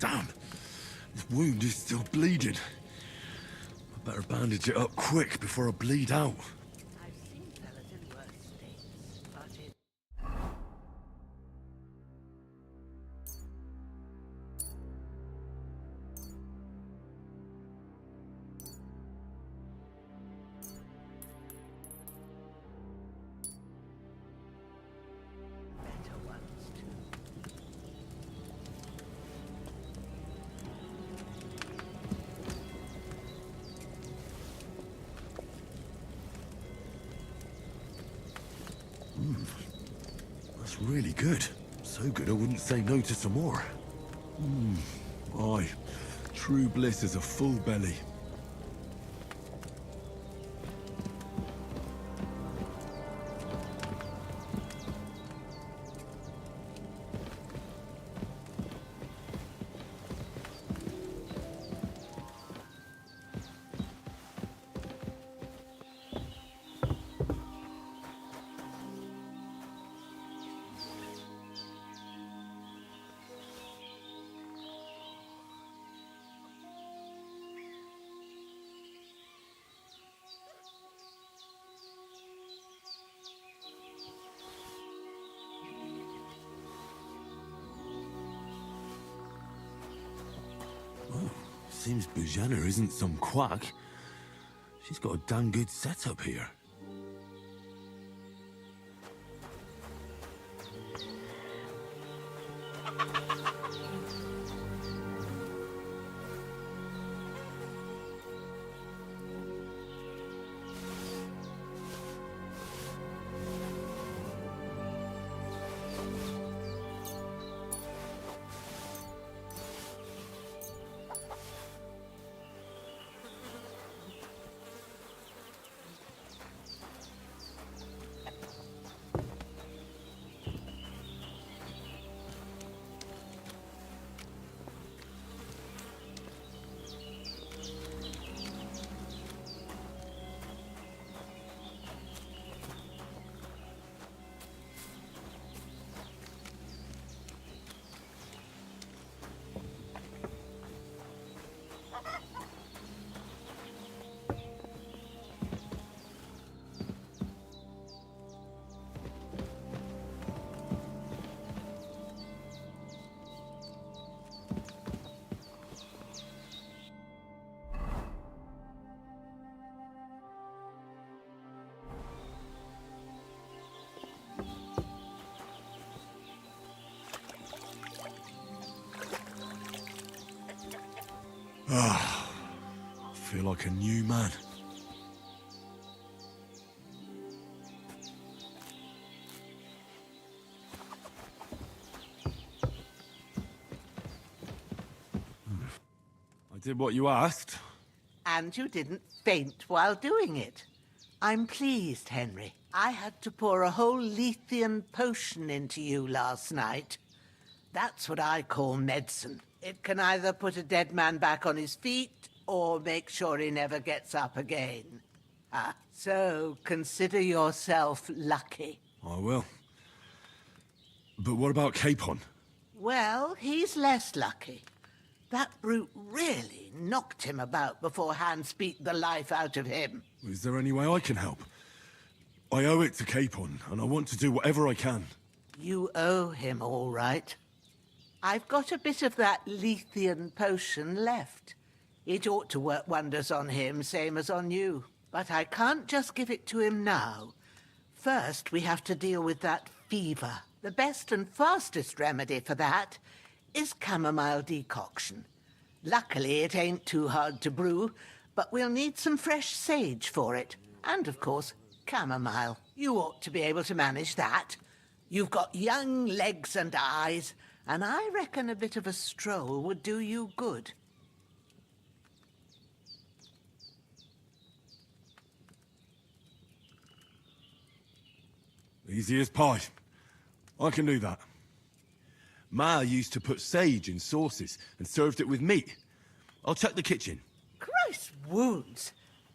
Damn. This wound is still bleeding. I better bandage it up quick before I bleed out. I've seen fellas in worse states, but it... better ones too. That's really good. So good I wouldn't say no to some more. Aye. True bliss is a full belly. Seems Bujana isn't some quack. She's got a damn good setup here. I feel like a new man. I did what you asked. And you didn't faint while doing it. I'm pleased, Henry. I had to pour a whole Lethean potion into you last night. That's what I call medicine. It can either put a dead man back on his feet, or make sure he never gets up again. So consider yourself lucky. I will. But what about Capon? Well, he's less lucky. That brute really knocked him about before Hans beat the life out of him. Is there any way I can help? I owe it to Capon, and I want to do whatever I can. You owe him, all right. I've got a bit of that Lethean potion left. It ought to work wonders on him, same as on you. But I can't just give it to him now. First, we have to deal with that fever. The best and fastest remedy for that is chamomile decoction. Luckily, it ain't too hard to brew, but we'll need some fresh sage for it. And, of course, chamomile. You ought to be able to manage that. You've got young legs and eyes, and I reckon a bit of a stroll would do you good. Easy as pie. I can do that. Ma used to put sage in sauces and served it with meat. I'll check the kitchen. Christ wounds!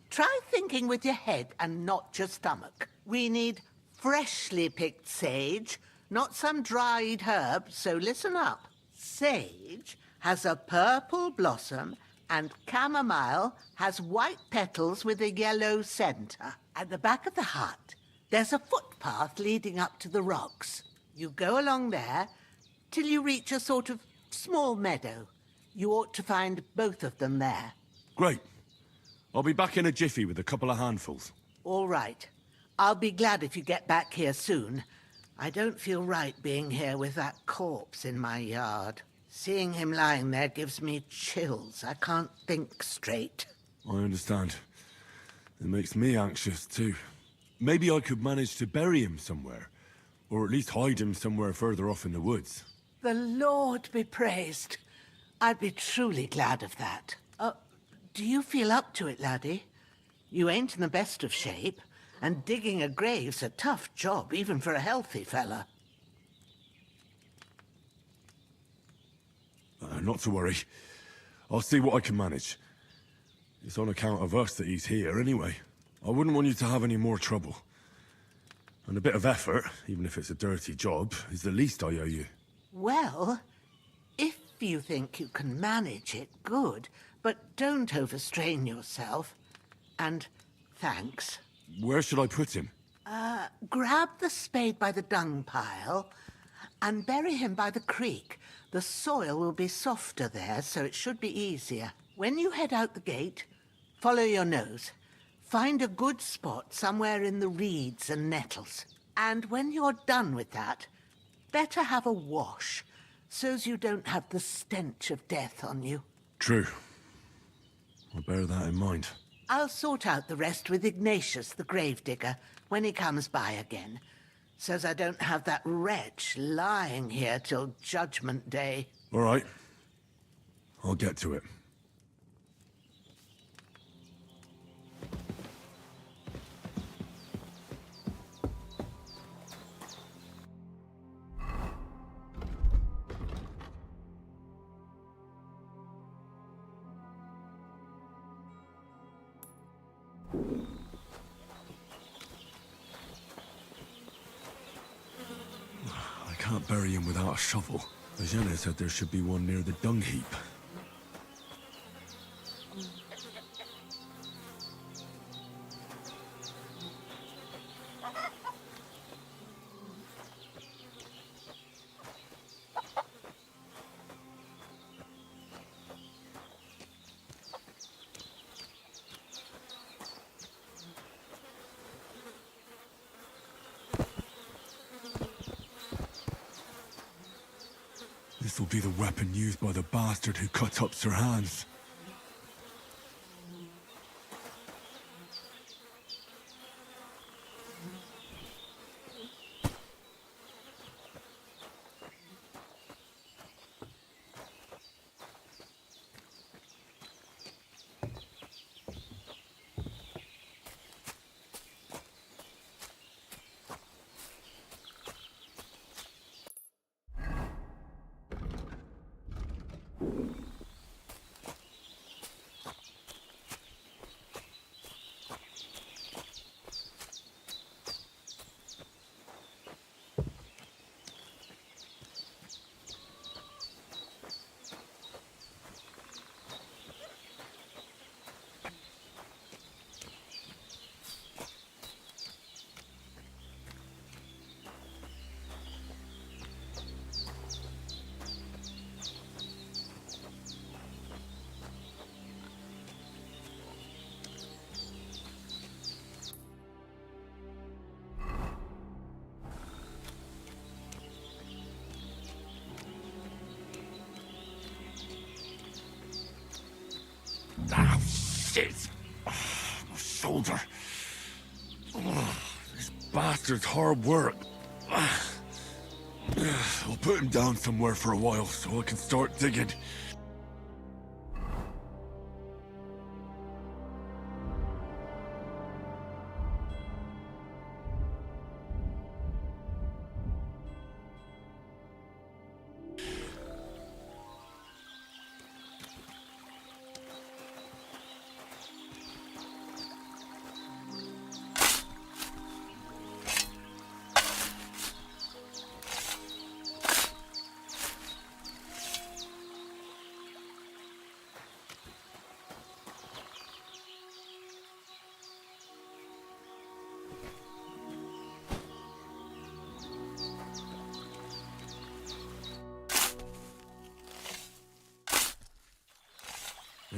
Try thinking with your head and not your stomach. We need freshly picked sage, not some dried herb, so listen up. Sage has a purple blossom, and chamomile has white petals with a yellow center. At the back of the hut, there's a footpath leading up to the rocks. You go along there till you reach a sort of small meadow. You ought to find both of them there. Great. I'll be back in a jiffy with a couple of handfuls. All right. I'll be glad if you get back here soon. I don't feel right being here with that corpse in my yard. Seeing him lying there gives me chills. I can't think straight. I understand. It makes me anxious, too. Maybe I could manage to bury him somewhere. Or at least hide him somewhere further off in the woods. The Lord be praised. I'd be truly glad of that. Do you feel up to it, laddie? You ain't in the best of shape, and digging a grave's a tough job, even for a healthy fella. Not to worry. I'll see what I can manage. It's on account of us that he's here, anyway. I wouldn't want you to have any more trouble. And a bit of effort, even if it's a dirty job, is the least I owe you. Well, if you think you can manage it, good. But don't overstrain yourself. And thanks. Where should I put him? Grab the spade by the dung pile and bury him by the creek. The soil will be softer there, so it should be easier. When you head out the gate, follow your nose. Find a good spot somewhere in the reeds and nettles. And when you're done with that, better have a wash, so's you don't have the stench of death on you. True. I'll bear that in mind. I'll sort out the rest with Ignatius, the gravedigger, when he comes by again. Says I don't have that wretch lying here till Judgment Day. All right. I'll get to it. I can't bury him without a shovel. Jenna said there should be one near the dung heap. This'll be the weapon used by the bastard who cut up Sir Hans. Ah, shit! Oh, my shoulder. Oh, this bastard's hard work. I'll put him down somewhere for a while so I can start digging.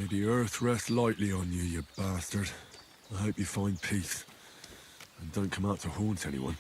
May the earth rest lightly on you, you bastard. I hope you find peace. And don't come out to haunt anyone.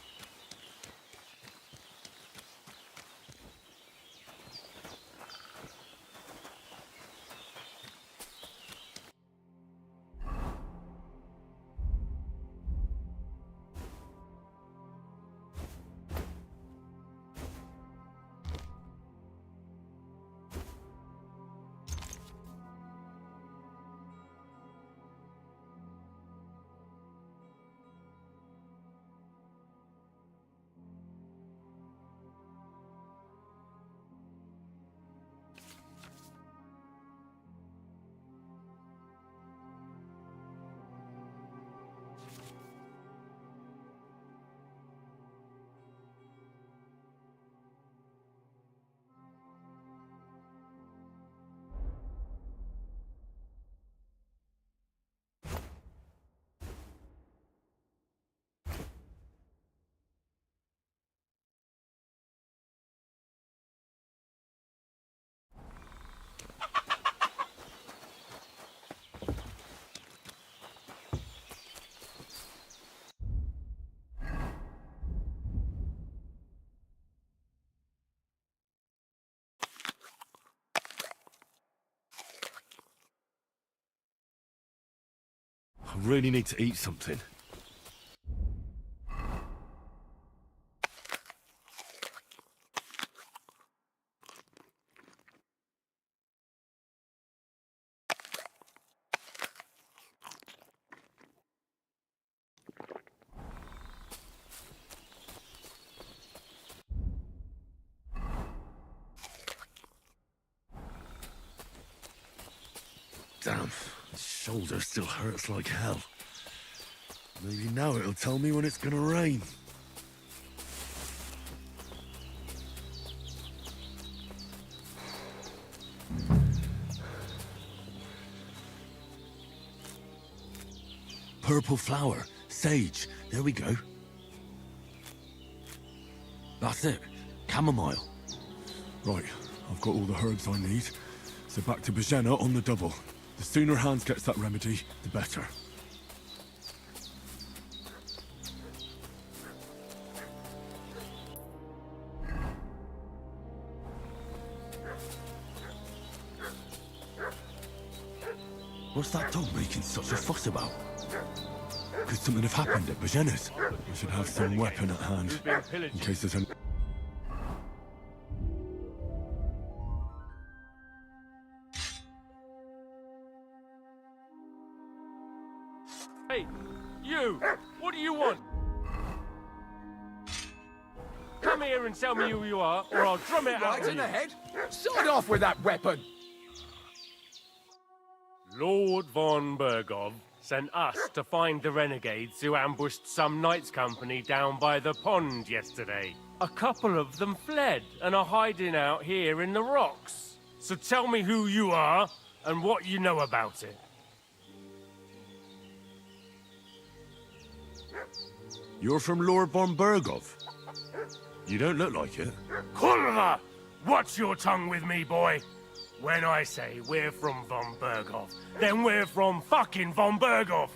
I really need to eat something. Damn, the shoulder still hurts like hell. Maybe now it'll tell me when it's gonna rain. Purple flower, sage, there we go. That's it, chamomile. Right, I've got all the herbs I need. So back to Bajena on the double. The sooner Hans gets that remedy, the better. What's that dog making such a fuss about? Could something have happened at Bajena's? I should have some weapon at hand, in case there's an... Hey, you! What do you want? Come here and tell me who you are, or I'll drum it out Right of in you. the head. Side off with that weapon. Lord von Bergov sent us to find the renegades who ambushed some knights' company down by the pond yesterday. A couple of them fled and are hiding out here in the rocks. So tell me who you are and what you know about it. You're from Lord von Bergov? You don't look like it. Kulva! Watch your tongue with me, boy. When I say we're from von Bergov, then we're from fucking von Bergov.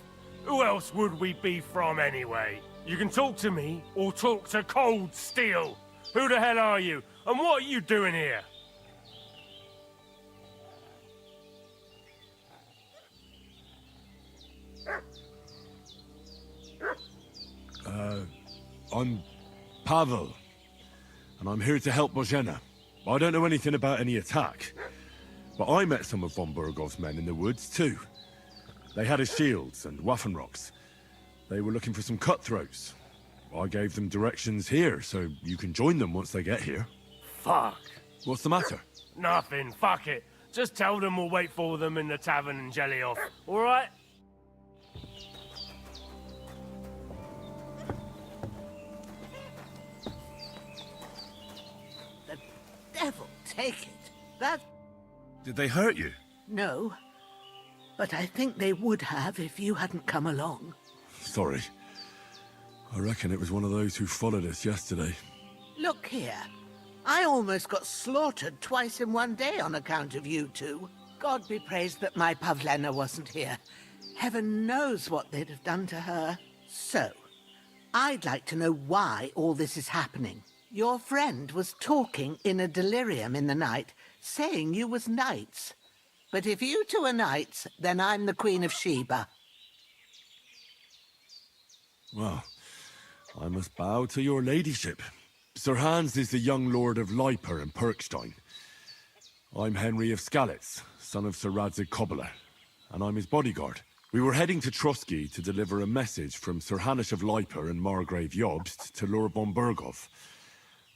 Who else would we be from anyway? You can talk to me or talk to Cold Steel. Who the hell are you? And what are you doing here? I'm Pavel, and I'm here to help Bojena. I don't know anything about any attack, but I met some of von Bergov's men in the woods too. They had his shields and Waffenrocks. They were looking for some cutthroats. I gave them directions here, so you can join them once they get here. Fuck. What's the matter? Nothing, fuck it. Just tell them we'll wait for them in the tavern in Jelly-Off, alright? The devil take it. That... Did they hurt you? No. But I think they would have if you hadn't come along. Sorry. I reckon it was one of those who followed us yesterday. Look here. I almost got slaughtered twice in one day on account of you two. God be praised that my Pavlena wasn't here. Heaven knows what they'd have done to her. So, I'd like to know why all this is happening. Your friend was talking in a delirium in the night, saying you was knights. But if you two are knights, then I'm the Queen of Sheba. Well, I must bow to your ladyship. Sir Hans is the young lord of Leiper and Perkstein. I'm Henry of Skalitz, son of Sir Radzig Cobbler, and I'm his bodyguard. We were heading to Trotsky to deliver a message from Sir Hanish of Leiper and Margrave Jobst to Lord von Berghoff.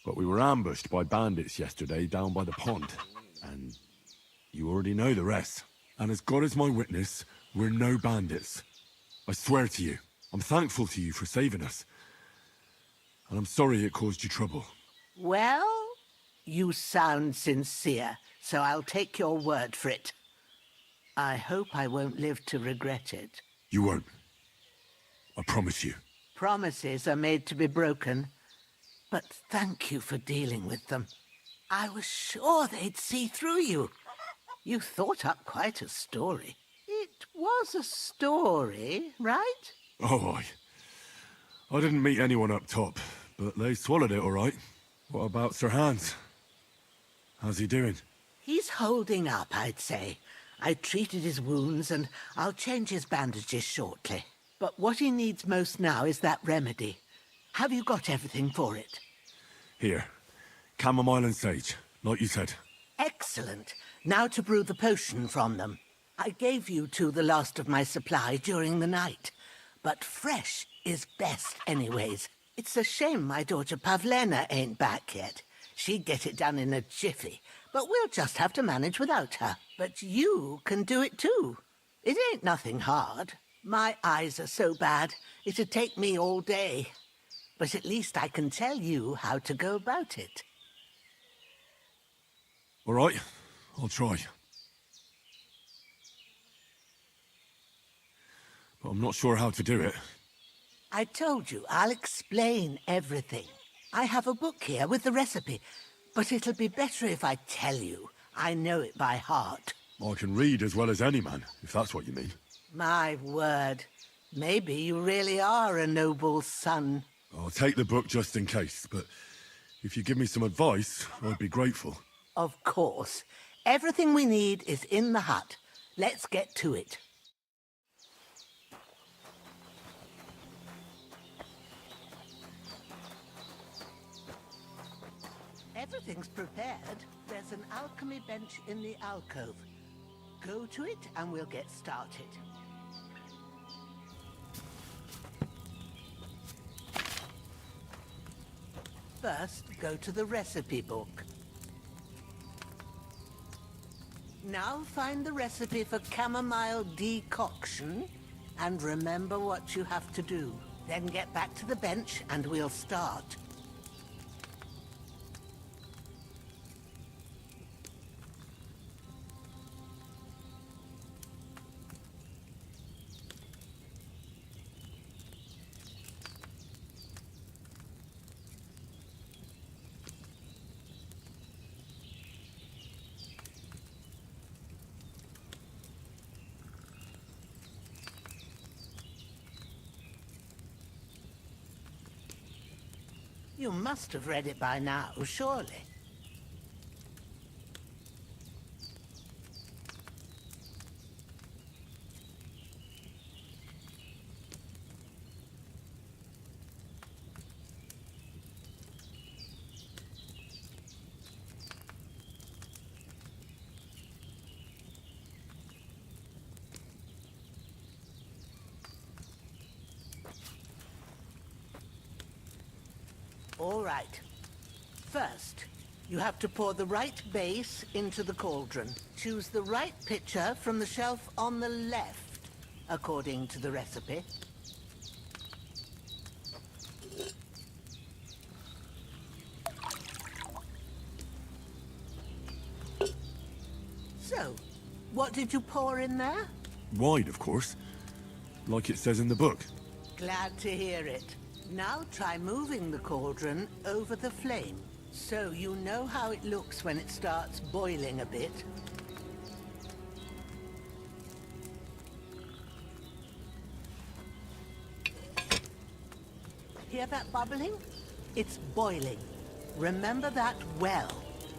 But we were ambushed by bandits yesterday down by the pond, and you already know the rest. And as God is my witness, we're no bandits. I swear to you, I'm thankful to you for saving us. And I'm sorry it caused you trouble. Well, you sound sincere, so I'll take your word for it. I hope I won't live to regret it. You won't. I promise you. Promises are made to be broken, but thank you for dealing with them. I was sure they'd see through you. You thought up quite a story. It was a story, right? Oh, I didn't meet anyone up top, but they swallowed it all right. What about Sir Hans? How's he doing? He's holding up, I'd say. I treated his wounds and I'll change his bandages shortly. But what he needs most now is that remedy. Have you got everything for it? Here. Chamomile and sage, like you said. Excellent. Now to brew the potion from them. I gave you two the last of my supply during the night. But fresh is best anyways. It's a shame my daughter Pavlena ain't back yet. She'd get it done in a jiffy, but we'll just have to manage without her. But you can do it too. It ain't nothing hard. My eyes are so bad, it'd take me all day. But at least I can tell you how to go about it. All right, I'll try. But I'm not sure how to do it. I told you, I'll explain everything. I have a book here with the recipe, but it'll be better if I tell you. I know it by heart. I can read as well as any man, if that's what you mean. My word. Maybe you really are a noble son. I'll take the book just in case, but if you give me some advice, I'd be grateful. Of course. Everything we need is in the hut. Let's get to it. Everything's prepared. There's an alchemy bench in the alcove. Go to it and we'll get started. First, go to the recipe book. Now find the recipe for chamomile decoction and remember what you have to do. Then get back to the bench and we'll start. You must have read it by now, surely. All right. First, you have to pour the right base into the cauldron. Choose the right pitcher from the shelf on the left, according to the recipe. So, what did you pour in there? Wide, of course. Like it says in the book. Glad to hear it. Now try moving the cauldron over the flame, so you know how it looks when it starts boiling a bit. Hear that bubbling? It's boiling. Remember that well.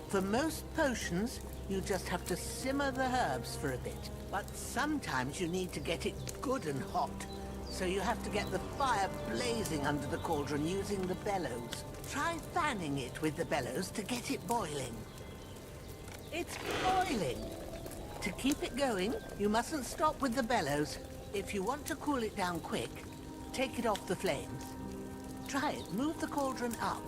For most potions, you just have to simmer the herbs for a bit. But sometimes you need to get it good and hot. So you have to get the fire blazing under the cauldron using the bellows. Try fanning it with the bellows to get it boiling. It's boiling. To keep it going, you mustn't stop with the bellows. If you want to cool it down quick, take it off the flames. Try it. Move the cauldron up.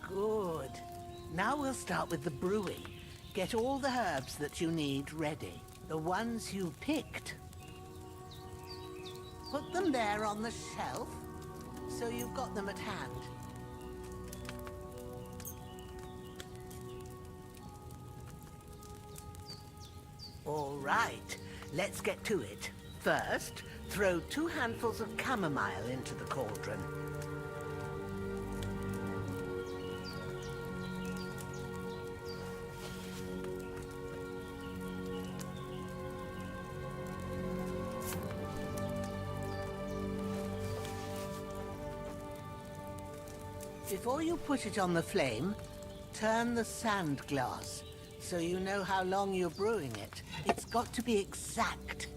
Good. Now we'll start with the brewing. Get all the herbs that you need ready. The ones you picked. Put them there on the shelf, so you've got them at hand. All right, let's get to it. First, throw 2 handfuls of chamomile into the cauldron. Before you put it on the flame, turn the sand glass, so you know how long you're brewing it. It's got to be exact.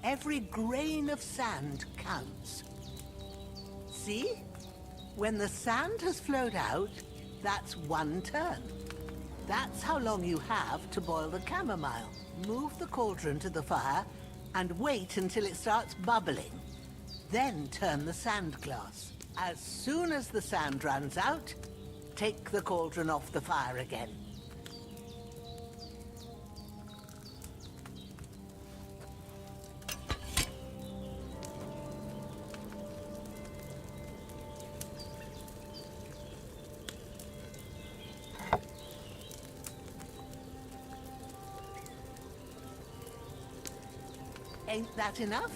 Every grain of sand counts. See? When the sand has flowed out, that's 1 turn. That's how long you have to boil the chamomile. Move the cauldron to the fire and wait until it starts bubbling. Then turn the sand glass. As soon as the sand runs out, take the cauldron off the fire again. Ain't that enough?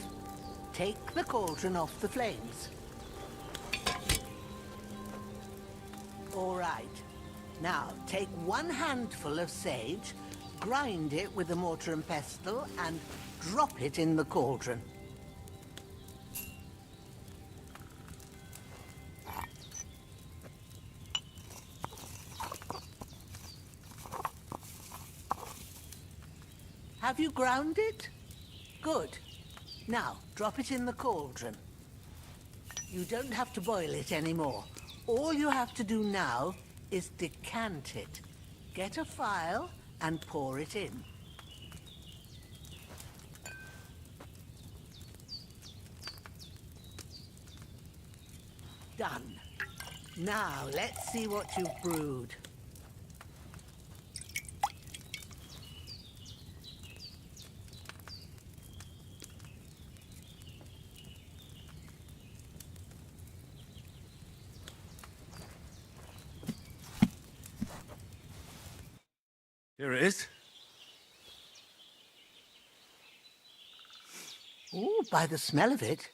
Take the cauldron off the flames. All right. Now, take 1 handful of sage, grind it with a mortar and pestle, and drop it in the cauldron. Have you ground it? Good. Now, drop it in the cauldron. You don't have to boil it anymore. All you have to do now is decant it. Get a phial and pour it in. Done. Now, let's see what you've brewed. Here it is. Ooh, by the smell of it,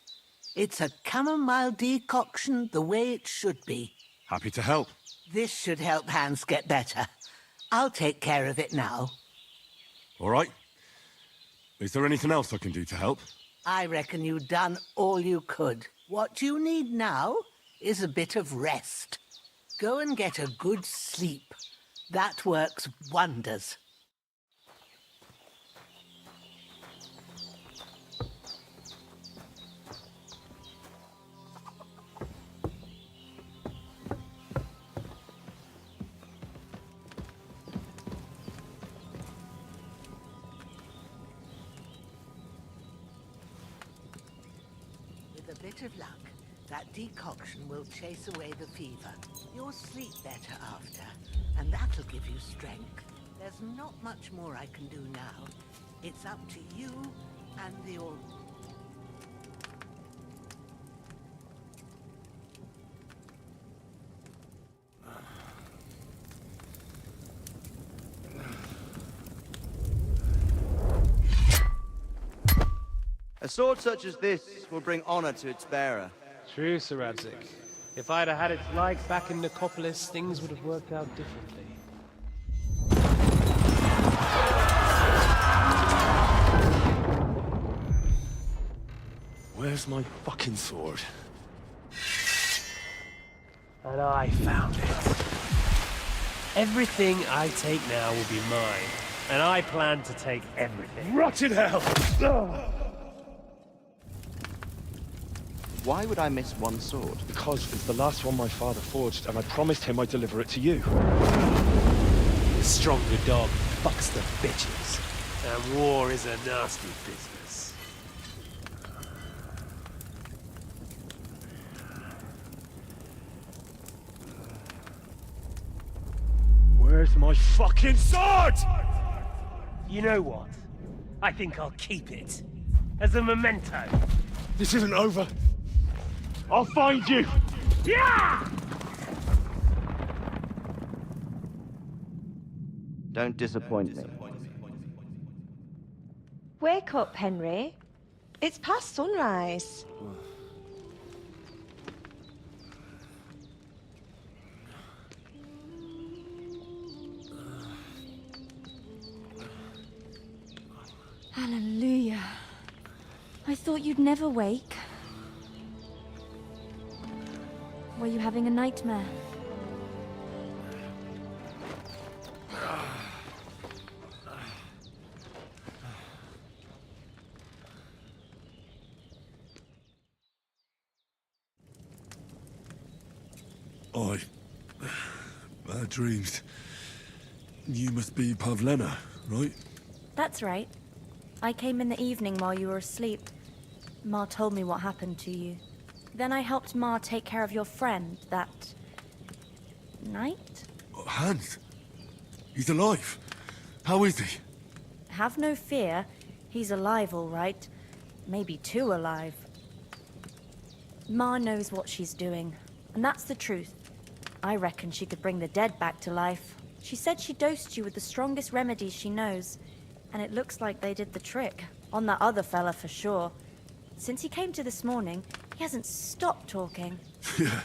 it's a chamomile decoction the way it should be. Happy to help. This should help Hans get better. I'll take care of it now. All right. Is there anything else I can do to help? I reckon you've done all you could. What you need now is a bit of rest. Go and get a good sleep. That works wonders. With a bit of luck, that decoction will chase away the fever. You'll sleep better after, and that'll give you strength. There's not much more I can do now. It's up to you and the old... A sword such as this will bring honor to its bearer. True, Sir Radzik. If I'd have had its like back in Nicopolis, things would have worked out differently. Where's my fucking sword? And I found it. Everything I take now will be mine, and I plan to take everything. Rotted hell! Why would I miss one sword? Because it's the last one my father forged, and I promised him I'd deliver it to you. The stronger dog fucks the bitches, and war is a nasty business. Where's my fucking sword? You know what? I think I'll keep it. As a memento. This isn't over. I'll find you! Yeah! Don't disappoint me. Wake up, Henry. It's past sunrise. Hallelujah. I thought you'd never wake. Were you having a nightmare? Bad dreams. You must be Pavlena, right? That's right. I came in the evening while you were asleep. Ma told me what happened to you. Then I helped Ma take care of your friend that night? Hans? He's alive. How is he? Have no fear. He's alive, all right. Maybe too alive. Ma knows what she's doing, and that's the truth. I reckon she could bring the dead back to life. She said she dosed you with the strongest remedies she knows, and it looks like they did the trick. On that other fella for sure. Since he came to this morning, he hasn't stopped talking. Yeah,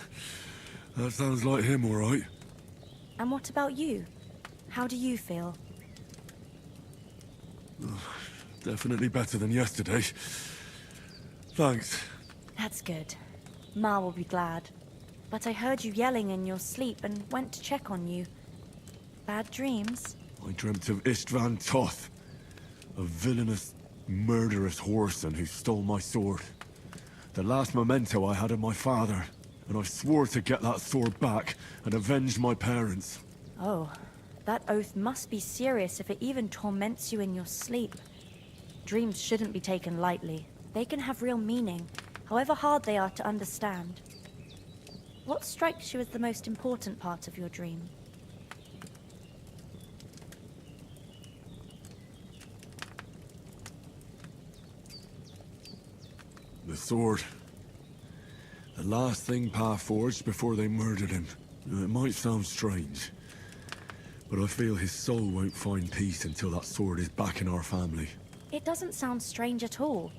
that sounds like him, all right. And what about you? How do you feel? Definitely better than yesterday. Thanks. That's good. Ma will be glad. But I heard you yelling in your sleep and went to check on you. Bad dreams? I dreamt of Istvan Toth, a villainous, murderous whoreson who stole my sword. The last memento I had of my father, and I swore to get that sword back and avenge my parents. Oh, that oath must be serious if it even torments you in your sleep. Dreams shouldn't be taken lightly. They can have real meaning, however hard they are to understand. What strikes you as the most important part of your dream? The sword. The last thing Pa forged before they murdered him. It might sound strange, but I feel his soul won't find peace until that sword is back in our family. It doesn't sound strange at all.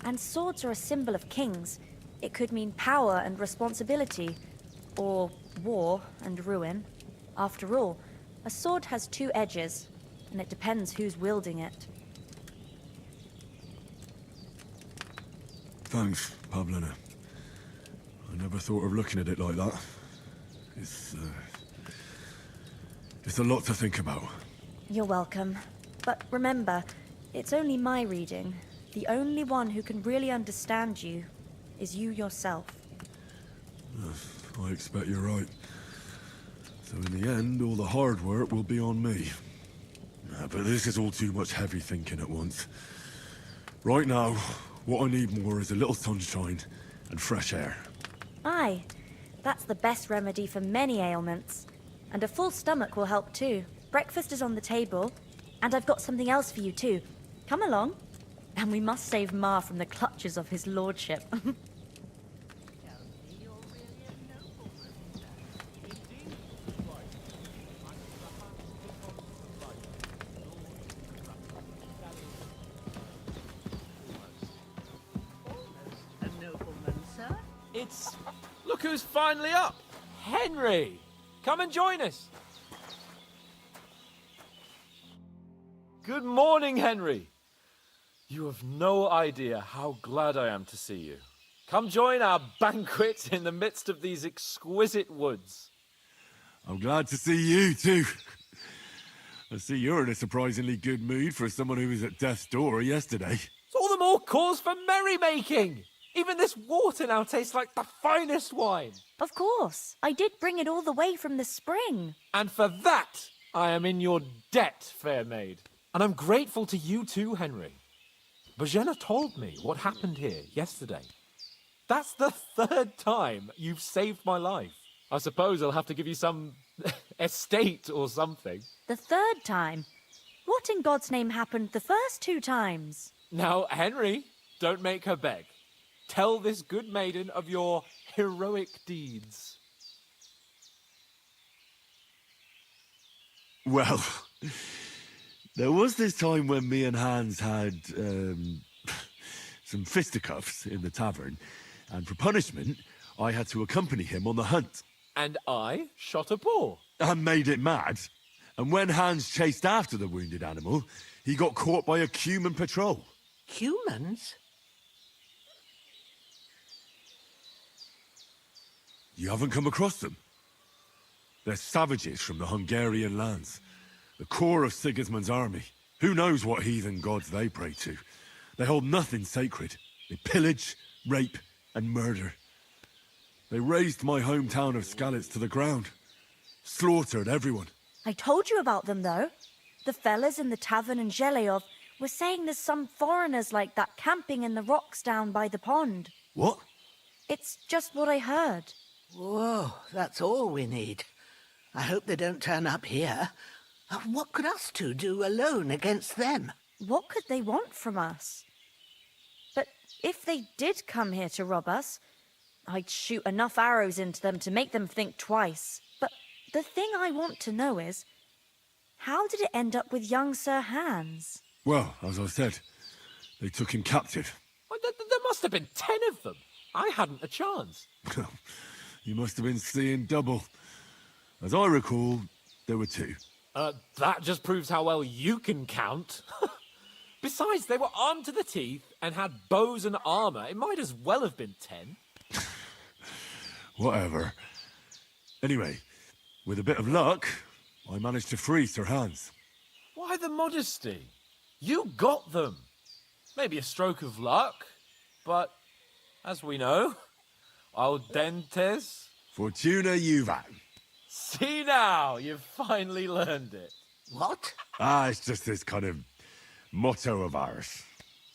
And swords are a symbol of kings. It could mean power and responsibility, or war and ruin. After all, a sword has two edges, and it depends who's wielding it. Thanks, Pavlena. I never thought of looking at it like that. It's a lot to think about. You're welcome. But remember, it's only my reading. The only one who can really understand you is you yourself. I expect you're right. So in the end, all the hard work will be on me. But this is all too much heavy thinking at once. Right now, what I need more is a little sunshine and fresh air. Aye, that's the best remedy for many ailments. And a full stomach will help too. Breakfast is on the table, and I've got something else for you too. Come along. And we must save Ma from the clutches of his lordship. A nobleman, sir? It's... Look who's finally up! Henry! Come and join us! Good morning, Henry! You have no idea how glad I am to see you. Come join our banquet in the midst of these exquisite woods. I'm glad to see you, too. I see you're in a surprisingly good mood for someone who was at death's door yesterday. It's all the more cause for merrymaking! Even this water now tastes like the finest wine. Of course. I did bring it all the way from the spring. And for that, I am in your debt, fair maid. And I'm grateful to you too, Henry. Bajena told me what happened here yesterday. That's the 3rd time you've saved my life. I suppose I'll have to give you some estate or something. The 3rd time? What in God's name happened the first 2 times? Now, Henry, don't make her beg. Tell this good maiden of your heroic deeds. Well, there was this time when me and Hans had some fisticuffs in the tavern, and for punishment, I had to accompany him on the hunt. And I shot a boar. And made it mad. And when Hans chased after the wounded animal, he got caught by a human patrol. Humans? You haven't come across them? They're savages from the Hungarian lands. The core of Sigismund's army. Who knows what heathen gods they pray to? They hold nothing sacred. They pillage, rape, and murder. They razed my hometown of Skalitz to the ground. Slaughtered everyone. I told you about them, though. The fellas in the tavern in Zheleov were saying there's some foreigners like that camping in the rocks down by the pond. What? It's just what I heard. Whoa, that's all we need. I hope they don't turn up here. What could us two do alone against them? What could they want from us? But if they did come here to rob us, I'd shoot enough arrows into them to make them think twice. But the thing I want to know is, how did it end up with young Sir Hans? Well, as I said, they took him captive. Well, there must have been 10 of them. I hadn't a chance. You must have been seeing double. As I recall, there were 2. That just proves how well you can count. Besides, they were armed to the teeth and had bows and armor. It might as well have been 10. Whatever. Anyway, with a bit of luck, I managed to free Sir Hans. Why the modesty? You got them. Maybe a stroke of luck, but as we know, al dentes. Fortuna juvat. See now, you've finally learned it. What? It's just this kind of motto of ours.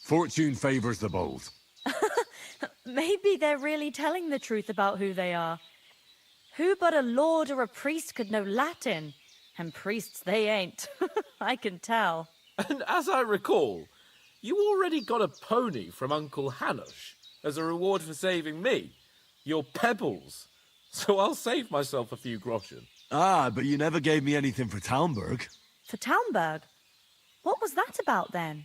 Fortune favors the bold. Maybe they're really telling the truth about who they are. Who but a lord or a priest could know Latin? And priests they ain't. I can tell. And as I recall, you already got a pony from Uncle Hanush as a reward for saving me. Your pebbles. So I'll save myself a few groschen. But you never gave me anything for Talmberg. For Talmberg? What was that about then?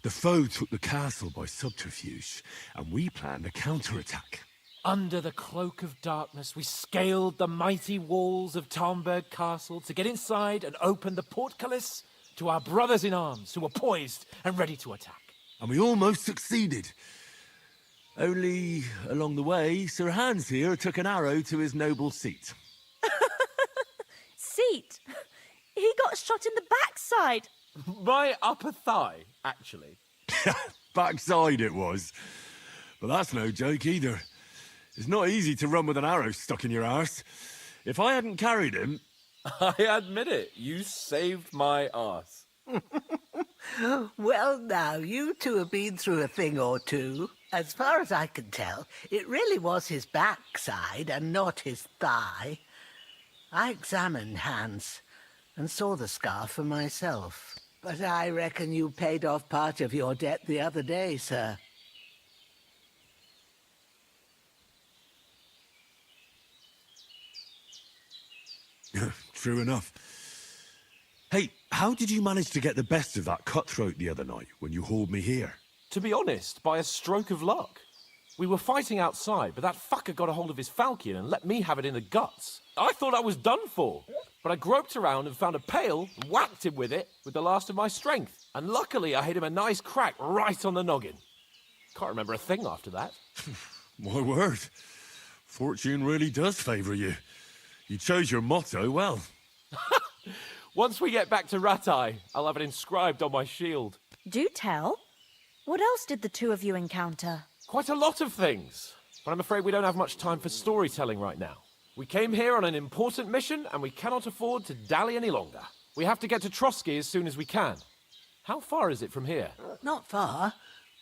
The foe took the castle by subterfuge, and we planned a counterattack. Under the cloak of darkness, we scaled the mighty walls of Talmberg Castle to get inside and open the portcullis to our brothers in arms who were poised and ready to attack. And we almost succeeded. Only, along the way, Sir Hans here took an arrow to his noble seat. Seat? He got shot in the backside. My upper thigh, actually. Backside it was. But that's no joke either. It's not easy to run with an arrow stuck in your arse. If I hadn't carried him... I admit it, you saved my arse. Well, now, you two have been through a thing or two. As far as I can tell, it really was his backside and not his thigh. I examined Hans and saw the scar for myself. But I reckon you paid off part of your debt the other day, sir. True enough. Hey, how did you manage to get the best of that cutthroat the other night when you hauled me here? To be honest, by a stroke of luck. We were fighting outside, but that fucker got a hold of his falchion and let me have it in the guts. I thought I was done for, but I groped around and found a pail and whacked him with it with the last of my strength. And luckily I hit him a nice crack right on the noggin. Can't remember a thing after that. My word. Fortune really does favour you. You chose your motto well. Once we get back to Ratai, I'll have it inscribed on my shield. Do tell. What else did the two of you encounter? Quite a lot of things, but I'm afraid we don't have much time for storytelling right now. We came here on an important mission, and we cannot afford to dally any longer. We have to get to Trotsky as soon as we can. How far is it from here? Not far.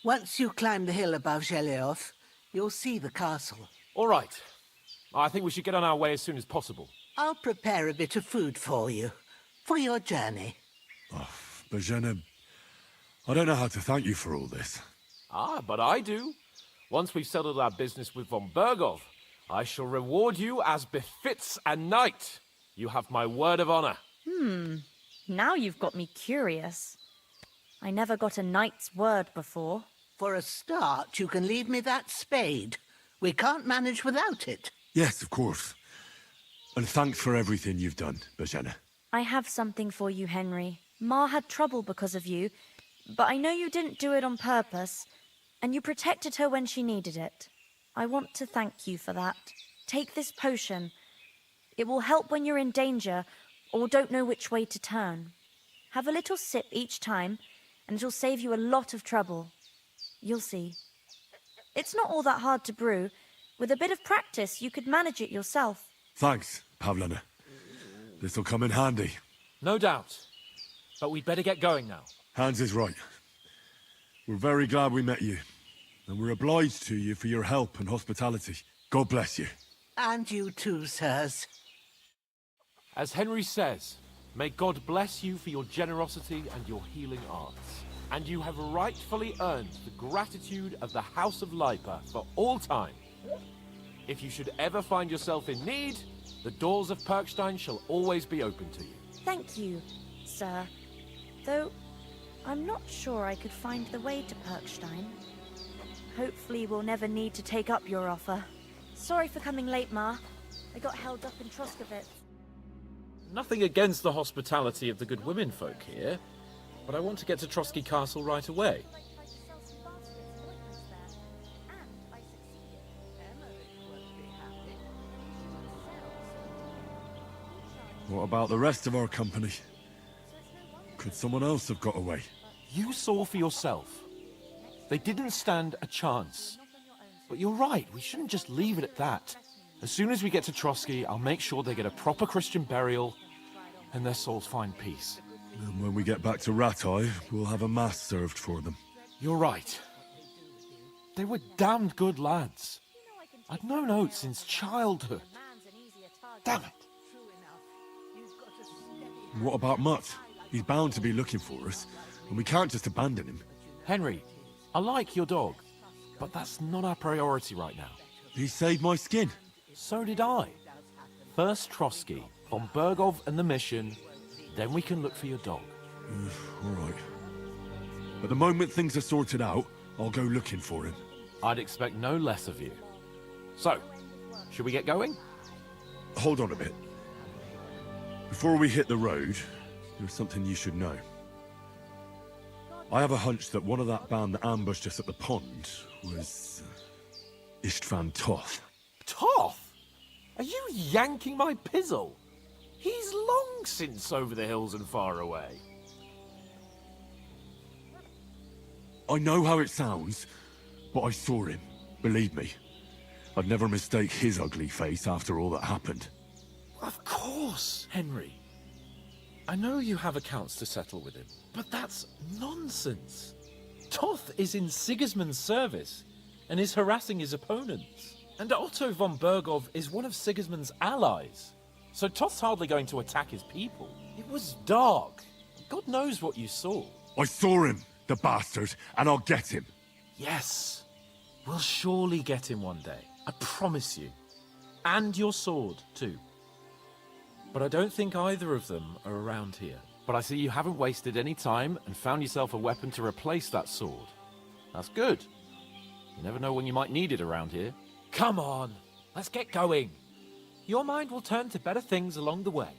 Once you climb the hill above Zheleov, you'll see the castle. All right. I think we should get on our way as soon as possible. I'll prepare a bit of food for you, for your journey. Bozhena, I don't know how to thank you for all this. Ah, but I do. Once we've settled our business with von Bergov, I shall reward you as befits a knight. You have my word of honor. Now you've got me curious. I never got a knight's word before. For a start, you can leave me that spade. We can't manage without it. Yes, of course. And thanks for everything you've done, Bozhena. I have something for you, Henry. Ma had trouble because of you, but I know you didn't do it on purpose, and you protected her when she needed it. I want to thank you for that. Take this potion. It will help when you're in danger or don't know which way to turn. Have a little sip each time, and it'll save you a lot of trouble. You'll see. It's not all that hard to brew. With a bit of practice, you could manage it yourself. Thanks, Pavlana. This'll come in handy. No doubt. But we'd better get going now. Hans is right. We're very glad we met you. And we're obliged to you for your help and hospitality. God bless you. And you too, sirs. As Henry says, may God bless you for your generosity and your healing arts. And you have rightfully earned the gratitude of the House of Lipa for all time. If you should ever find yourself in need, the doors of Perkstein shall always be open to you. Thank you, sir. Though, I'm not sure I could find the way to Perkstein. Hopefully we'll never need to take up your offer. Sorry for coming late, Ma. I got held up in Troskovitz. Nothing against the hospitality of the good women folk here, but I want to get to Trotsky Castle right away. What about the rest of our company? Could someone else have got away? You saw for yourself. They didn't stand a chance. But you're right, we shouldn't just leave it at that. As soon as we get to Trotsky, I'll make sure they get a proper Christian burial and their souls find peace. And when we get back to Ratai, we'll have a mass served for them. You're right. They were damned good lads. I'd known Oates since childhood. Damn it. And what about Mutt? He's bound to be looking for us, and we can't just abandon him. Henry, I like your dog, but that's not our priority right now. He saved my skin. So did I. First Trotsky, von Bergov and the mission, then we can look for your dog. All right. But the moment things are sorted out, I'll go looking for him. I'd expect no less of you. So, should we get going? Hold on a bit. Before we hit the road, there's something you should know. I have a hunch that one of that band that ambushed us at the pond was Istvan Toth. Toth? Are you yanking my pizzle? He's long since over the hills and far away. I know how it sounds, but I saw him. Believe me. I'd never mistake his ugly face after all that happened. Of course, Henry. I know you have accounts to settle with him, but that's nonsense. Toth is in Sigismund's service and is harassing his opponents. And Otto von Bergov is one of Sigismund's allies. So Toth's hardly going to attack his people. It was dark. God knows what you saw. I saw him, the bastard, and I'll get him. Yes. We'll surely get him one day. I promise you. And your sword, too. But I don't think either of them are around here. But I see you haven't wasted any time and found yourself a weapon to replace that sword. That's good. You never know when you might need it around here. Come on, let's get going. Your mind will turn to better things along the way.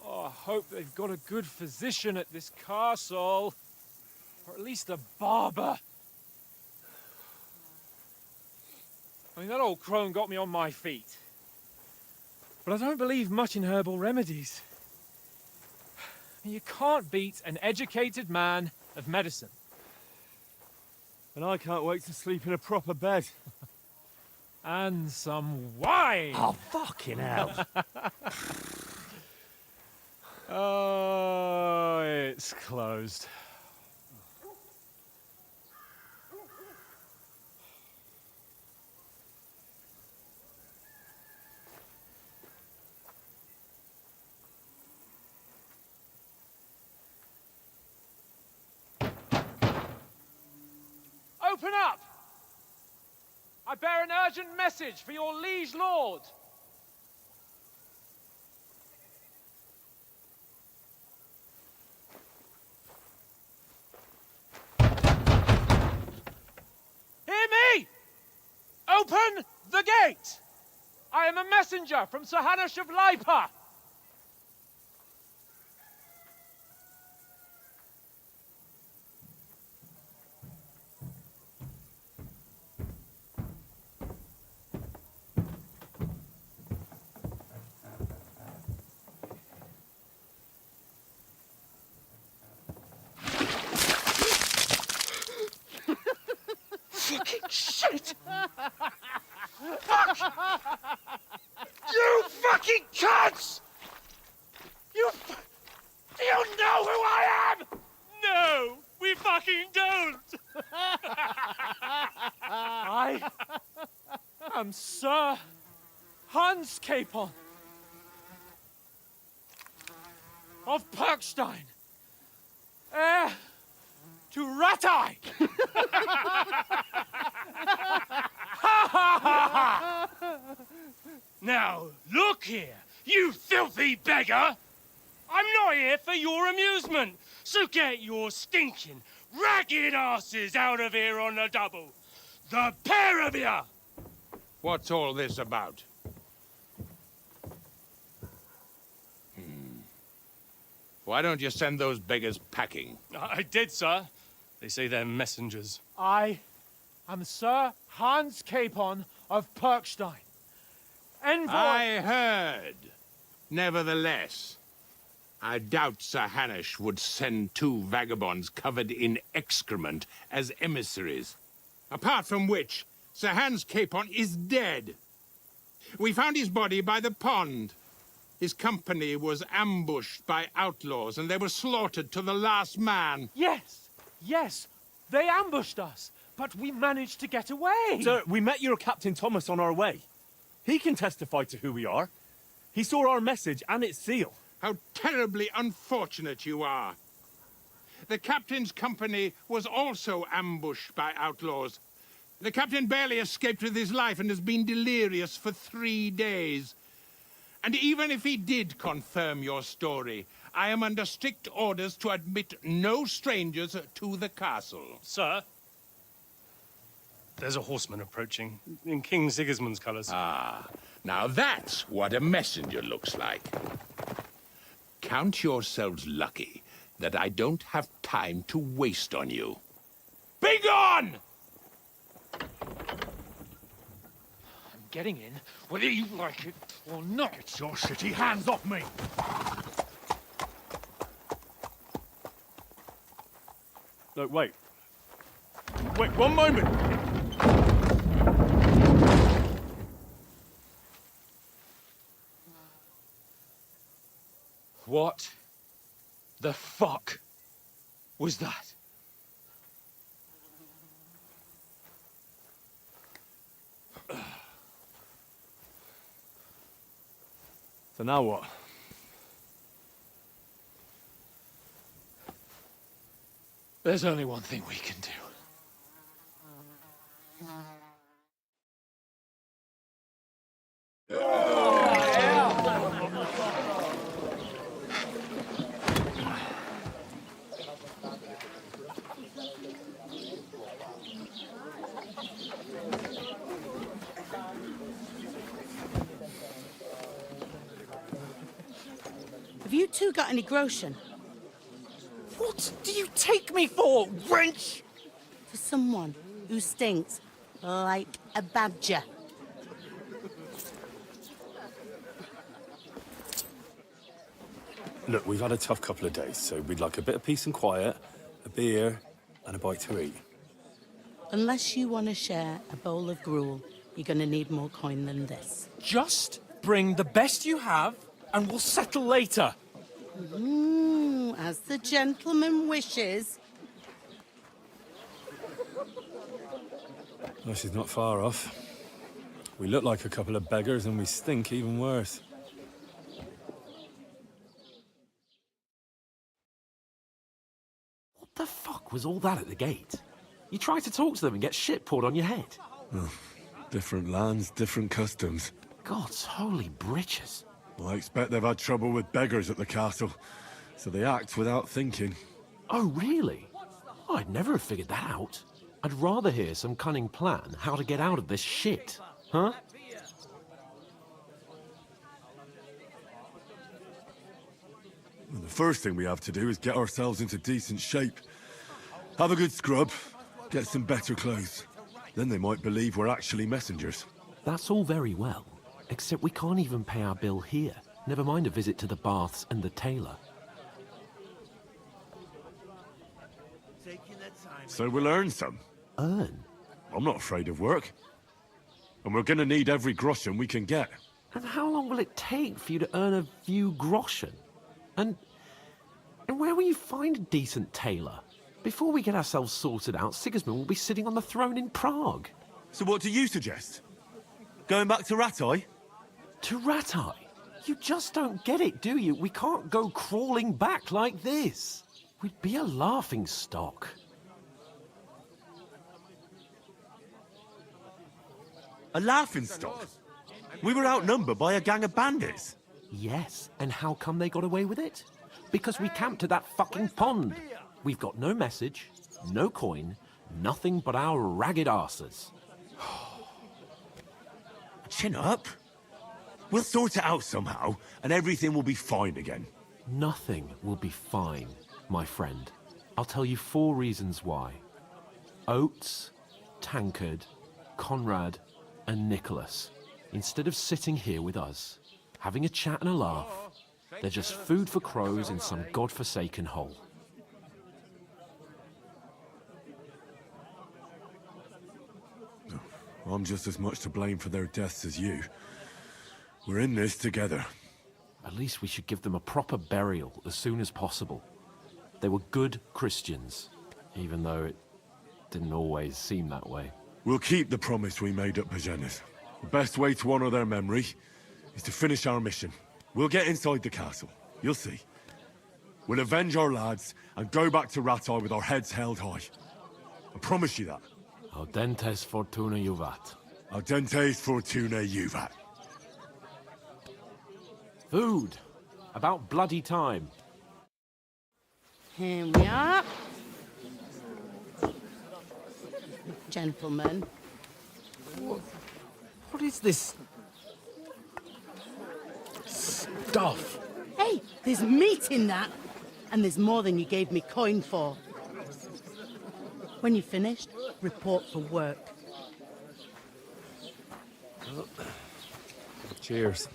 I hope they've got a good physician at this castle. Or at least a barber. I mean, that old crone got me on my feet. But I don't believe much in herbal remedies. You can't beat an educated man of medicine. And I can't wait to sleep in a proper bed. And some wine! Oh, fucking hell. Oh, it's closed. Open up! I bear an urgent message for your liege lord. Hear me! Open the gate! I am a messenger from Sir Hanush of Lipa. Fucking shit! Fuck! You fucking cunts! Do you know who I am? No, we fucking don't! I am Sir Hans Capon of Perkstein, heir to Ratai. Now, look here, you filthy beggar! I'm not here for your amusement, so get your stinking, ragged asses out of here on the double. The pair of you! What's all this about? Why don't you send those beggars packing? I did, sir. They say they're messengers. I am Sir Hans Capon of Perkstein, envoy. I heard. Nevertheless, I doubt Sir Hanush would send two vagabonds covered in excrement as emissaries. Apart from which, Sir Hans Capon is dead. We found his body by the pond. His company was ambushed by outlaws, and they were slaughtered to the last man. Yes, yes, they ambushed us, but we managed to get away. Sir, we met your Captain Thomas on our way. He can testify to who we are. He saw our message and its seal. How terribly unfortunate you are. The captain's company was also ambushed by outlaws. The captain barely escaped with his life and has been delirious for 3 days. And even if he did confirm your story, I am under strict orders to admit no strangers to the castle. Sir, there's a horseman approaching in King Sigismund's colours. Ah, now that's what a messenger looks like. Count yourselves lucky that I don't have time to waste on you. Be gone! I'm getting in, whether you like it or not. It's your city. Hands off me! Look, wait. Wait, one moment! What the fuck was that? So now what? There's only one thing we can do. Have you two got any groschen? What do you take me for, wench? For someone who stinks like a badger. Look, we've had a tough couple of days, so we'd like a bit of peace and quiet, a beer, and a bite to eat. Unless you want to share a bowl of gruel, you're going to need more coin than this. Just bring the best you have, and we'll settle later. As the gentleman wishes. Well, she's not far off. We look like a couple of beggars, and we stink even worse. What the fuck was all that at the gate? You try to talk to them and get shit poured on your head. Oh, different lands, different customs. God's holy britches. Well, I expect they've had trouble with beggars at the castle, so they act without thinking. Oh, really? I'd never have figured that out. I'd rather hear some cunning plan how to get out of this shit. Huh? Well, the first thing we have to do is get ourselves into decent shape. Have a good scrub, get some better clothes. Then they might believe we're actually messengers. That's all very well, except we can't even pay our bill here. Never mind a visit to the baths and the tailor. So we'll earn some. Earn? I'm not afraid of work. And we're gonna need every groschen we can get. And how long will it take for you to earn a few groschen? And where will you find a decent tailor? Before we get ourselves sorted out, Sigismund will be sitting on the throne in Prague. So what do you suggest? Going back to Ratai? To Ratai? You just don't get it, do you? We can't go crawling back like this. We'd be a laughing stock. A laughing stock? We were outnumbered by a gang of bandits. Yes, and how come they got away with it? Because we camped at that fucking pond. We've got no message, no coin, nothing but our ragged arses. Chin up. We'll sort it out somehow, and everything will be fine again. Nothing will be fine, my friend. I'll tell you 4 reasons why. Oates, Tankard, Conrad, and Nicholas, instead of sitting here with us, having a chat and a laugh, they're just food for crows in some godforsaken hole. I'm just as much to blame for their deaths as you. We're in this together. At least we should give them a proper burial as soon as possible. They were good Christians, even though it didn't always seem that way. We'll keep the promise we made at Bajenas. The best way to honor their memory is to finish our mission. We'll get inside the castle. You'll see. We'll avenge our lads and go back to Ratai with our heads held high. I promise you that. Audentes fortuna juvat. Audentes fortuna juvat. Food. About bloody time. Here we are. Gentlemen. What is this stuff? Hey, there's meat in that. And there's more than you gave me coin for. When you're finished, report for work. Cheers.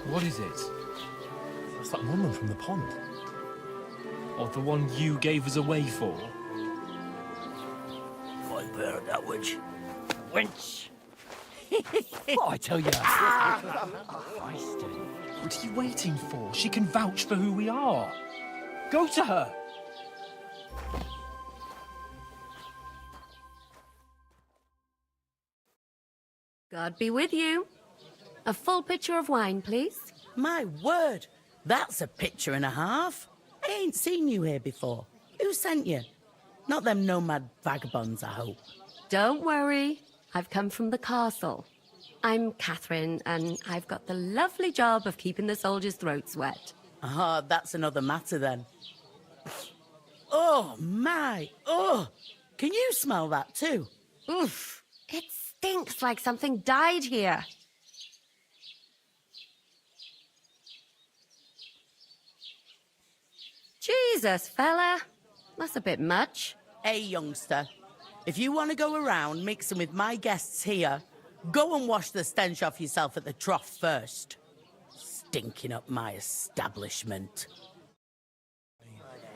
What is it? It's that woman from the pond. Or the one you gave us away for? I bear that witch. Wench! What I tell you? What are you waiting for? She can vouch for who we are. Go to her. God be with you. A full pitcher of wine, please. My word, that's a picture and a half. I ain't seen you here before. Who sent you? Not them nomad vagabonds, I hope. Don't worry. I've come from the castle. I'm Catherine, and I've got the lovely job of keeping the soldiers' throats wet. Ah, that's another matter then. Oh, my. Oh, can you smell that too? Oof. It stinks like something died here. Jesus, fella. That's a bit much. Hey, youngster. If you want to go around mixing with my guests here, go and wash the stench off yourself at the trough first. Stinking up my establishment.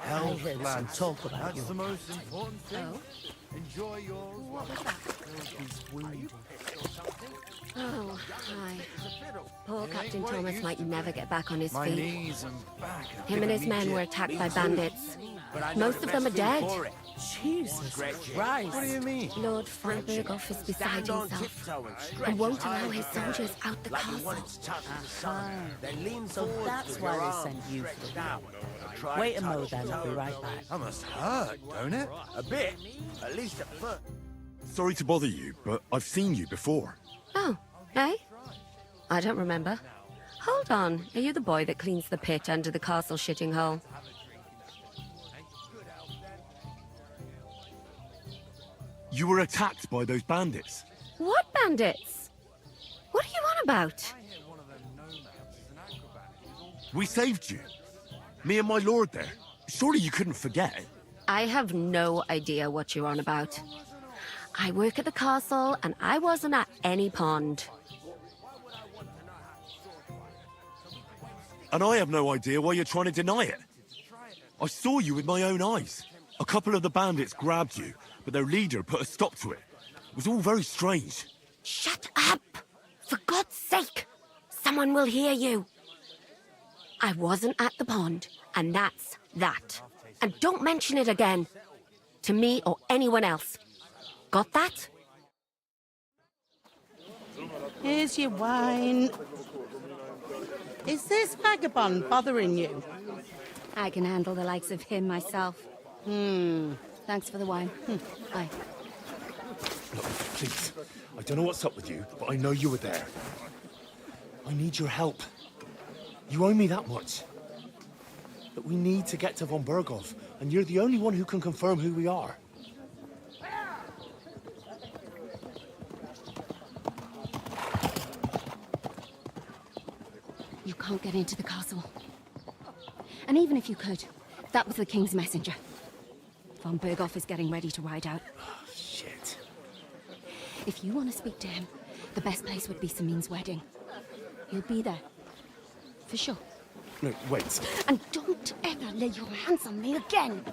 I heard some talk about you. That's the most important thing. Oh. Enjoy yours. What was that? Oh, hi. Poor Captain Thomas might never get back on his My feet. knees and back. Him and his men were attacked by bandits. Most of them are dead. Jesus Christ. What do you mean? Lord Freibergoff is beside himself and won't allow his soldiers out the castle. So that's why they sent you through. Wait a mo then, I'll be right back. That must hurt, don't it? A bit. At least at first. Sorry to bother you, but I've seen you before. Oh, eh? I don't remember. Hold on, are you the boy that cleans the pit under the castle shitting hole? You were attacked by those bandits. What bandits? What are you on about? We saved you. Me and my lord there. Surely you couldn't forget. I have no idea what you're on about. I work at the castle, and I wasn't at any pond. And I have no idea why you're trying to deny it. I saw you with my own eyes. A couple of the bandits grabbed you, but their leader put a stop to it. It was all very strange. Shut up! For God's sake! Someone will hear you. I wasn't at the pond, and that's that. And don't mention it again. To me or anyone else. Got that? Here's your wine. Is this vagabond bothering you? I can handle the likes of him myself. Thanks for the wine. Bye. Look, please. I don't know what's up with you, but I know you were there. I need your help. You owe me that much. But we need to get to von Berghoff, and you're the only one who can confirm who we are. You can't get into the castle. And even if you could, that was the King's messenger. Von Berghoff is getting ready to ride out. Oh, shit. If you want to speak to him, the best place would be Samin's wedding. He'll be there. For sure. No, wait. And don't ever lay your hands on me again!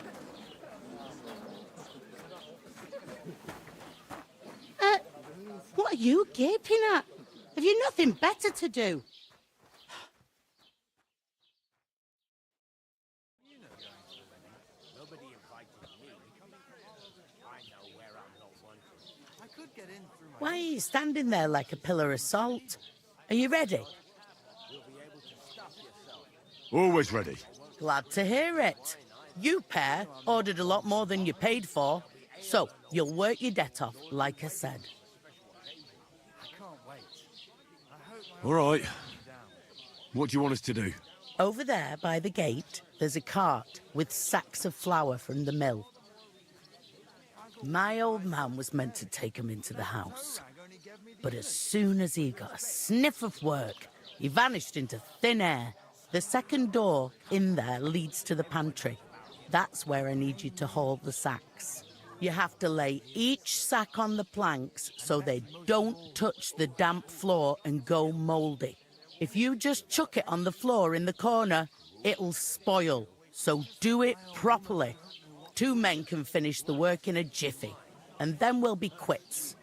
What are you gaping at? Have you nothing better to do? Why are you standing there like a pillar of salt? Are you ready? Always ready. Glad to hear it. You pair ordered a lot more than you paid for, so you'll work your debt off, like I said. All right. What do you want us to do? Over there by the gate, there's a cart with sacks of flour from the mill. My old man was meant to take 'em into the house. But as soon as he got a sniff of work, he vanished into thin air. The second door in there leads to the pantry. That's where I need you to haul the sacks. You have to lay each sack on the planks so they don't touch the damp floor and go mouldy. If you just chuck it on the floor in the corner, it'll spoil. So do it properly. 2 men can finish the work in a jiffy, and then we'll be quits.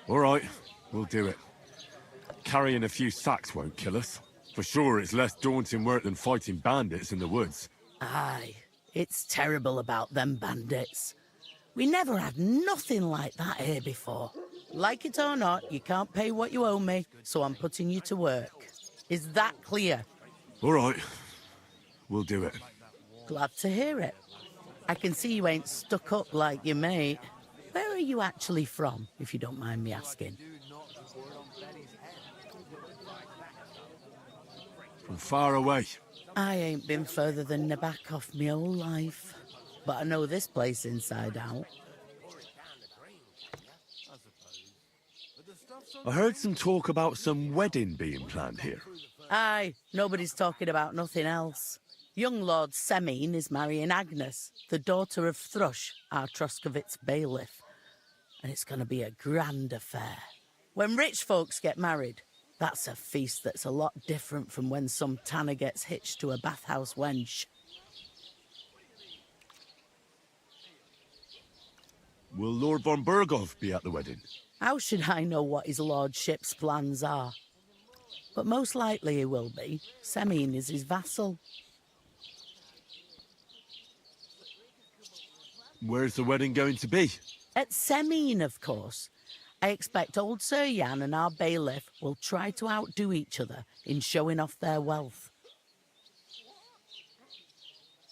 All right, we'll do it. Carrying a few sacks won't kill us. For sure, it's less daunting work than fighting bandits in the woods. Aye, it's terrible about them bandits. We never had nothing like that here before. Like it or not, you can't pay what you owe me, so I'm putting you to work. Is that clear? All right, we'll do it. Glad to hear it. I can see you ain't stuck up like your mate. Where are you actually from, if you don't mind me asking? From far away. I ain't been further than Nabakov my whole life. But I know this place inside out. I heard some talk about some wedding being planned here. Aye, nobody's talking about nothing else. Young Lord Semin is marrying Agnes, the daughter of Thrush, our Troskovitz bailiff. And it's going to be a grand affair. When rich folks get married, that's a feast that's a lot different from when some tanner gets hitched to a bathhouse wench. Will Lord von Berghoff be at the wedding? How should I know what his lordship's plans are? But most likely he will be. Semin is his vassal. Where's the wedding going to be? At Semin, of course. I expect old Sir Jan and our bailiff will try to outdo each other in showing off their wealth.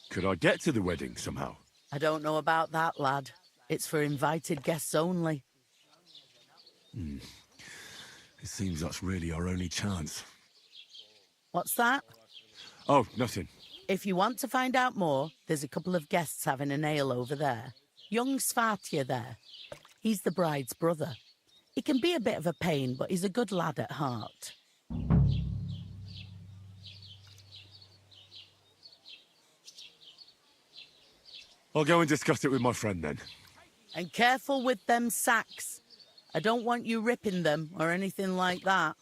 Could I get to the wedding somehow? I don't know about that, lad. It's for invited guests only. It seems that's really our only chance. What's that? Oh, nothing. If you want to find out more, there's a couple of guests having an ale over there. Young Svartje there. He's the bride's brother. He can be a bit of a pain, but he's a good lad at heart. I'll go and discuss it with my friend then. And careful with them sacks. I don't want you ripping them or anything like that.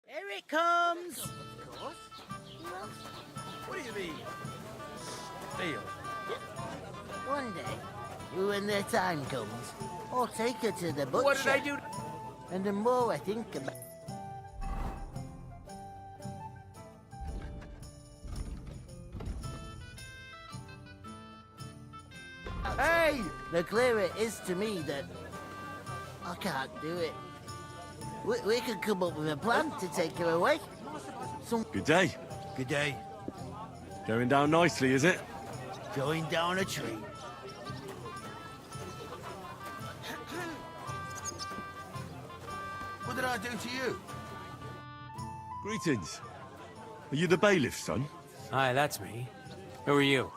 Here it comes! What do you mean? Steal? One day, when the time comes, I'll take her to the butcher. What did I do? And the more I think about... Hey! The clearer it is to me that I can't do it. We could come up with a plan to take her away. Good day. Good day. Going down nicely, is it? Going down a tree. What did I do to you? Greetings. Are you the bailiff, son? Hi, that's me. Who are you?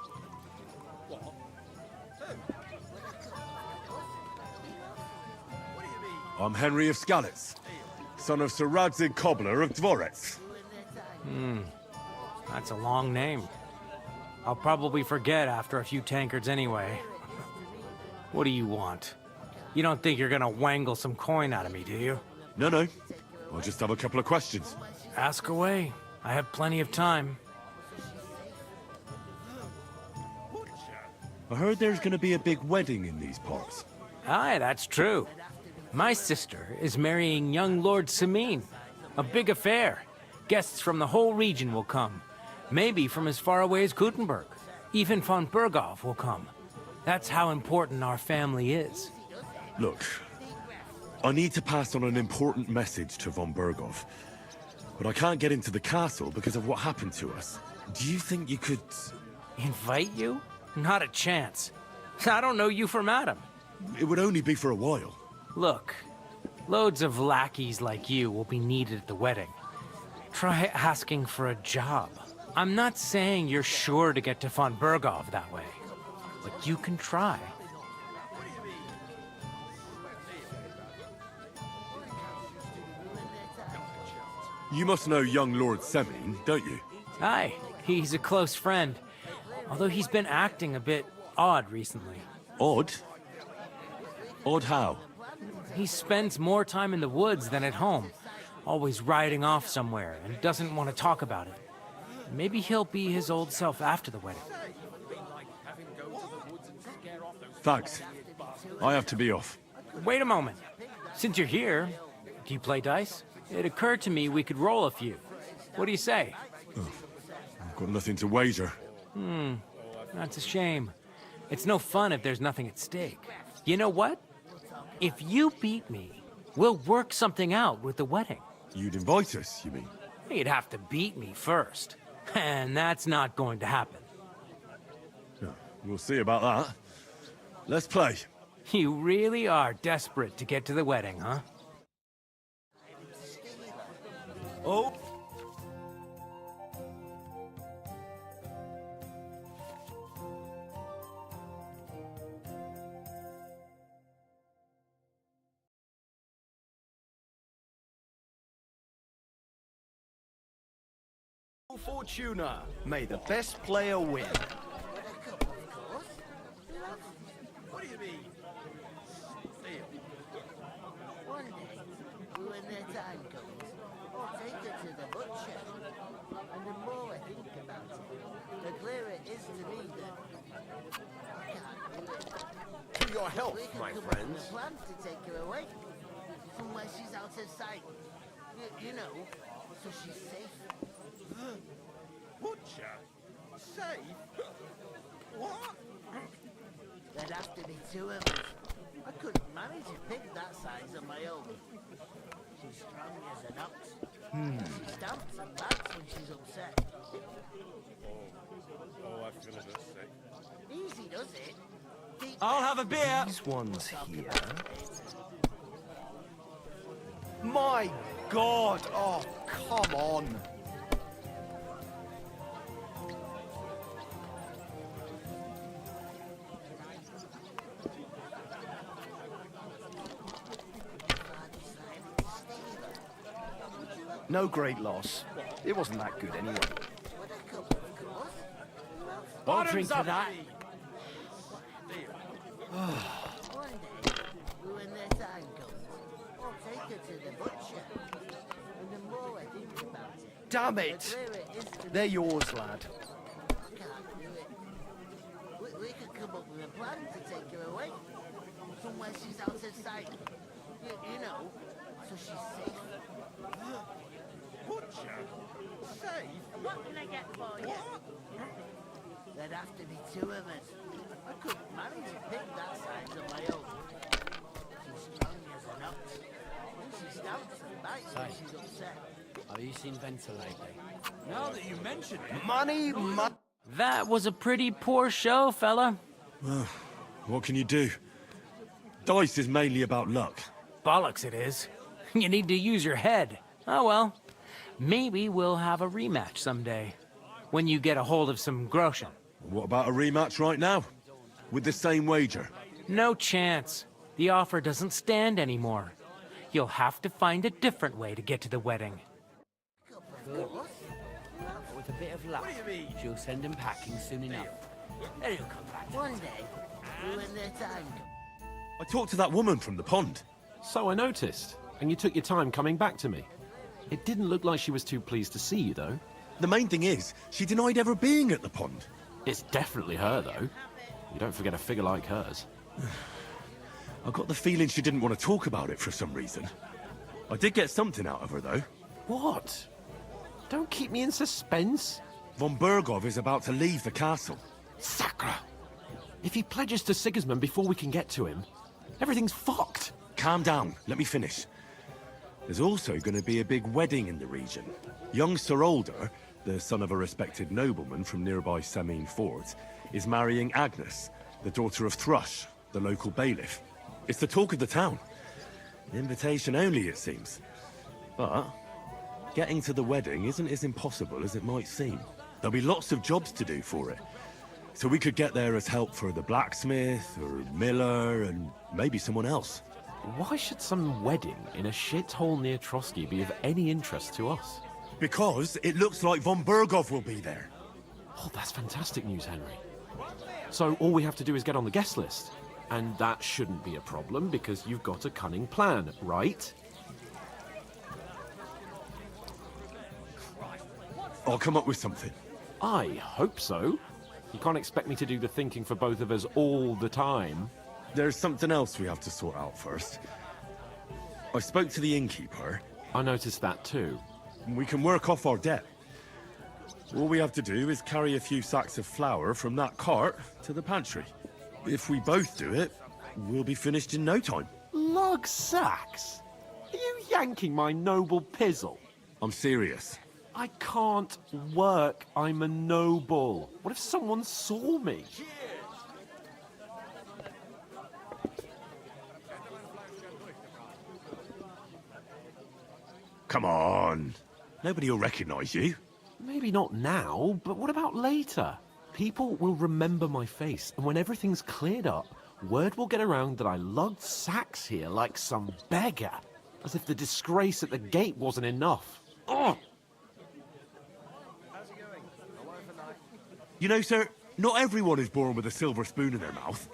I'm Henry of Skalitz, son of Sir Radzig Cobbler of Dvorets. That's a long name. I'll probably forget after a few tankards anyway. What do you want? You don't think you're gonna wangle some coin out of me, do you? No. I'll just have a couple of questions. Ask away. I have plenty of time. I heard there's gonna be a big wedding in these parts. Aye, that's true. My sister is marrying young Lord Samin. A big affair. Guests from the whole region will come. Maybe from as far away as Gutenberg. Even von Berghoff will come. That's how important our family is. Look, I need to pass on an important message to von Berghoff. But I can't get into the castle because of what happened to us. Do you think you could... Invite you? Not a chance. I don't know you from Adam. It would only be for a while. Look, loads of lackeys like you will be needed at the wedding. Try asking for a job. I'm not saying you're sure to get to von Berghoff that way, but you can try. You must know young Lord Semin, don't you? Aye, he's a close friend. Although he's been acting a bit odd recently. Odd? Odd how? He spends more time in the woods than at home, always riding off somewhere and doesn't want to talk about it. Maybe he'll be his old self after the wedding. Thanks. I have to be off. Wait a moment. Since you're here, do you play dice? It occurred to me we could roll a few. What do you say? Oh, I've got nothing to wager. That's a shame. It's no fun if there's nothing at stake. You know what? If you beat me, we'll work something out with the wedding. You'd invite us, you mean? You'd have to beat me first. And that's not going to happen. We'll see about that. Let's play. You really are desperate to get to the wedding, huh? Oh! Fortuna, may the best player win. What do you mean? One day, when their time comes, I'll take her to the butcher. And the more I think about it, the clearer it is to me that I can't do it. To your health, We could my come up friends. with a plan to take her away. Somewhere she's out of sight. You know, so she's safe. Butcher? Safe? What? There'd have to be two of us. I couldn't manage a pig that size on my own. She's strong as an ox. She stamps and bats when she's upset. Oh, I feel a bit sick. Easy does it. I'll have a beer. These ones here. My God! Oh, come on! No great loss. It wasn't that good anyway. I'll drink to that. One day, when their time comes, I'll take her to the butcher. And the more I think about it, Damn the it! clearer it is to They're me. yours, lad. I can't do it. We could come up with a plan to take her away. Somewhere she's out of sight. You know, so she's safe. Butcher? Safe? What can I get for you? There'd have to be two of us. I couldn't manage to pick that size on my own. She's strong as an ox. She stamps and bites when she's upset. Have you seen Venter lately? Now that you mention it... Money. That was a pretty poor show, fella. Well, what can you do? Dice is mainly about luck. Bollocks it is. You need to use your head. Oh well. Maybe we'll have a rematch someday. When you get a hold of some groschen. What about a rematch right now? With the same wager? No chance. The offer doesn't stand anymore. You'll have to find a different way to get to the wedding. With a bit of luck, she'll send him packing soon enough. Then he'll come back. One day, when their time comes. I talked to that woman from the pond. So I noticed, and you took your time coming back to me. It didn't look like she was too pleased to see you, though. The main thing is, she denied ever being at the pond. It's definitely her, though. You don't forget a figure like hers. I got the feeling she didn't want to talk about it for some reason. I did get something out of her, though. What? Don't keep me in suspense. Von Bergov is about to leave the castle. Sacra! If he pledges to Sigismund before we can get to him, everything's fucked. Calm down. Let me finish. There's also going to be a big wedding in the region. Young Sir Older, the son of a respected nobleman from nearby Semine Fort, is marrying Agnes, the daughter of Thrush, the local bailiff. It's the talk of the town. Invitation only, it seems. But getting to the wedding isn't as impossible as it might seem. There'll be lots of jobs to do for it. So we could get there as help for the blacksmith, or miller, and maybe someone else. Why should some wedding in a shithole near Trotsky be of any interest to us? Because it looks like Von Bergov will be there. Oh, that's fantastic news, Henry. So all we have to do is get on the guest list. And that shouldn't be a problem because you've got a cunning plan, right? I'll come up with something. I hope so. You can't expect me to do the thinking for both of us all the time. There's something else we have to sort out first. I spoke to the innkeeper. I noticed that too. We can work off our debt. All we have to do is carry a few sacks of flour from that cart to the pantry. If we both do it, we'll be finished in no time. Lug sacks? Are you yanking my noble pizzle? I'm serious. I can't work. I'm a noble. What if someone saw me? Come on. Nobody will recognize you. Maybe not now, but what about later? People will remember my face, and when everything's cleared up, word will get around that I lugged sacks here like some beggar. As if the disgrace at the gate wasn't enough. Ugh! You know, sir, not everyone is born with a silver spoon in their mouth.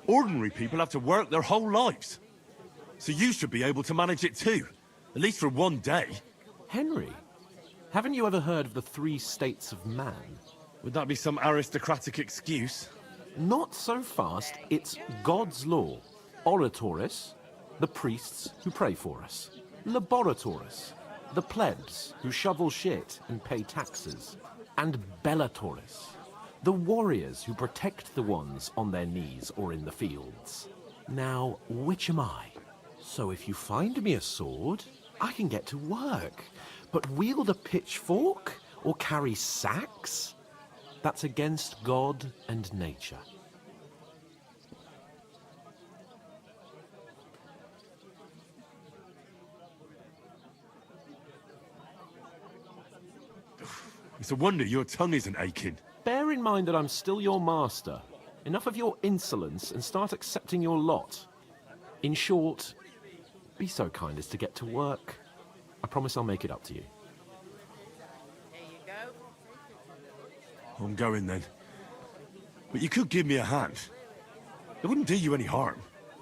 Ordinary people have to work their whole lives. So you should be able to manage it too. At least for one day. Henry, haven't you ever heard of the 3 states of man? Would that be some aristocratic excuse? Not so fast. It's God's law. Oratoris, the priests who pray for us. Laboratoris, the plebs who shovel shit and pay taxes. And Bellatoris, the warriors who protect the ones on their knees or in the fields. Now, which am I? So if you find me a sword, I can get to work. But wield a pitchfork or carry sacks? That's against God and nature. It's a wonder your tongue isn't aching. Bear in mind that I'm still your master. Enough of your insolence and start accepting your lot. In short, be so kind as to get to work. I promise I'll make it up to you. I'm going then. But you could give me a hand. It wouldn't do you any harm.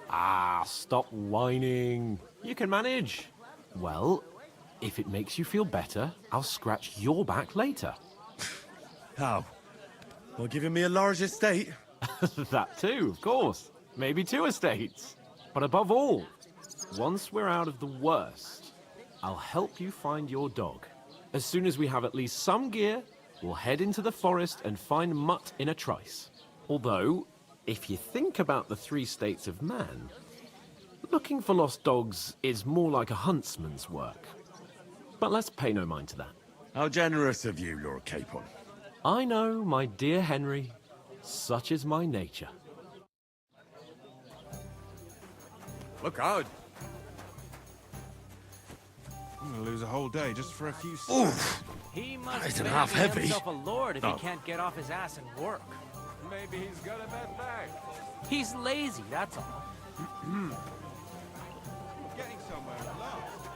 Ah, stop whining. You can manage. Well, if it makes you feel better, I'll scratch your back later. How? By giving me a large estate? That too, of course. Maybe 2 estates. But above all, once we're out of the worst, I'll help you find your dog. As soon as we have at least some gear, we'll head into the forest and find Mutt in a trice. Although, If you think about the three states of man, looking for lost dogs is more like a huntsman's work. But let's pay no mind to that. How generous of you, Lord Capon. I know, my dear Henry, such is my nature. Look out! I'm gonna lose a whole day just for a few steps. He must Isn't fancy half heavy. himself a lord if Oh. he can't get off his ass and work. Maybe he's got a bad back. He's lazy, that's all. Getting somewhere at last.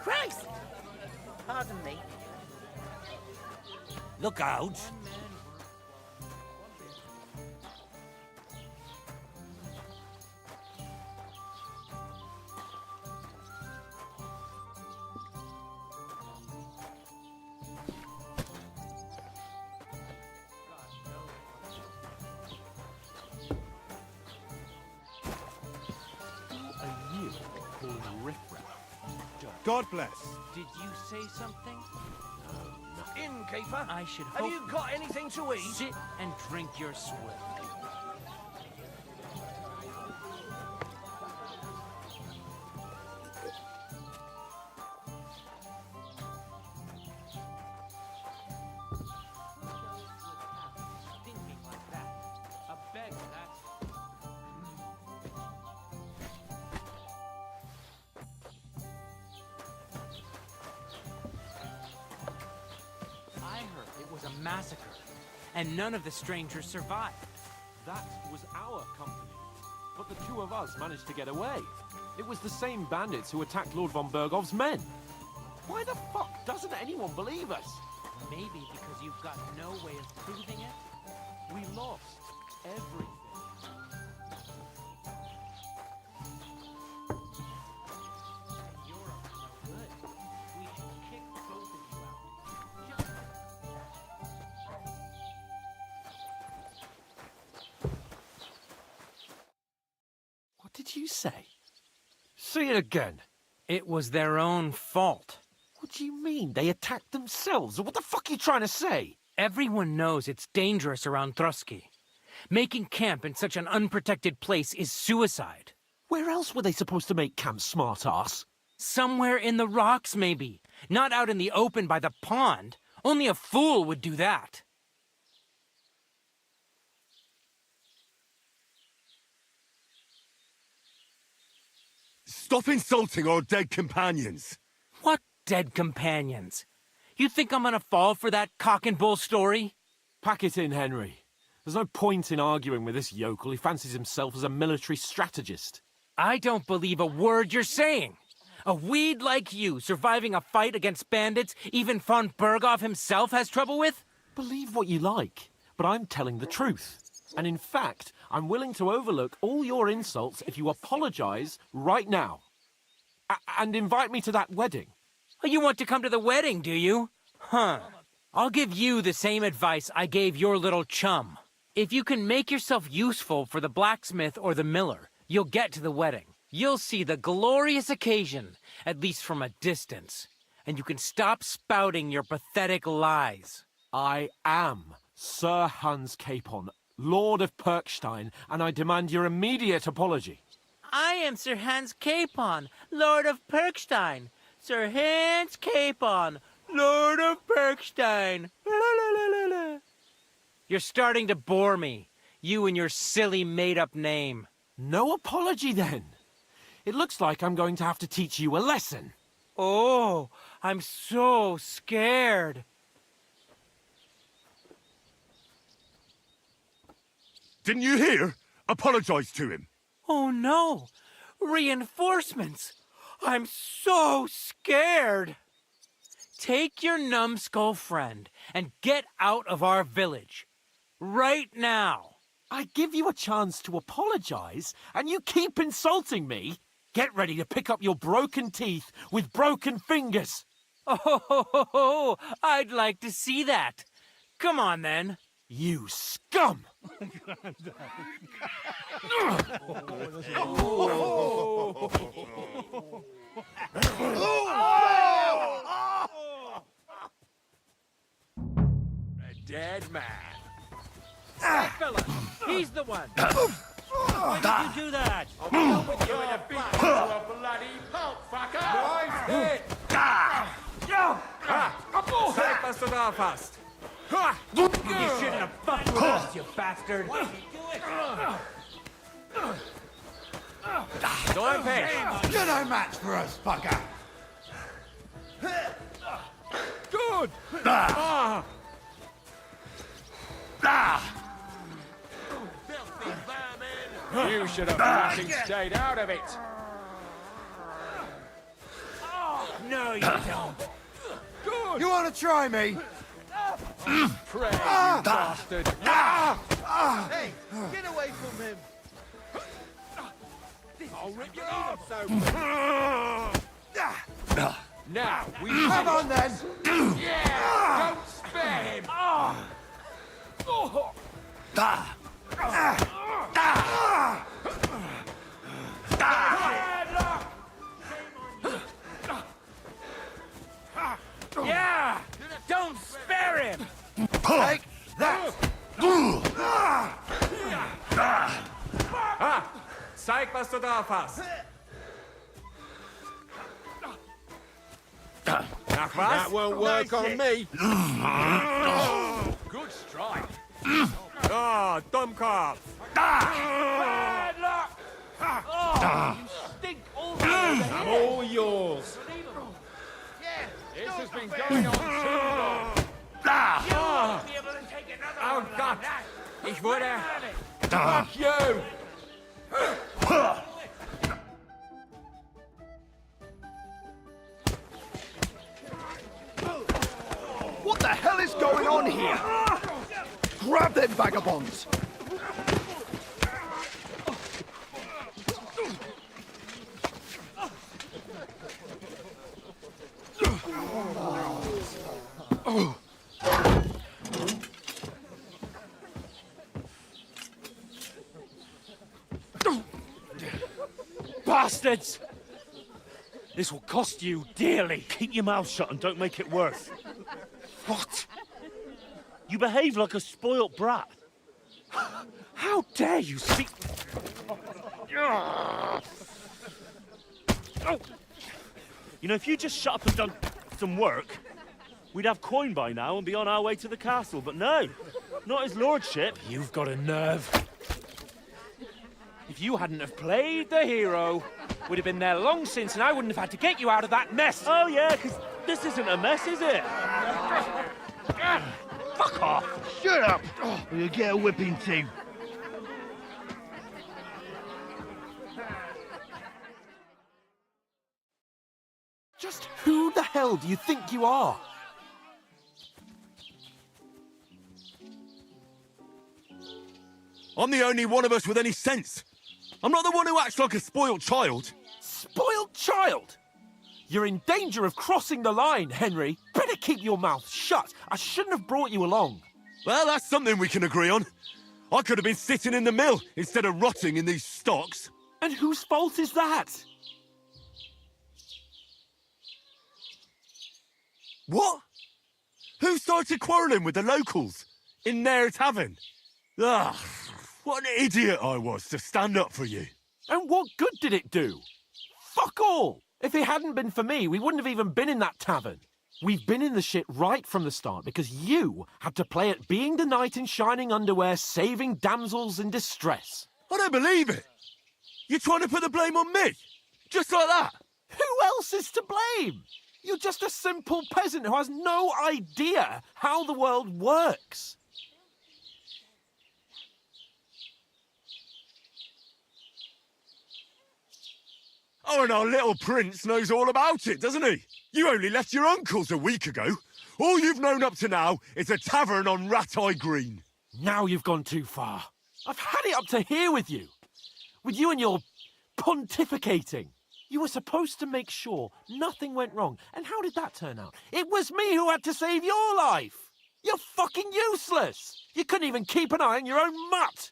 Christ! Pardon me. Look out! A you called riffraff. God bless. Did you say something? Innkeeper, I should have hope you got anything to eat? Sit and drink your swill. I heard it was a massacre, and none of the strangers survived. That was our company. But the two of us managed to get away. It was the same bandits who attacked Lord von Bergov's men. Why the fuck doesn't anyone believe us? Maybe because you've got no way of proving it. We lost everything. You're up to no good. We should kick both of you out. What did you say? Say it again. It was their own fault. What do you mean? They attacked themselves? What the fuck are you trying to say? Everyone knows it's dangerous around Trusky. Making camp in such an unprotected place is suicide. Where else were they supposed to make camp, smart-ass? Somewhere in the rocks, maybe. Not out in the open by the pond. Only a fool would do that. Stop insulting our dead companions! What dead companions? You think I'm gonna fall for that cock and bull story? Pack it in, Henry. There's no point in arguing with this yokel. He fancies himself as a military strategist. I don't believe a word you're saying. A weed like you surviving a fight against bandits even von Berghoff himself has trouble with? Believe what you like, but I'm telling the truth. And in fact, I'm willing to overlook all your insults if you apologize right now. And invite me to that wedding. Oh, you want to come to the wedding, do you? Huh. I'll give you the same advice I gave your little chum. If you can make yourself useful for the blacksmith or the miller, you'll get to the wedding. You'll see the glorious occasion, at least from a distance. And you can stop spouting your pathetic lies. I am Sir Hans Capon, Lord of Perkstein, and I demand your immediate apology. I am Sir Hans Capon, Lord of Perkstein. Sir Hans Capon, Lord of Perkstein. You're starting to bore me, you and your silly made-up name. No apology, then. It looks like I'm going to have to teach you a lesson. Oh, I'm so scared. Didn't you hear? Apologize to him. Oh no! Reinforcements! I'm so scared! Take your numbskull friend and get out of our village. Right now! I give you a chance to apologize, and you keep insulting me? Get ready to pick up your broken teeth with broken fingers. Oh, I'd like to see that. Come on, then. You scum! A dead man. He's the one. Why did you do that? I'll be done with you in a beat you to a bloody pulp, fucker! Nice hit! Zeig, was du da hast. You shouldn't have fucked with us, you bastard. Don't pay. You're no match for us, fucker. Good. You should have fucking stayed out of it! No, you don't. Good. You want to try me? Pray, you bastard! Hey, get away from him! I'll rip your arm so Now, we... Come on, then! Yeah! Don't spare him! Yeah! Don't spare him! Take that! Zeig, was du drauf hast. Nach was? That won't work on me! Good strike. Oh, Dummkopf. Bad luck! Oh, you stink all over I'm all yours! This has been going on too long! Be able to take another Oh one Gott, like that. ich wurde... Fuck you! What the hell is going on here? Grab them vagabonds! Bastards! This will cost you dearly. Keep your mouth shut and don't make it worse. What? You behave like a spoilt brat. How dare you speak... You know, if you just shut up and done some work, we'd have coin by now and be on our way to the castle. But no, not his lordship. You've got a nerve. If you hadn't have played the hero, we'd have been there long since and I wouldn't have had to get you out of that mess. Oh yeah, because this isn't a mess, is it? Fuck off! Shut up! Or you'll get a whipping too. Just who the hell do you think you are? I'm the only one of us with any sense. I'm not the one who acts like a spoiled child. Spoiled child? You're in danger of crossing the line, Henry. Better keep your mouth shut. I shouldn't have brought you along. Well, that's something we can agree on. I could have been sitting in the mill instead of rotting in these stocks. And whose fault is that? What? Who started quarrelling with the locals? In their tavern? Ugh, what an idiot I was to stand up for you. And what good did it do? Fuck all! If it hadn't been for me, we wouldn't have even been in that tavern. We've been in the shit right from the start because you had to play at being the knight in shining underwear, saving damsels in distress. I don't believe it. You're trying to put the blame on me? Just like that? Who else is to blame? You're just a simple peasant who has no idea how the world works. Oh, and our little prince knows all about it, doesn't he? You only left your uncle's a week ago. All you've known up to now is a tavern on Rat-Eye Green. Now you've gone too far. I've had it up to here with you. With you and your pontificating. You were supposed to make sure nothing went wrong. And how did that turn out? It was me who had to save your life. You're fucking useless. You couldn't even keep an eye on your own mutt.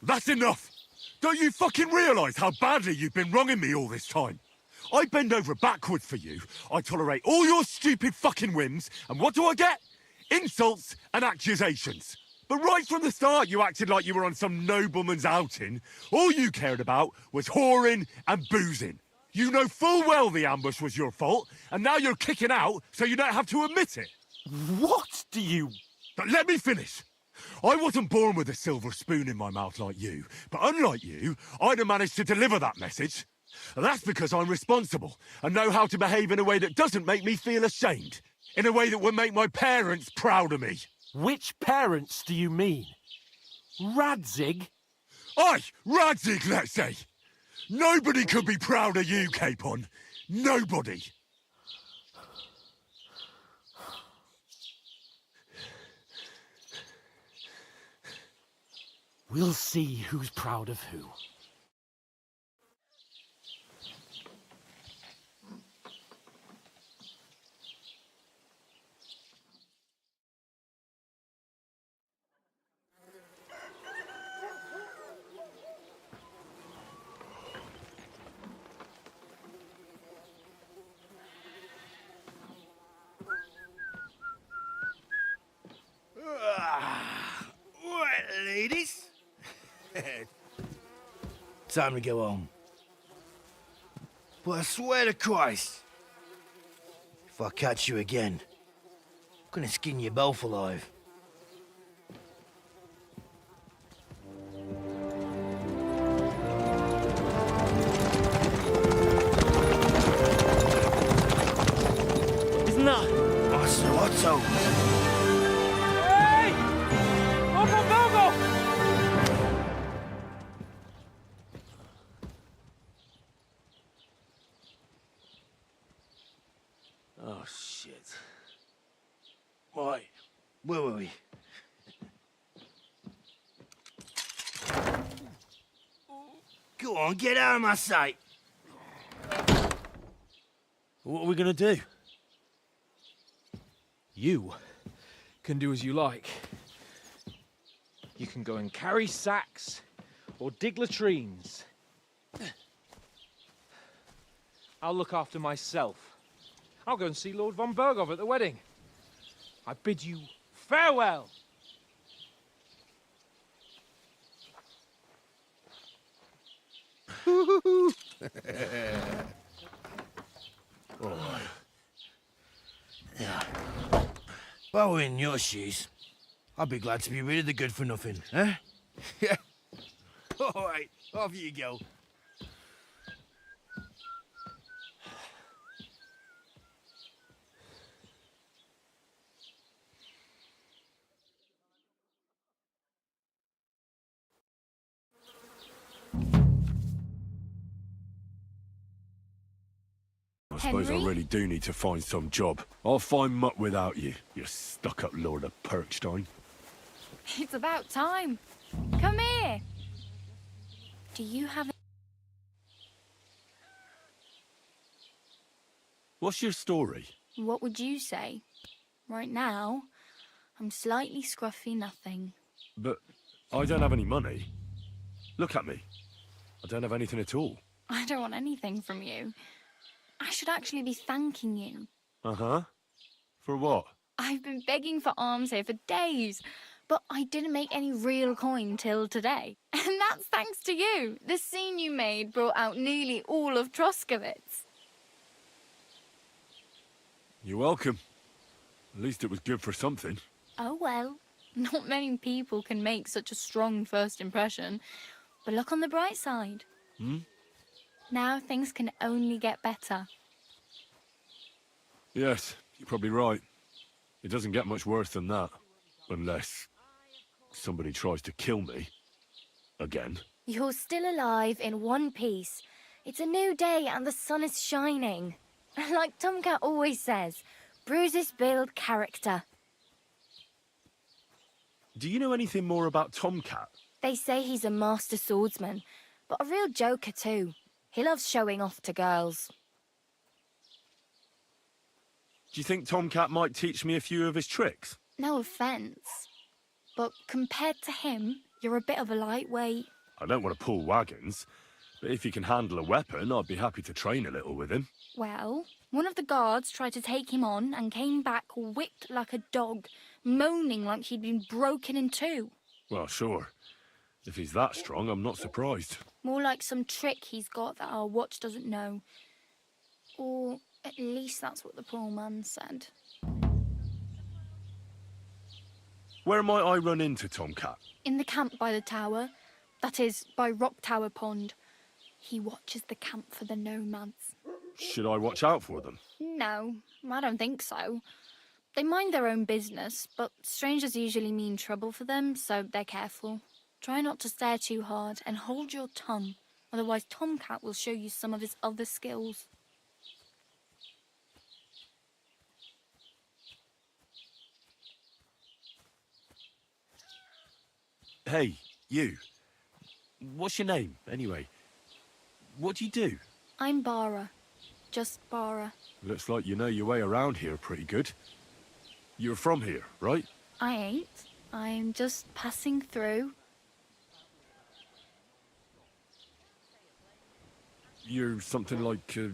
That's enough! Don't you fucking realise how badly you've been wronging me all this time? I bend over backwards for you, I tolerate all your stupid fucking whims, and what do I get? insults and accusations. But right from the start, you acted like you were on some nobleman's outing. All you cared about was whoring and boozing. You know full well the ambush was your fault, and now you're kicking out so you don't have to admit it. What do you... But let me finish. I wasn't born with a silver spoon in my mouth like you, but unlike you, I'd have managed to deliver that message. And that's because I'm responsible and know how to behave in a way that doesn't make me feel ashamed. In a way that would make my parents proud of me. Which parents do you mean? Radzig? Aye, Radzig, let's say. Nobody could be proud of you, Capon. Nobody. We'll see who's proud of who. Right, ladies. Time to go home. But I swear to Christ, if I catch you again, I'm gonna skin you both alive. Isn't that? Otto. Hey! Uncle Bogo! Oh, shit. Right, where were we? Go on, get out of my sight. What are we gonna do? You can do as you like. You can go and carry sacks or dig latrines. I'll look after myself. I'll go and see Lord von Berghoff at the wedding. I bid you farewell. Alright. Yeah. If I were in your shoes, I'd be glad to be rid of the good for nothing, eh? Yeah. Alright, off you go. I suppose I really do need to find some job. I'll find mutt without you, you stuck-up Lord of Perkstein. It's about time. Come here. Do you have... What's your story? What would you say? Right now, I'm slightly scruffy nothing. But I don't have any money. Look at me. I don't have anything at all. I don't want anything from you. I should actually be thanking you. Uh-huh. For what? I've been begging for alms here for days, but I didn't make any real coin till today. And that's thanks to you. The scene you made brought out nearly all of Troskowitz. You're welcome. At least it was good for something. Oh well, not many people can make such a strong first impression. But look on the bright side. Hmm? Now things can only get better. Yes, you're probably right. It doesn't get much worse than that. Unless somebody tries to kill me. Again. You're still alive in one piece. It's a new day and the sun is shining. Like Tomcat always says, bruises build character. Do you know anything more about Tomcat? They say he's a master swordsman, but a real joker too. He loves showing off to girls. Do you think Tomcat might teach me a few of his tricks? No offence, but compared to him, you're a bit of a lightweight. I don't want to pull wagons, but if he can handle a weapon, I'd be happy to train a little with him. Well, one of the guards tried to take him on and came back whipped like a dog, moaning like he'd been broken in two. Well, sure. If he's that strong, I'm not surprised. More like some trick he's got that our watch doesn't know. Or at least that's what the poor man said. Where might I run into Tomcat? In the camp by the tower. That is, by Rock Tower Pond. He watches the camp for the nomads. Should I watch out for them? No, I don't think so. They mind their own business, but strangers usually mean trouble for them, so they're careful. Try not to stare too hard and hold your tongue, otherwise Tomcat will show you some of his other skills. Hey, you. What's your name, anyway? What do you do? I'm Bara. Just Bara. Looks like you know your way around here pretty good. You're from here, right? I ain't. I'm just passing through. You're something like a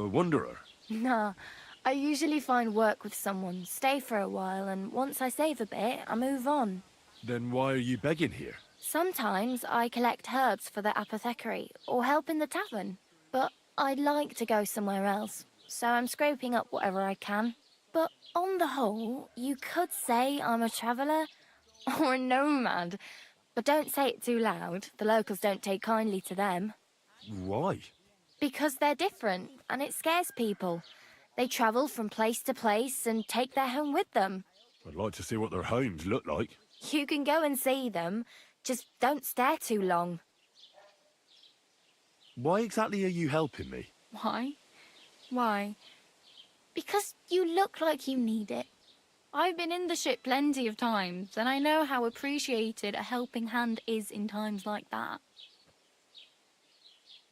wanderer. Nah, I usually find work with someone, stay for a while, and once I save a bit, I move on. Then why are you begging here? Sometimes I collect herbs for the apothecary, or help in the tavern. But I'd like to go somewhere else, so I'm scraping up whatever I can. But on the whole, you could say I'm a traveller, or a nomad. But don't say it too loud, the locals don't take kindly to them. Why? Because they're different, and it scares people. They travel from place to place and take their home with them. I'd like to see what their homes look like. You can go and see them, just don't stare too long. Why exactly are you helping me? Why? Why? Because you look like you need it. I've been in the ship plenty of times, and I know how appreciated a helping hand is in times like that.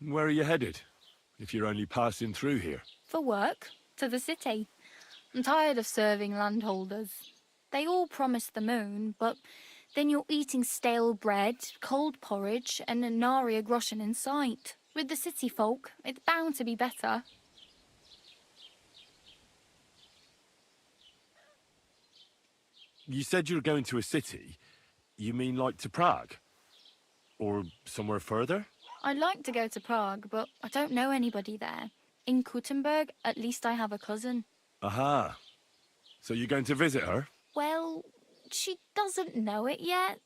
Where are you headed, if you're only passing through here? For work, to the city. I'm tired of serving landholders. They all promise the moon, but then you're eating stale bread, cold porridge, and a nary a groschen in sight. With the city folk, it's bound to be better. You said you were going to a city. You mean like to Prague? Or somewhere further? I'd like to go to Prague, but I don't know anybody there. In Kuttenberg, at least I have a cousin. Aha. So you're going to visit her? Well, she doesn't know it yet.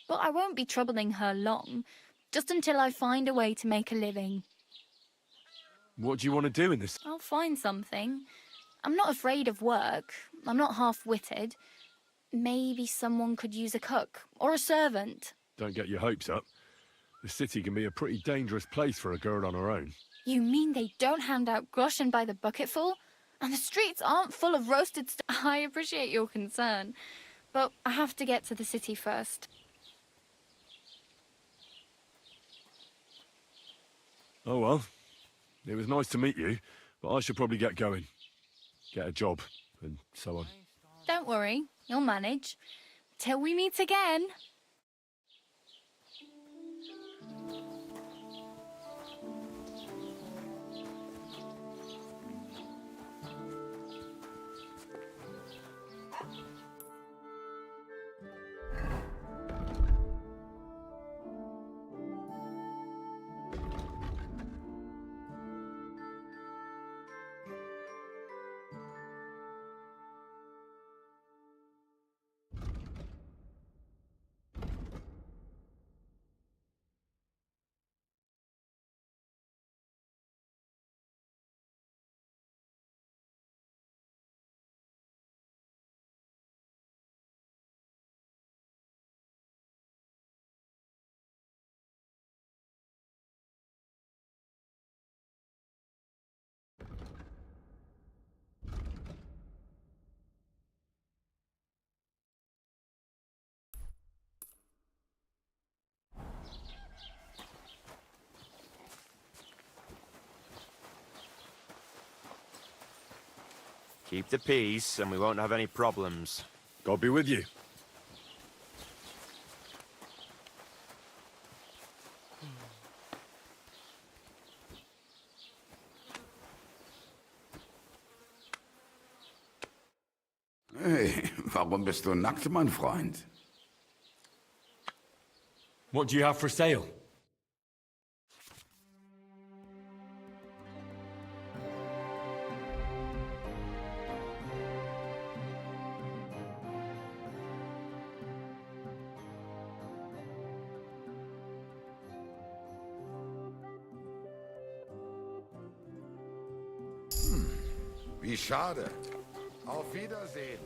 But I won't be troubling her long, just until I find a way to make a living. What do you want to do in this? I'll find something. I'm not afraid of work. I'm not half-witted. Maybe someone could use a cook or a servant. Don't get your hopes up. The city can be a pretty dangerous place for a girl on her own. You mean they don't hand out groschen by the bucketful? And the streets aren't full of roasted I appreciate your concern, but I have to get to the city first. Oh well. It was nice to meet you, but I should probably get going. Get a job, and so on. Don't worry, you'll manage. Till we meet again. Keep the peace, and we won't have any problems. God be with you. Hey, Warum bist du nackt, mein Freund? What do you have for sale? Wie schade. Auf Wiedersehen.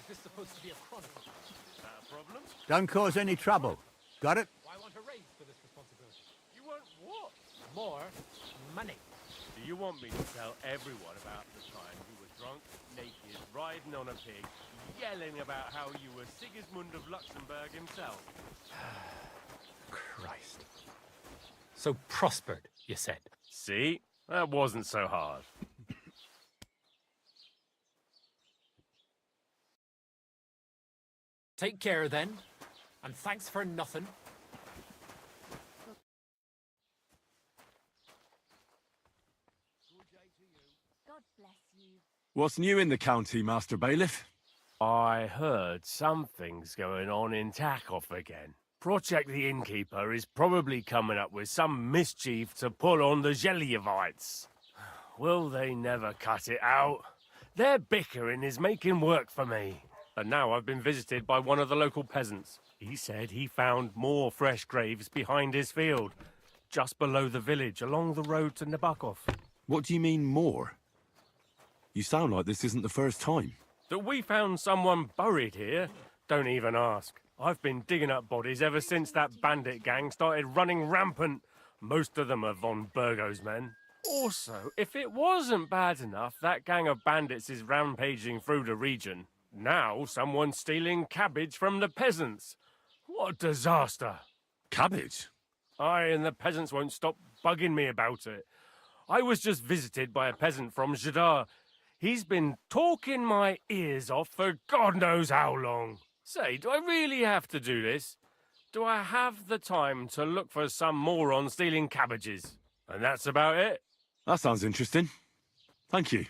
Is this supposed to be a chronicle? Is that a problem? Don't cause any trouble. Got it? I want a raise for this responsibility. You want what? More money. Do you want me to tell everyone about the time you were drunk, naked, riding on a pig, yelling about how you were Sigismund of Luxembourg himself? Christ. So prospered, you said. See? That wasn't so hard. Take care then, and thanks for nothing. God bless you. What's new in the county, Master Bailiff? I heard something's going on in Takoff again. Project the Innkeeper is probably coming up with some mischief to pull on the Gelievites. Will they never cut it out? Their bickering is making work for me. And now I've been visited by one of the local peasants. He said he found more fresh graves behind his field, just below the village, along the road to Nabokov. What do you mean, more? You sound like this isn't the first time. That we found someone buried here? Don't even ask. I've been digging up bodies ever since that bandit gang started running rampant. Most of them are von Burgo's men. Also, if it wasn't bad enough, that gang of bandits is rampaging through the region. Now someone's stealing cabbage from the peasants. What a disaster. Cabbage? Aye, and the peasants won't stop bugging me about it. I was just visited by a peasant from Jadar. He's been talking my ears off for God knows how long. Say, do I really have to do this? Do I have the time to look for some moron stealing cabbages? And that's about it. That sounds interesting. Thank you.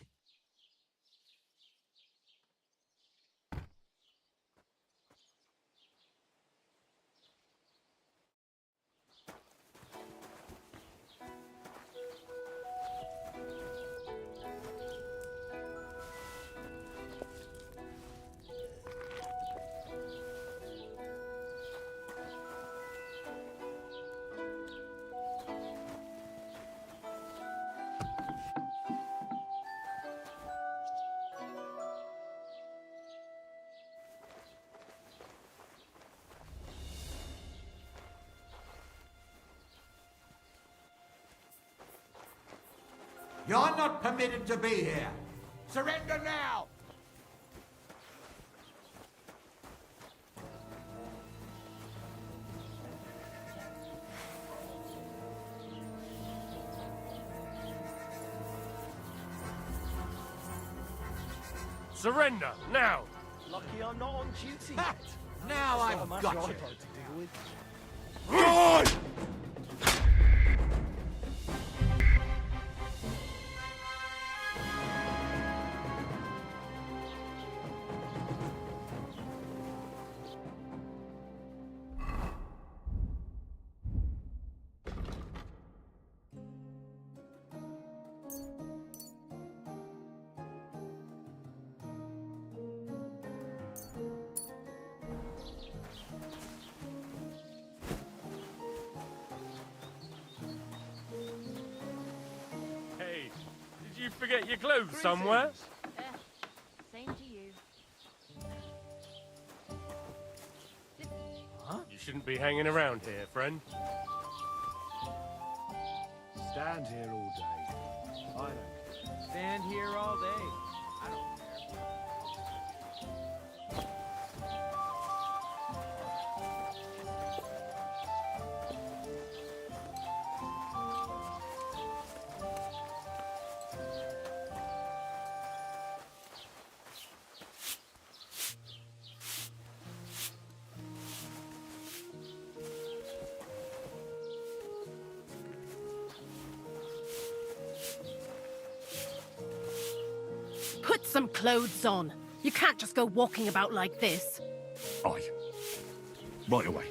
You're not permitted to be here. Surrender now! Surrender, now! Lucky I'm not on duty. Now I've got you. God! Hey, did you forget your clothes somewhere? Same to you. You shouldn't be hanging around here, friend. Stand here all day. I don't. Stand here all day. I don't care. Put some clothes on. You can't just go walking about like this. Aye. Right away.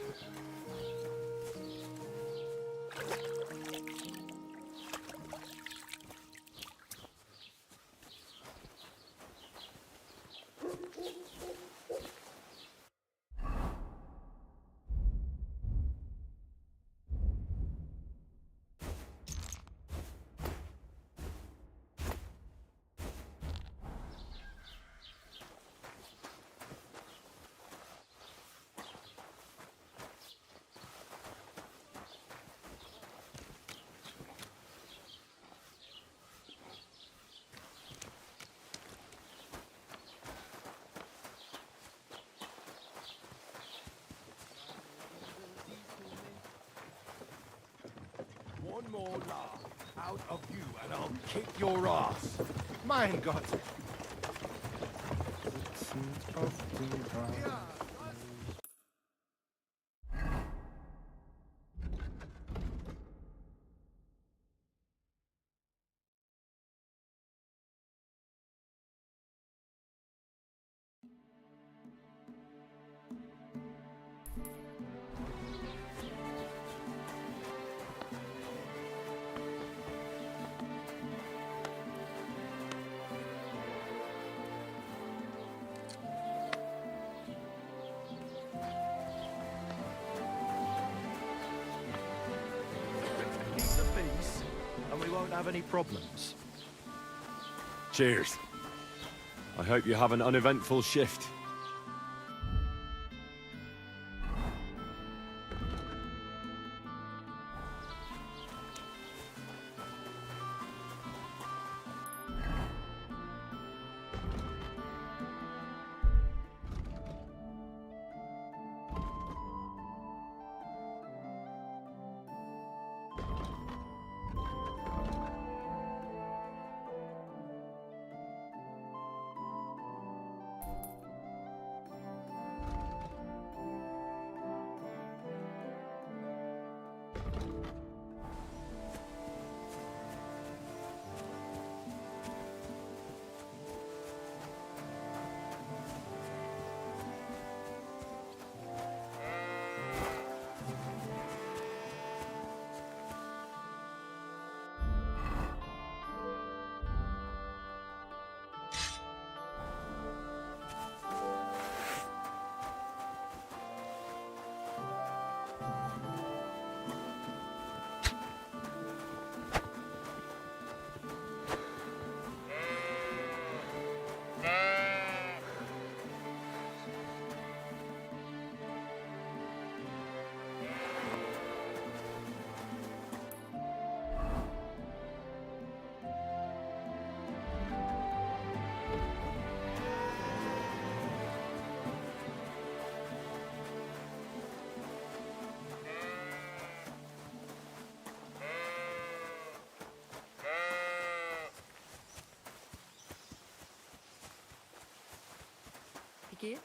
One more laugh out of you and I'll kick your ass. Mein Gott. Keep the peace, and we won't have any problems. Cheers. I hope you have an uneventful shift. geht's?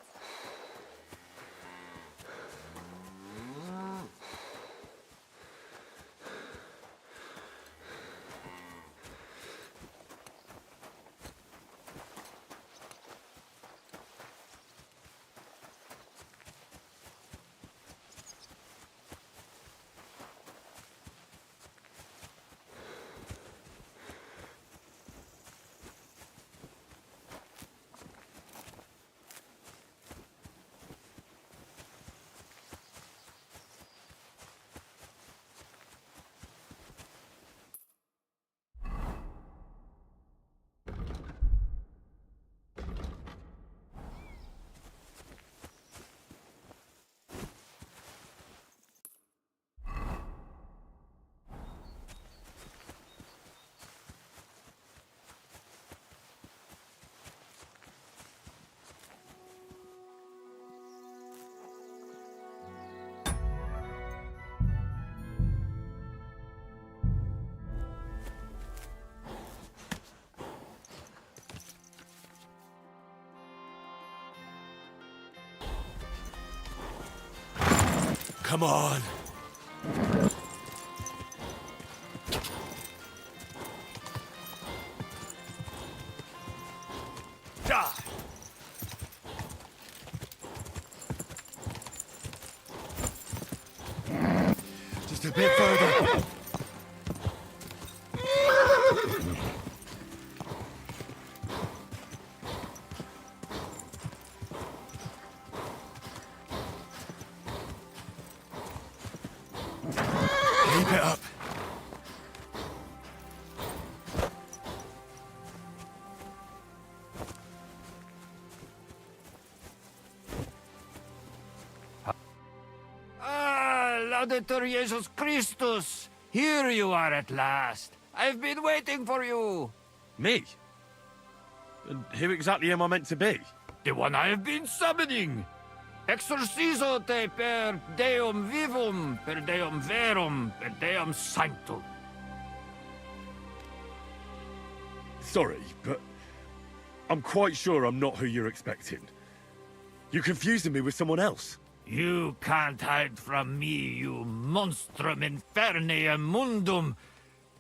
Come on. Die. Just a bit further. Keep it up. Ah, Laudetur Jesus Christus! Here you are at last. I've been waiting for you. Me? And who exactly am I meant to be? The one I have been summoning. Exorcizo te per Deum vivum, per Deum verum, per Deum sanctum. Sorry, but I'm quite sure I'm not who you're expecting. You're confusing me with someone else. You can't hide from me, you monstrum infernae mundum.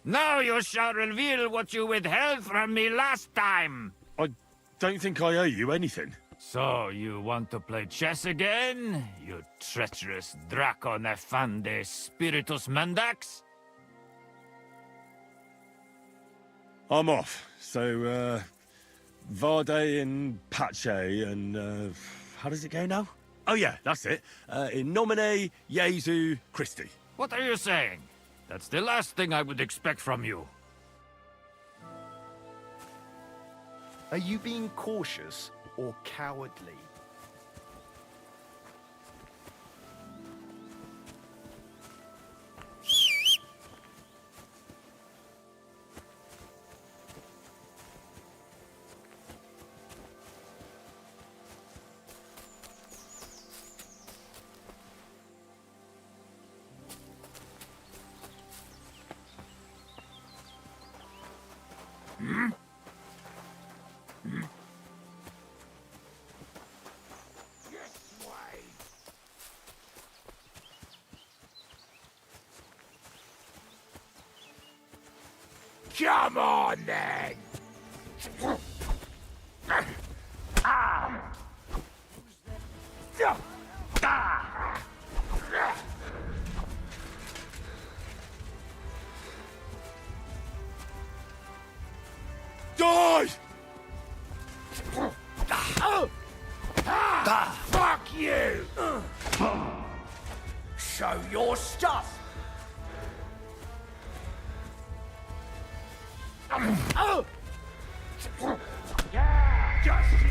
Now you shall reveal what you withheld from me last time. I don't think I owe you anything. So, you want to play chess again, you treacherous Draco Nefande Spiritus Mendax? I'm off. So, Vade and Pace and, how does it go now? Oh yeah, that's it. In nomine Jesu Christi. What are you saying? That's the last thing I would expect from you. Are you being cautious or cowardly? Come on, then! Die! Fuck you! Show your stuff! Just you!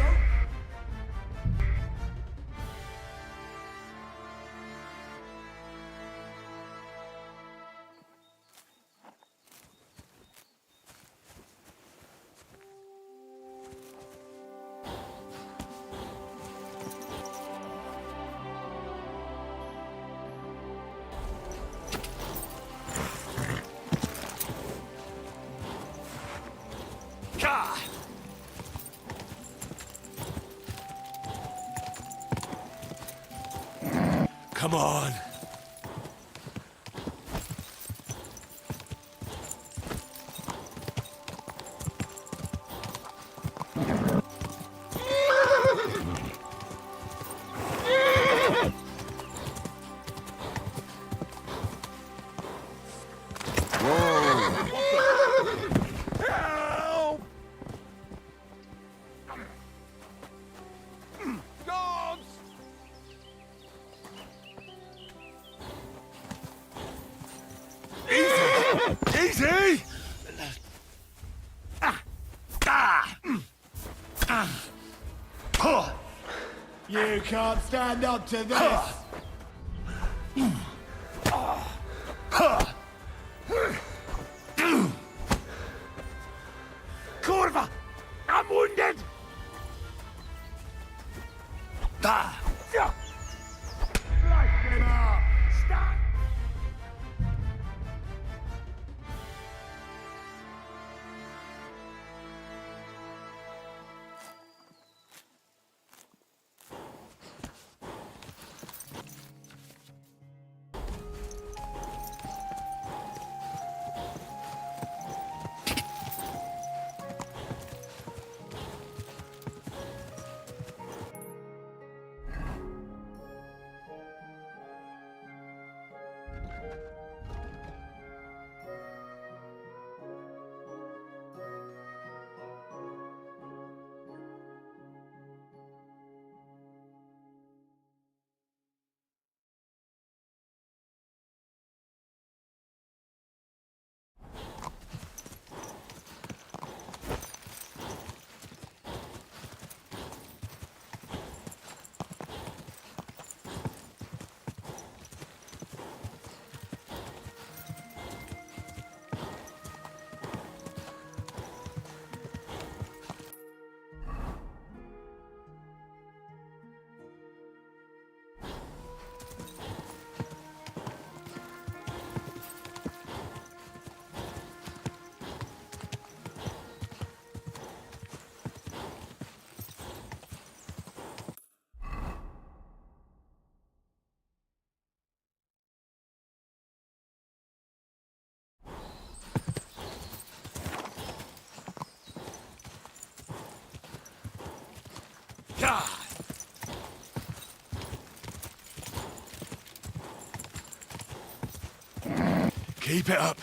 Come on. Easy! You can't stand up to this! Kurva! I'm wounded! Keep it up.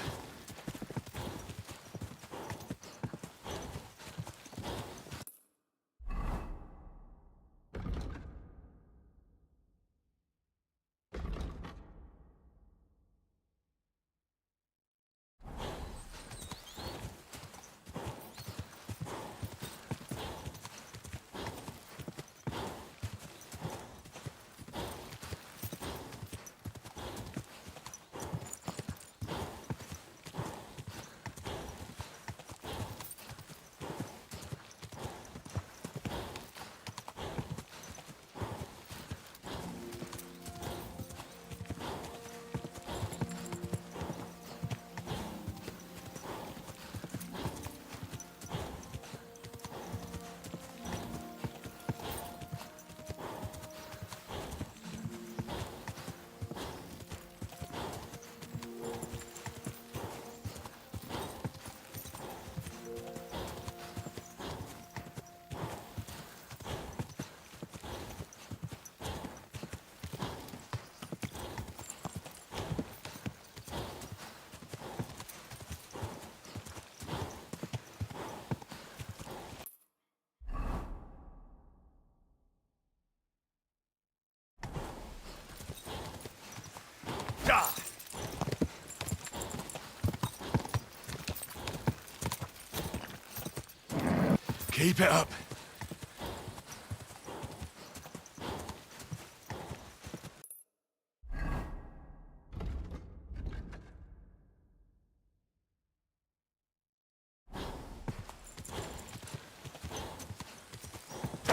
Keep it up.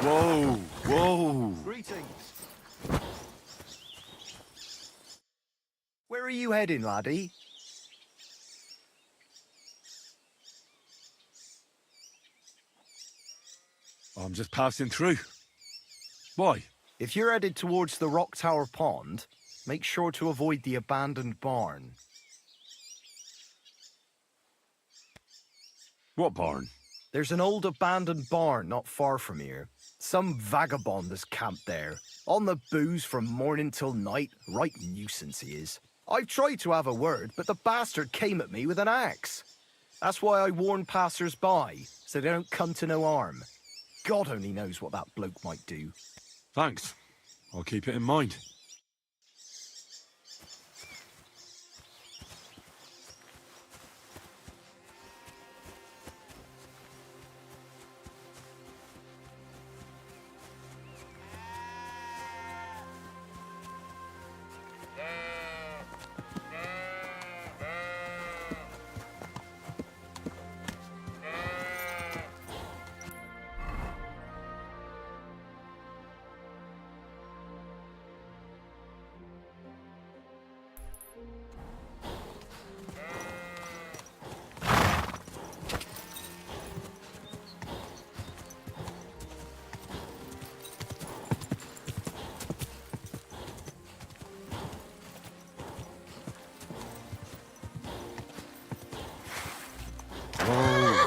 Whoa, whoa. Greetings. Where are you heading, laddie? I'm just passing through. Why? If you're headed towards the Rock Tower Pond, Make sure to avoid the abandoned barn. What barn? There's an old abandoned barn not far from here. Some vagabond has camped there. On the booze from morning till night. Right nuisance he is. I've tried to have a word, but the bastard came at me with an axe. That's why I warn passers-by, so they don't come to no harm. God only knows what that bloke might do. Thanks. I'll keep it in mind.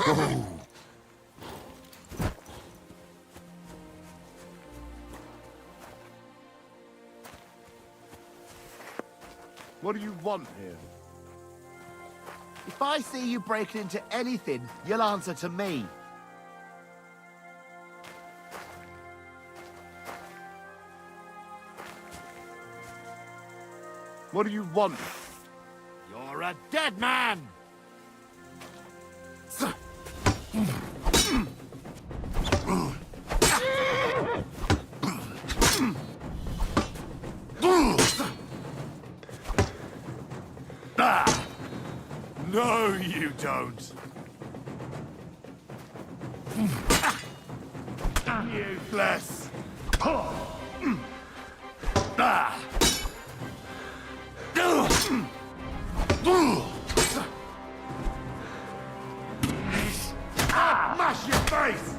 Whoa. What do you want here? If I see you breaking into anything, you'll answer to me. What do you want? You're a dead man! No, you don't. Useless! Mash your face!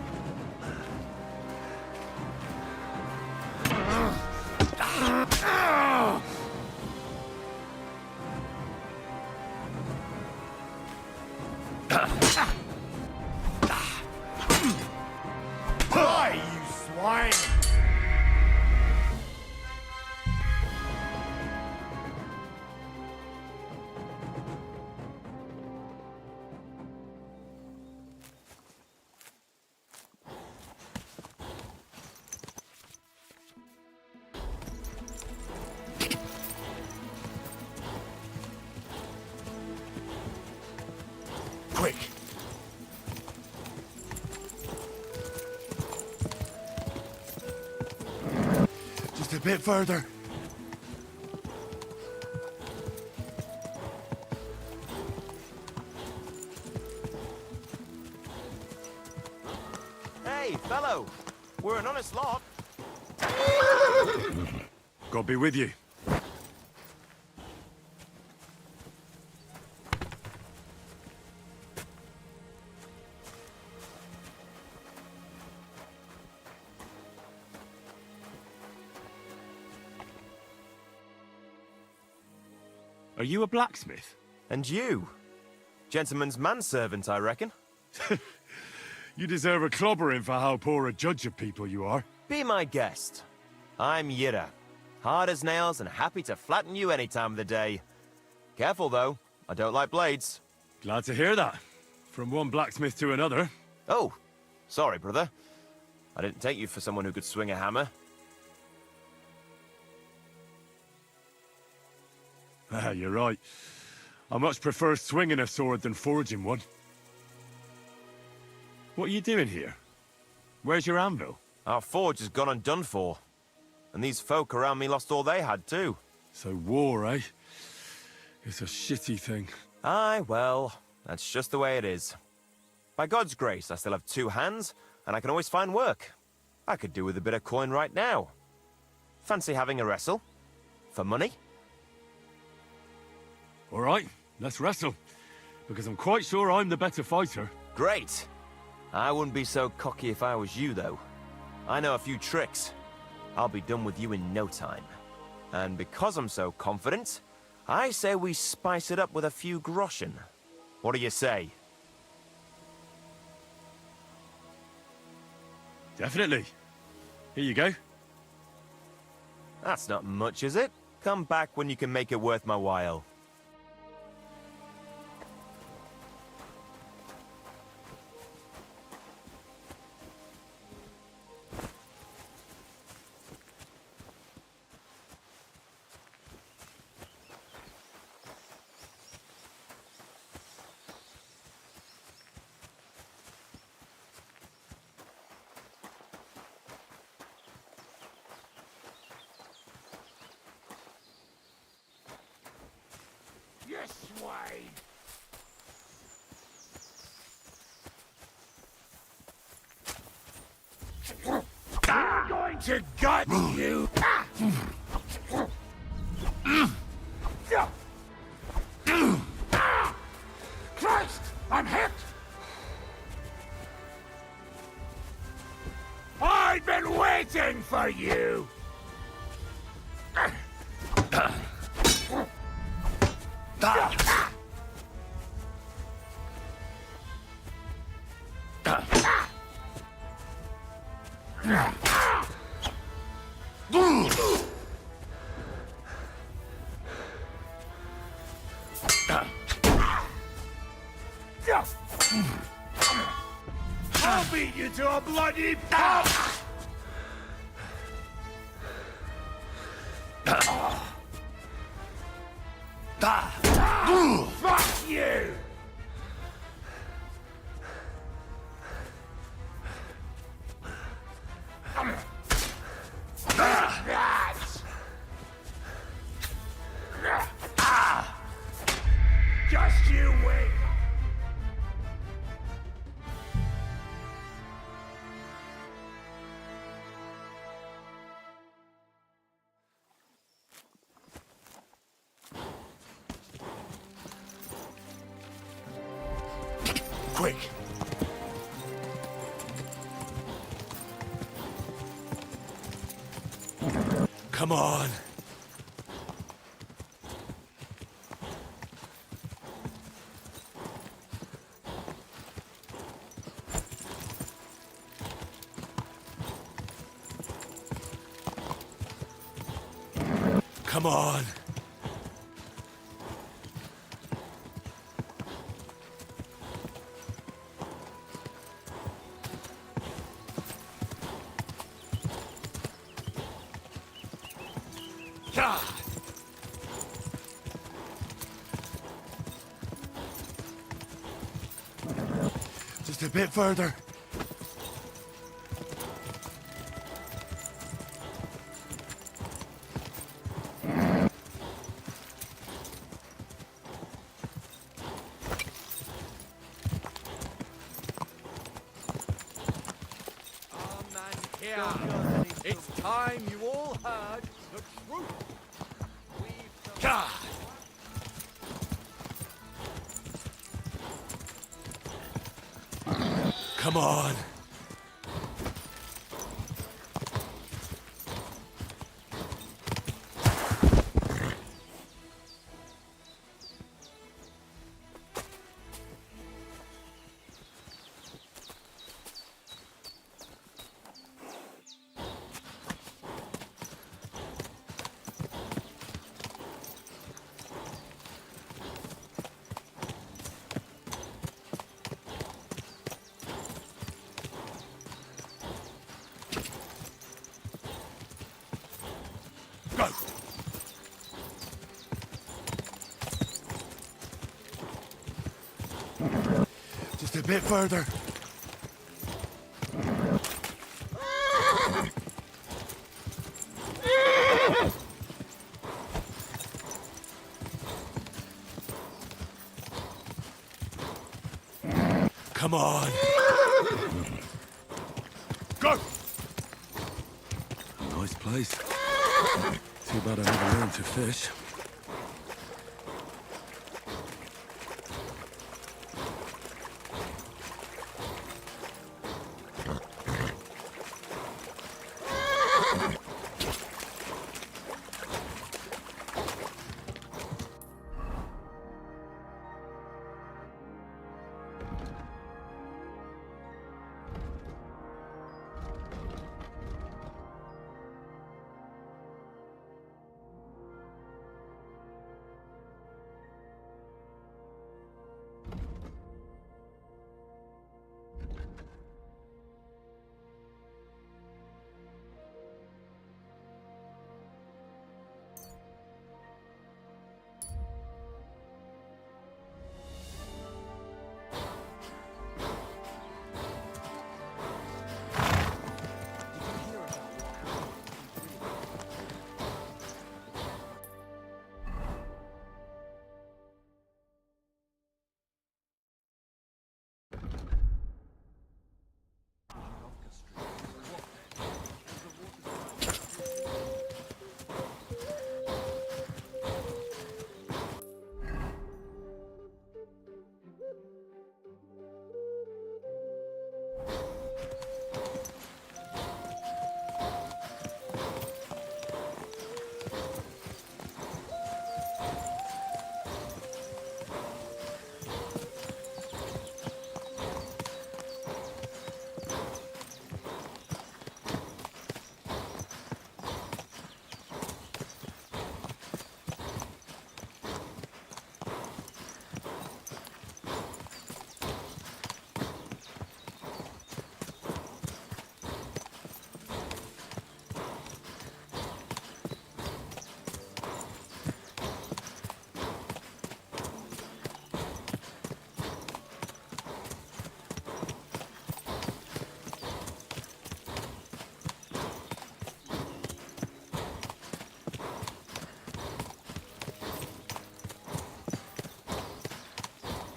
Die, you swine! Quick. Just a bit further. Hey, fellow! We're an honest lot. God be with you. Are you a blacksmith? And you? Gentleman's manservant, I reckon. You deserve a clobbering for how poor a judge of people you are. Be my guest. I'm Yira. Hard as nails and happy to flatten you any time of the day. Careful, though. I don't like blades. Glad to hear that. From one blacksmith to another. Oh, sorry, brother. I didn't take you for someone who could swing a hammer. Ah, you're right. I much prefer swinging a sword than forging one. What are you doing here? Where's your anvil? Our forge has gone undone for. And these folk around me lost all they had, too. So war, eh? It's a shitty thing. Aye, well, that's just the way it is. By God's grace, I still have two hands, and I can always find work. I could do with a bit of coin right now. Fancy having a wrestle? For money? All right, let's wrestle. Because I'm quite sure I'm the better fighter. Great! I wouldn't be so cocky if I was you, though. I know a few tricks. I'll be done with you in no time. And because I'm so confident, I say we spice it up with a few groschen. What do you say? Definitely. Here you go. That's not much, is it? Come back when you can make it worth my while. Yes, Wade. I'm going to gut you. Christ, I'm hit. I've been waiting for you. I'll beat you to a bloody pulp! Fuck you! Just you wait! Quick. Come on. Come on. God. Just a bit further. It's time you all heard the truth. God. Come on. Go! Just a bit further. Come on. Go! Nice place. Too bad I never learned to fish.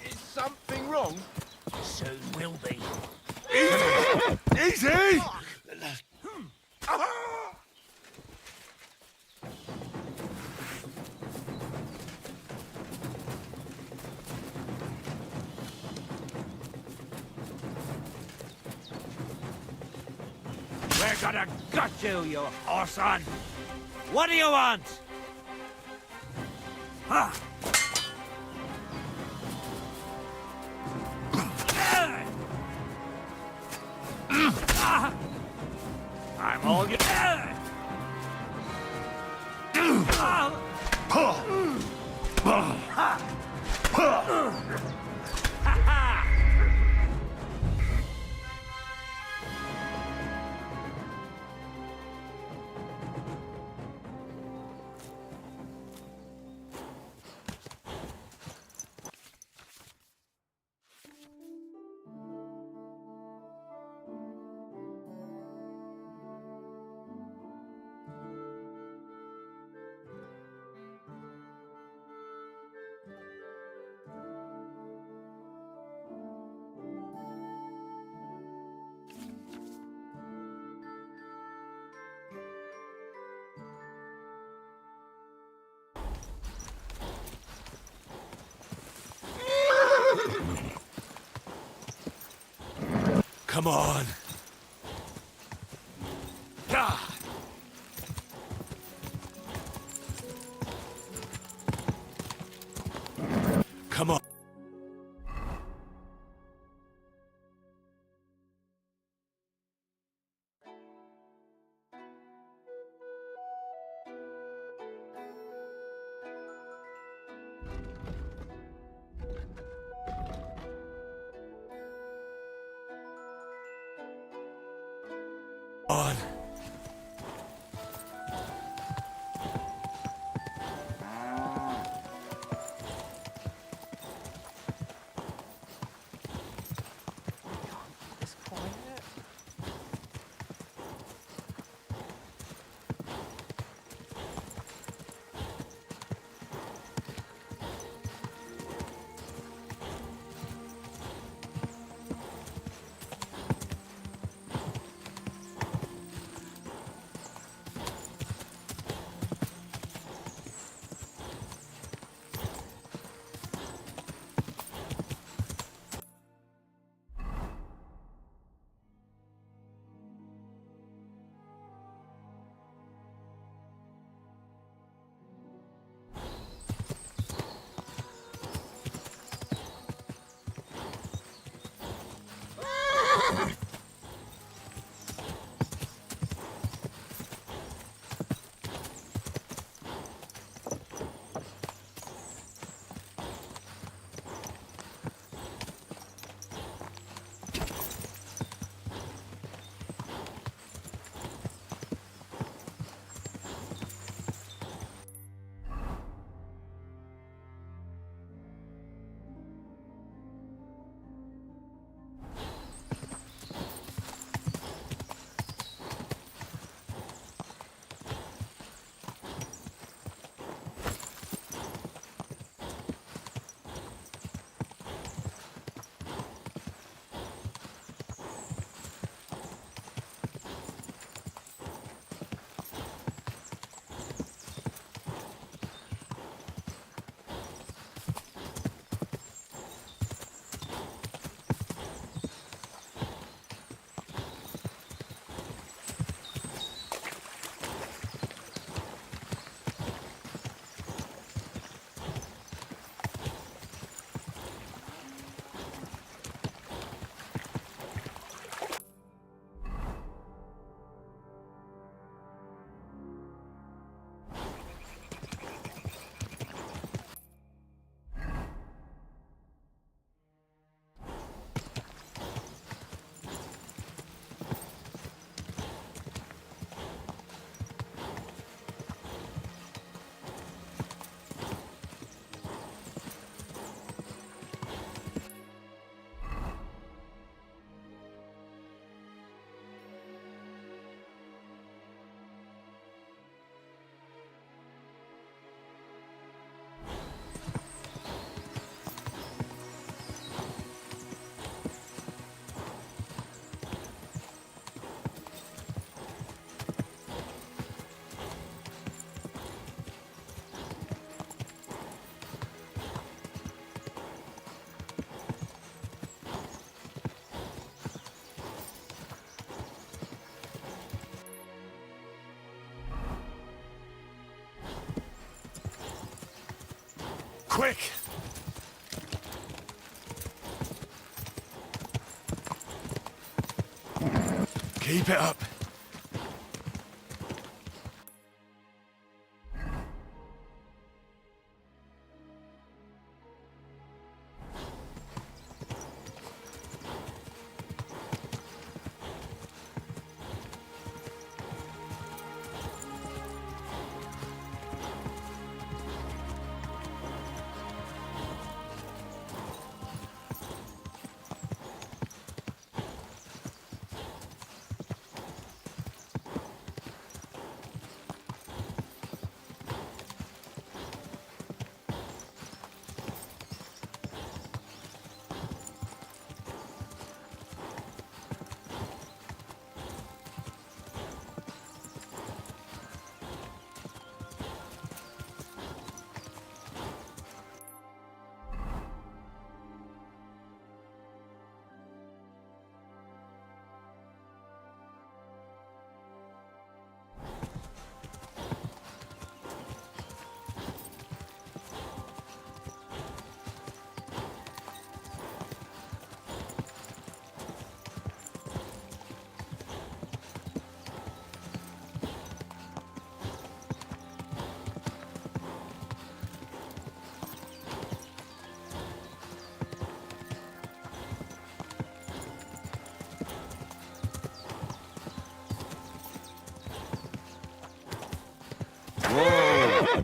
Is something wrong? Soon will be. Easy! We're gonna gut you, you horson! What do you want? Huh? I'm all you. Come on. Come on. On. It's quiet. quick! Keep it up. Whoa!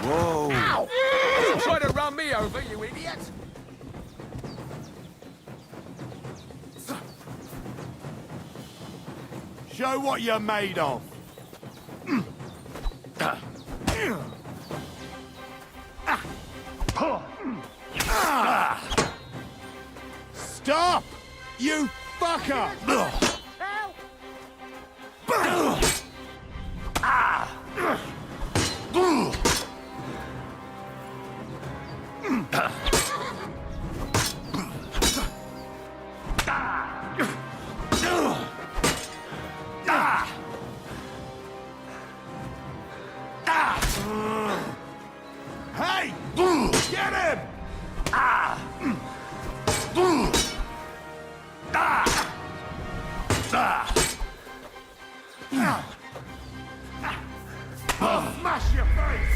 Whoa! Ow! You try to run me over, you idiot! Show what you're made of. Stop! You fucker! Hey! Get him! Smash your face!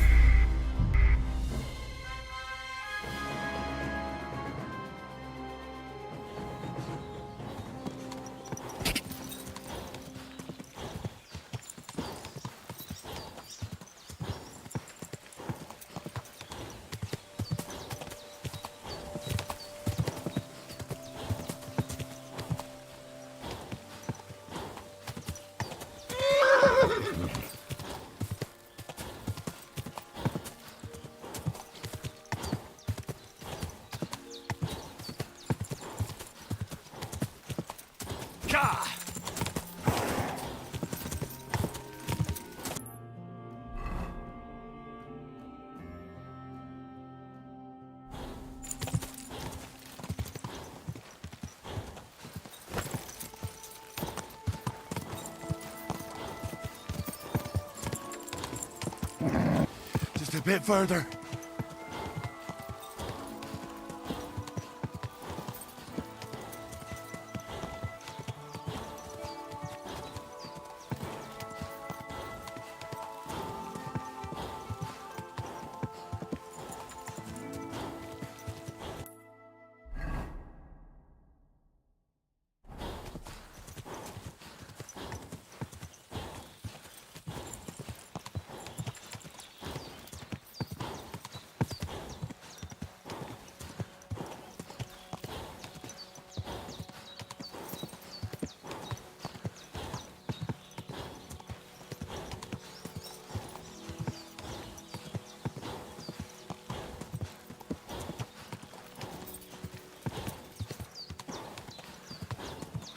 Just a bit further.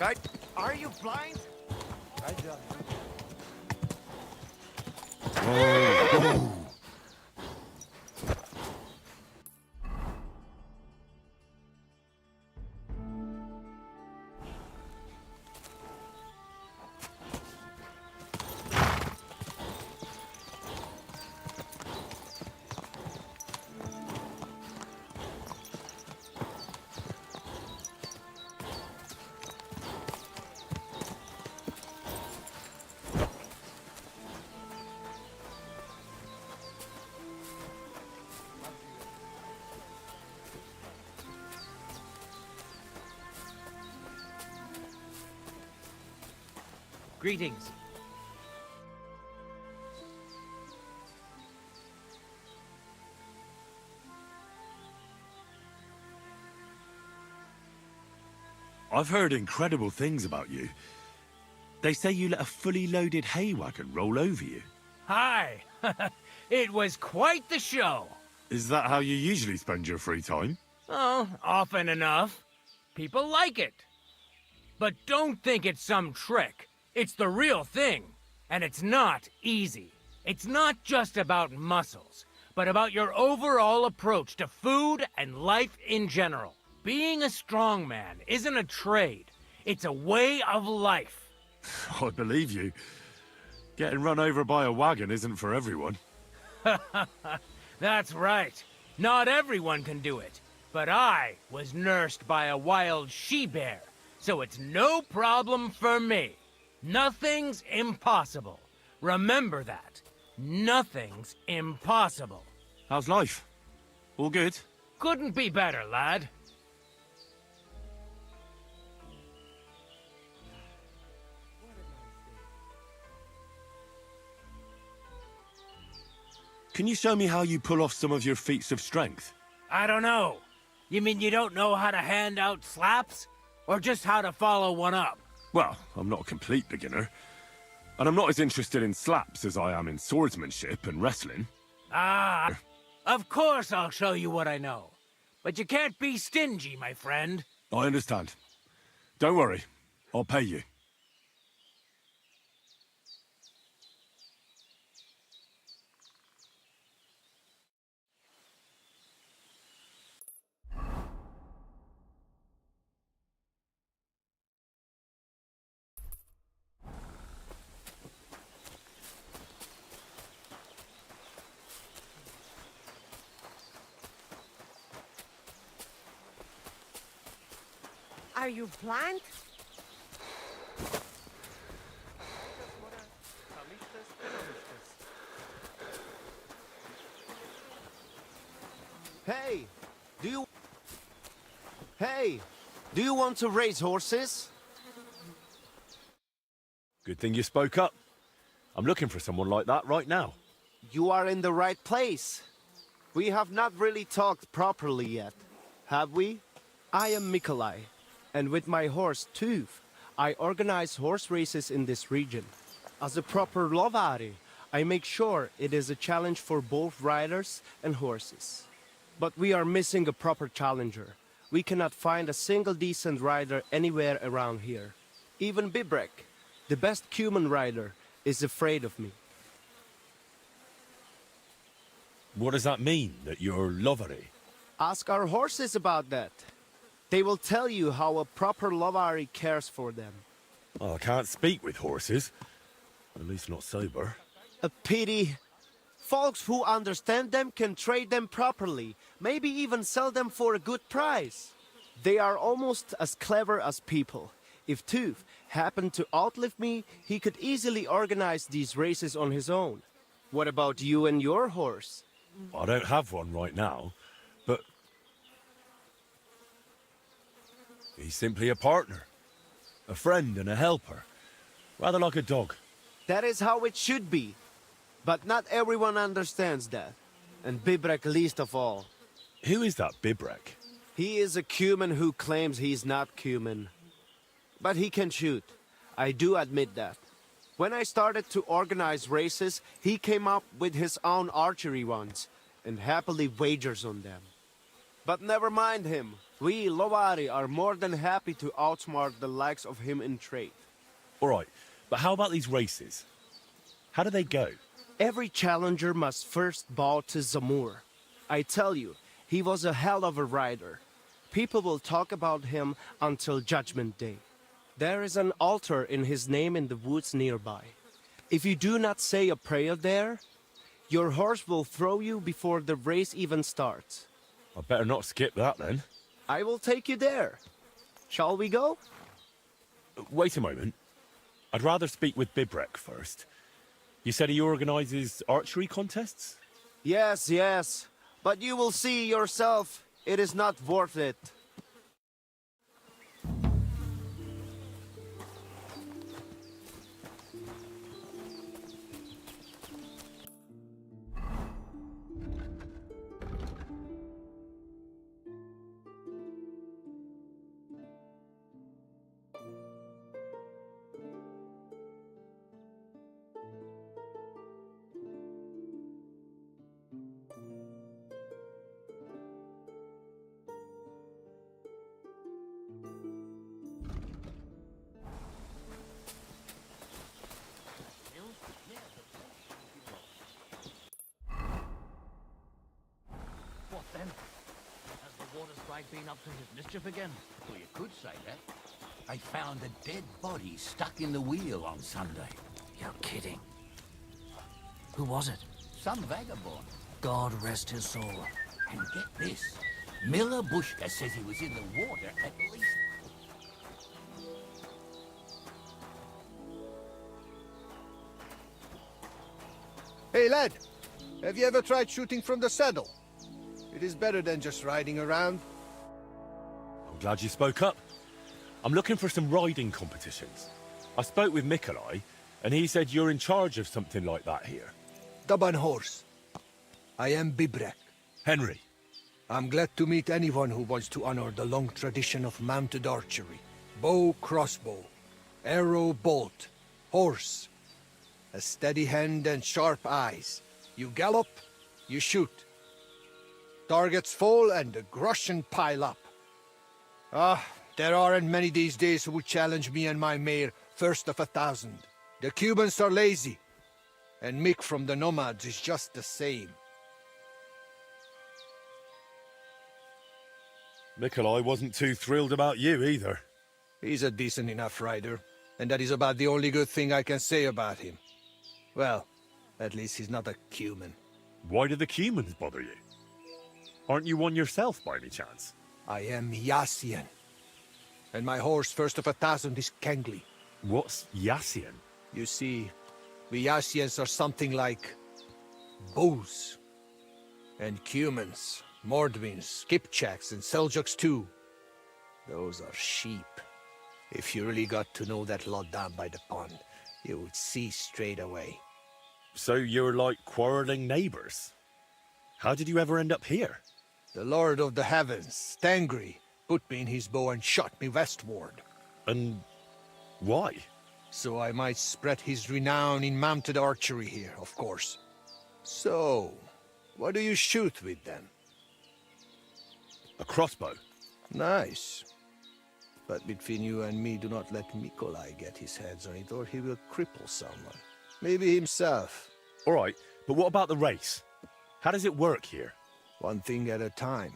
Right? Are you blind? Greetings. I've heard incredible things about you. They say you let a fully loaded hay wagon roll over you. Hi. It was quite the show. Is that how you usually spend your free time? Oh, often enough. People like it. But don't think it's some trick. It's the real thing. And it's not easy. It's not just about muscles, but about your overall approach to food and life in general. Being a strongman isn't a trade. It's a way of life. I believe you. Getting run over by a wagon isn't for everyone. That's right. Not everyone can do it. But I was nursed by a wild she-bear, so it's no problem for me. Nothing's impossible. Remember that. Nothing's impossible. How's life? All good? Couldn't be better, lad. Can you show me how you pull off some of your feats of strength? I don't know. You mean you don't know how to hand out slaps? Or just how to follow one up? Well, I'm not a complete beginner. And I'm not as interested in slaps as I am in swordsmanship and wrestling. Ah, of course I'll show you what I know. But you can't be stingy, my friend. I understand. Don't worry. I'll pay you. Are you blind? Hey, do you want to raise horses? Good thing you spoke up. I'm looking for someone like that right now. You are in the right place. We have not really talked properly yet, have we? I am Mikolai, and with my horse Tooth, I organize horse races in this region. As a proper lovari, I make sure it is a challenge for both riders and horses. But we are missing a proper challenger. We cannot find a single decent rider anywhere around here. Even Bibrek, the best human rider, is afraid of me. What does that mean, that you're lovery? Ask our horses about that. They will tell you how a proper lovari cares for them. Oh, I can't speak with horses. At least not sober. A pity. Folks who understand them can trade them properly, maybe even sell them for a good price. They are almost as clever as people. If Tooth happened to outlive me, he could easily organize these races on his own. What about you and your horse? I don't have one right now, but he's simply a partner, a friend and a helper, rather like a dog. That is how it should be. But not everyone understands that, and Bibrek least of all. Who is that Bibrek? He is a Cuman who claims he's not Cuman. But he can shoot. I do admit that. When I started to organize races, he came up with his own archery ones, and happily wagers on them. But never mind him. We, Lowari, are more than happy to outsmart the likes of him in trade. All right, but how about these races? How do they go? Every challenger must first bow to Zamur. I tell you, he was a hell of a rider. People will talk about him until Judgment Day. There is an altar in his name in the woods nearby. If you do not say a prayer there, your horse will throw you before the race even starts. I better not skip that then. I will take you there. Shall we go? Wait a moment. I'd rather speak with Bibrek first. You said he organizes archery contests? Yes, yes. But you will see yourself. It is not worth it. What then? Has the water sprite been up to his mischief again? Well, you could say that. I found a dead body stuck in the wheel on Sunday. You're kidding. Who was it? Some vagabond. God rest his soul. And get this. Miller Bushka says he was in the water at least. Hey, lad. Have you ever tried shooting from the saddle? It is better than just riding around. I'm glad you spoke up. I'm looking for some riding competitions. I spoke with Mikolai, and he said you're in charge of something like that here. Daban horse. I am Bibrek. Henry. I'm glad to meet anyone who wants to honor the long tradition of mounted archery. Bow, crossbow, arrow, bolt, horse. A steady hand and sharp eyes. You gallop, you shoot. Targets fall and the groschen pile up. There aren't many these days who would challenge me and my mare first of 1,000. The Cubans are lazy, and Mick from the Nomads is just the same. Mikolai wasn't too thrilled about you either. He's a decent enough rider, and that is about the only good thing I can say about him. Well, at least he's not a Cuman. Why do the Cumans bother you? Aren't you one yourself by any chance? I am Yassian, and my horse first of 1,000 is Kengli. What's Yassian? You see, we Yassians are something like Bows, and Cumans, Mordvins, Skipchaks, and Seljuks too. Those are sheep. If you really got to know that lot down by the pond, you would see straight away. So you're like quarreling neighbors? How did you ever end up here? The Lord of the Heavens, Tangri, put me in his bow and shot me westward. And why? So I might spread his renown in mounted archery here, of course. So, what do you shoot with then? A crossbow. Nice. But between you and me, do not let Mikolai get his hands on it, or he will cripple someone. Maybe himself. All right, but what about the race? How does it work here? One thing at a time.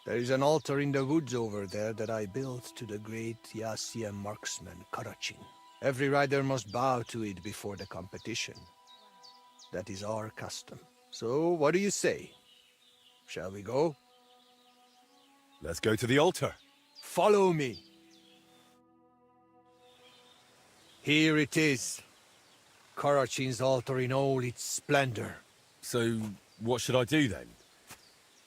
There is an altar in the woods over there that I built to the great Yassian marksman, Karachin. Every rider must bow to it before the competition. That is our custom. So, what do you say? Shall we go? Let's go to the altar. Follow me. Here it is. Karachin's altar in all its splendor. So, what should I do then?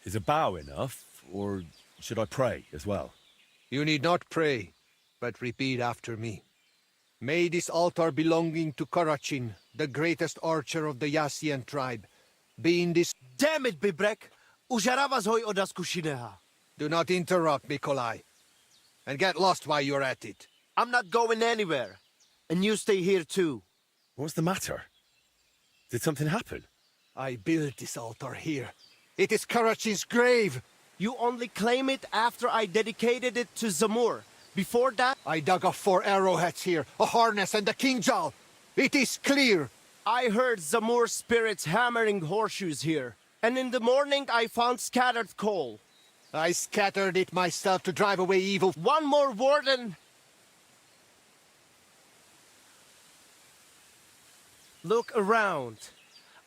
Is a bow enough, or should I pray as well? You need not pray, but repeat after me. May this altar belonging to Karachin, the greatest archer of the Yassian tribe, be in this... Damn it, Bibrek! Ujarava zhoj od zkušeného. Do not interrupt, Mikolai. And get lost while you're at it. I'm not going anywhere. And you stay here too. What's the matter? Did something happen? I built this altar here. It is Karachin's grave. You only claim it after I dedicated it to Zamur. Before that... I dug up 4 arrowheads here, a harness and a kingjal. It is clear. I heard Zamur spirits hammering horseshoes here. And in the morning I found scattered coal. I scattered it myself to drive away evil. One more warden! Look around.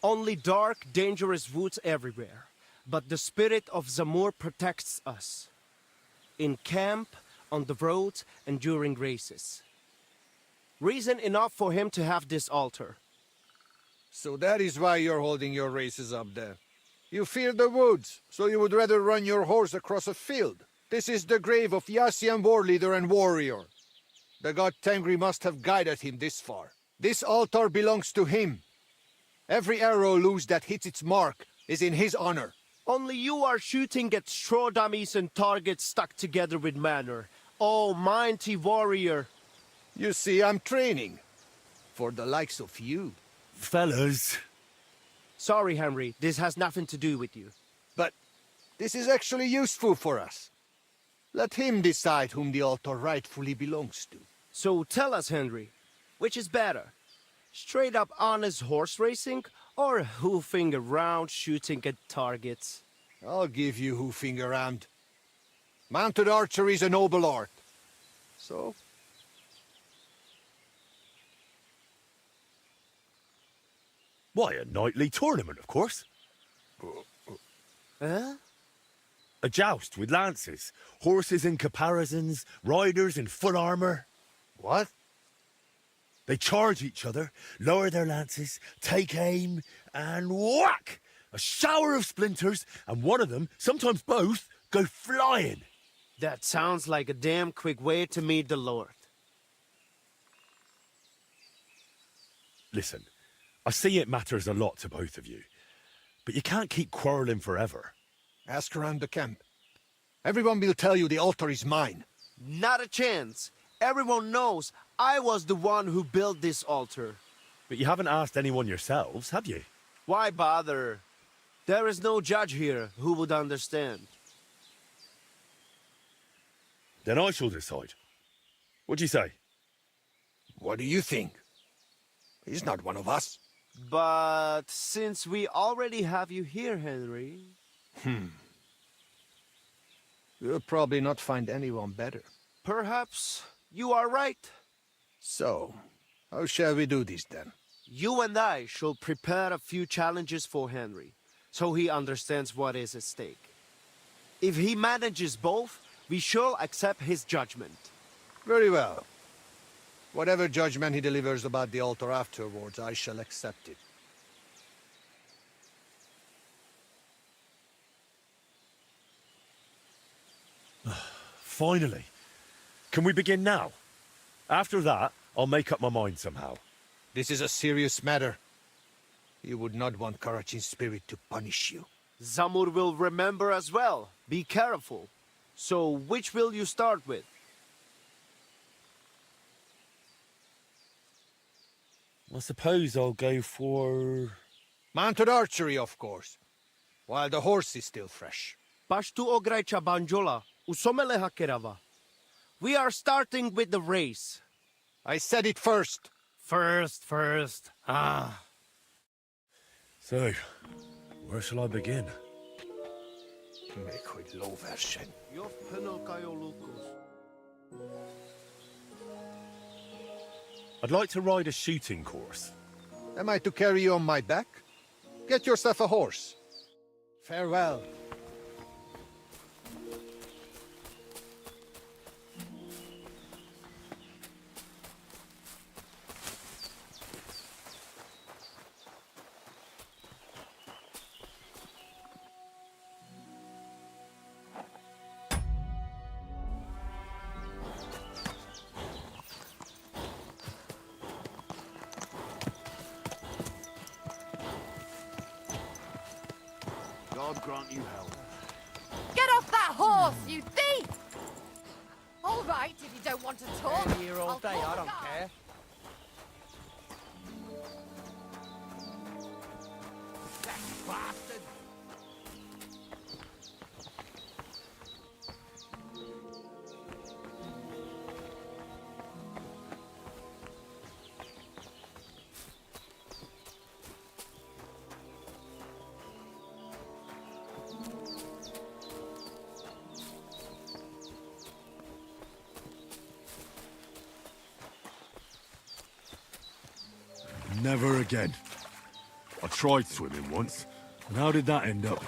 Only dark, dangerous woods everywhere. But the spirit of Zamur protects us. In camp, on the roads, and during races. Reason enough for him to have this altar. So that is why you're holding your races up there. You fear the woods, so you would rather run your horse across a field. This is the grave of Yassian war leader and warrior. The god Tengri must have guided him this far. This altar belongs to him. Every arrow loose that hits its mark is in his honor. Only you are shooting at straw dummies and targets stuck together with manner. Oh, mighty warrior. You see, I'm training. For the likes of you. Fellas. Sorry, Henry. This has nothing to do with you. But this is actually useful for us. Let him decide whom the altar rightfully belongs to. So tell us, Henry, which is better? Straight up honest horse racing, or hoofing around shooting at targets? I'll give you hoofing around. Mounted archery is a noble art. So? Why, a knightly tournament, of course. Huh? A joust with lances, horses in caparisons, riders in full armor. What? They charge each other, lower their lances, take aim, and whack! A shower of splinters, and one of them, sometimes both, go flying. That sounds like a damn quick way to meet the Lord. Listen, I see it matters a lot to both of you, but you can't keep quarreling forever. Ask around the camp. Everyone will tell you the altar is mine. Not a chance. Everyone knows I was the one who built this altar. But you haven't asked anyone yourselves, have you? Why bother? There is no judge here who would understand. Then I shall decide. What do you say? What do you think? He's not one of us. But since we already have you here, Henry... You'll probably not find anyone better. Perhaps you are right. So, how shall we do this then? You and I shall prepare a few challenges for Henry, so he understands what is at stake. If he manages both, we shall accept his judgment. Very well. Whatever judgment he delivers about the altar afterwards, I shall accept it. Finally. Can we begin now? After that, I'll make up my mind somehow. This is a serious matter. You would not want Karachin's spirit to punish you. Zamur will remember as well. Be careful. So, which will you start with? I suppose I'll go for... Mounted archery, of course. While the horse is still fresh. Pashtu ograjcha banjola, usomele hakerava. We are starting with the race. I said it first. First. Ah. So, where shall I begin? I'd like to ride a shooting course. Am I to carry you on my back? Get yourself a horse. Farewell. God grant you help. Get off that horse, you thief! All right, if you don't want to talk. Stay here all I'll day, call I the don't guards. care. That bastard! Never again. I tried swimming once, and how did that end up?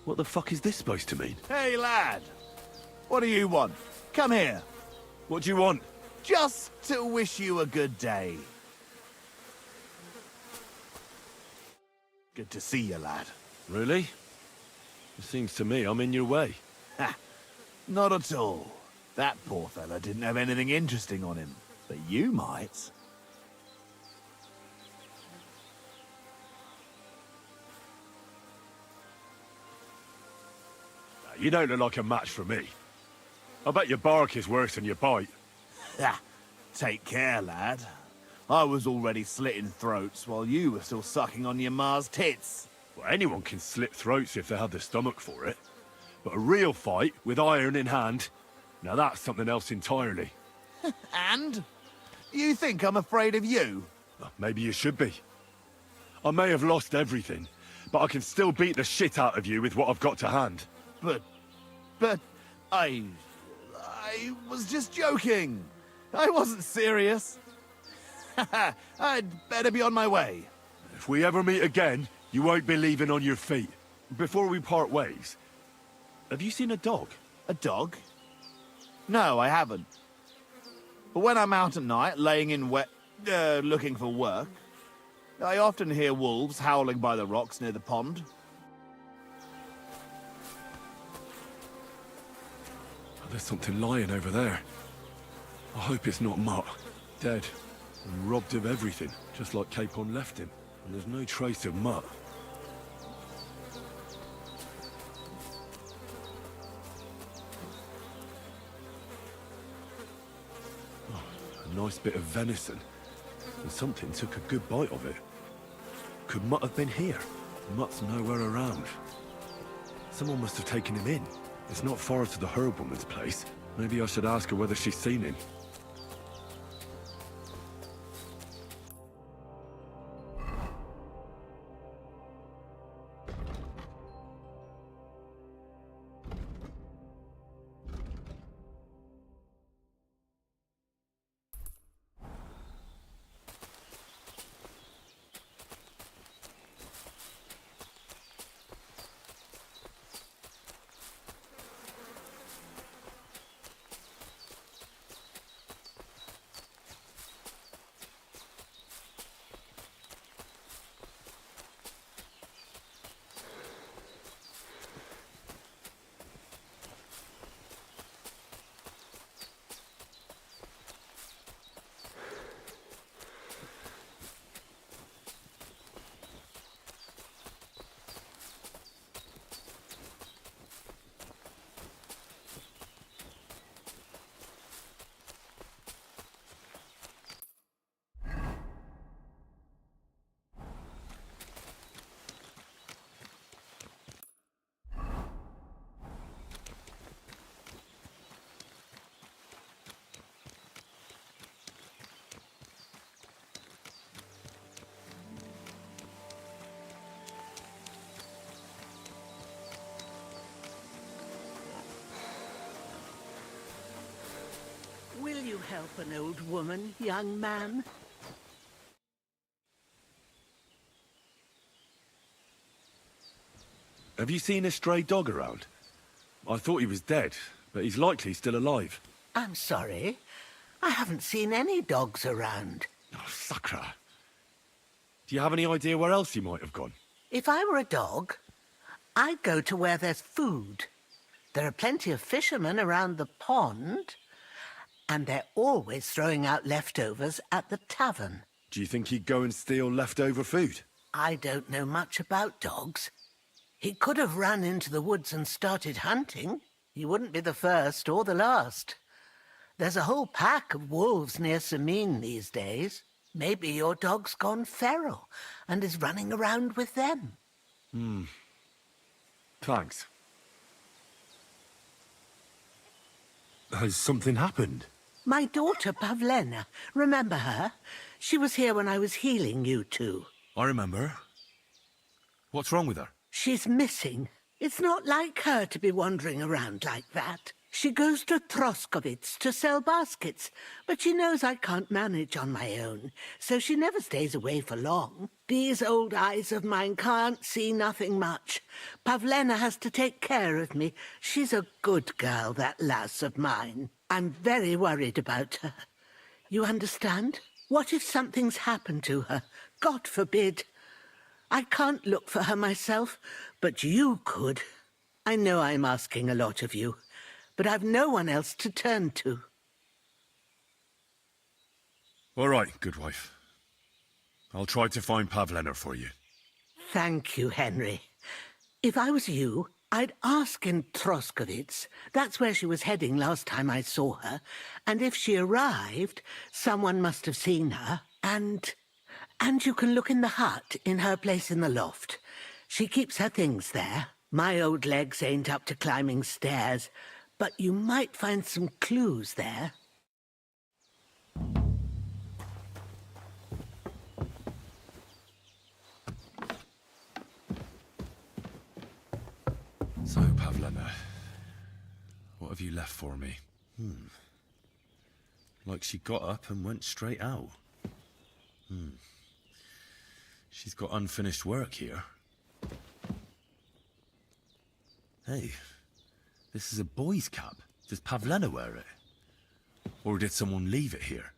What the fuck is this supposed to mean? Hey, lad. What do you want? Come here. What do you want? Just to wish you a good day. Good to see you, lad. Really? It seems to me I'm in your way. Ha! Not at all. That poor fella didn't have anything interesting on him. But you might. You don't look like a match for me. I bet your bark is worse than your bite. Ha! Take care, lad. I was already slitting throats while you were still sucking on your ma's tits. Well, anyone can slit throats if they have the stomach for it. But a real fight, with iron in hand, now that's something else entirely. And? You think I'm afraid of you? Maybe you should be. I may have lost everything, but I can still beat the shit out of you with what I've got to hand. But I was just joking. I wasn't serious. I'd better be on my way. If we ever meet again, you won't be leaving on your feet. Before we part ways, have you seen a dog? A dog? No, I haven't. But when I'm out at night, laying in wet, looking for work, I often hear wolves howling by the rocks near the pond. There's something lying over there. I hope it's not Mutt. Dead. And robbed of everything, just like Capon left him. And there's no trace of Mutt. Oh, a nice bit of venison. And something took a good bite of it. Could Mutt have been here? Mutt's nowhere around. Someone must have taken him in. It's not far to the herb woman's place. Maybe I should ask her whether she's seen him. Will you help an old woman, young man? Have you seen a stray dog around? I thought he was dead, but he's likely still alive. I'm sorry. I haven't seen any dogs around. Oh, Sakra. Do you have any idea where else he might have gone? If I were a dog, I'd go to where there's food. There are plenty of fishermen around the pond, and they're always throwing out leftovers at the tavern. Do you think he'd go and steal leftover food? I don't know much about dogs. He could have run into the woods and started hunting. He wouldn't be the first or the last. There's a whole pack of wolves near Samin these days. Maybe your dog's gone feral and is running around with them. Thanks. Has something happened? My daughter, Pavlena. Remember her? She was here when I was healing you two. I remember. What's wrong with her? She's missing. It's not like her to be wandering around like that. She goes to Troskovitz to sell baskets, but she knows I can't manage on my own, so she never stays away for long. These old eyes of mine can't see nothing much. Pavlena has to take care of me. She's a good girl, that lass of mine. I'm very worried about her. You understand? What if something's happened to her? God forbid. I can't look for her myself, but you could. I know I'm asking a lot of you, but I've no one else to turn to. All right, good wife. I'll try to find Pavlena for you. Thank you, Henry. If I was you, I'd ask in Troskovitz. That's where she was heading last time I saw her. And if she arrived, someone must have seen her. And you can look in the hut in her place in the loft. She keeps her things there. My old legs ain't up to climbing stairs, but you might find some clues there. Anna, what have you left for me? Like she got up and went straight out. She's got unfinished work here. Hey, this is a boy's cap. Does Pavlena wear it? Or did someone leave it here?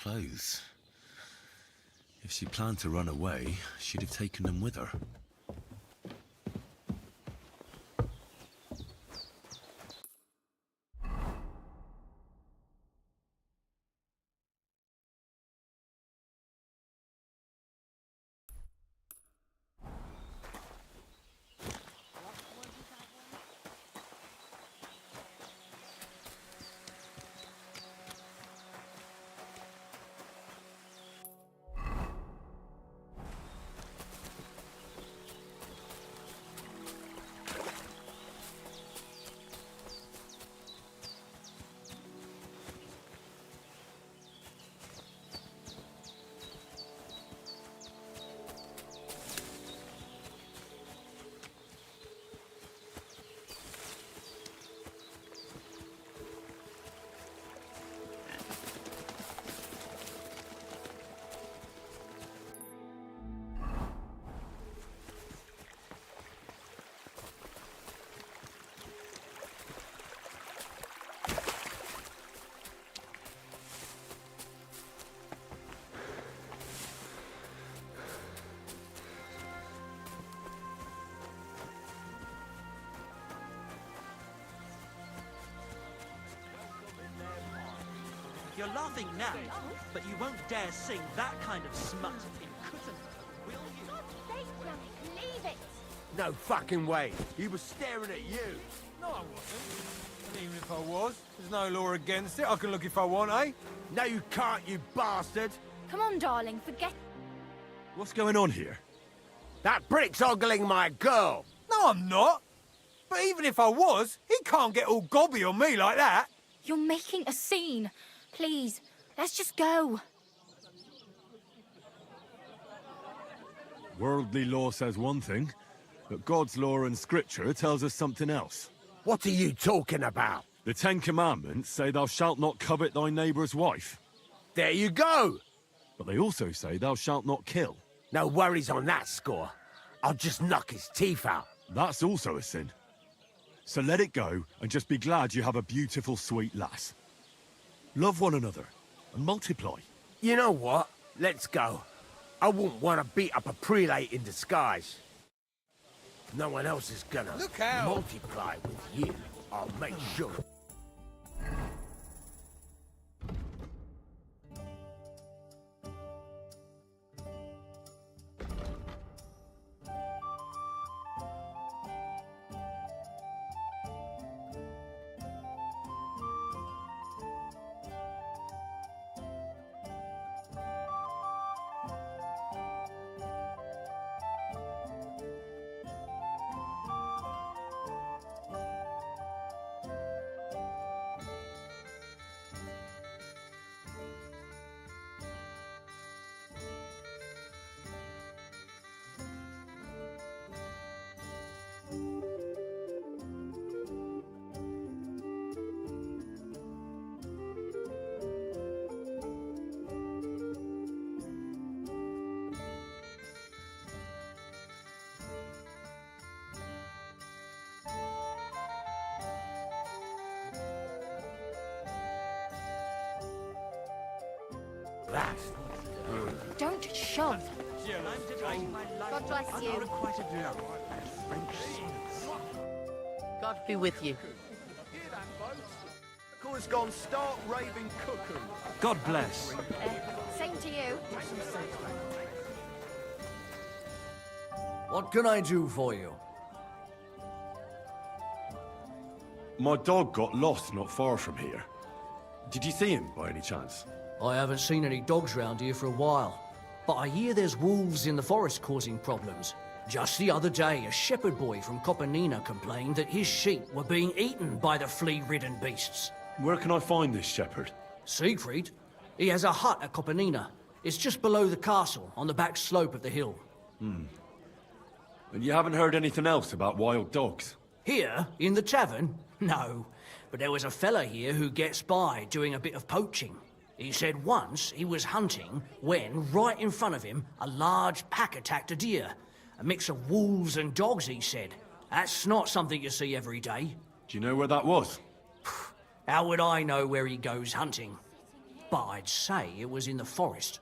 Clothes. If she planned to run away, she'd have taken them with her. You're laughing now, but you won't dare sing that kind of smut in Kuttenberg, will you? Leave it! No fucking way. He was staring at you. No, I wasn't. And even if I was, there's no law against it. I can look if I want, eh? No, you can't, you bastard. Come on, darling, forget. What's going on here? That brick's ogling my girl. No, I'm not. But even if I was, he can't get all gobby on me like that. You're making a scene. Please, let's just go. Worldly law says one thing, but God's law and scripture tells us something else. What are you talking about? The Ten Commandments say thou shalt not covet thy neighbour's wife. There you go. But they also say thou shalt not kill. No worries on that score. I'll just knock his teeth out. That's also a sin. So let it go and just be glad you have a beautiful, sweet lass. Love one another and multiply. You know what? Let's go. I wouldn't want to beat up a prelate in disguise. No one else is gonna Look out. multiply with you. I'll make sure. that. Don't shove. God bless you. God be with you. Has gone stark raving cuckoo. God bless. Same to you. What can I do for you? My dog got lost not far from here. Did you see him by any chance? I haven't seen any dogs round here for a while, but I hear there's wolves in the forest causing problems. Just the other day, a shepherd boy from Copenina complained that his sheep were being eaten by the flea-ridden beasts. Where can I find this shepherd? Siegfried? He has a hut at Copenina. It's just below the castle, on the back slope of the hill. And you haven't heard anything else about wild dogs? Here, in the tavern? No. But there was a fella here who gets by doing a bit of poaching. He said once he was hunting when, right in front of him, a large pack attacked a deer. A mix of wolves and dogs, he said. That's not something you see every day. Do you know where that was? How would I know where he goes hunting? But I'd say it was in the forest.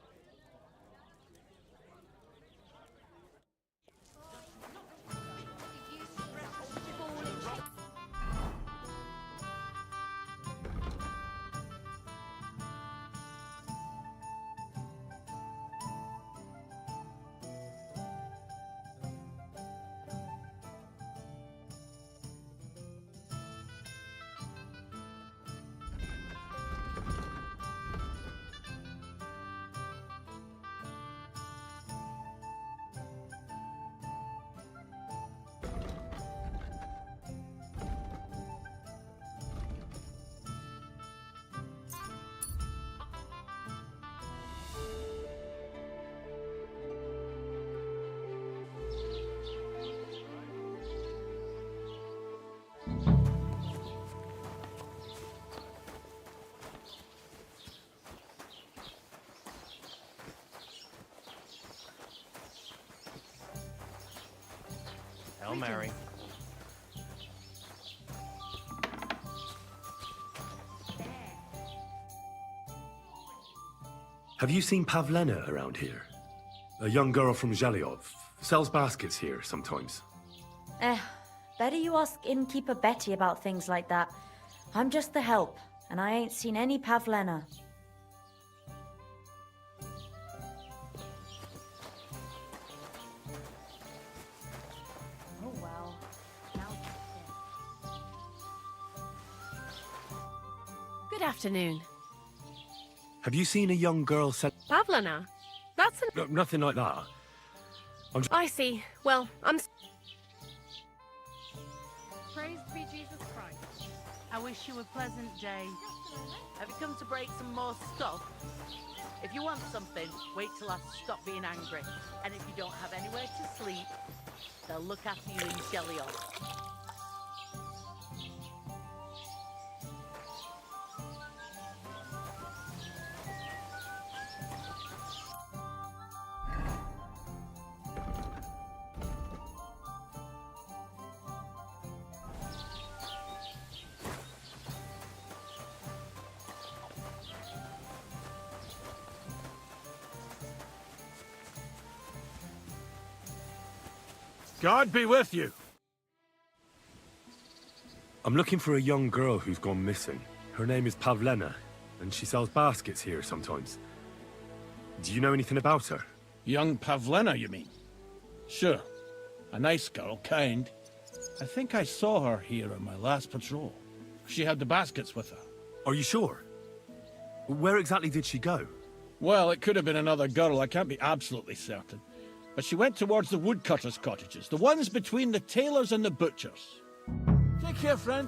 Hail Mary. Have you seen Pavlena around here? A young girl from Zhelyov. Sells baskets here sometimes. Better you ask innkeeper Betty about things like that. I'm just the help, and I ain't seen any Pavlena. Oh well. Good afternoon. Have you seen a young girl Pavlena? That's No, nothing like that. I see. Well, Praised be Jesus Christ. I wish you a pleasant day. Have you come to break some more stuff? If you want something, wait till I stop being angry. And if you don't have anywhere to sleep, they'll look after you in Zhelyov. God be with you. I'm looking for a young girl who's gone missing. Her name is Pavlena, and she sells baskets here sometimes. Do you know anything about her? Young Pavlena, you mean? Sure. A nice girl, kind. I think I saw her here on my last patrol. She had the baskets with her. Are you sure? Where exactly did she go? Well, it could have been another girl, I can't be absolutely certain. But she went towards the woodcutters' cottages, the ones between the tailors and the butchers. Take care, friend.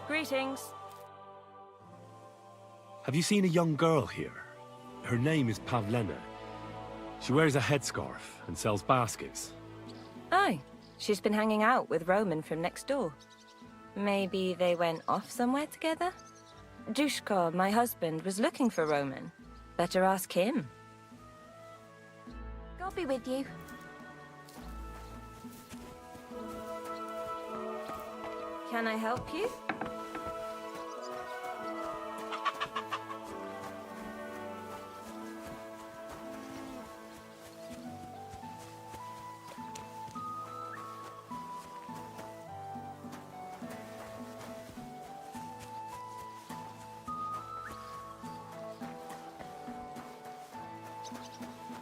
Greetings. Have you seen a young girl here? Her name is Pavlena. She wears a headscarf and sells baskets. Oh, she's been hanging out with Roman from next door. Maybe they went off somewhere together? Dushko, my husband, was looking for Roman. Better ask him. God be with you. Can I help you?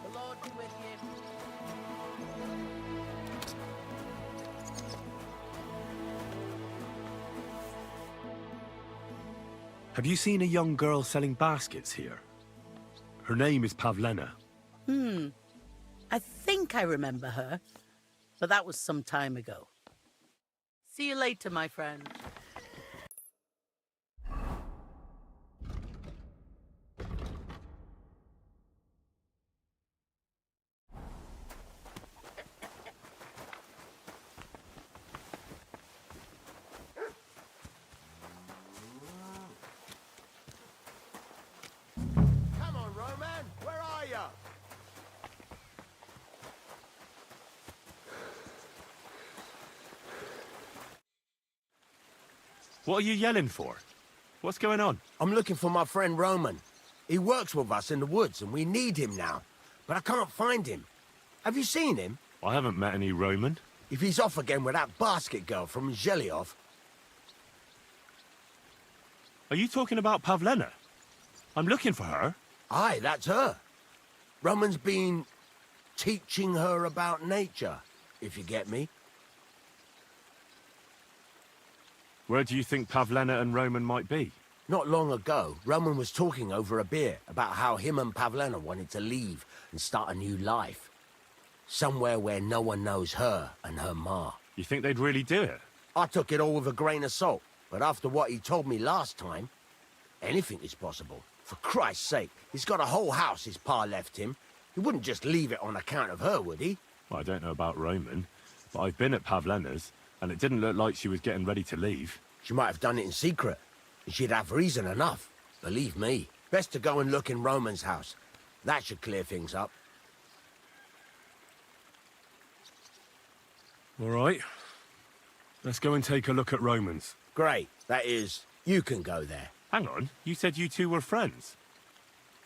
The Lord be with you. Have you seen a young girl selling baskets here? Her name is Pavlena. I think I remember her, but that was some time ago. See you later, my friend. Come on, Roman, where are you? What are you yelling for? What's going on? I'm looking for my friend Roman. He works with us in the woods, and we need him now. But I can't find him. Have you seen him? I haven't met any Roman. If he's off again with that basket girl from Zhelyov. Are you talking about Pavlena? I'm looking for her. Aye, that's her. Roman's been teaching her about nature, if you get me. Where do you think Pavlena and Roman might be? Not long ago, Roman was talking over a beer about how him and Pavlena wanted to leave and start a new life. Somewhere where no one knows her and her ma. You think they'd really do it? I took it all with a grain of salt, but after what he told me last time, anything is possible. For Christ's sake, he's got a whole house his pa left him. He wouldn't just leave it on account of her, would he? Well, I don't know about Roman, but I've been at Pavlena's, and it didn't look like she was getting ready to leave. She might have done it in secret, and she'd have reason enough. Believe me. Best to go and look in Roman's house. That should clear things up. All right. Let's go and take a look at Roman's. Great. That is, you can go there. Hang on, you said you two were friends.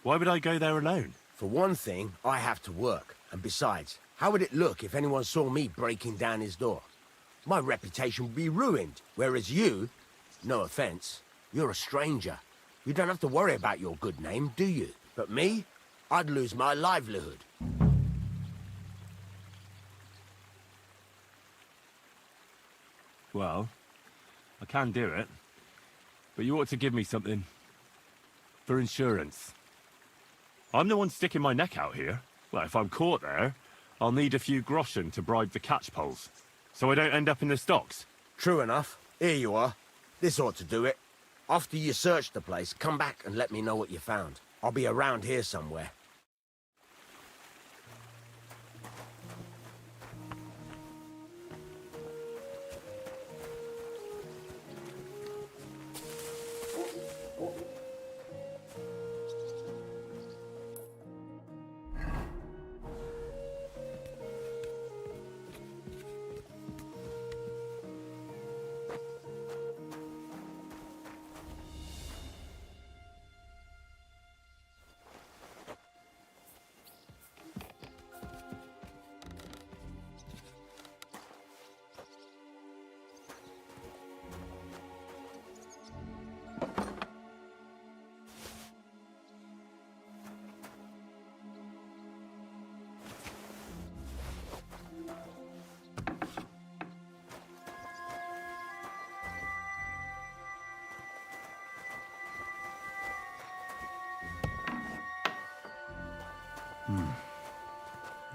Why would I go there alone? For one thing, I have to work. And besides, how would it look if anyone saw me breaking down his door? My reputation would be ruined. Whereas you, no offense, you're a stranger. You don't have to worry about your good name, do you? But me, I'd lose my livelihood. Well, I can do it. But you ought to give me something. For insurance. I'm the one sticking my neck out here. Well, if I'm caught there, I'll need a few groschen to bribe the catchpoles. So I don't end up in the stocks. True enough. Here you are. This ought to do it. After you search the place, come back and let me know what you found. I'll be around here somewhere.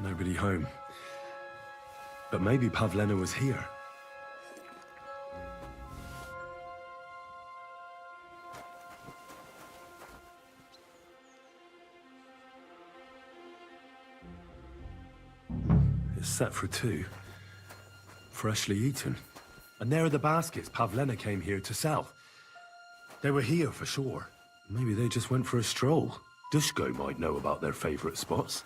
Nobody home. But maybe Pavlena was here. set for two. Freshly eaten. And there are the baskets Pavlena came here to sell. They were here for sure. Maybe they just went for a stroll. Dushko might know about their favorite spots.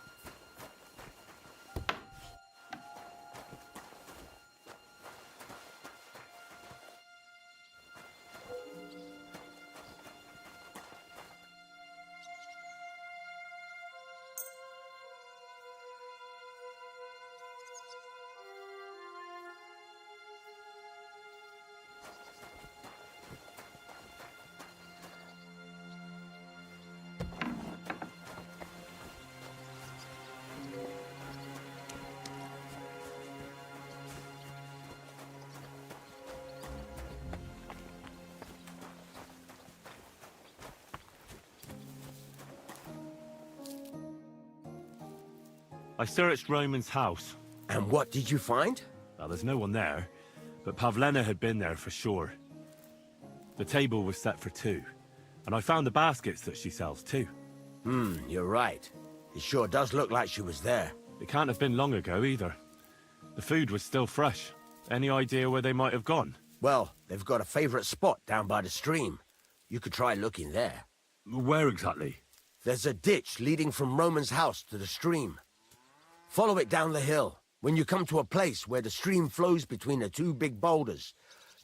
I searched Roman's house. And what did you find? Well, there's no one there, but Pavlena had been there for sure. The table was set for two, and I found the baskets that she sells too. You're right. It sure does look like she was there. It can't have been long ago either. The food was still fresh. Any idea where they might have gone? Well, they've got a favorite spot down by the stream. You could try looking there. Where exactly? There's a ditch leading from Roman's house to the stream. Follow it down the hill. When you come to a place where the stream flows between the two big boulders,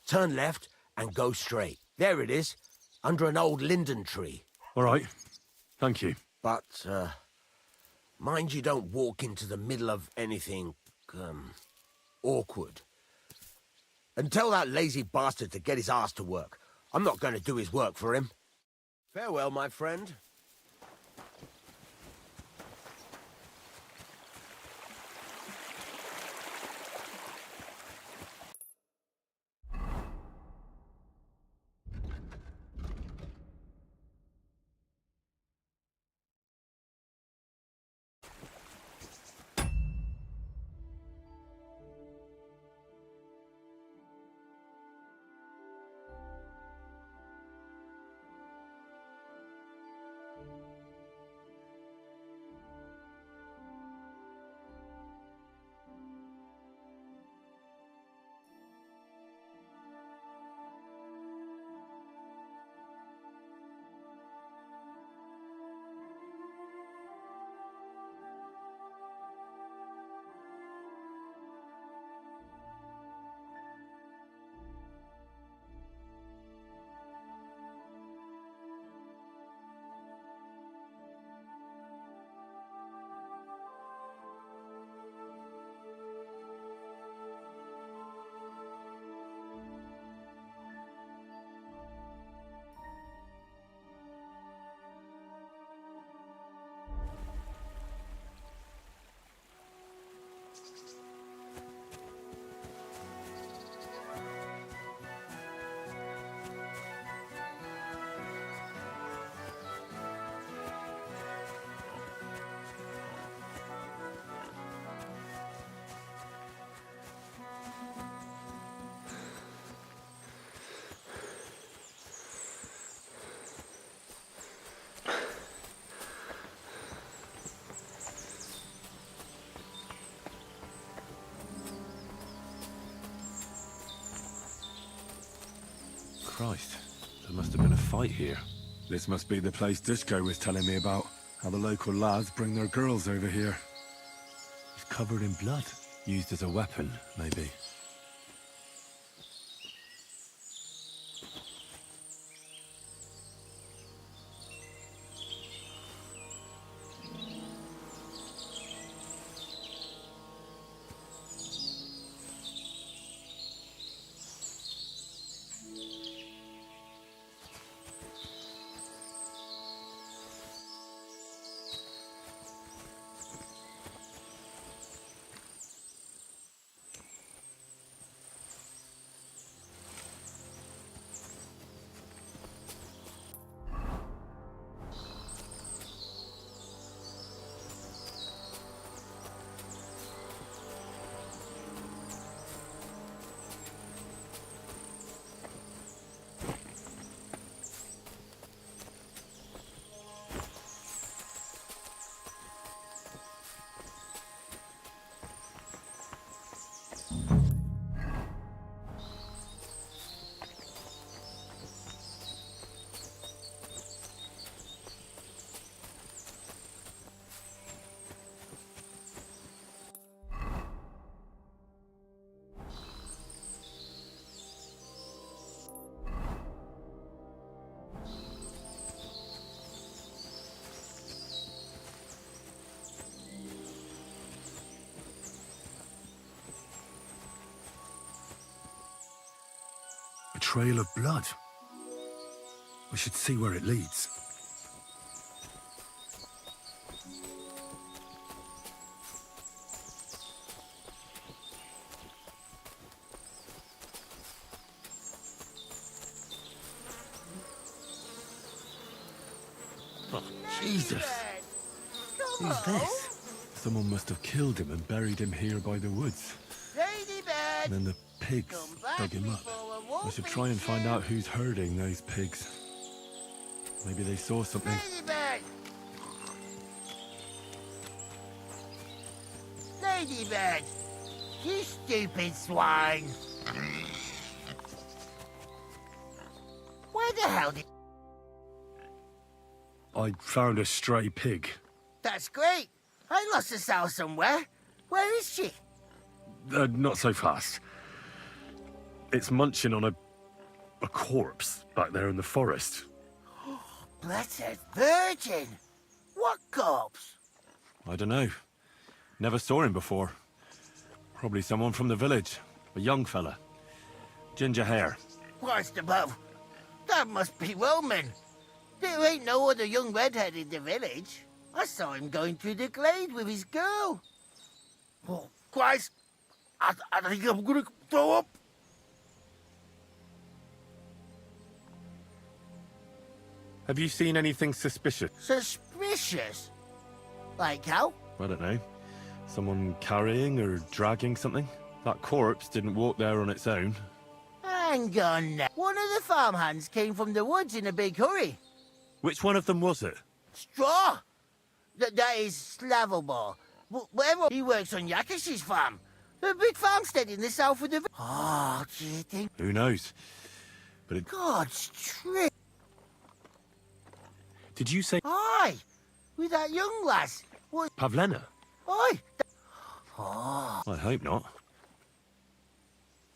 turn left and go straight. There it is, under an old linden tree. All right. Thank you. But, mind you don't walk into the middle of anything, awkward. And tell that lazy bastard to get his ass to work. I'm not going to do his work for him. Farewell, my friend. Christ, there must have been a fight here. This must be the place Dushko was telling me about. How the local lads bring their girls over here. He's covered in blood. Used as a weapon, maybe. trail of blood. We should see where it leads. Oh, Jesus! Who's this? Someone must have killed him and buried him here by the woods. And then the pigs dug him up. We should try and find out who's herding those pigs. Maybe they saw something. Ladybird! You stupid swine! Where the hell did... I found a stray pig. That's great! I lost a sow somewhere. Where is she? Not so fast. It's munching on a corpse back there in the forest. Blessed Virgin! What corpse? I don't know. Never saw him before. Probably someone from the village. A young fella. Ginger hair. Christ above. That must be Roman. There ain't no other young redhead in the village. I saw him going through the glade with his girl. Oh, Christ! I think I'm gonna throw up. Have you seen anything suspicious? Suspicious? Like how? I don't know. Someone carrying or dragging something? That corpse didn't walk there on its own. Hang on now. One of the farmhands came from the woods in a big hurry. Which one of them was it? Straw? That is Slavobor. Whatever. He works on Yakish's farm. A big farmstead in the south of the... Oh, do you think... Who knows? But it... God's trick. Did you say... Aye! With that young lass. What... Pavlena? Aye! Oh. I hope not.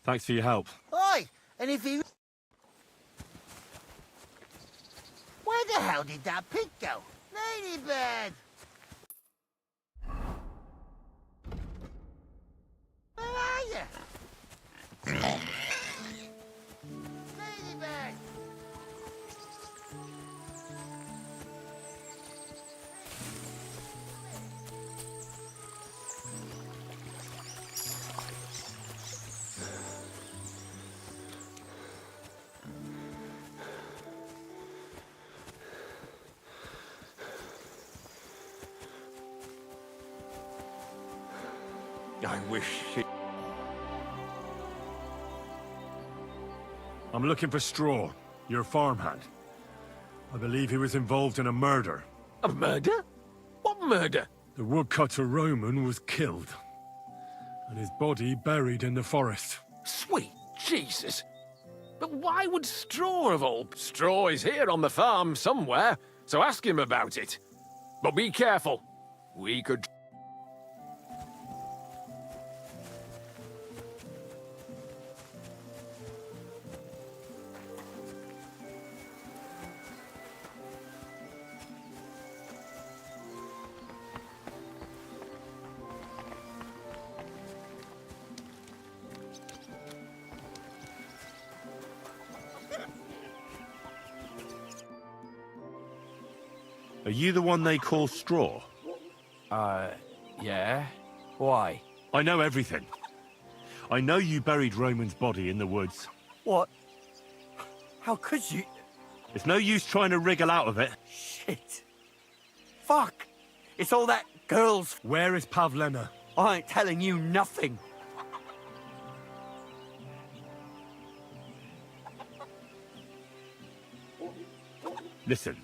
Thanks for your help. Aye! And if he... Where the hell did that pig go? Ladybird! Where are you? Ladybird! I wish she... I'm looking for Straw, your farmhand. I believe he was involved in a murder. A murder? What murder? The woodcutter Roman was killed, and his body buried in the forest. Sweet Jesus! But why would Straw of all... Straw is here on the farm somewhere, so ask him about it. But be careful. We could... Are you the one they call Straw? Yeah? Why? I know everything. I know you buried Roman's body in the woods. What? How could you? It's no use trying to wriggle out of it. Shit. Fuck. It's all that girl's... Where is Pavlena? I ain't telling you nothing. Listen,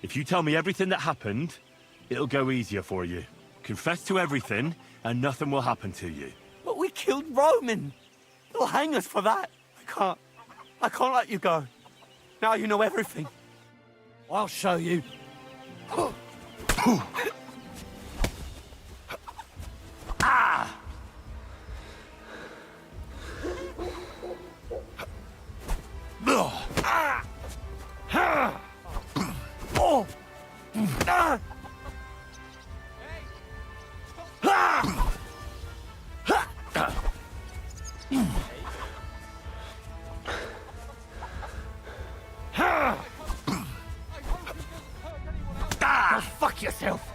if you tell me everything that happened, it'll go easier for you. Confess to everything, and nothing will happen to you. But we killed Roman. They'll hang us for that. I can't let you go. Now you know everything. I'll show you. Ah! Oh! Ah! yourself.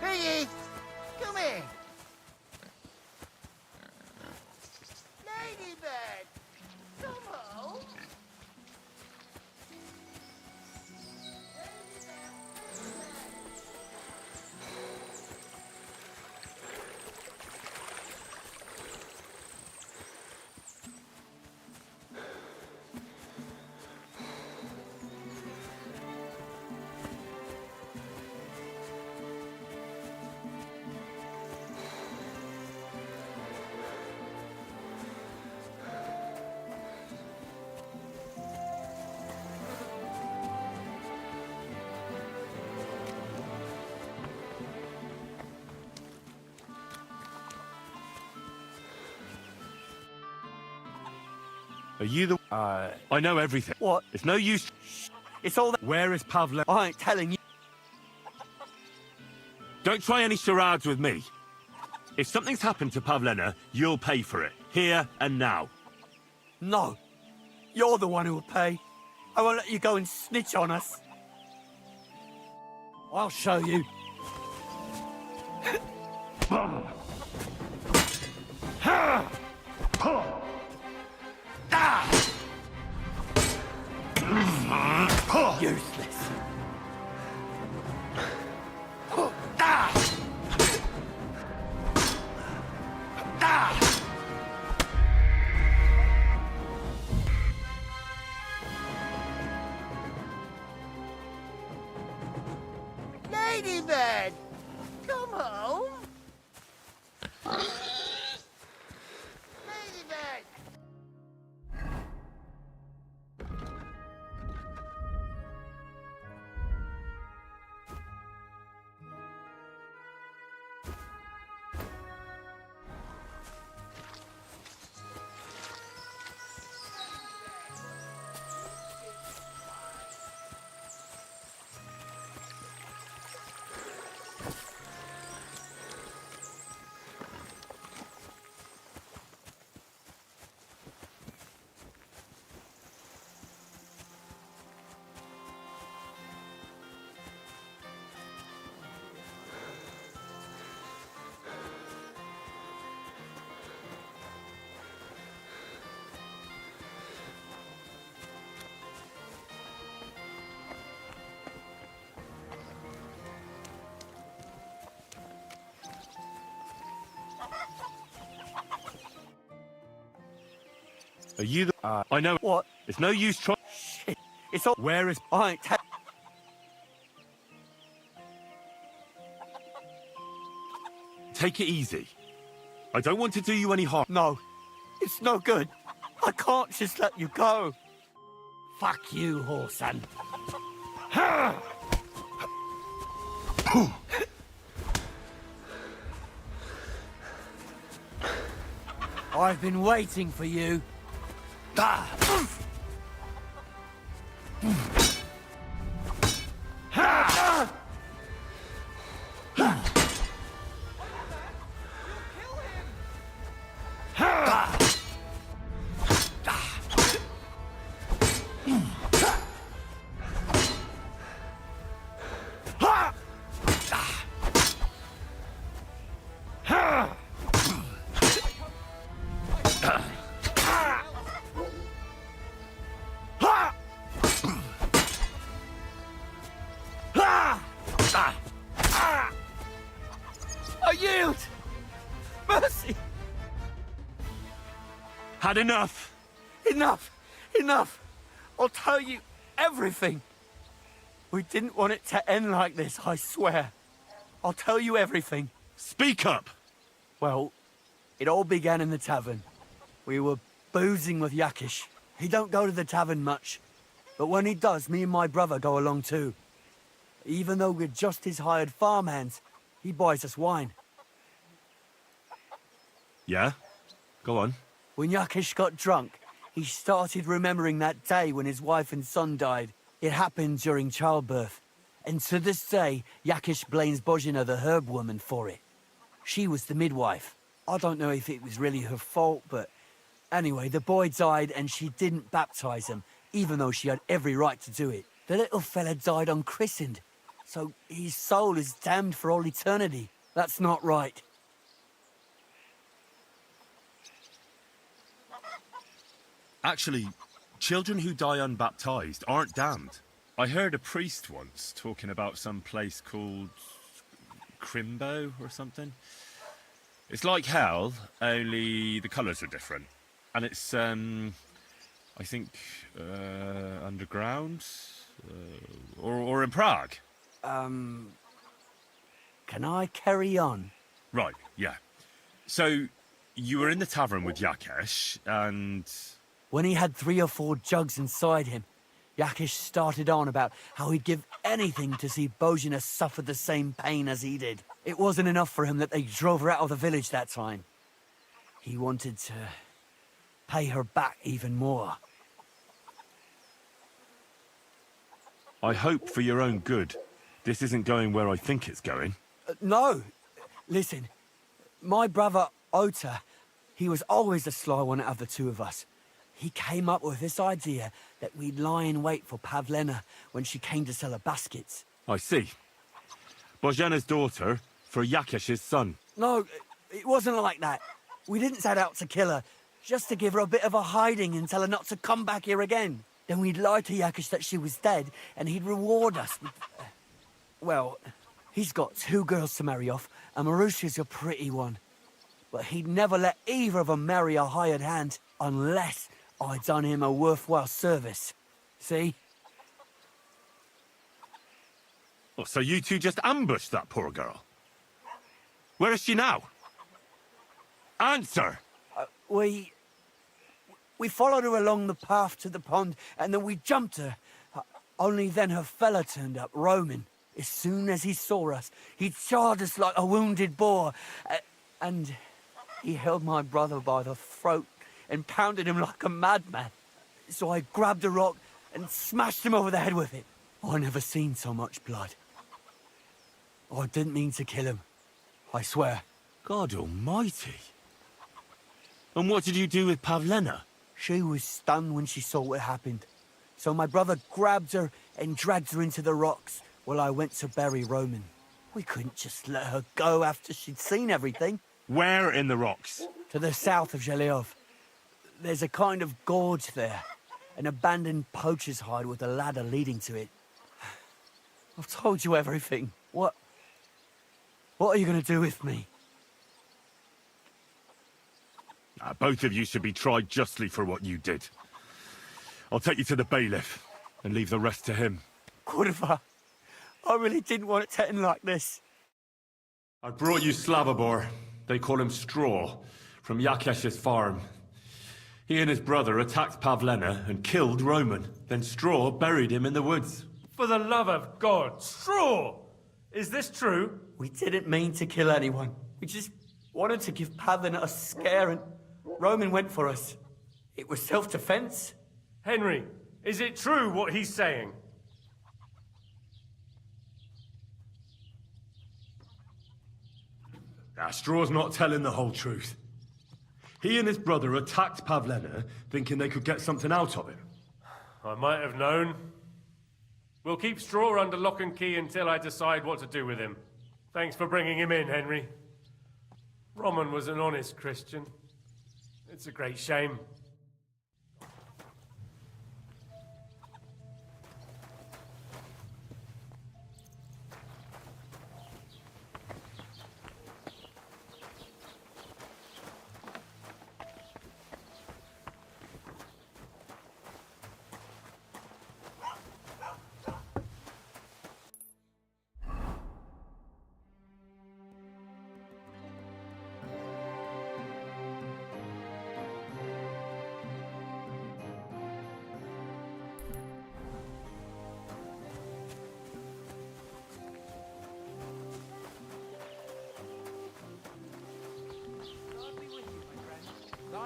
Hey, come here. Ladybird, come home. Are you the... I know everything. What? It's no use... It's all that... Where is Pavlena? I ain't telling you. Don't try any charades with me. If something's happened to Pavlena, you'll pay for it. Here and now. No. You're the one who will pay. I won't let you go and snitch on us. I'll show you. Useless. Ladybird, come home. Ladybird. Are you the... I know... What? It's no use trying... Shit. It's all... Where is... I ain't Take it easy. I don't want to do you any harm. No. It's no good. I can't just let you go. Fuck you, whoreson. I've been waiting for you. I yield! Mercy! Had enough! Enough! Enough! I'll tell you everything. We didn't want it to end like this, I swear. I'll tell you everything. Speak up! Well, it all began in the tavern. We were boozing with Yakish. He don't go to the tavern much, but when he does, me and my brother go along too. Even though we're just his hired farmhands, he buys us wine. Yeah? Go on. When Yakish got drunk, he started remembering that day when his wife and son died. It happened during childbirth. And to this day, Yakish blames Bozhina, the herb woman, for it. She was the midwife. I don't know if it was really her fault, but anyway, the boy died and she didn't baptize him, even though she had every right to do it. The little fella died unchristened, so his soul is damned for all eternity. That's not right. Actually, children who die unbaptized aren't damned. I heard a priest once talking about some place called Crimbo or something. It's like hell, only the colours are different. And it's, I think, underground? Or in Prague. Can I carry on? Right, yeah. So, you were in the tavern with Yakesh, and... When he had 3 or 4 jugs inside him, Yakish started on about how he'd give anything to see Bozhina suffer the same pain as he did. It wasn't enough for him that they drove her out of the village that time. He wanted to pay her back even more. I hope for your own good, this isn't going where I think it's going. No! Listen, my brother Ota, he was always the sly one out of the two of us. He came up with this idea that we'd lie in wait for Pavlena when she came to sell her baskets. I see. Bozhena's daughter for Yakesh's son. No, it wasn't like that. We didn't set out to kill her, just to give her a bit of a hiding and tell her not to come back here again. Then we'd lie to Yakesh that she was dead, and he'd reward us with... well, he's got 2 girls to marry off, and Marusha's a pretty one. But he'd never let either of them marry a hired hand, unless I'd done him a worthwhile service. See? Oh, so you two just ambushed that poor girl? Where is she now? Answer! We followed her along the path to the pond, and then we jumped her. Only then her fella turned up, Roman. As soon as he saw us, he charged us like a wounded boar. And he held my brother by the throat and pounded him like a madman. So I grabbed a rock and smashed him over the head with it. I never seen so much blood. I didn't mean to kill him, I swear. God almighty. And what did you do with Pavlena? She was stunned when she saw what happened. So my brother grabbed her and dragged her into the rocks while I went to bury Roman. We couldn't just let her go after she'd seen everything. Where in the rocks? To the south of Zheleov. There's a kind of gorge there. An abandoned poacher's hide with a ladder leading to it. I've told you everything. What are you going to do with me? Both of you should be tried justly for what you did. I'll take you to the bailiff and leave the rest to him. Kurva, I really didn't want it to end like this. I brought you Slavobor. They call him Straw, from Yakesh's farm. He and his brother attacked Pavlena and killed Roman. Then Straw buried him in the woods. For the love of God, Straw! Is this true? We didn't mean to kill anyone. We just wanted to give Pavlena a scare, and Roman went for us. It was self-defense. Henry, is it true what he's saying? Straw's not telling the whole truth. He and his brother attacked Pavlena, thinking they could get something out of him. I might have known. We'll keep Straw under lock and key until I decide what to do with him. Thanks for bringing him in, Henry. Roman was an honest Christian. It's a great shame.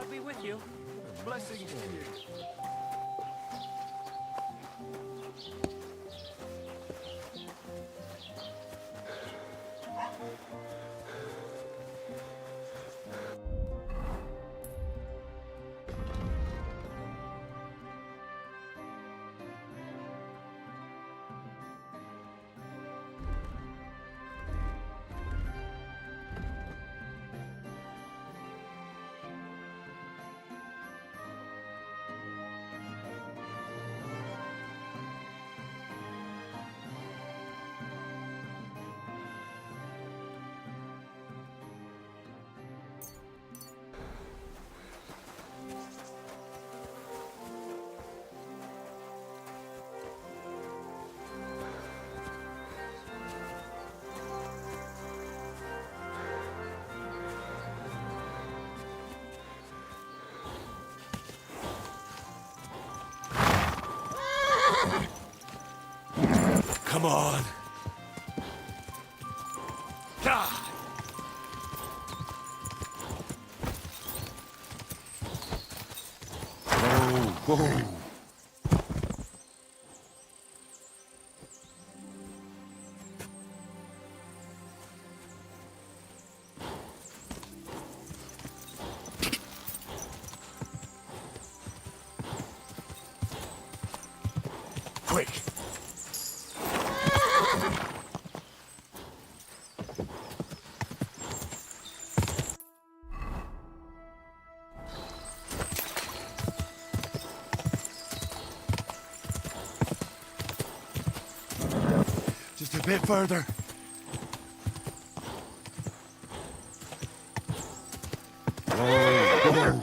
God be with you. Blessings to you. Come on. God! Whoa, whoa. Quick! Just a bit further. Whoa, whoa.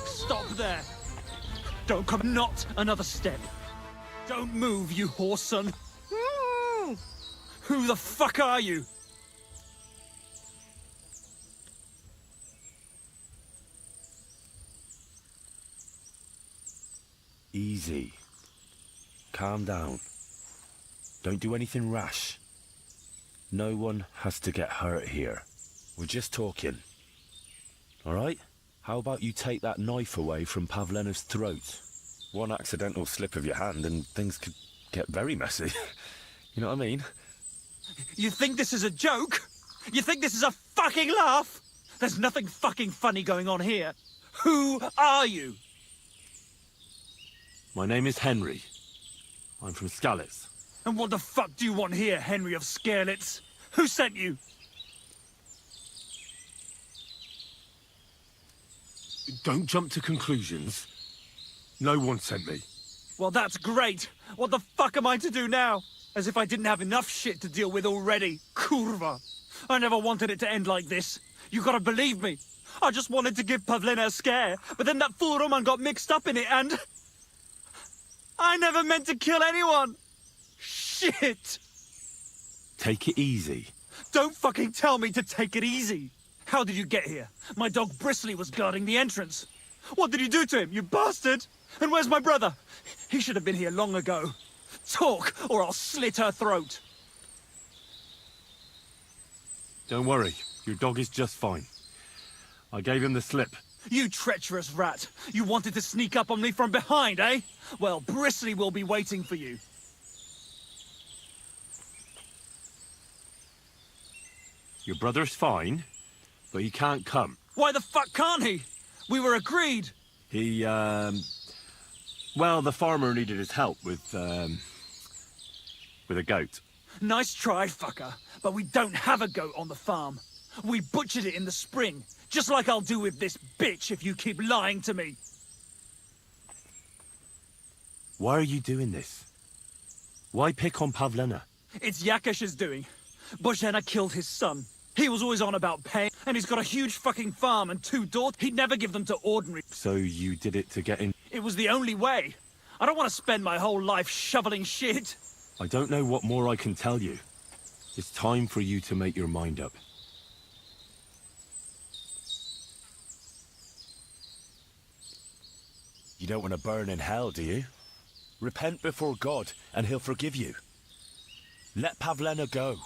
Stop there! Don't come, not another step. Don't move, you whoreson. Who the fuck are you? Easy. Calm down. Don't do anything rash. No one has to get hurt here. We're just talking. All right? How about you take that knife away from Pavlena's throat? One accidental slip of your hand and things could get very messy. You know what I mean? You think this is a joke? You think this is a fucking laugh? There's nothing fucking funny going on here. Who are you? My name is Henry. I'm from Skalitz. And what the fuck do you want here, Henry of Skalitz? Who sent you? Don't jump to conclusions. No one sent me. Well, that's great. What the fuck am I to do now? As if I didn't have enough shit to deal with already. Kurva. I never wanted it to end like this. You gotta believe me. I just wanted to give Pavlena a scare, but then that fool Roman got mixed up in it and... I never meant to kill anyone! Shit! Take it easy. Don't fucking tell me to take it easy! How did you get here? My dog Bristly was guarding the entrance. What did you do to him, you bastard? And where's my brother? He should have been here long ago. Talk, or I'll slit her throat. Don't worry. Your dog is just fine. I gave him the slip. You treacherous rat! You wanted to sneak up on me from behind, eh? Well, Bristly will be waiting for you. Your brother's fine, but he can't come. Why the fuck can't he? We were agreed. He, well, the farmer needed his help with a goat. Nice try, fucker. But we don't have a goat on the farm. We butchered it in the spring. Just like I'll do with this bitch if you keep lying to me. Why are you doing this? Why pick on Pavlena? It's Yakesh's doing. Bozhena killed his son. He was always on about pay, and he's got a huge fucking farm and 2 daughters. He'd never give them to ordinary. So you did it to get in? It was the only way. I don't want to spend my whole life shoveling shit. I don't know what more I can tell you. It's time for you to make your mind up. You don't want to burn in hell, do you? Repent before God, and he'll forgive you. Let Pavlena go.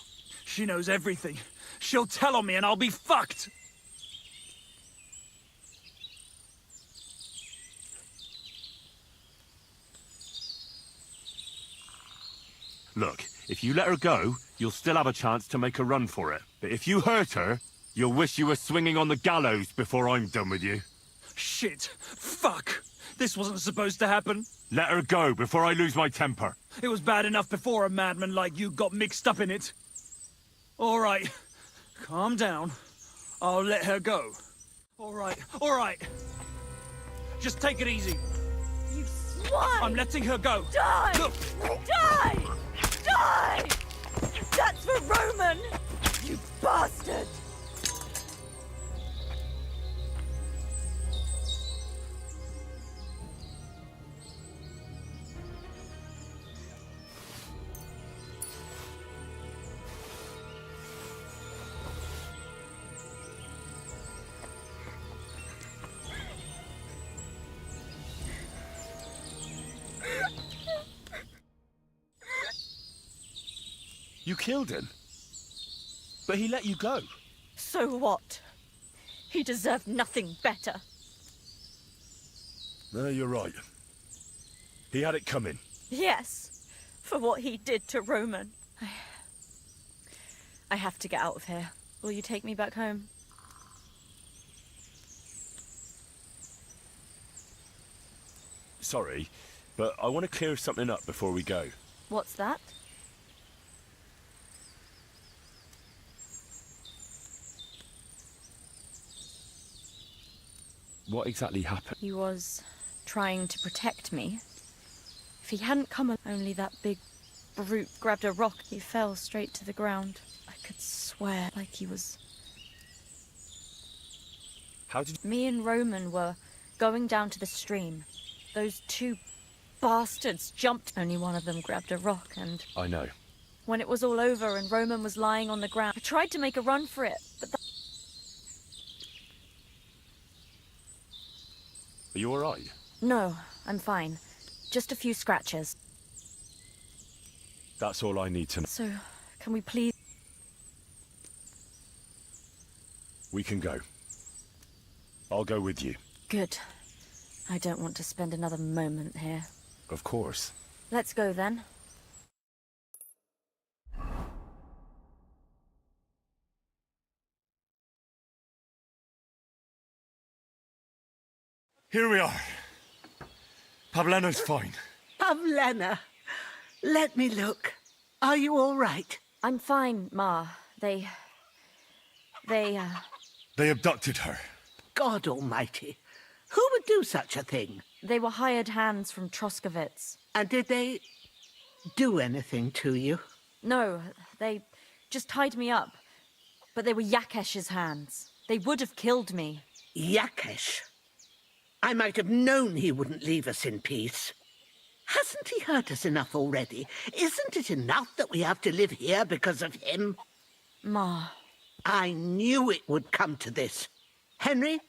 She knows everything. She'll tell on me and I'll be fucked. Look, if you let her go, you'll still have a chance to make a run for it. But if you hurt her, you'll wish you were swinging on the gallows before I'm done with you. Shit. Fuck. This wasn't supposed to happen. Let her go before I lose my temper. It was bad enough before a madman like you got mixed up in it. All right. Calm down. I'll let her go. All right. All right. Just take it easy. You swine! I'm letting her go. Die! Look. Die! Die! That's for Roman! You bastard! You killed him. But he let you go. So what? He deserved nothing better. No, you're right. He had it coming. Yes, for what he did to Roman. I have to get out of here. Will you take me back home? Sorry, but I want to clear something up before we go. What's that? What exactly happened? He was trying to protect me. If he hadn't come, only that big brute grabbed a rock, he fell straight to the ground. I could swear like he was... How did Me and Roman were going down to the stream. Those 2 bastards jumped. Only one of them grabbed a rock, and... I know. When it was all over and Roman was lying on the ground, I tried to make a run for it, but Are you alright? No, I'm fine. Just a few scratches. That's all I need to know. So, can we please... We can go. I'll go with you. Good. I don't want to spend another moment here. Of course. Let's go then. Here we are. Pavlena's fine. Pavlena, let me look. Are you all right? I'm fine, Ma. They They abducted her. God almighty. Who would do such a thing? They were hired hands from Troskovitz. And did they do anything to you? No, they just tied me up. But they were Yakesh's hands. They would have killed me. Yakesh? I might have known he wouldn't leave us in peace. Hasn't he hurt us enough already? Isn't it enough that we have to live here because of him? Ma. I knew it would come to this. Henry,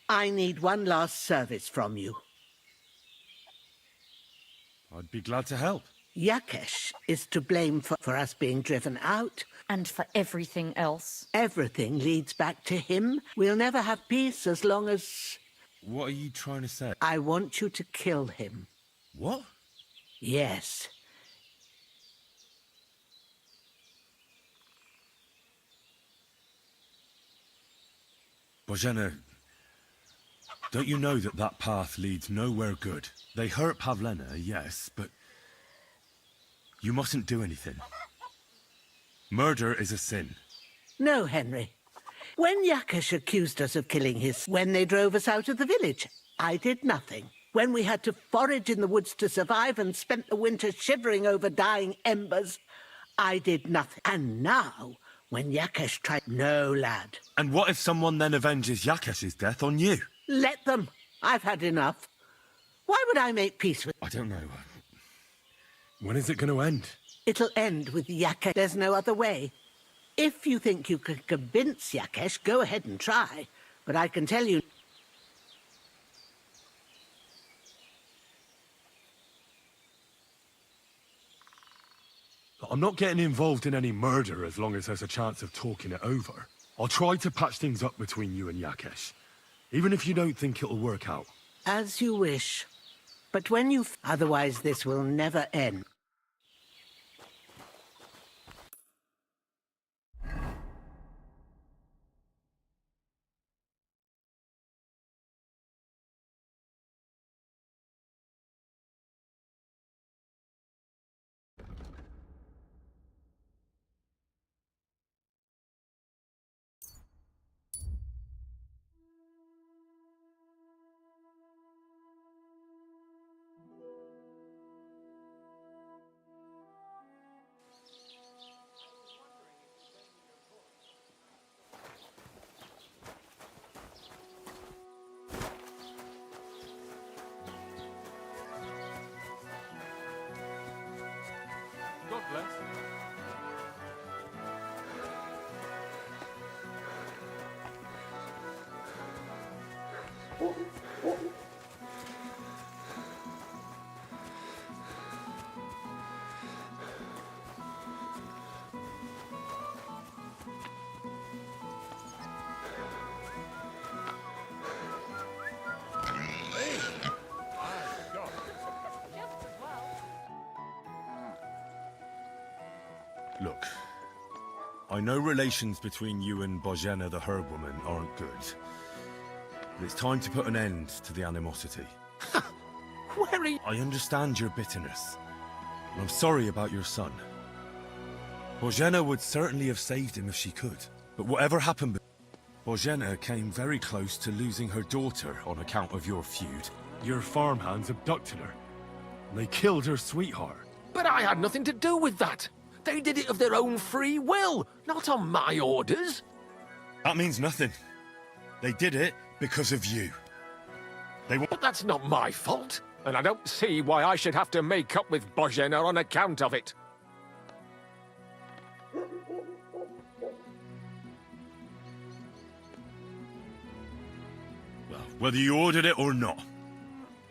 I need one last service from you. I'd be glad to help. Yakesh is to blame for us being driven out. And for everything else. Everything leads back to him. We'll never have peace as long as... What are you trying to say? I want you to kill him. What? Yes. Bozhena, don't you know that that path leads nowhere good? They hurt Pavlena, yes, but you mustn't do anything. Murder is a sin. No, Henry. When Yakesh accused us of killing when they drove us out of the village, I did nothing. when we had to forage in the woods to survive and spent the winter shivering over dying embers, I did nothing. And now, when Yakesh tried... No, lad. And what if someone then avenges Yakesh's death on you? Let them. I've had enough. Why would I make peace with... I don't know. When is it going to end? It'll end with Yakesh. There's no other way. If you think you can convince Yakesh, go ahead and try. But I can tell you... I'm not getting involved in any murder as long as there's a chance of talking it over. I'll try to patch things up between you and Yakesh, even if you don't think it'll work out. As you wish. But when you... Otherwise, this will never end. God bless. Look, I know relations between you and Bozhena the herb woman aren't good. But it's time to put an end to the animosity. Where are you? I understand your bitterness. And I'm sorry about your son. Bozhena would certainly have saved him if she could. But whatever happened... Bozhena came very close to losing her daughter on account of your feud. Your farmhands abducted her. And they killed her sweetheart. But I had nothing to do with that. They did it of their own free will, not on my orders. That means nothing. They did it because of you. But that's not my fault, and I don't see why I should have to make up with Bozhena on account of it. Well, whether you ordered it or not,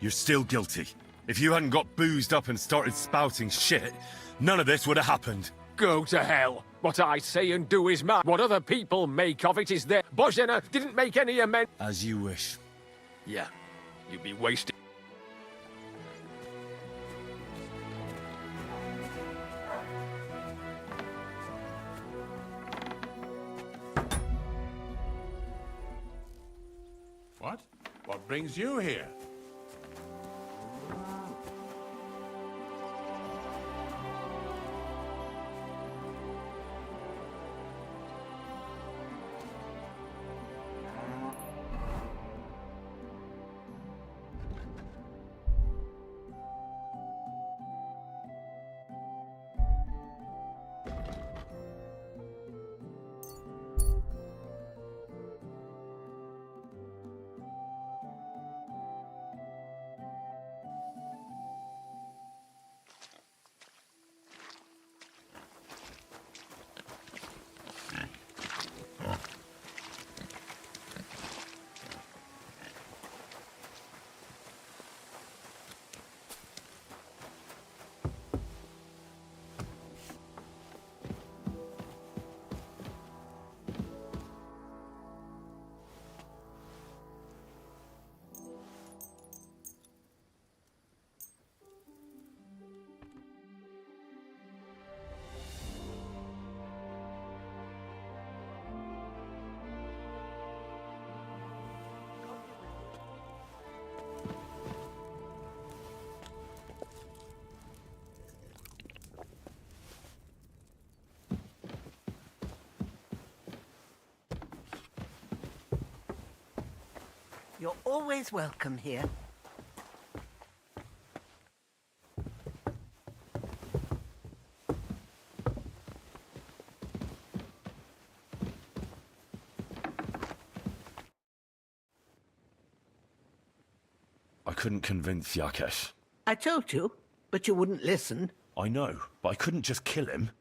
you're still guilty. If you hadn't got boozed up and started spouting shit, none of this would have happened. Go to hell. What I say and do is mine. What other people make of it is their... Bozhena didn't make any amends. As you wish. Yeah, you'd be wasting... What? What brings you here? You're always welcome here. couldn't convince Yakesh. I told you, but you wouldn't listen. I know, but I couldn't just kill him.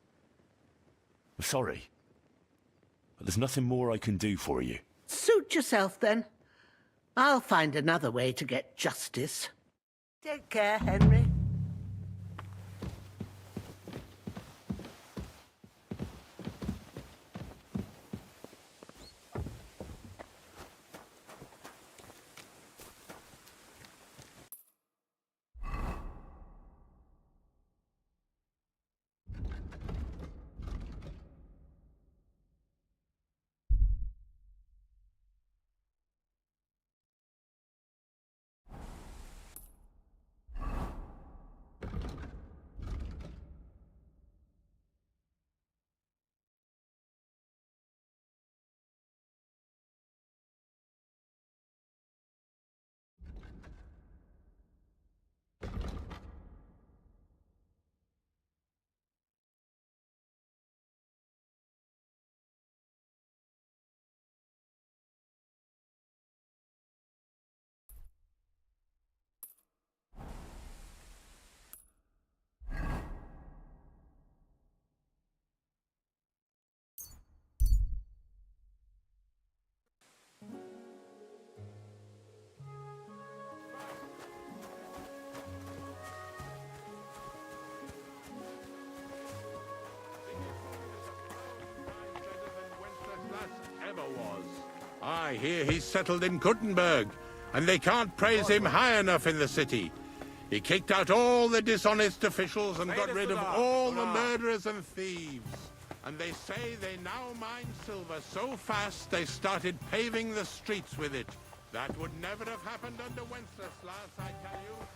I'm sorry. But there's nothing more I can do for you. Suit yourself, then. I'll find another way to get justice. Take care, Henry. I hear he's settled in Kuttenberg, and they can't praise him high enough in the city. He kicked out all the dishonest officials and got rid of all the murderers and thieves. And they say they now mine silver so fast they started paving the streets with it. That would never have happened under Wenceslas, I tell you.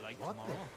like tomorrow.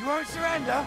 You won't surrender?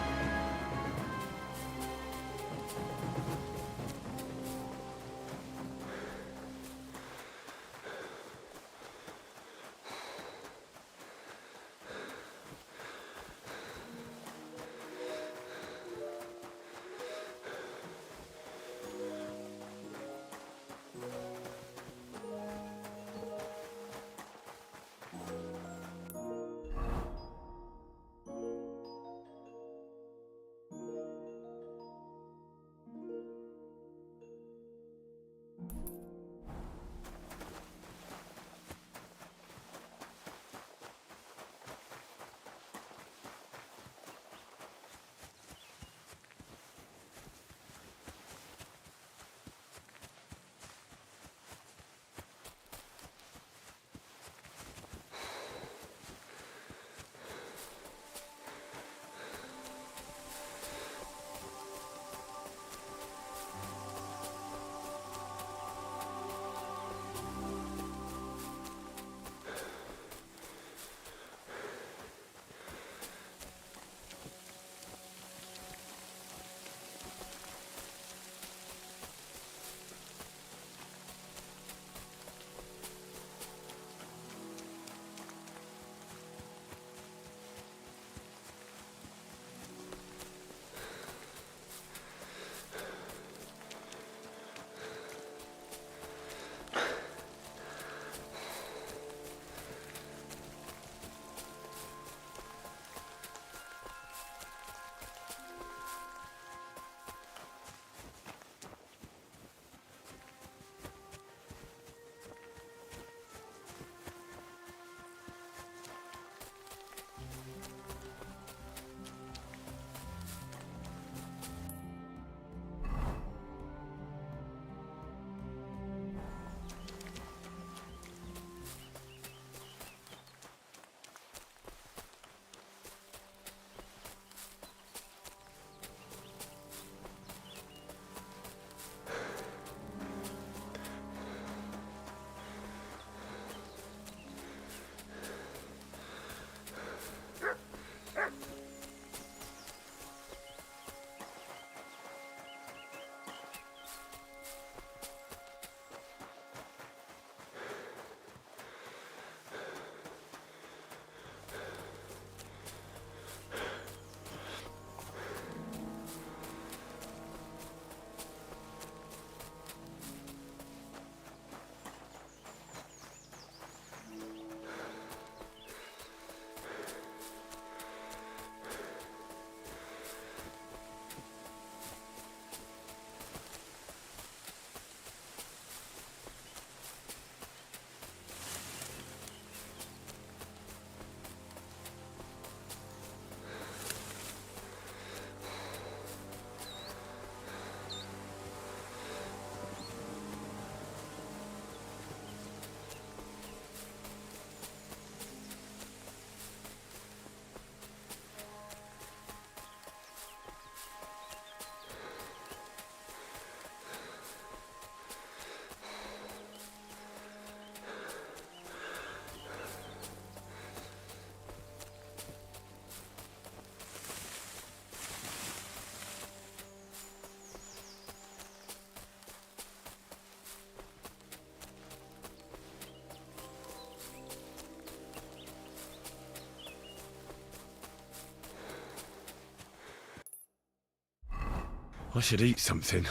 I should eat something.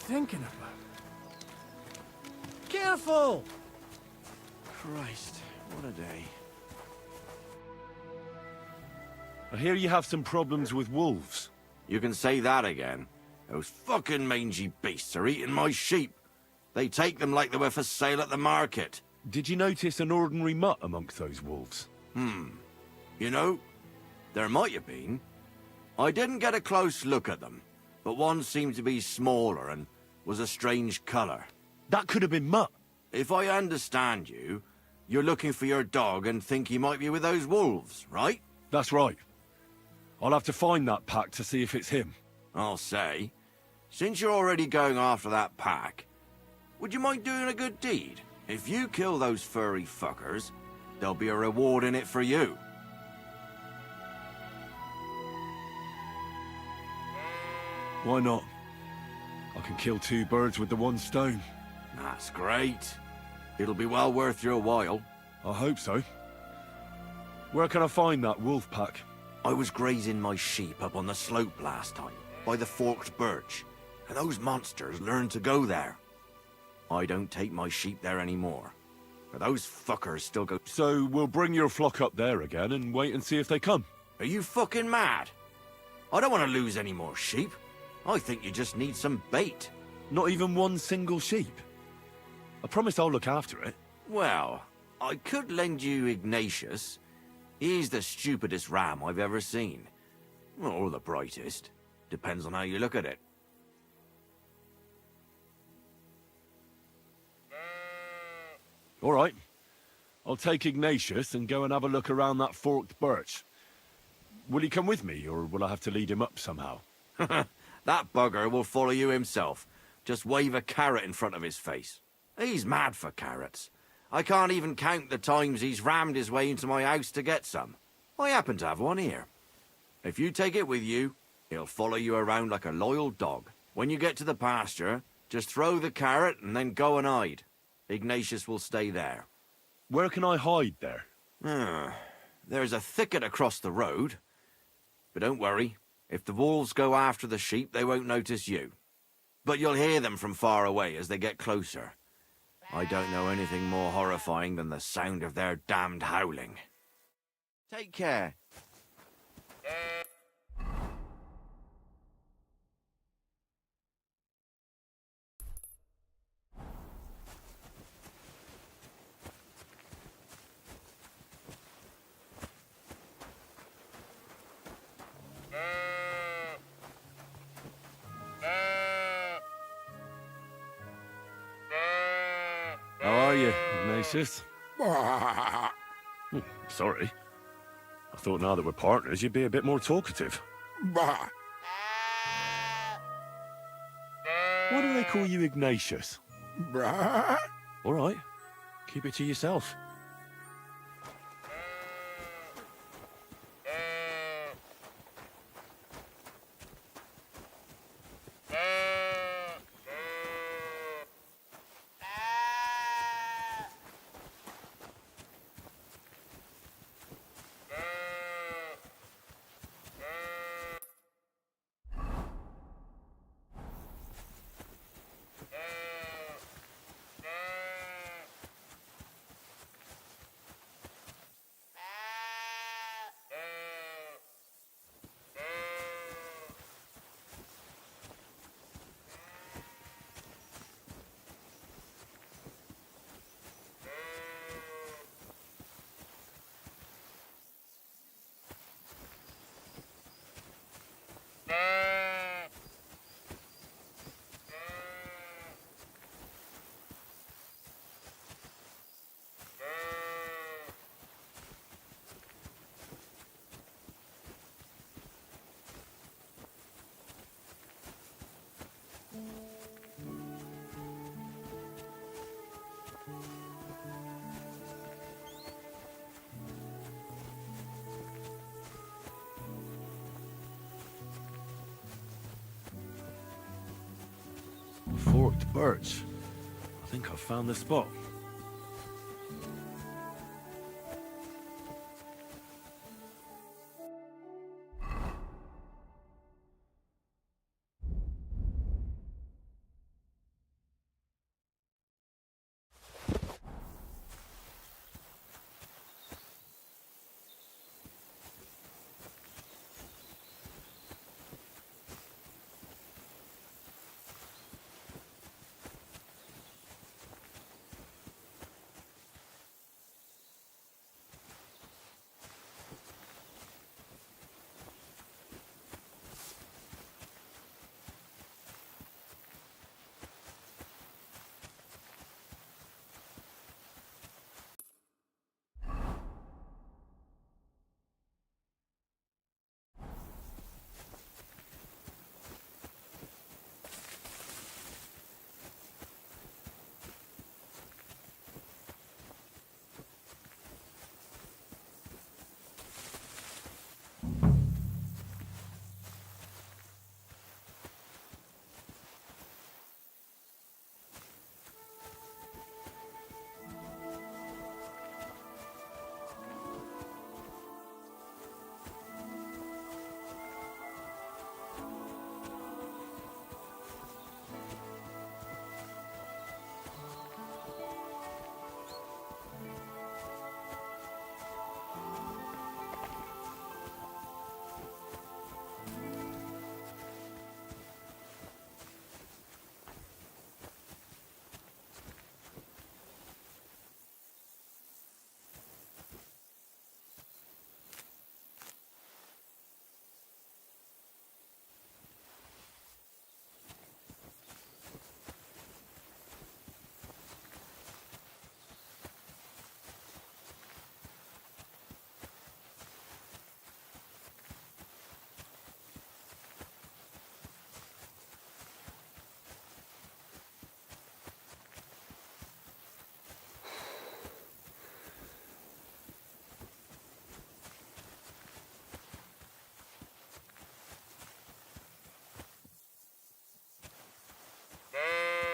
thinking about? Careful! Christ, what a day. I hear you have some problems with wolves. You can say that again. Those fucking mangy beasts are eating my sheep. They take them like they were for sale at the market. Did you notice an ordinary mutt amongst those wolves? You know, there might have been. I didn't get a close look at them, but one seemed to be smaller and was a strange colour. That could have been Mutt. If I understand you, you're looking for your dog and think he might be with those wolves, right? That's right. I'll have to find that pack to see if it's him. I'll say, since you're already going after that pack, would you mind doing a good deed? If you kill those furry fuckers, there'll be a reward in it for you. Why not? I can kill 2 birds with the 1 stone. That's great. It'll be well worth your while. I hope so. Where can I find that wolf pack? I was grazing my sheep up on the slope last time, by the forked birch, and those monsters learned to go there. I don't take my sheep there anymore, but those fuckers still go. So we'll bring your flock up there again and wait and see if they come. Are you fucking mad? I don't want to lose any more sheep. I think you just need some bait. Not even 1 single sheep? I promise I'll look after it. Well, I could lend you Ignatius. He's the stupidest ram I've ever seen. Or the brightest. Depends on how you look at it. All right. I'll take Ignatius and go and have a look around that forked birch. Will he come with me, or will I have to lead him up somehow? That bugger will follow you himself. Just wave a carrot in front of his face. He's mad for carrots. I can't even count the times he's rammed his way into my house to get some. I happen to have one here. If you take it with you, he'll follow you around like a loyal dog. When you get to the pasture, just throw the carrot and then go and hide. Ignatius will stay there. Where can I hide there? There's a thicket across the road. But don't worry. If the wolves go after the sheep, they won't notice you. But you'll hear them from far away as they get closer. I don't know anything more horrifying than the sound of their damned howling. Take care. How are you, Ignatius? Sorry. I thought now that we're partners, you'd be a bit more talkative. Why do they call you Ignatius? All right. Keep it to yourself. Forked birch. I think I've found the spot.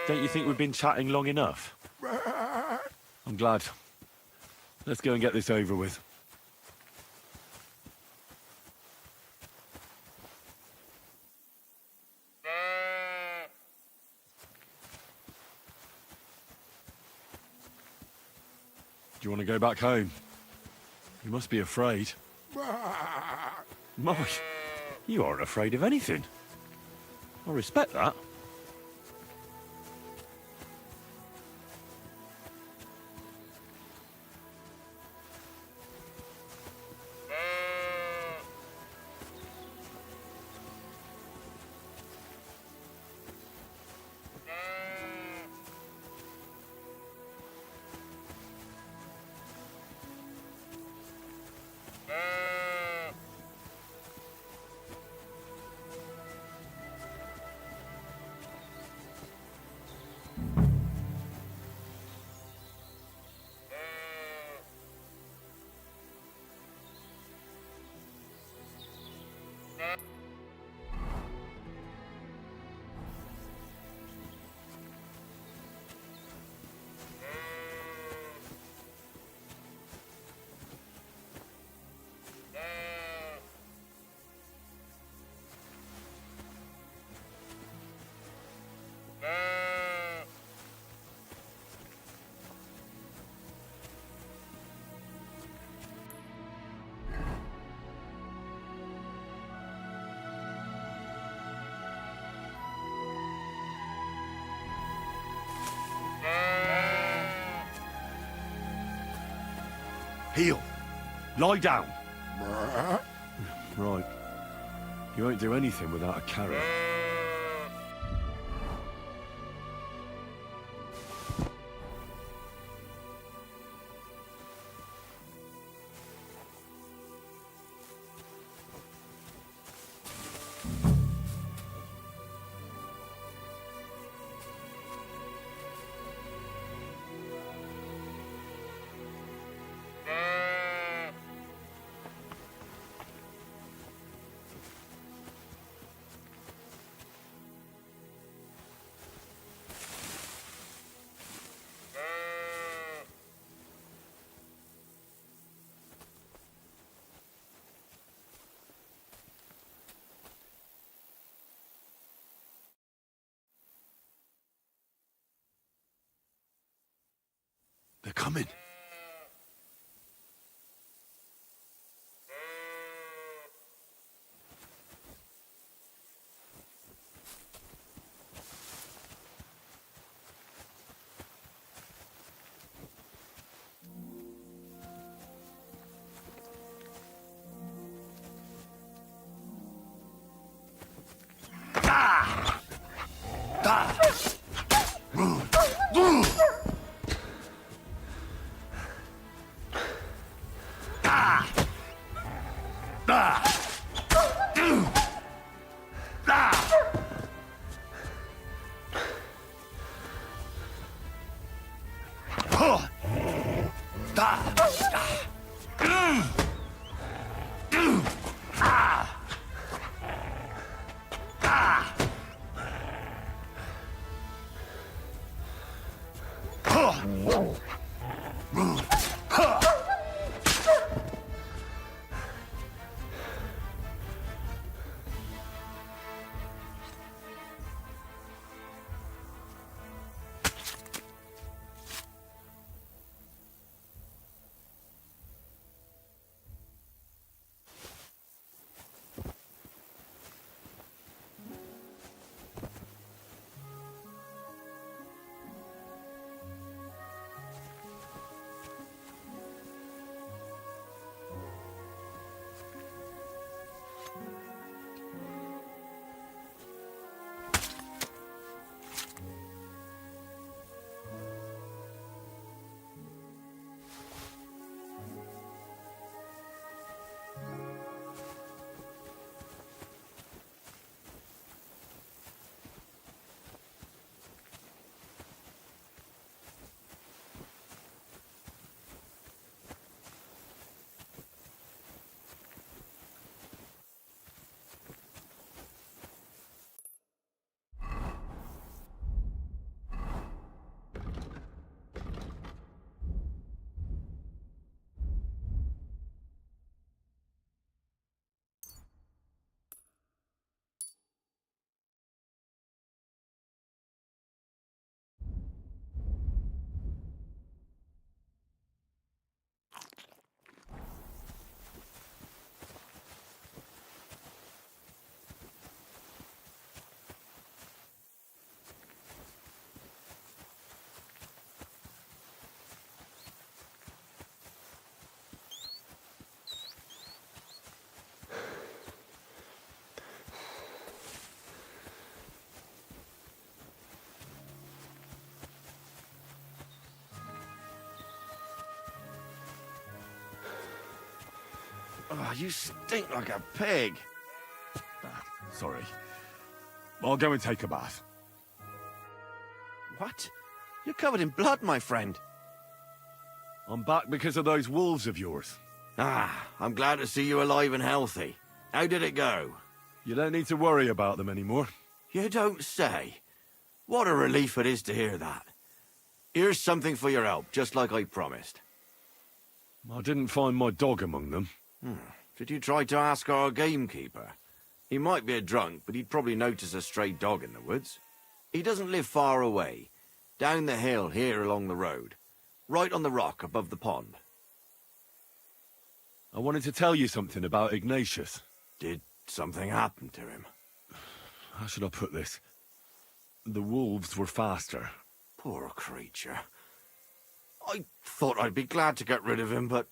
Don't you think we've been chatting long enough? I'm glad. Let's go and get this over with. Do you want to go back home? You must be afraid. Mike, you aren't afraid of anything. I respect that. Heel. Lie down. Right. You won't do anything without a carrot. They're coming. Oh, you stink like a pig. Sorry. I'll go and take a bath. What? You're covered in blood, my friend. I'm back because of those wolves of yours. Ah, I'm glad to see you alive and healthy. How did it go? You don't need to worry about them anymore. You don't say. What a relief it is to hear that. Here's something for your help, just like I promised. I didn't find my dog among them. Did you try to ask our gamekeeper? He might be a drunk, but he'd probably notice a stray dog in the woods. He doesn't live far away. Down the hill here along the road. Right on the rock above the pond. I wanted to tell you something about Ignatius. Did something happen to him? How should I put this? The wolves were faster. Poor creature. I thought I'd be glad to get rid of him, but...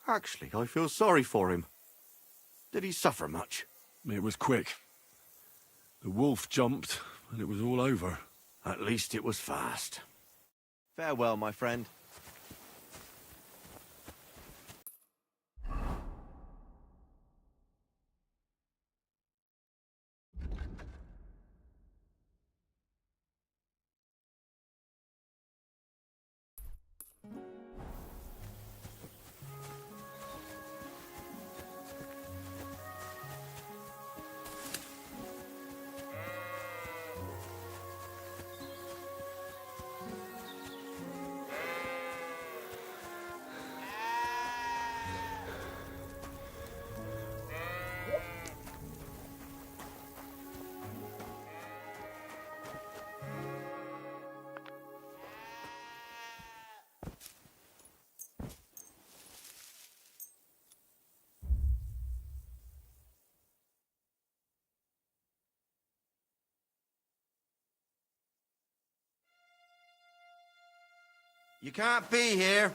Actually, I feel sorry for him. Did he suffer much? It was quick. The wolf jumped, and it was all over. At least it was fast. Farewell, my friend. You can't be here.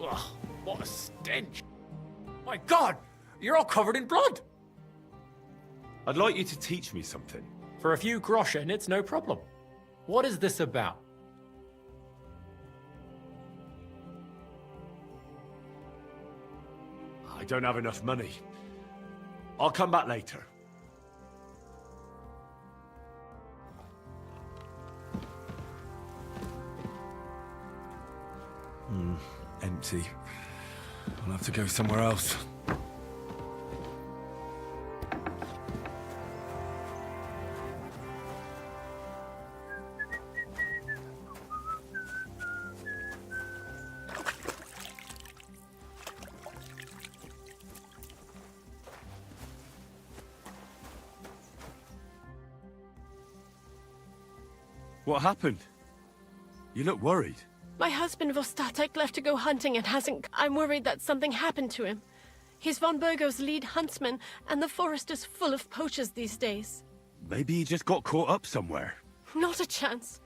Ugh, what a stench. My God, you're all covered in blood. I'd like you to teach me something. For a few groschen, it's no problem. What is this about? I don't have enough money. I'll come back later. Empty. I'll have to go somewhere else. What happened? You look worried. My husband Vostatek left to go hunting and hasn't... I'm worried that something happened to him. He's von Burgo's lead huntsman, and the forest is full of poachers these days. Maybe he just got caught up somewhere. Not a chance.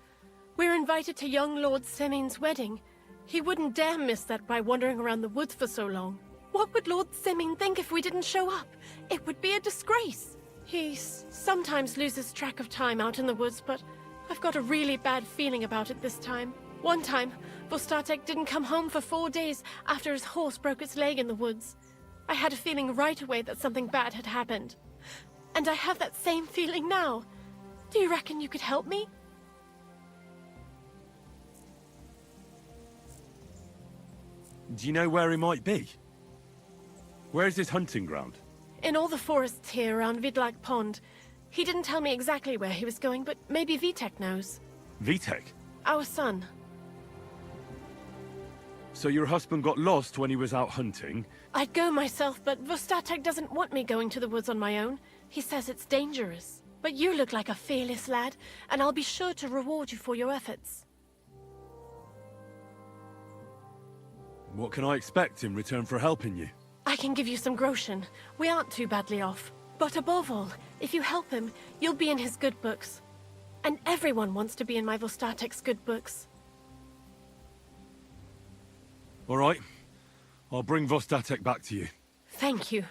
We're invited to young Lord Semin's wedding. He wouldn't dare miss that by wandering around the woods for so long. What would Lord Semin think if we didn't show up? It would be a disgrace. He sometimes loses track of time out in the woods, but I've got a really bad feeling about it this time. One time, Vostatek didn't come home for 4 days after his horse broke its leg in the woods. I had a feeling right away that something bad had happened. And I have that same feeling now. Do you reckon you could help me? Do you know where he might be? Where's his hunting ground? In all the forests here around Vidlag Pond. He didn't tell me exactly where he was going, but maybe Vitek knows. Vitek? Our son. So your husband got lost when he was out hunting? I'd go myself, but Vostatek doesn't want me going to the woods on my own. He says it's dangerous. But you look like a fearless lad, and I'll be sure to reward you for your efforts. What can I expect in return for helping you? I can give you some groschen. We aren't too badly off. But above all, if you help him, you'll be in his good books. And everyone wants to be in my Vostatek's good books. All right. I'll bring Vostatek back to you. Thank you.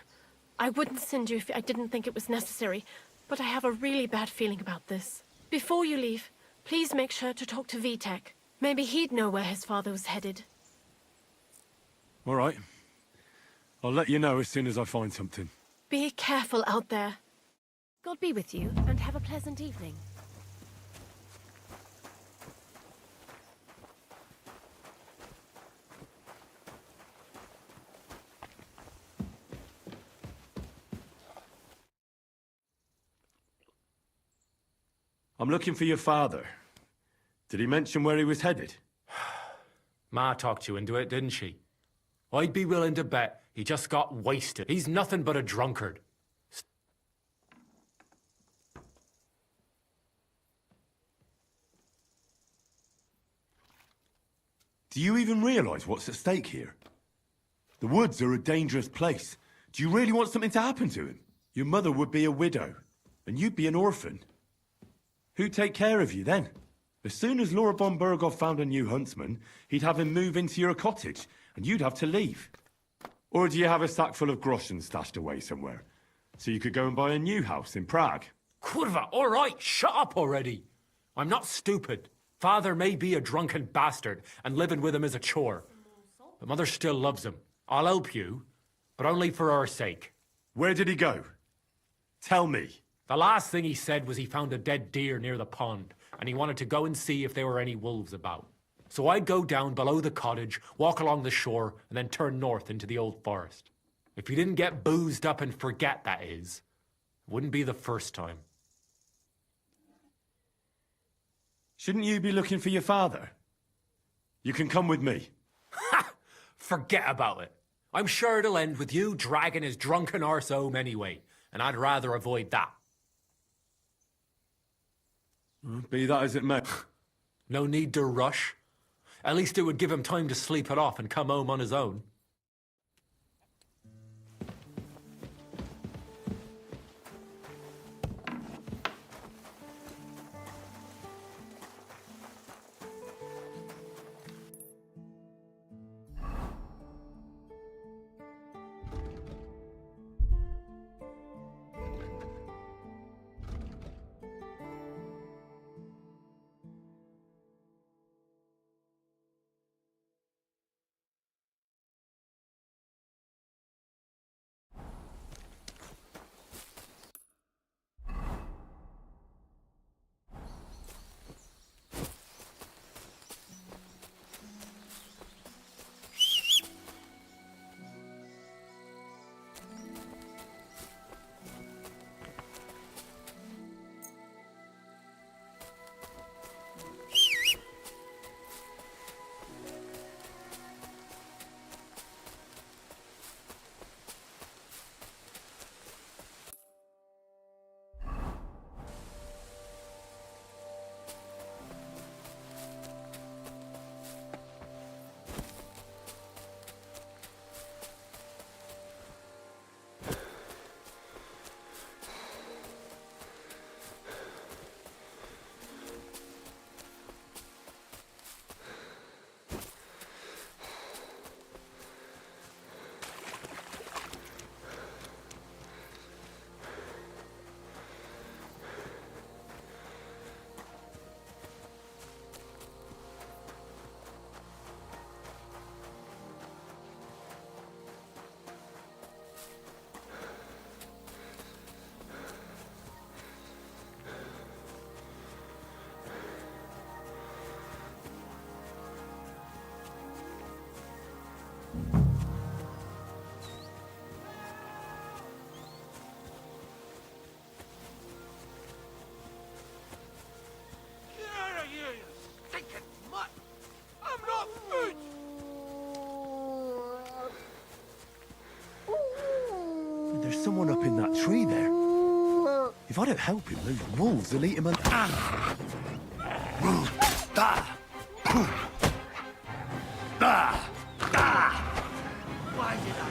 I wouldn't send you if I didn't think it was necessary, but I have a really bad feeling about this. Before you leave, please make sure to talk to Vitek. Maybe he'd know where his father was headed. All right. I'll let you know as soon as I find something. Be careful out there. God be with you, and have a pleasant evening. I'm looking for your father. Did he mention where he was headed? Ma talked you into it, didn't she? I'd be willing to bet he just got wasted. He's nothing but a drunkard. Do you even realize what's at stake here? The woods are a dangerous place. Do you really want something to happen to him? Your mother would be a widow, and you'd be an orphan. Who'd take care of you then? As soon as Lord von Burgov found a new huntsman, he'd have him move into your cottage, and you'd have to leave. Or do you have a sack full of groschen stashed away somewhere? So you could go and buy a new house in Prague? Kurva, all right, shut up already. I'm not stupid. Father may be a drunken bastard, and living with him is a chore. But Mother still loves him. I'll help you, but only for our sake. Where did he go? Tell me. The last thing he said was he found a dead deer near the pond, and he wanted to go and see if there were any wolves about. So I'd go down below the cottage, walk along the shore, and then turn north into the old forest. If you didn't get boozed up and forget, that is, it wouldn't be the first time. Shouldn't you be looking for your father? You can come with me. Ha! Forget about it. I'm sure it'll end with you dragging his drunken arse home anyway, and I'd rather avoid that. Be that as it may. No need to rush. At least it would give him time to sleep it off and come home on his own. someone up in that tree there. If I don't help him, those wolves will eat him Why did I?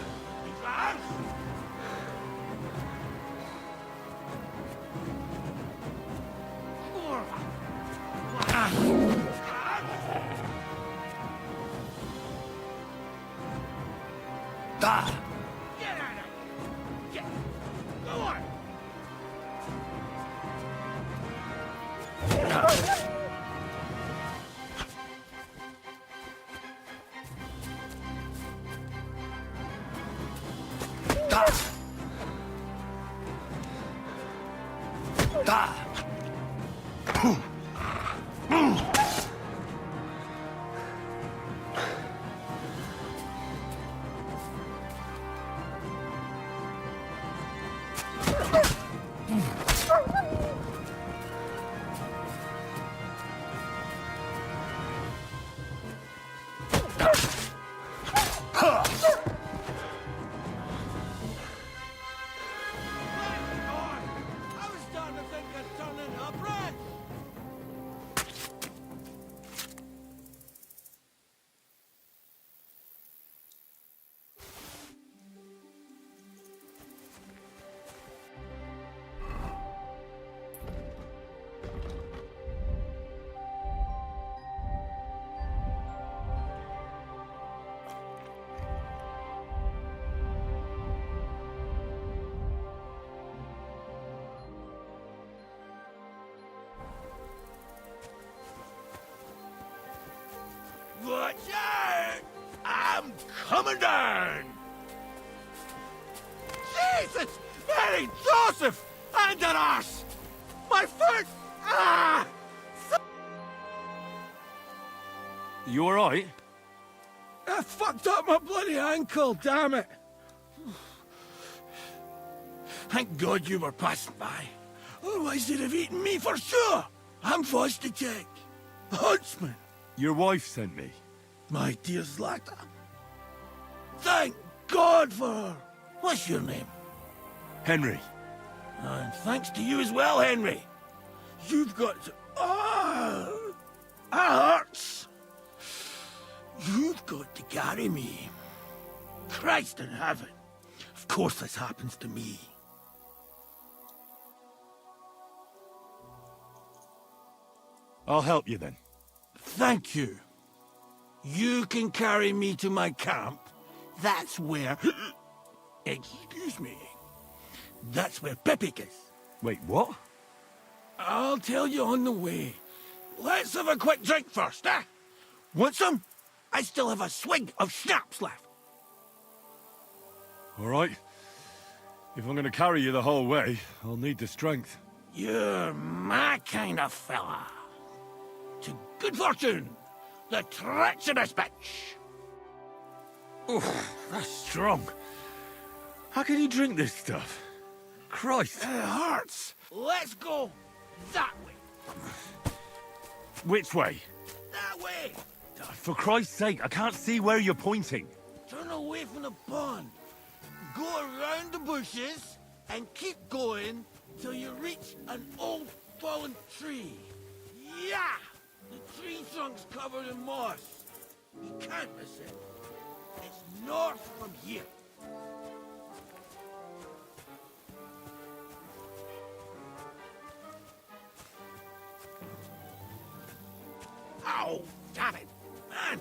Watch out! I'm coming down! Jesus! Mary Joseph! And an arse! My foot! Ah! You alright? I fucked up my bloody ankle, damn it! Thank God you were passing by. Otherwise they'd have eaten me for sure! I'm forced to check. Huntsman! Your wife sent me. My dear Zlata. Thank God for her. What's your name? Henry. And thanks to you as well, Henry. You've got to... Ah! That hurts. You've got to carry me. Christ in heaven. Of course this happens to me. I'll help you then. Thank you. You can carry me to my camp. That's where... Excuse me. That's where Pepik is. Wait, what? I'll tell you on the way. Let's have a quick drink first, eh? Want some? I still have a swig of schnapps left. Alright. If I'm gonna carry you the whole way, I'll need the strength. You're my kind of fella. To good fortune, the treacherous bitch. Oh, that's strong. How can you drink this stuff? Christ. It hurts. Let's go that way. Which way? That way. For Christ's sake, I can't see where you're pointing. Turn away from the pond. Go around the bushes and keep going till you reach an old fallen tree. Yeah! The tree trunk's covered in moss. You can't miss it. It's north from here. Ow! Damn it! Man!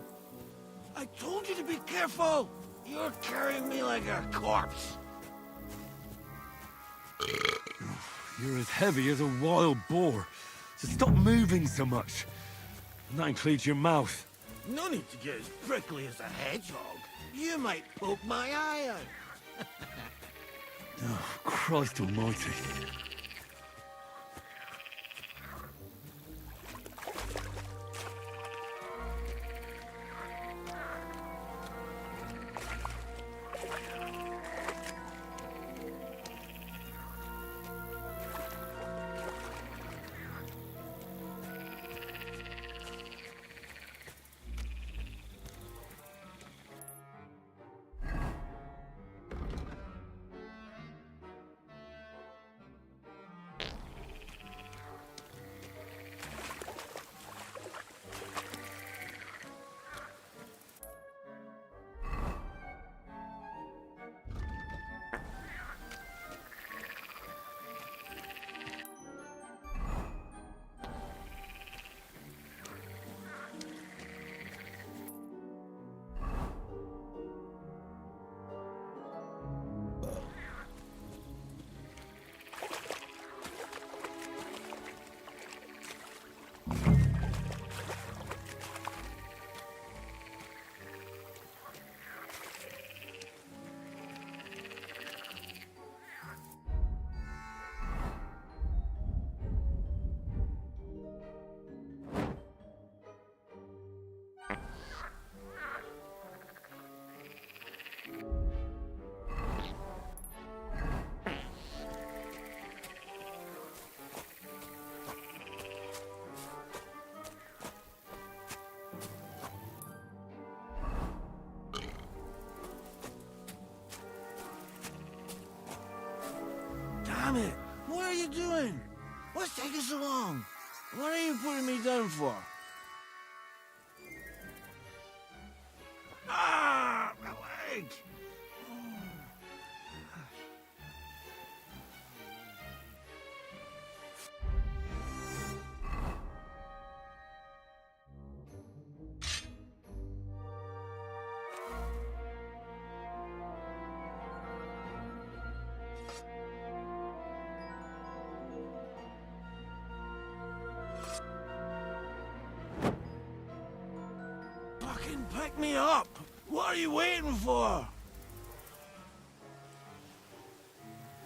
I told you to be careful! You're carrying me like a corpse. You're as heavy as a wild boar. So stop moving so much. And that includes your mouth. No need to get as prickly as a hedgehog. You might poke my eye out. Oh, Christ almighty. it! What are you doing? What's taking so long? What are you putting me down for? Ah! My leg! Fucking pick me up! What are you waiting for?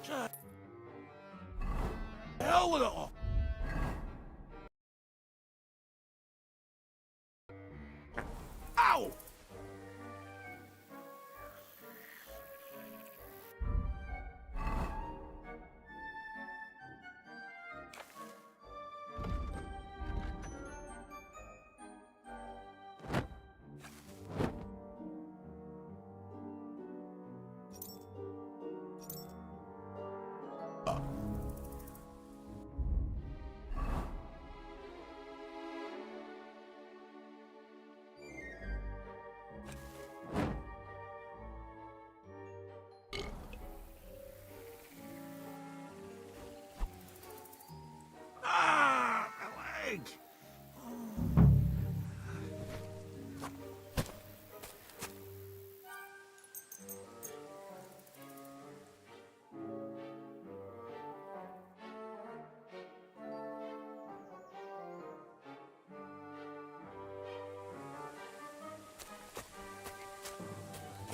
Just hell with it all! Ow! Ah! My leg!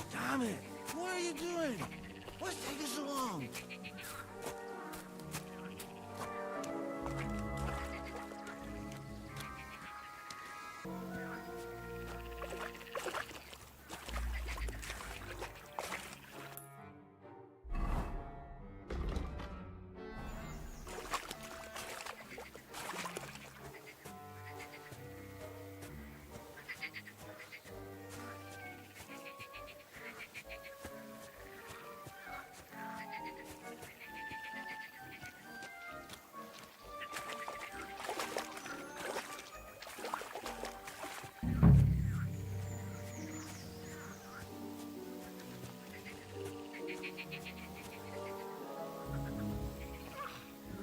Damn it! What are you doing? What's taking so long?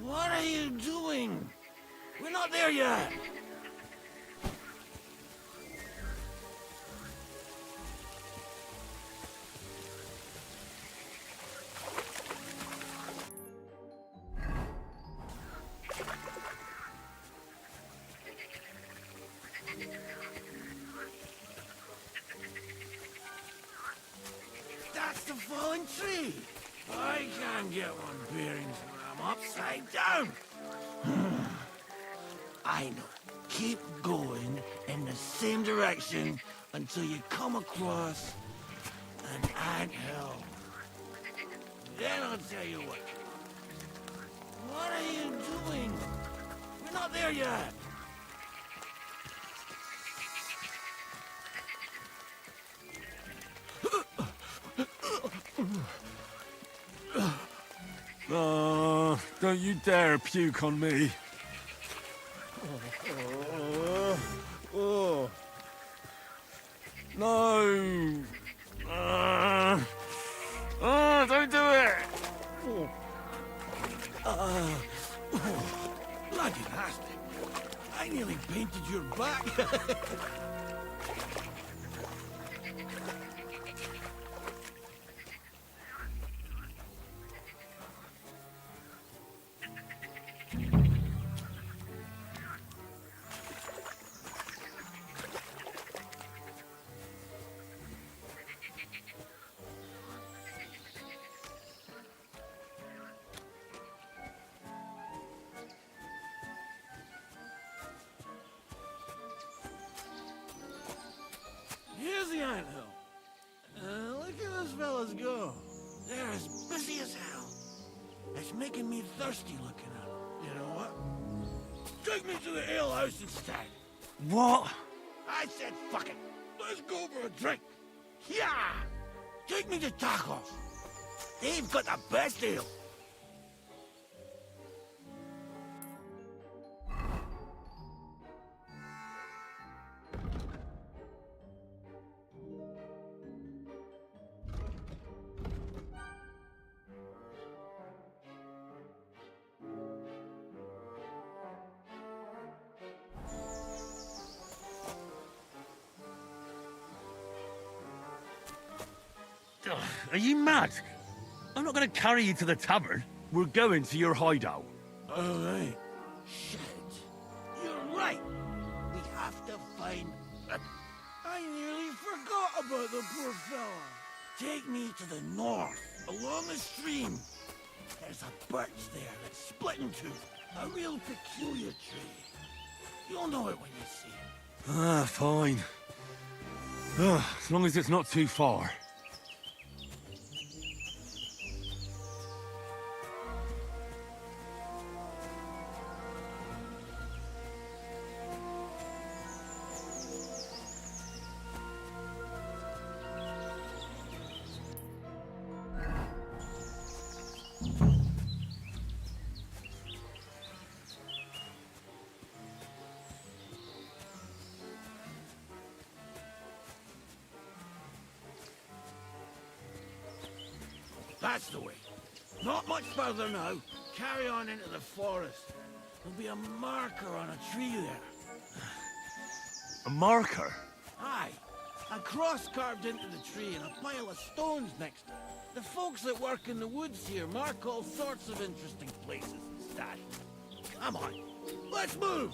What are you doing? We're not there yet. That's the fallen tree. I can't get one bearings when I'm upside down. I know. Keep going in the same direction until you come across an anthill. Then I'll tell you what. What are you doing? We're not there yet. Oh, don't you dare puke on me. Oh. No. Oh, don't do it. Bloody nasty. I nearly painted your back. Here's the anthill. Look at those fellas go. They're as busy as hell. It's making me thirsty looking at them. You know what? Take me to the ale house instead. What? I said fuck it. Let's go for a drink. Yeah! Take me to tacos. They've got the best ale. Ugh, are you mad? I'm not going to carry you to the tavern. We're going to your hideout. All right. Shit. You're right. We have to find... I nearly forgot about the poor fella. Take me to the north, along the stream. There's a birch there that's split in two. A real peculiar tree. You'll know it when you see it. Ah, fine. As long as it's not too far. That's the way. Not much further now. Carry on into the forest. There'll be a marker on a tree there. A marker? Aye. A cross carved into the tree and a pile of stones next to it. The folks that work in the woods here mark all sorts of interesting places and stashes. Come on. Let's move!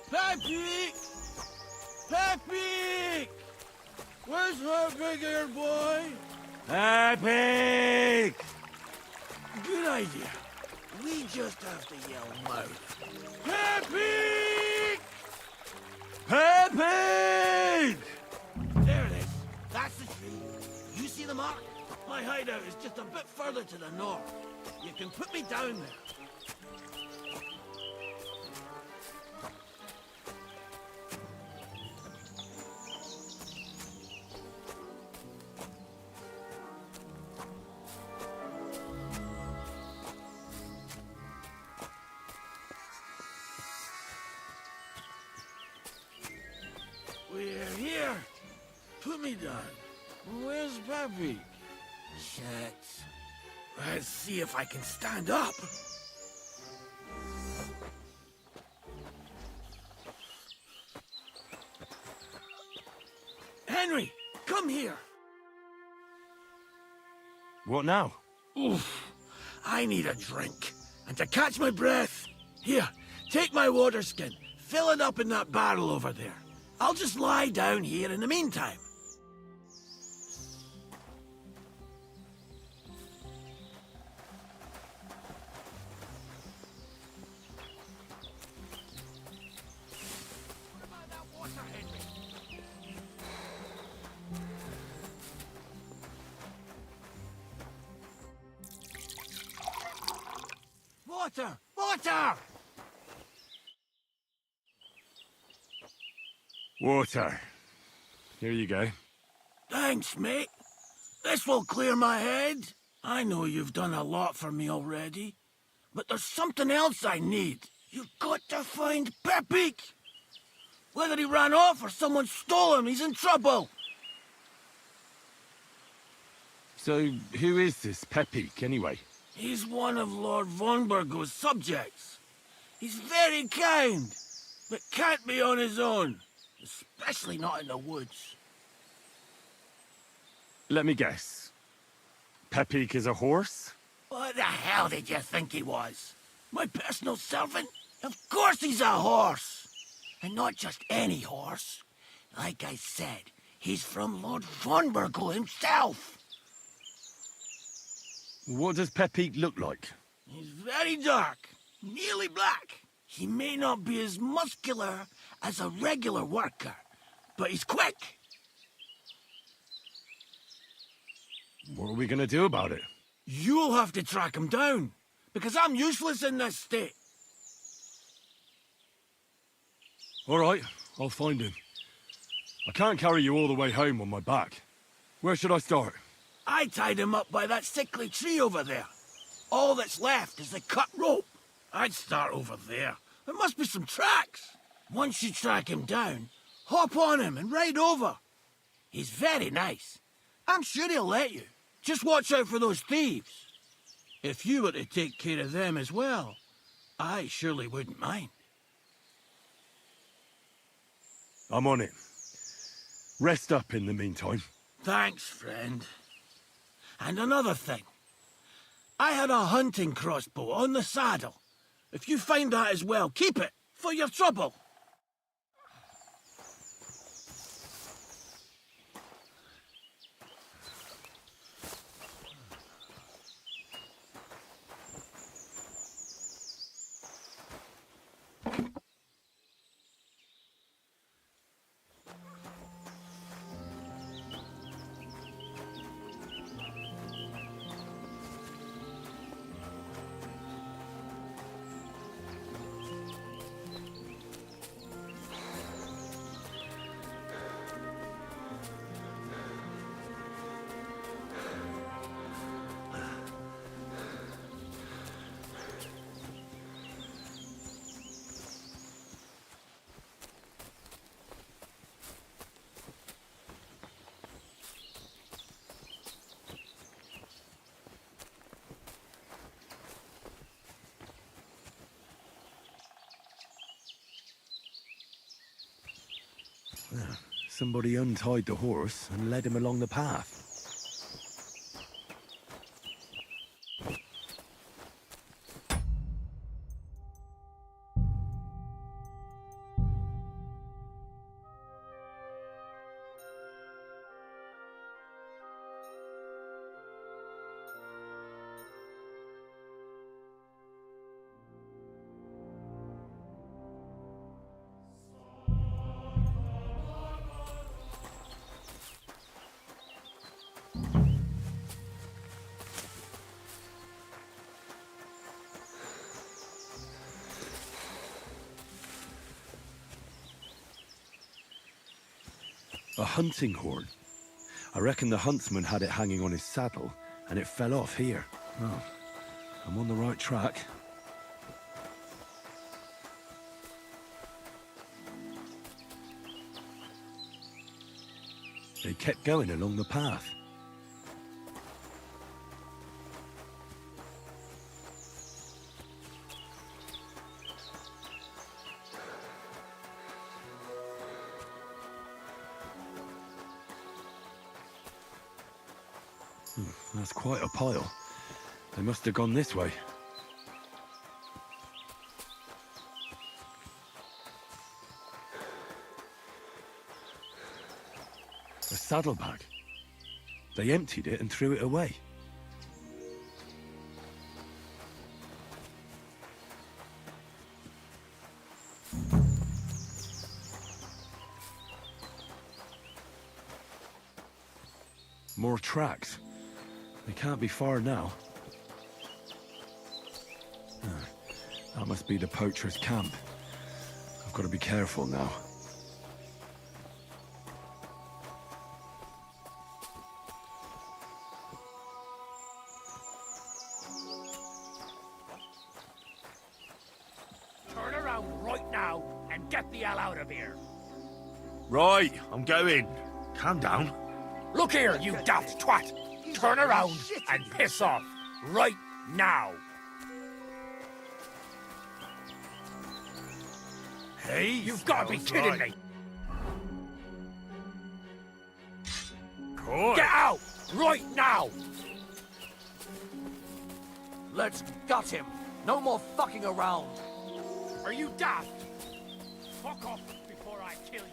Pepe! Pepe! Where's her big ear boy? Pepe! Good idea. We just have to yell loud. Pepe! Pepe! There it is. That's the tree. You see the mark? My hideout is just a bit further to the north. You can put me down there. We're here. Put me down. Where's Pepe? Shit. Let's see if I can stand up. Henry, come here. What now? Oof. I need a drink. And to catch my breath, here, take my water skin. Fill it up in that barrel over there. I'll just lie down here in the meantime. Water! Water! Water. Here you go. Thanks, mate. This will clear my head. I know you've done a lot for me already, but there's something else I need. You've got to find Pepe. Whether he ran off or someone stole him, he's in trouble. So, who is this Pepe, anyway? He's one of Lord von Burgo's subjects. He's very kind, but can't be on his own, especially not in the woods. Let me guess. Pepe is a horse? What the hell did you think he was? My personal servant? Of course he's a horse! And not just any horse. Like I said, he's from Lord von Burgo himself. What does Pepe look like? He's very dark, nearly black. He may not be as muscular as a regular worker, but he's quick. What are we gonna do about it? You'll have to track him down, because I'm useless in this state. All right, I'll find him. I can't carry you all the way home on my back. Where should I start? I tied him up by that sickly tree over there. All that's left is the cut rope. I'd start over there. There must be some tracks. Once you track him down, hop on him and ride over. He's very nice. I'm sure he'll let you. Just watch out for those thieves. If you were to take care of them as well, I surely wouldn't mind. I'm on it. Rest up in the meantime. Thanks, friend. And another thing. I had a hunting crossbow on the saddle. If you find that as well, keep it for your trouble. Somebody untied the horse and led him along the path. A hunting horn. I reckon the huntsman had it hanging on his saddle, and it fell off here. Oh, I'm on the right track. They kept going along the path. That's quite a pile. They must have gone this way. A saddlebag. They emptied it and threw it away. More tracks. They can't be far now. That must be the poacher's camp. I've got to be careful now. Turn around right now and get the hell out of here. Right, I'm going. Calm down. Look here, you daft twat. Turn around and piss off right now. Hey, you've got to be kidding me. Get out right now. Let's gut him. No more fucking around. Are you daft? Fuck off before I kill you.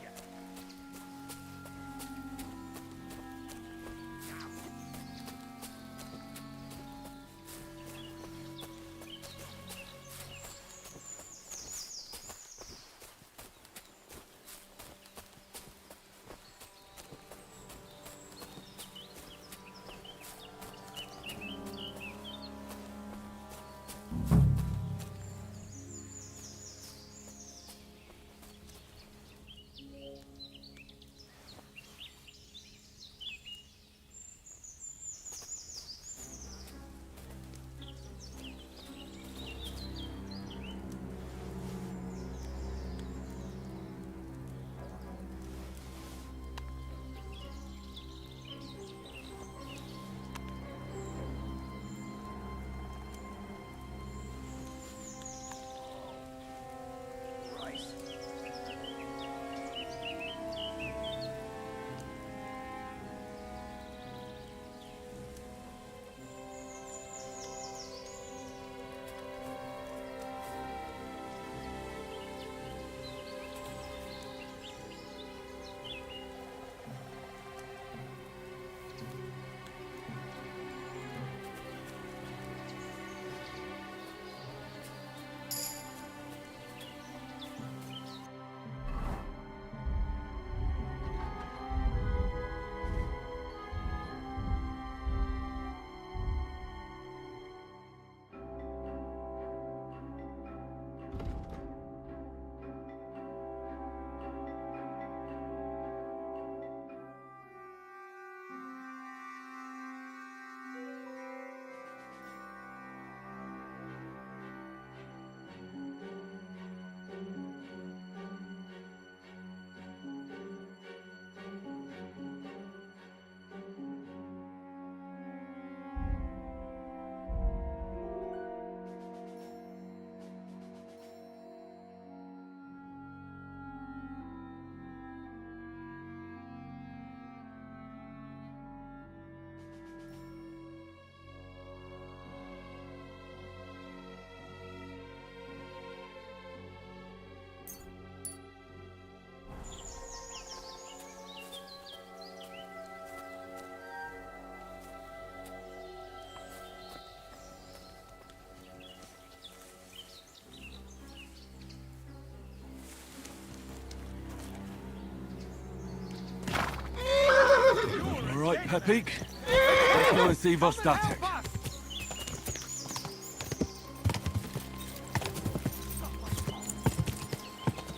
Pepik. Let's go and see Vostatek.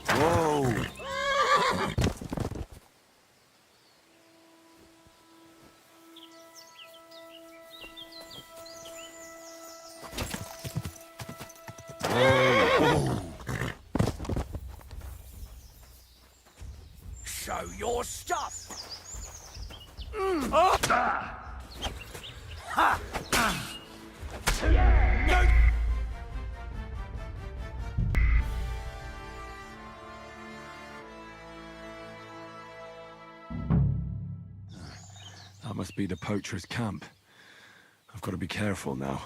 Whoa! Show your stuff. That must be the poacher's camp. I've got to be careful now.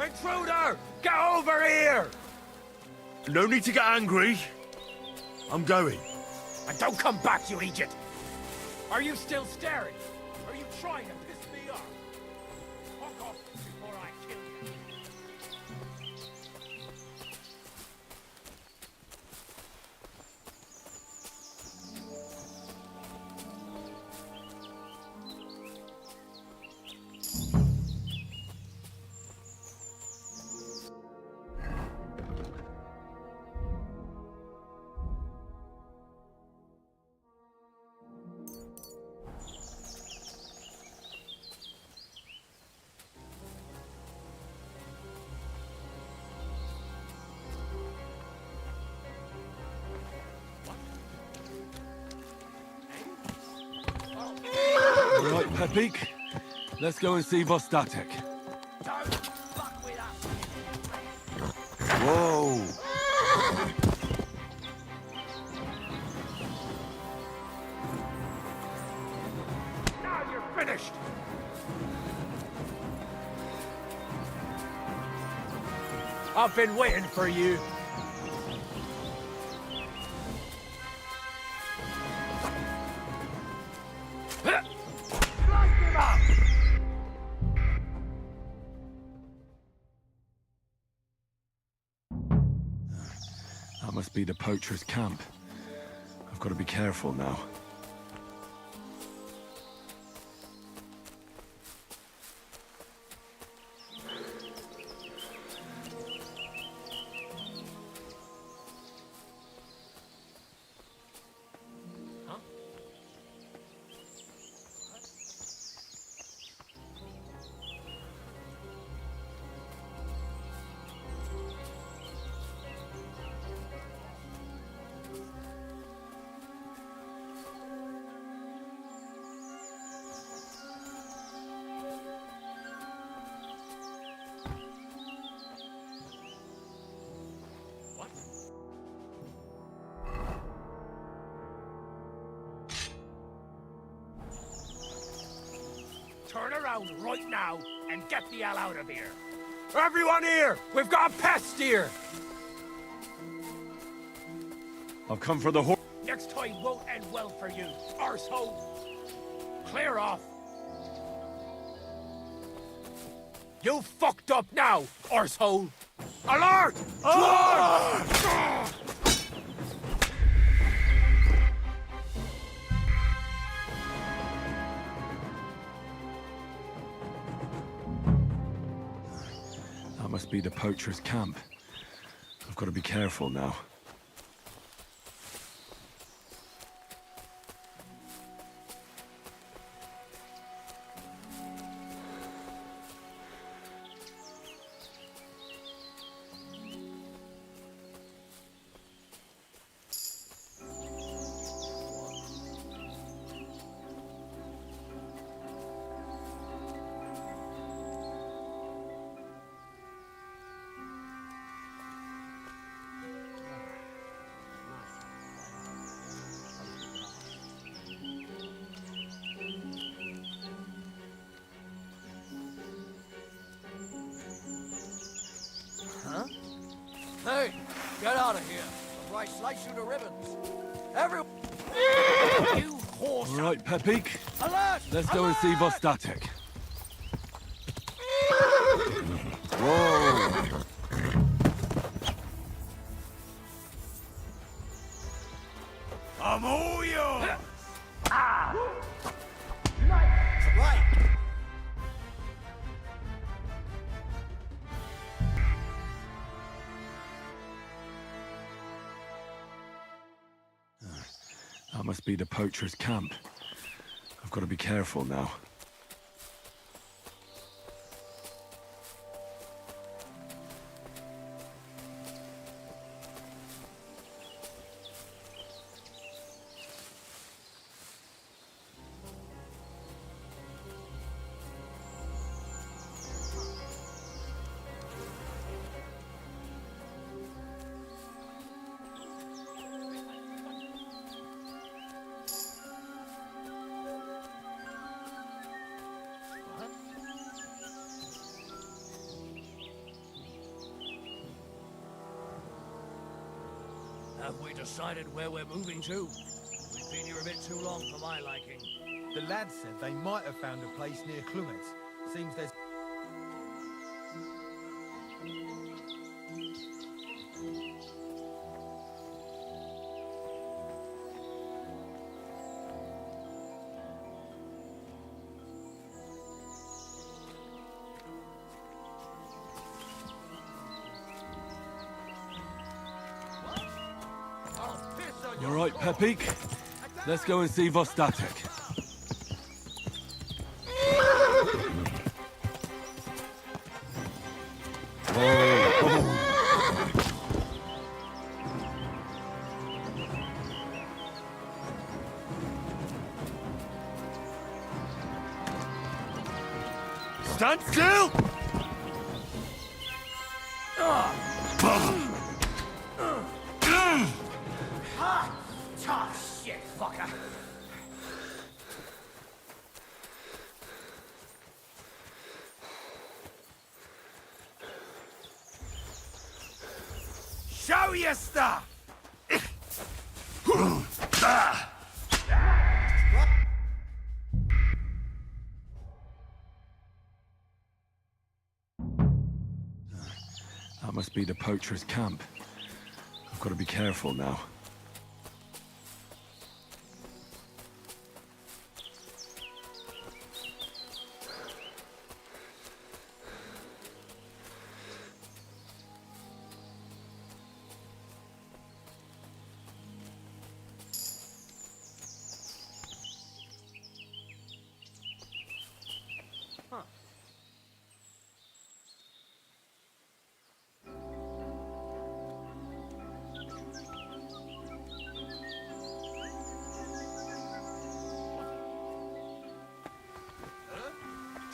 Intruder! Get over here! No need to get angry. I'm going. And don't come back, you idiot! Are you still staring? Are you trying to piss me off? Fuck off before I kill you. All right, Pepik. Let's go and see Vostatek. Whoa! Now you're finished! I've been waiting for you. That must be the poacher's camp. I've got to be careful now. Turn around right now and get the hell out of here. Everyone here! We've got a pest here! I'll come for the horse. Next time won't end well for you, arsehole. Clear off. You fucked up now, arsehole. Alert! Alert! That must be the poacher's camp. I've got to be careful now. here. Right, slice you to ribbons. Every... You horse... All right, Pepik. Alert! Let's go and see Vostatic. Whoa! I'm all yours! Right! That must be the poacher's camp. I've got to be careful now. Have we decided where we're moving to? We've been here a bit too long for my liking. The lads said they might have found a place near Clumet. Seems there's... All right, Pepik. Let's go and see Vostatic. Stand still! Tough shit, fucker! Show your stuff! That must be the poacher's camp. I've got to be careful now.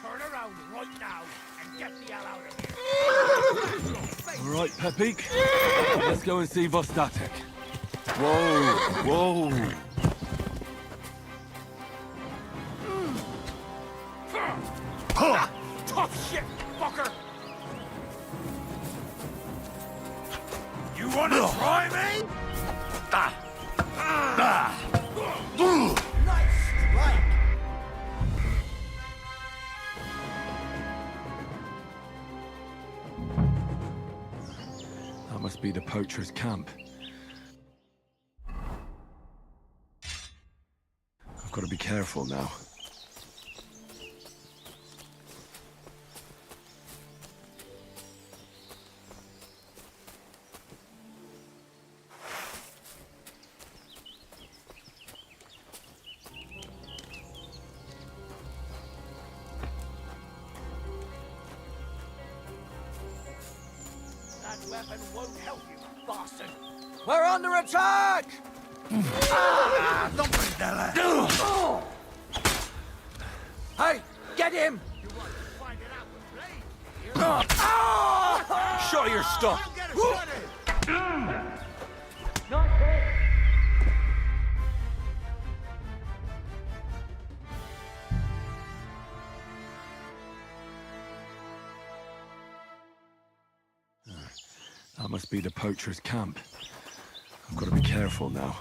Turn around right now and get the hell out of here! All right, Pepik. Let's go and see Vostatic. Whoa, whoa. Tough shit, fucker! You wanna try me? Nice strike! That must be the poacher's camp. I've got to be careful now. That weapon won't help you, bastard! We're under attack! Don't bring that up. Hey, get him! Show your stuff! That must be the poacher's camp. I've got to be careful now.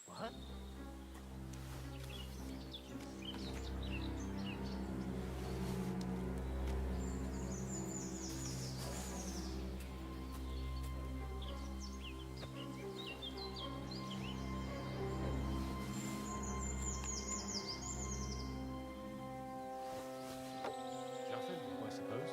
What? Nothing, I suppose.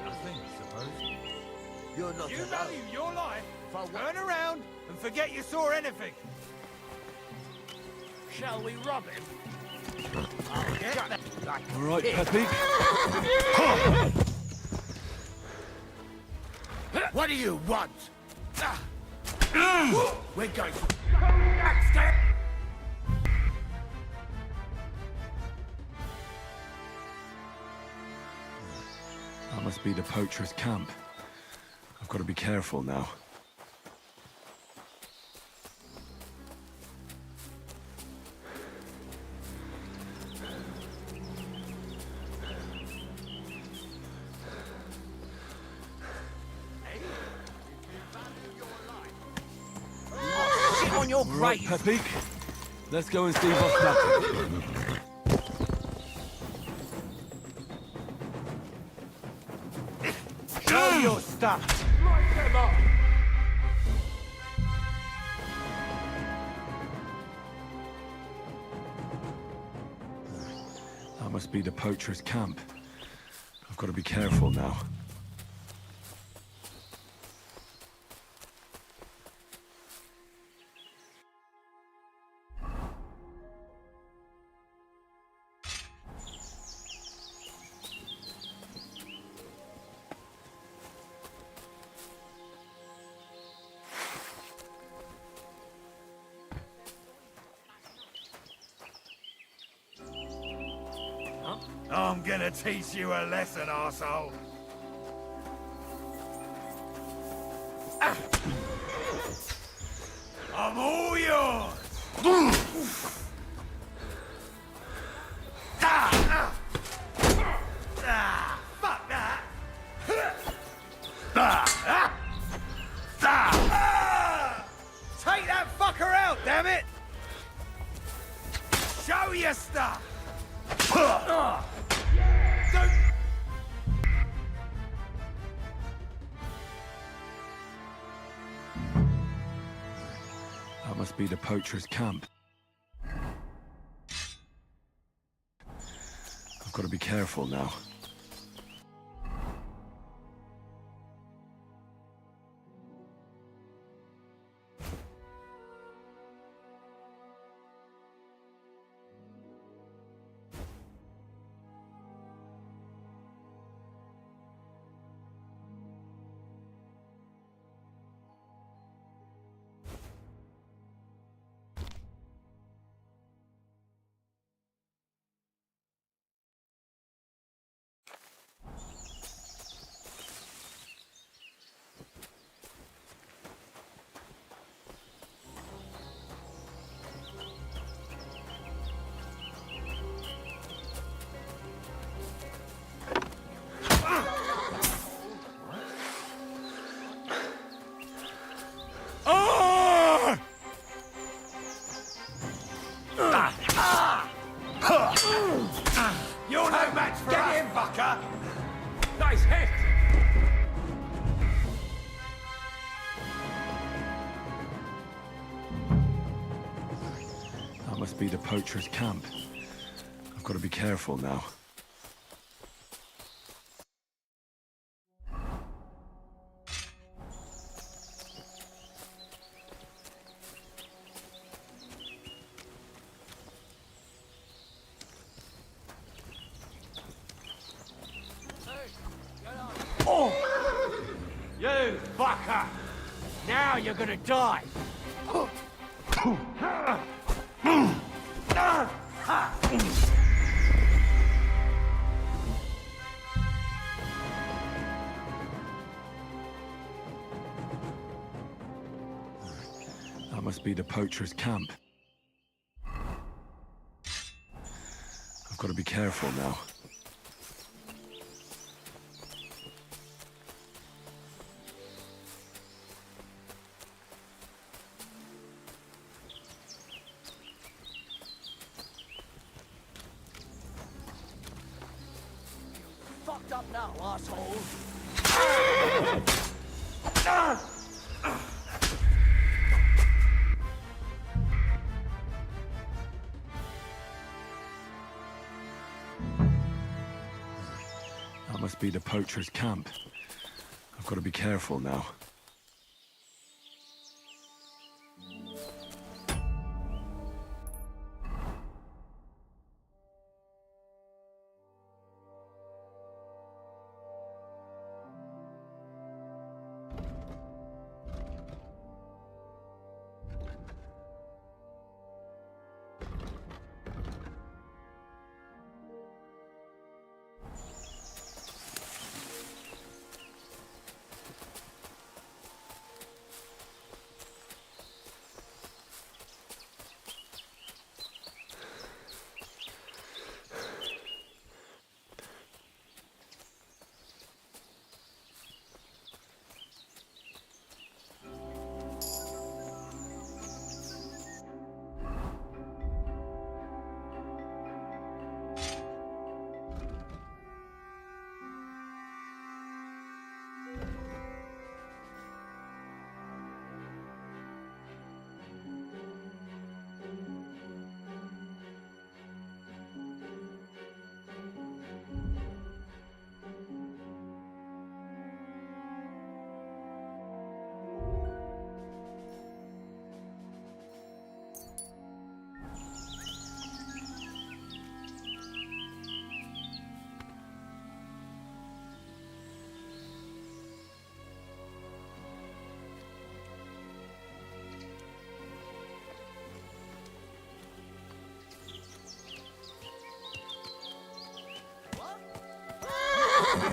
Nothing, I suppose. You're not You alone. value your life. Turn around and forget you saw anything. Shall we rob him? All right, Peppy. What do you want? We're going to... That must be the poacher's camp. I've got to be careful now. Sit on your All right, grave. Peppy. Let's go and see what's happening. Show your stuff. That must be the poacher's camp. I've got to be careful now. I'm gonna teach you a lesson, arsehole. I'm all yours. Fuck that. Take that fucker out, damn it. Show your stuff. Don't... That must be the poacher's camp. I've got to be careful now. You're no match for us. Get in, fucker. Nice hit! That must be the poacher's camp. I've got to be careful now. fucker! Now you're gonna die! That must be the poacher's camp. I've got to be careful now. Fucked up now, asshole! That must be the poacher's camp. I've got to be careful now.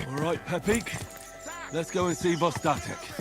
All right, Pepik. Let's go and see Vostatek.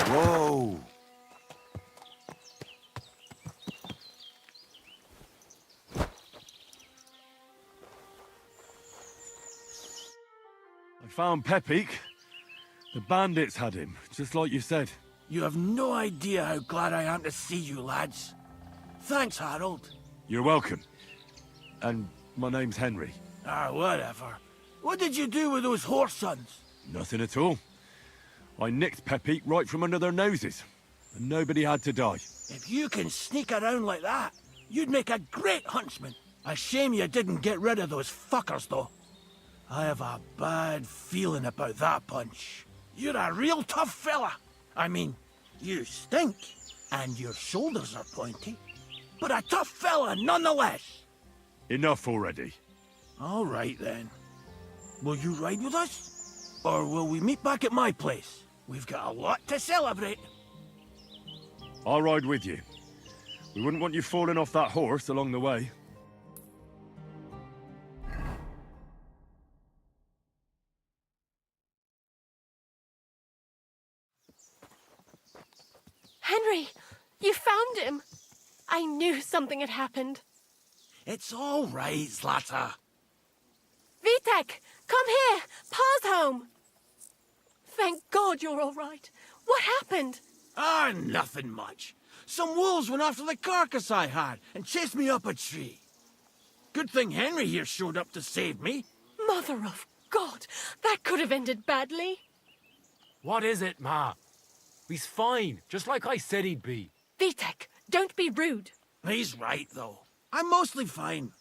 Whoa! I found Pepik. The bandits had him, just like you said. You have no idea how glad I am to see you, lads. Thanks, Harold. You're welcome. And my name's Henry. Ah, whatever. What did you do with those horse sons? Nothing at all. I nicked Pepik right from under their noses, and nobody had to die. If you can sneak around like that, you'd make a great huntsman. A shame you didn't get rid of those fuckers, though. I have a bad feeling about that bunch. You're a real tough fella. I mean, you stink, and your shoulders are pointy, but a tough fella nonetheless. Enough already. All right, then. Will you ride with us? Or will we meet back at my place? We've got a lot to celebrate. I'll ride with you. We wouldn't want you falling off that horse along the way. Henry, you found him. I knew something had happened. It's all right, Zlata. Vitek, come here. Pa's home. Thank God you're all right. What happened? Ah, nothing much. Some wolves went after the carcass I had and chased me up a tree. Good thing Henry here showed up to save me. Mother of God, that could have ended badly. What is it, Ma? He's fine, just like I said he'd be. Vitek, don't be rude. He's right, though. I'm mostly fine.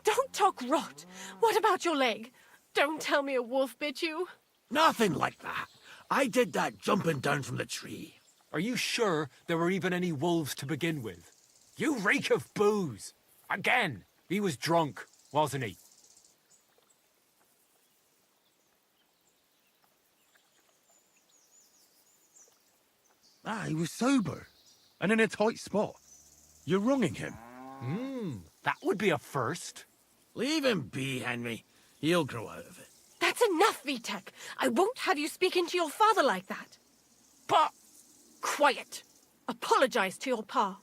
Don't talk rot. What about your leg? Don't tell me a wolf bit you. Nothing like that. I did that jumping down from the tree. Are you sure there were even any wolves to begin with? You reek of booze. Again, he was drunk, wasn't he? Ah, he was sober. And in a tight spot. You're wronging him. That would be a first. Leave him be, Henry. He'll grow out of it. That's enough, Vitek. I won't have you speaking to your father like that. But... Quiet. Apologize to your pa.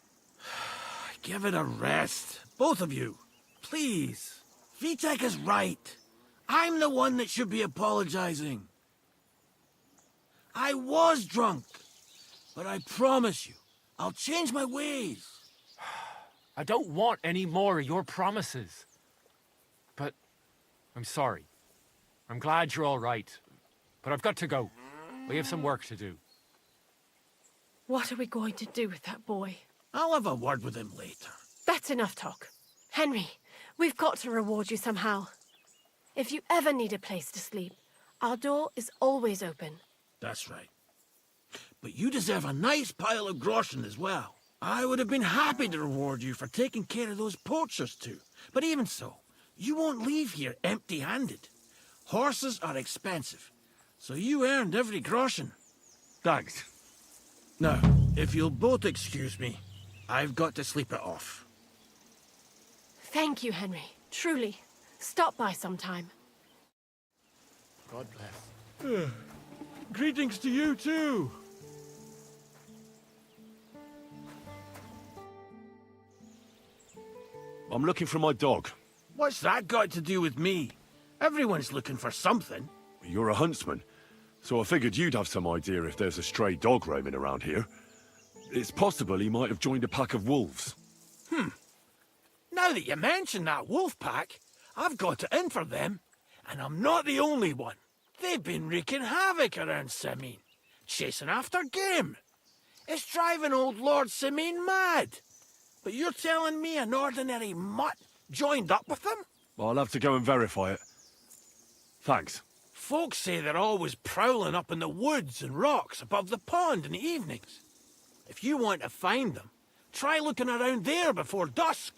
Give it a rest. Both of you. Please. Vitek is right. I'm the one that should be apologizing. I was drunk. But I promise you, I'll change my ways. I don't want any more of your promises. But I'm sorry. I'm glad you're all right. But I've got to go. We have some work to do. What are we going to do with that boy? I'll have a word with him later. That's enough talk. Henry, we've got to reward you somehow. If you ever need a place to sleep, our door is always open. That's right. But you deserve a nice pile of groschen as well. I would have been happy to reward you for taking care of those poachers too. But even so, you won't leave here empty-handed. Horses are expensive, so you earned every groschen. Thanks. Now, if you'll both excuse me, I've got to sleep it off. Thank you, Henry. Truly. Stop by sometime. God bless. Greetings to you too. I'm looking for my dog. What's that got to do with me? Everyone's looking for something. You're a huntsman, so I figured you'd have some idea if there's a stray dog roaming around here. It's possible he might have joined a pack of wolves. Now that you mention that wolf pack, I've got it in for them. And I'm not the only one. They've been wreaking havoc around Simene, chasing after game. It's driving old Lord Simene mad. But you're telling me an ordinary mutt joined up with them? I'll have to go and verify it. Thanks. Folks say they're always prowling up in the woods and rocks above the pond in the evenings. If you want to find them, try looking around there before dusk.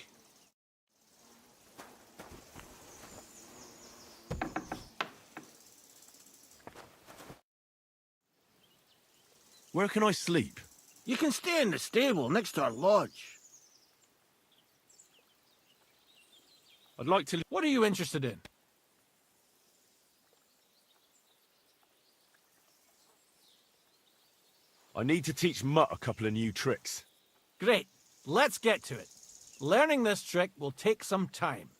Where can I sleep? You can stay in the stable next to our lodge. I'd like to... What are you interested in? I need to teach Mutt a couple of new tricks. Great. Let's get to it. Learning this trick will take some time.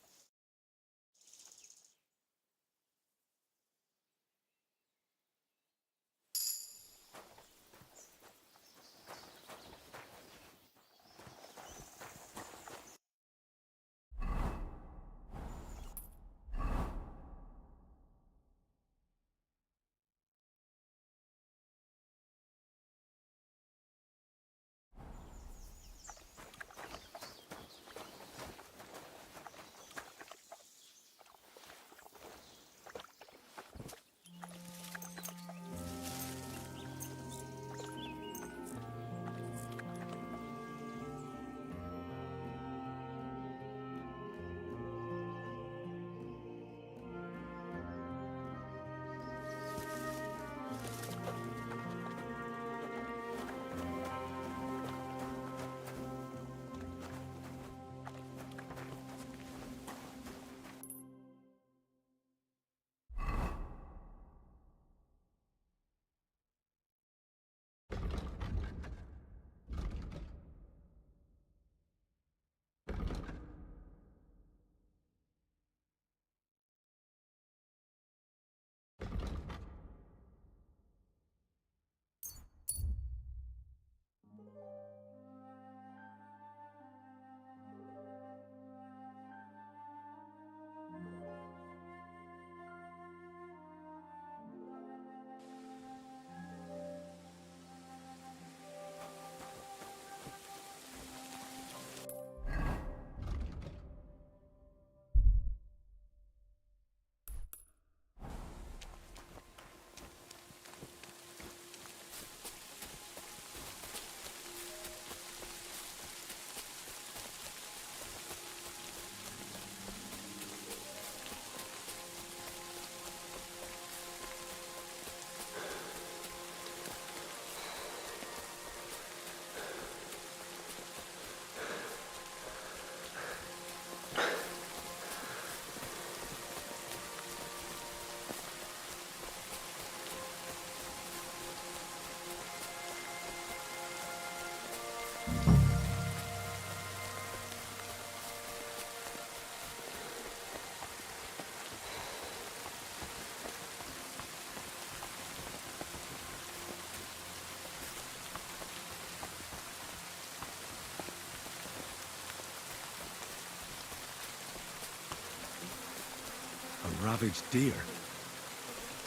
savage deer.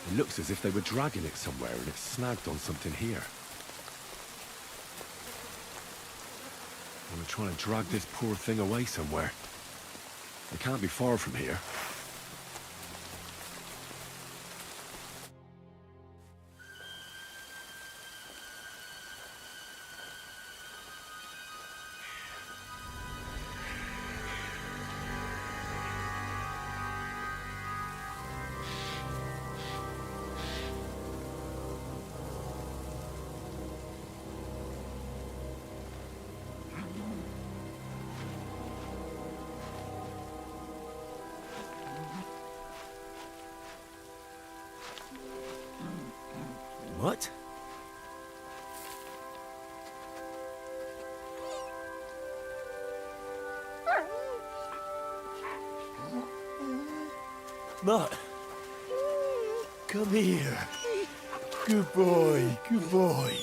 It looks as if they were dragging it somewhere and it's snagged on something here. We're trying to drag this poor thing away somewhere. It can't be far from here. What? Mutt, come here. Good boy, good boy.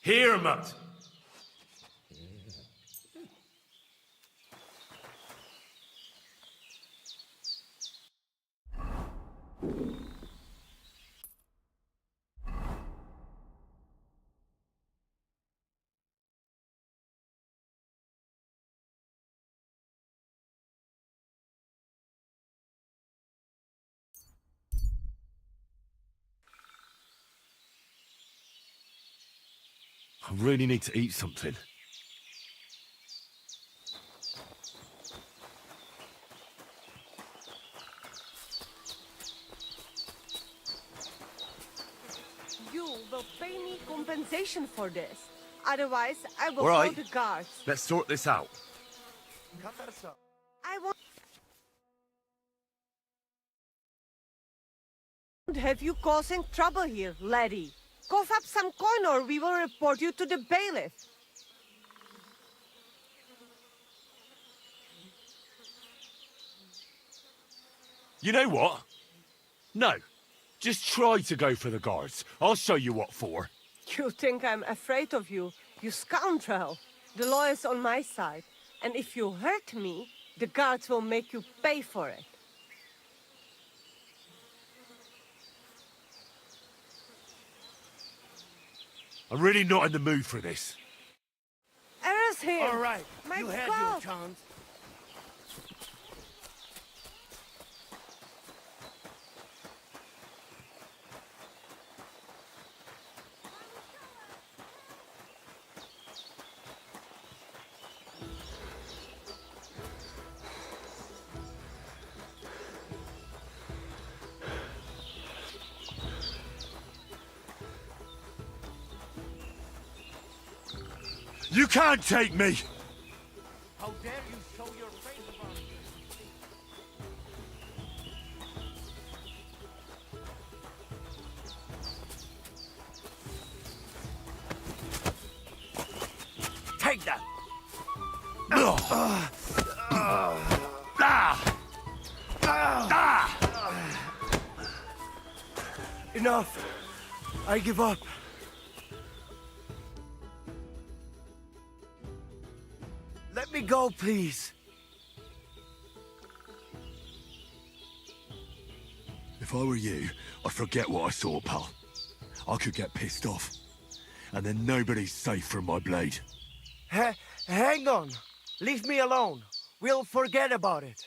Here, Mutt. I really need to eat something. You will pay me compensation for this. Otherwise, I will All right. call the guards. Let's sort this out. I won't have you causing trouble here, laddie. Cough up some coin or we will report you to the bailiff. You know what? No. Just try to go for the guards. I'll show you what for. You think I'm afraid of you, you scoundrel. The law is on my side. And if you hurt me, the guards will make you pay for it. I'm really not in the mood for this. Arrest him! All right, My you had God. your chance. You can't take me! How dare you show your face around here? Take that! Enough! I give up. Let me go, please. If I were you, I'd forget what I saw, pal. I could get pissed off. And then nobody's safe from my blade. Hang on. Leave me alone. We'll forget about it.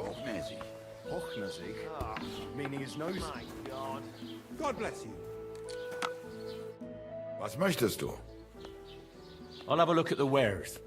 Hochnäsig. Hochnäsig? Meaning his nose. My God. God bless you. Was möchtest du? I'll have a look at the wares.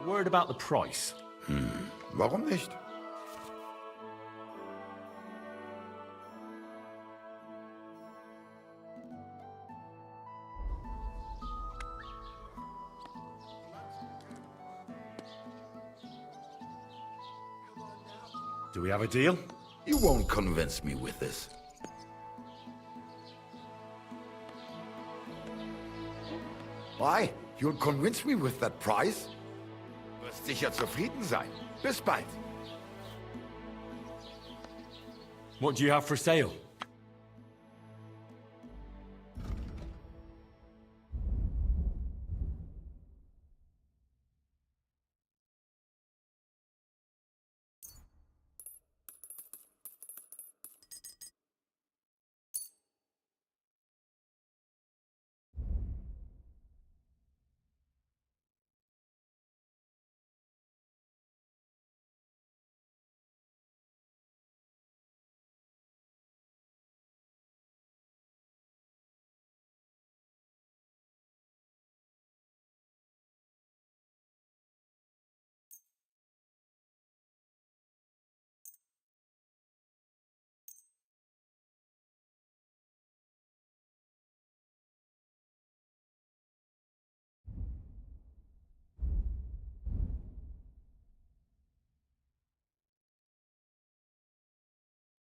Word about the price. Warum nicht? Do we have a deal? You won't convince me with this. Why? You'll convince me with that price? Wirst sicher zufrieden sein. Bis bald. What do you have for sale?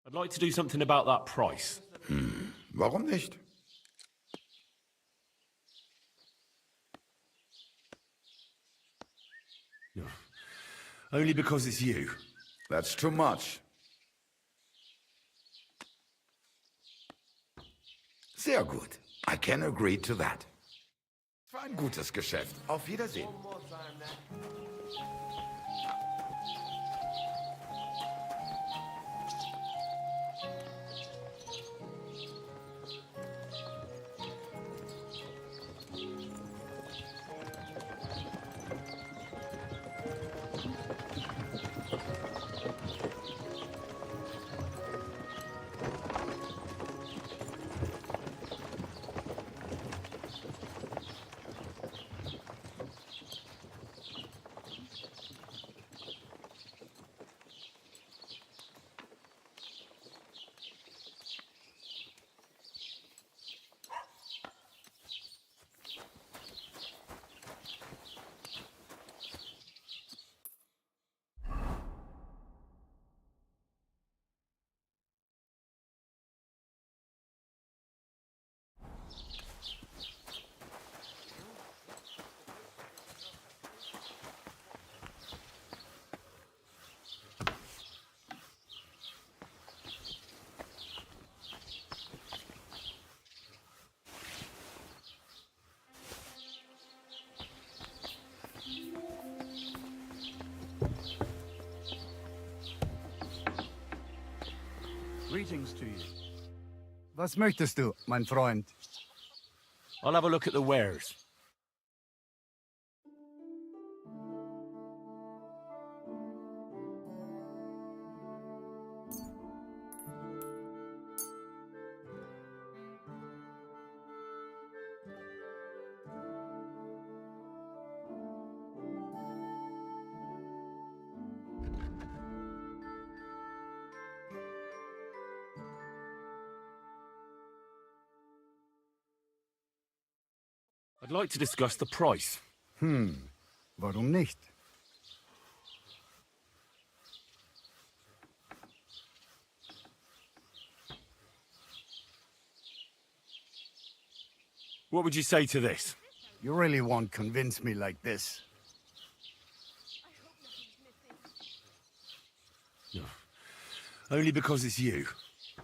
I'd like to do something about that price. Warum nicht? No. Only because it's you. That's too much. Sehr gut. I can agree to that. Es war ein gutes Geschäft. Auf Wiedersehen. Greetings to you. Was möchtest du, mein Freund? I'll have a look at the wares. I'd like to discuss the price. Warum nicht? What would you say to this? You really won't convince me like this. No. Only because it's you.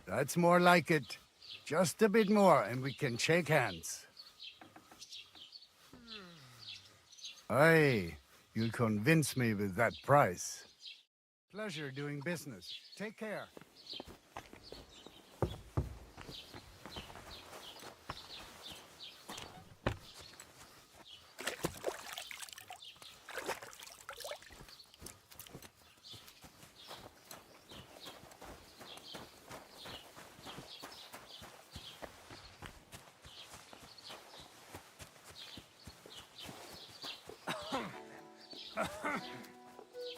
That's more like it. Just a bit more and we can shake hands. Aye, you'll convince me with that price. Pleasure doing business. Take care.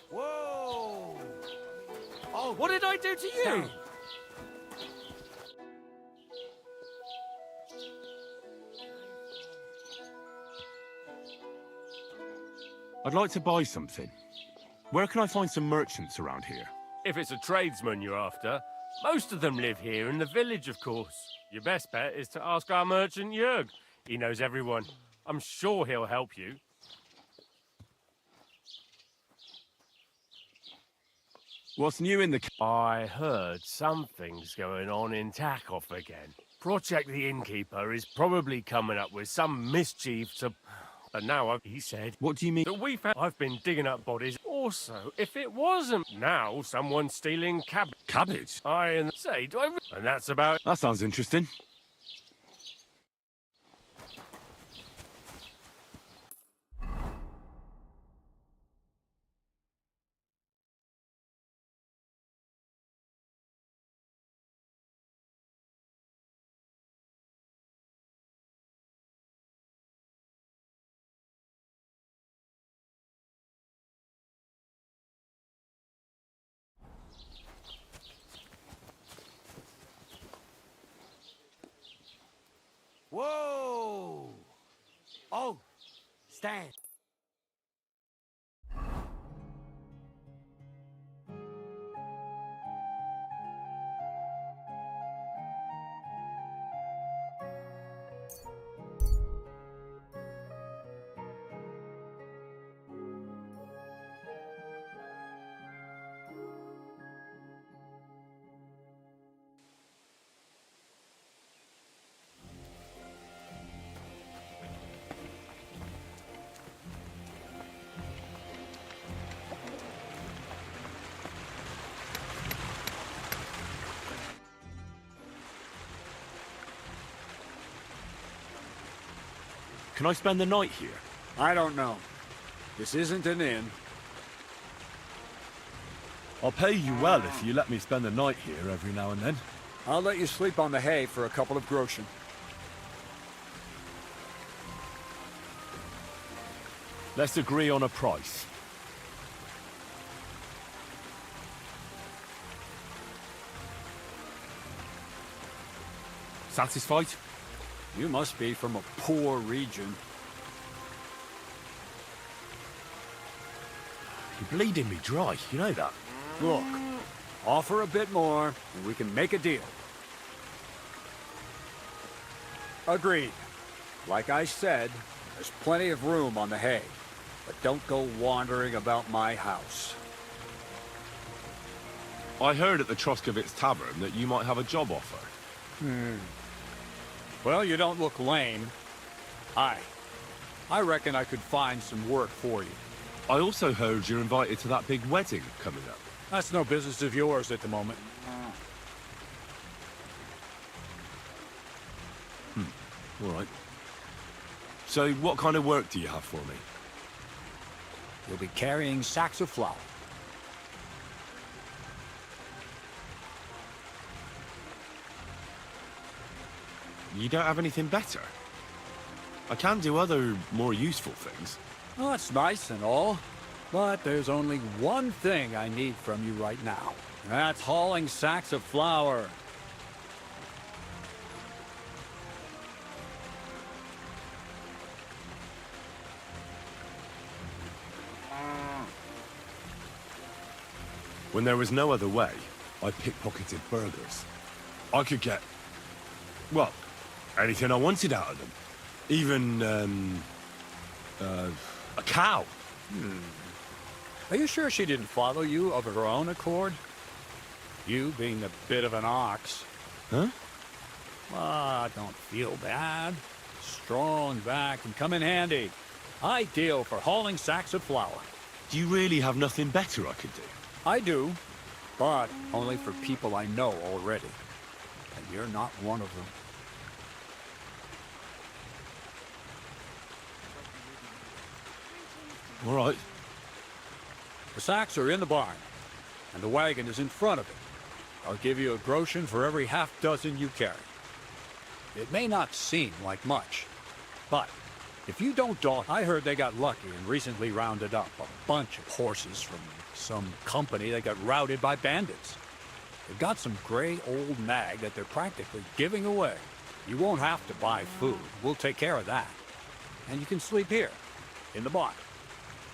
Whoa! Oh, what did I do to you? I'd like to buy something. Where can I find some merchants around here? If it's a tradesman you're after, most of them live here in the village, of course. Your best bet is to ask our merchant Jörg. He knows everyone. I'm sure he'll help you. What's new in the... I heard something's going on in Takoff again. Project the Innkeeper is probably coming up with some mischief to... But now he said... What do you mean? That we found... I've been digging up bodies. Also, if it wasn't... Now someone's stealing Cabbage? And say, do I... And that's about... That sounds interesting. Whoa! Oh, stand. Can I spend the night here? I don't know. This isn't an inn. I'll pay you well if you let me spend the night here every now and then. I'll let you sleep on the hay for a couple of groschen. Let's agree on a price. Satisfied? You must be from a poor region. You're bleeding me dry, you know that? Look, offer a bit more, and we can make a deal. Agreed. Like I said, there's plenty of room on the hay. But don't go wandering about my house. I heard at the Troskovitz Tavern that you might have a job offer. Well, you don't look lame. I reckon I could find some work for you. I also heard you're invited to that big wedding coming up. That's no business of yours at the moment. All right. So what kind of work do you have for me? You'll be carrying sacks of flour. You don't have anything better? I can do other, more useful things. Oh, it's nice and all, but there's only one thing I need from you right now. That's hauling sacks of flour. When there was no other way, I pickpocketed burgers. I could get, well, anything I wanted out of them. Even, a cow. Are you sure she didn't follow you of her own accord? You being a bit of an ox. Huh? Ah, don't feel bad. Strong back can come in handy. Ideal for hauling sacks of flour. Do you really have nothing better I could do? I do, but only for people I know already. And you're not one of them. All right. The sacks are in the barn, and the wagon is in front of it. I'll give you a groschen for every half dozen you carry. It may not seem like much, but if you don't dock, I heard they got lucky and recently rounded up a bunch of horses from some company that got routed by bandits. They've got some gray old nag that they're practically giving away. You won't have to buy food. We'll take care of that. And you can sleep here, in the barn.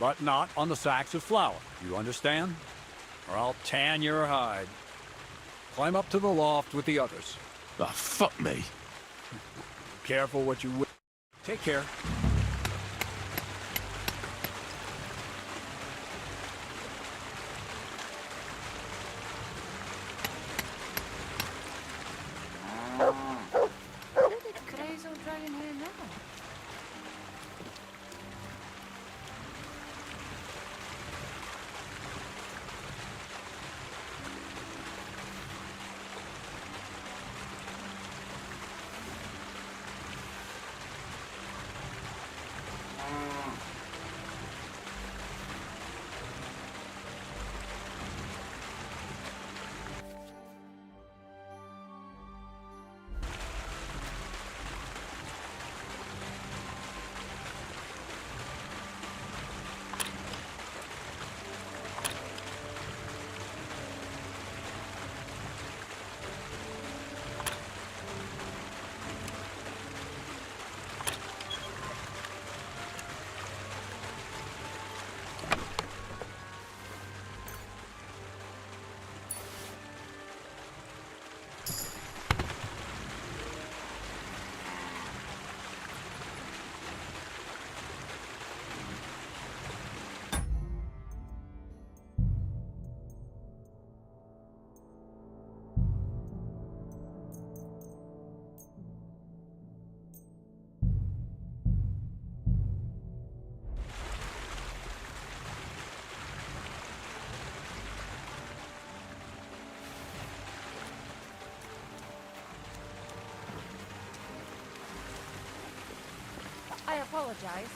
But not on the sacks of flour. You understand? Or I'll tan your hide. Climb up to the loft with the others. Ah, fuck me. Careful what you wish. Take care. Look at crazy old dragon here now. I apologize.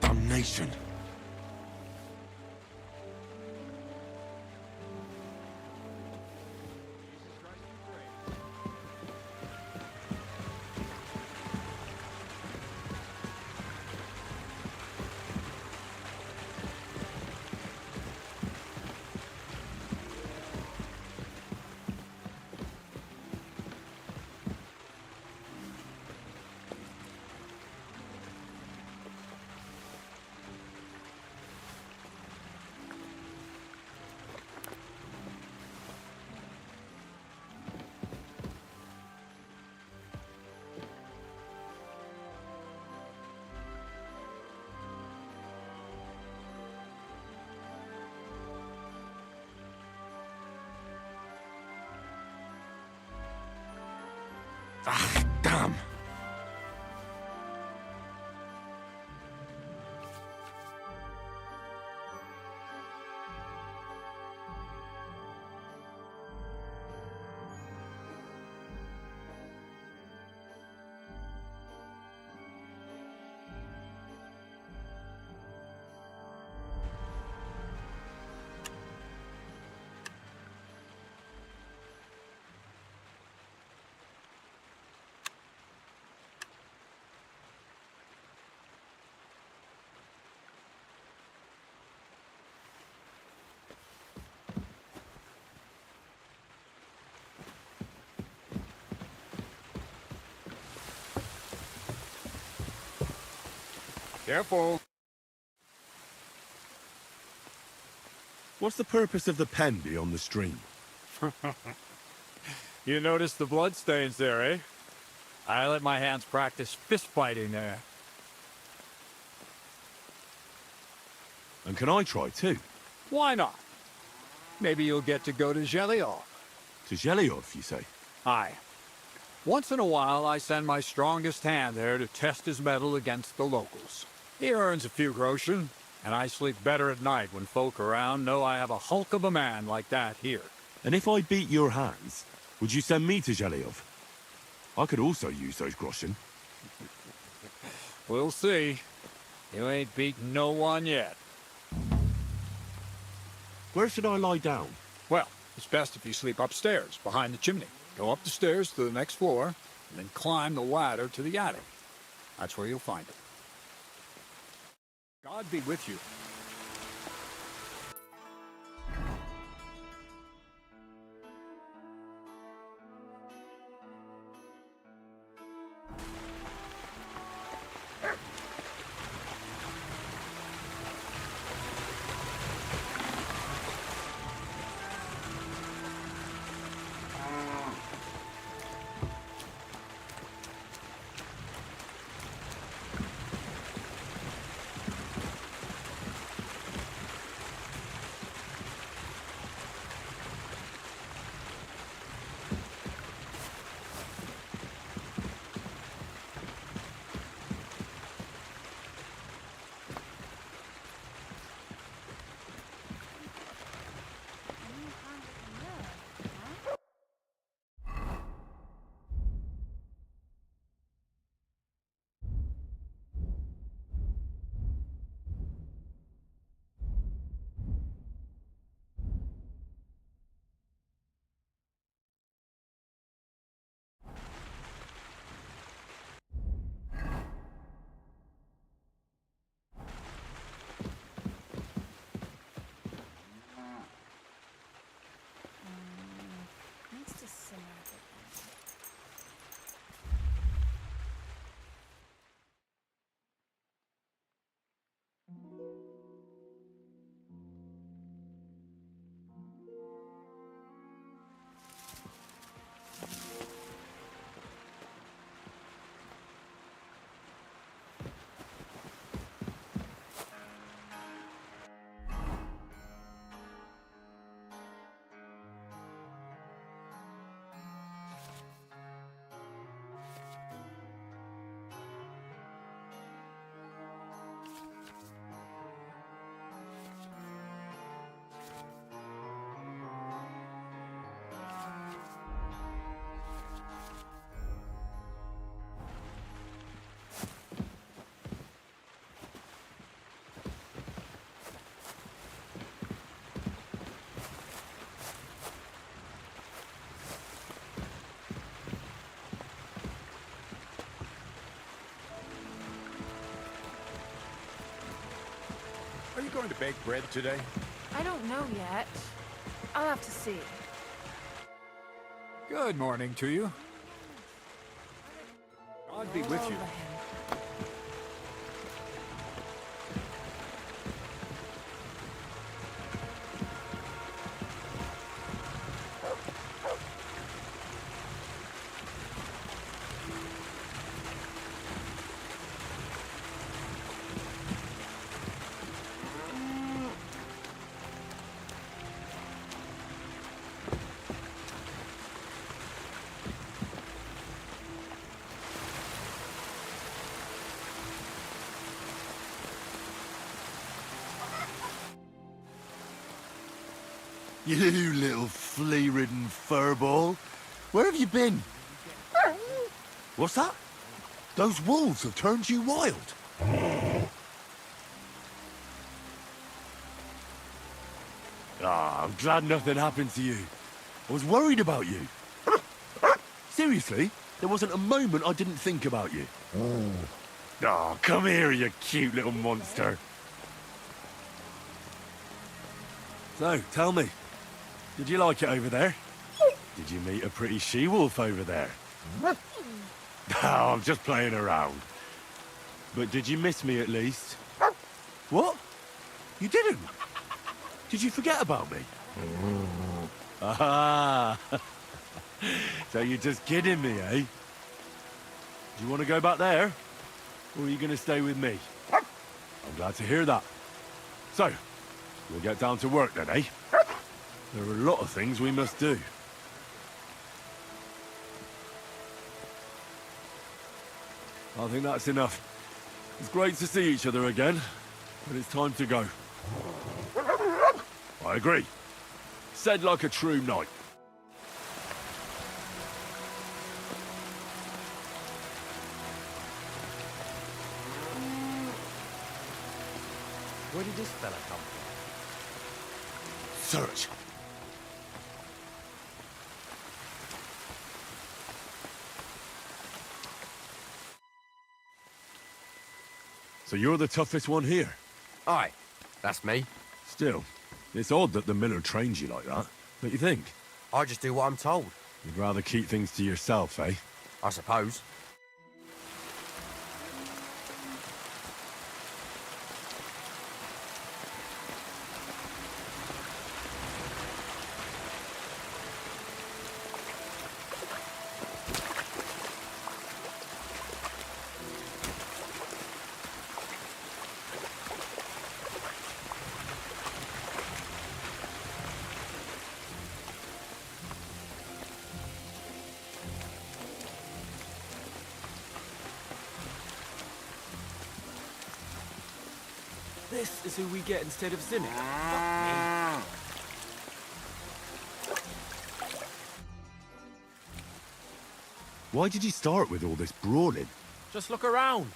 Damnation. Ah, damn. Careful. What's the purpose of the pen beyond the stream? You noticed the bloodstains there, eh? I let my hands practice fist fighting there. And can I try too? Why not? Maybe you'll get to go to Zhelyov. To Zhelyov, you say? Aye. Once in a while, I send my strongest hand there to test his mettle against the locals. He earns a few groschen, and I sleep better at night when folk around know I have a hulk of a man like that here. And if I beat your hands, would you send me to Zhelyov? I could also use those groschen. We'll see. You ain't beaten no one yet. Where should I lie down? Well, it's best if you sleep upstairs, behind the chimney. Go up the stairs to the next floor, and then climb the ladder to the attic. That's where you'll find it. God be with you. Are you going to bake bread today? I don't know yet. I'll have to see. Good morning to you. God be with you. You little flea-ridden furball. Where have you been? What's that? Those wolves have turned you wild. Ah, I'm glad nothing happened to you. I was worried about you. Seriously, there wasn't a moment I didn't think about you. Oh, come here, you cute little monster. So, tell me, did you like it over there? Did you meet a pretty she-wolf over there? Oh, I'm just playing around. But did you miss me at least? What? You didn't? Did you forget about me? Ah, so you're just kidding me, eh? Do you want to go back there? Or are you going to stay with me? I'm glad to hear that. So, we'll get down to work then, eh? There are a lot of things we must do. I think that's enough. It's great to see each other again, but it's time to go. I agree. Said like a true knight. Where did this fella come from? Search. So you're the toughest one here? Aye, that's me. Still, it's odd that the miller trains you like that, don't you think? I just do what I'm told. You'd rather keep things to yourself, eh? I suppose. This is who we get instead of Simic. Why did you start with all this brawling? Just look around.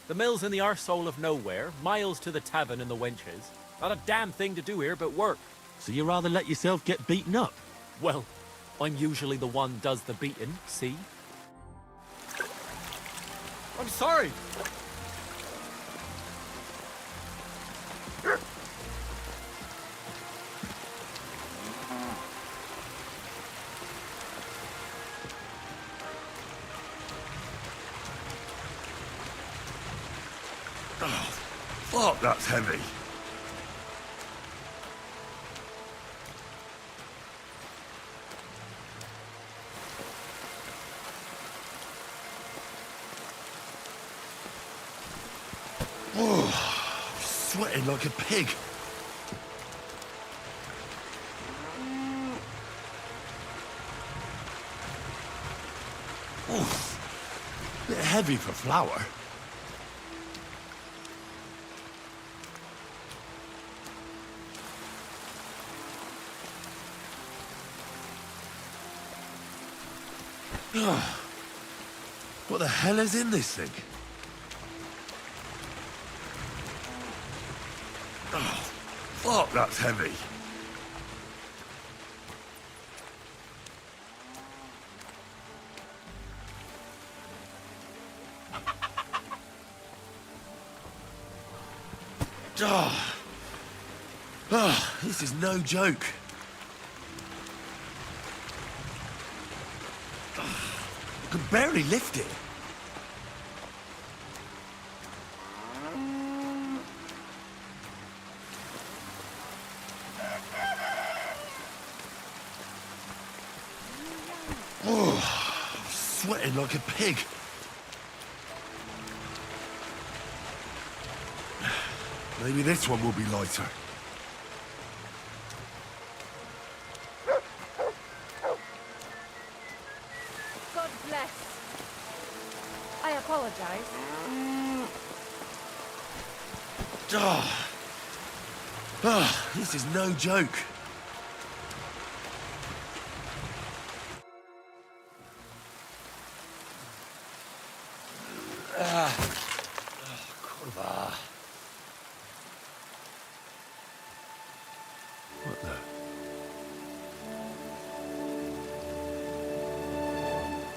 The mill's in the arsehole of nowhere, miles to the tavern and the wenches. Not a damn thing to do here but work. So you rather let yourself get beaten up? Well, I'm usually the one does the beating, see? I'm sorry. Oh, fuck, that's heavy. Oh, sweating like a pig. Oh, bit heavy for flour. What the hell is in this thing? Oh, fuck, that's heavy. Oh. Oh, this is no joke. I can barely lift it. Oh, sweating like a pig. Maybe this one will be lighter. God bless. I apologize. Oh. Oh, this is no joke.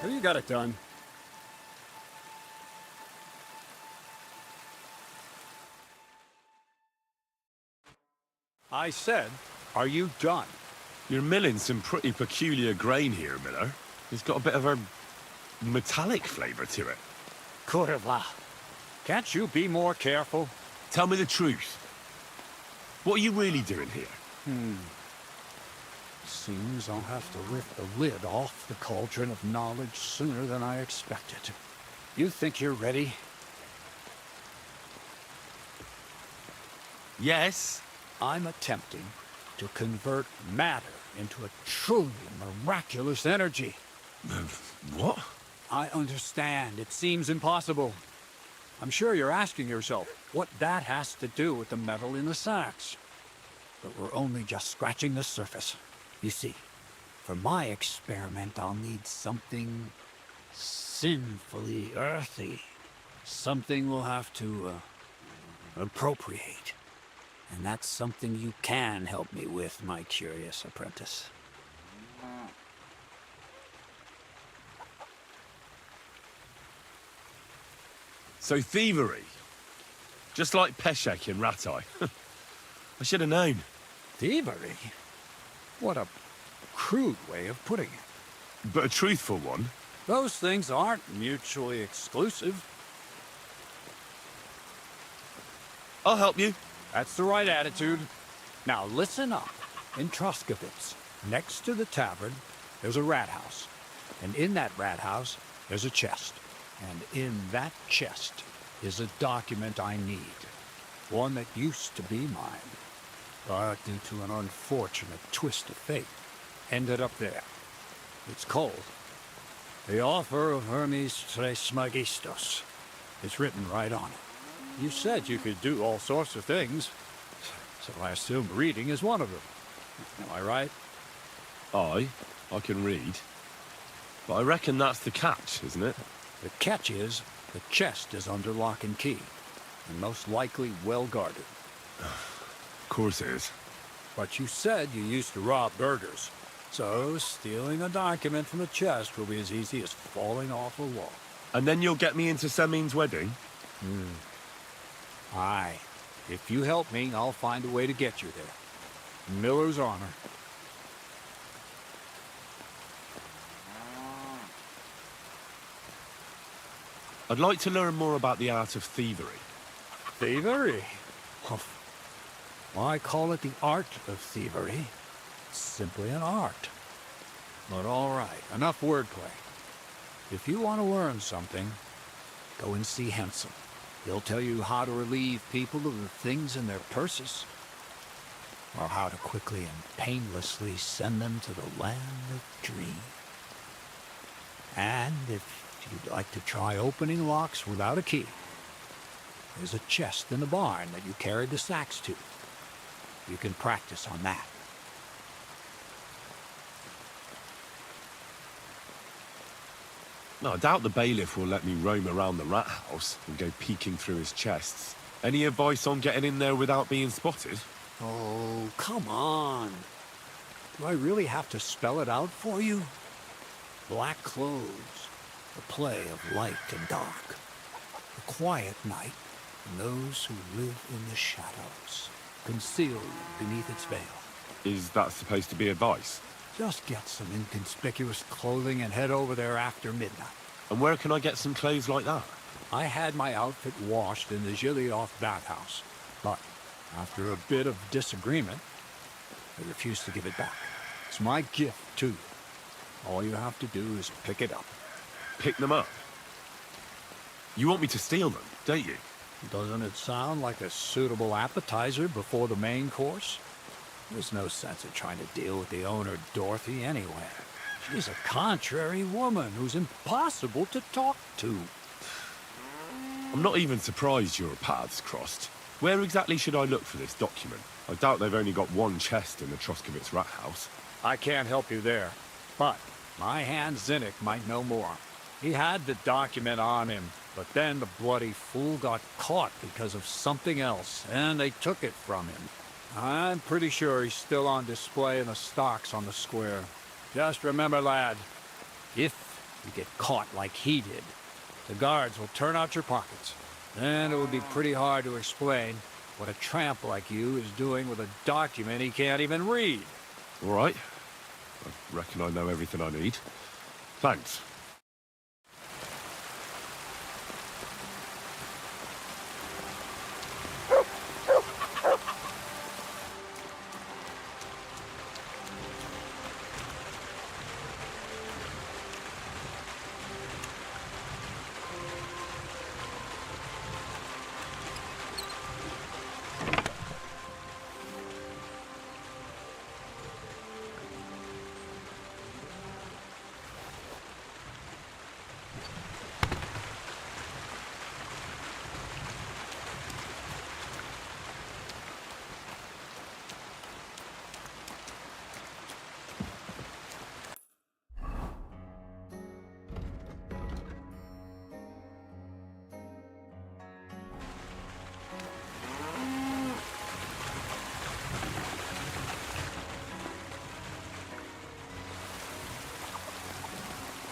Have you got it done? I said, are you done? You're milling some pretty peculiar grain here, Miller. It's got a bit of a metallic flavour to it. Kurva. Can't you be more careful? Tell me the truth. What are you really doing here? Seems I'll have to lift the lid off the cauldron of knowledge sooner than I expected. You think you're ready? Yes. I'm attempting to convert matter into a truly miraculous energy. What? I understand. It seems impossible. I'm sure you're asking yourself what that has to do with the metal in the sacks. But we're only just scratching the surface. You see, for my experiment, I'll need something sinfully earthy. Something we'll have to appropriate. And that's something you can help me with, my curious apprentice. So thievery. Just like Peshek in Ratai. I should have known. Thievery? What a crude way of putting it. But a truthful one. Those things aren't mutually exclusive. I'll help you. That's the right attitude. Now listen up. In Troskovitz, next to the tavern, there's a rat house. And in that rat house, there's a chest. And in that chest is a document I need. One that used to be mine. But due to an unfortunate twist of fate, ended up there. It's called The Offer of Hermes Trismegistos. It's written right on it. You said you could do all sorts of things, so I assume reading is one of them. Am I right? I can read. But I reckon that's the catch, isn't it? The catch is the chest is under lock and key, and most likely well guarded. Of course it is. But you said you used to rob burgers, so stealing a document from the chest will be as easy as falling off a wall. And then you'll get me into Semin's wedding? Aye. If you help me, I'll find a way to get you there. Miller's honor. I'd like to learn more about the art of thievery. Thievery? Why call it the art of thievery? It's simply an art. But all right, enough wordplay. If you want to learn something, go and see Hensel. He'll tell you how to relieve people of the things in their purses, or how to quickly and painlessly send them to the land of dream. And if you'd like to try opening locks without a key, there's a chest in the barn that you carried the sacks to. You can practice on that. No, I doubt the bailiff will let me roam around the rat house and go peeking through his chests. Any advice on getting in there without being spotted? Oh, come on. Do I really have to spell it out for you? Black clothes, the play of light and dark, the quiet night, and those who live in the shadows, concealed beneath its veil. Is that supposed to be advice? Just get some inconspicuous clothing and head over there after midnight. And where can I get some clothes like that? I had my outfit washed in the Gilioff bathhouse, but after a bit of disagreement, I refused to give it back. It's my gift to you. All you have to do is pick it up. Pick them up? You want me to steal them, don't you? Doesn't it sound like a suitable appetizer before the main course? There's no sense in trying to deal with the owner, Dorothy, anyway. She's a contrary woman who's impossible to talk to. I'm not even surprised your paths crossed. Where exactly should I look for this document? I doubt they've only got one chest in the Troskovitz rat house. I can't help you there, but my hand Zinnik might know more. He had the document on him, but then the bloody fool got caught because of something else, and they took it from him. I'm pretty sure he's still on display in the stocks on the square. Just remember, lad, if you get caught like he did, the guards will turn out your pockets. And it would be pretty hard to explain what a tramp like you is doing with a document he can't even read. All right. I reckon I know everything I need. Thanks.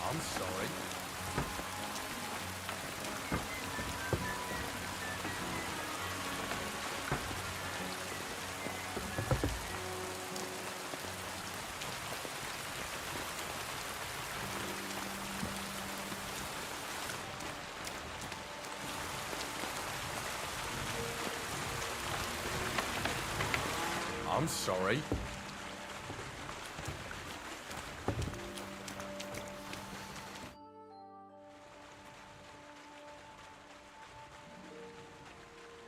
I'm sorry. I'm sorry.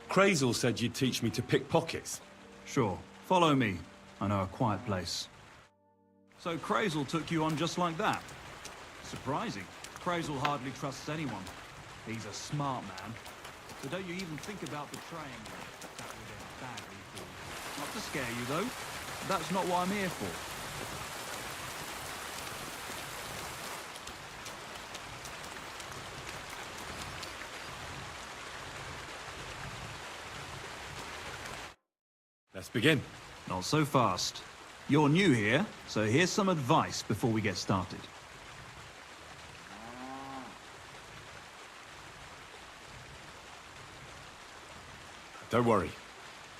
Crazel said you'd teach me to pick pockets. Sure. Follow me. I know a quiet place. So Crazel took you on just like that? Surprising. Crazel hardly trusts anyone. He's a smart man. So don't you even think about betraying him. That would end badly for you. Not to scare you, though. That's not what I'm here for. Let's begin. Not so fast. You're new here, so here's some advice before we get started. Don't worry.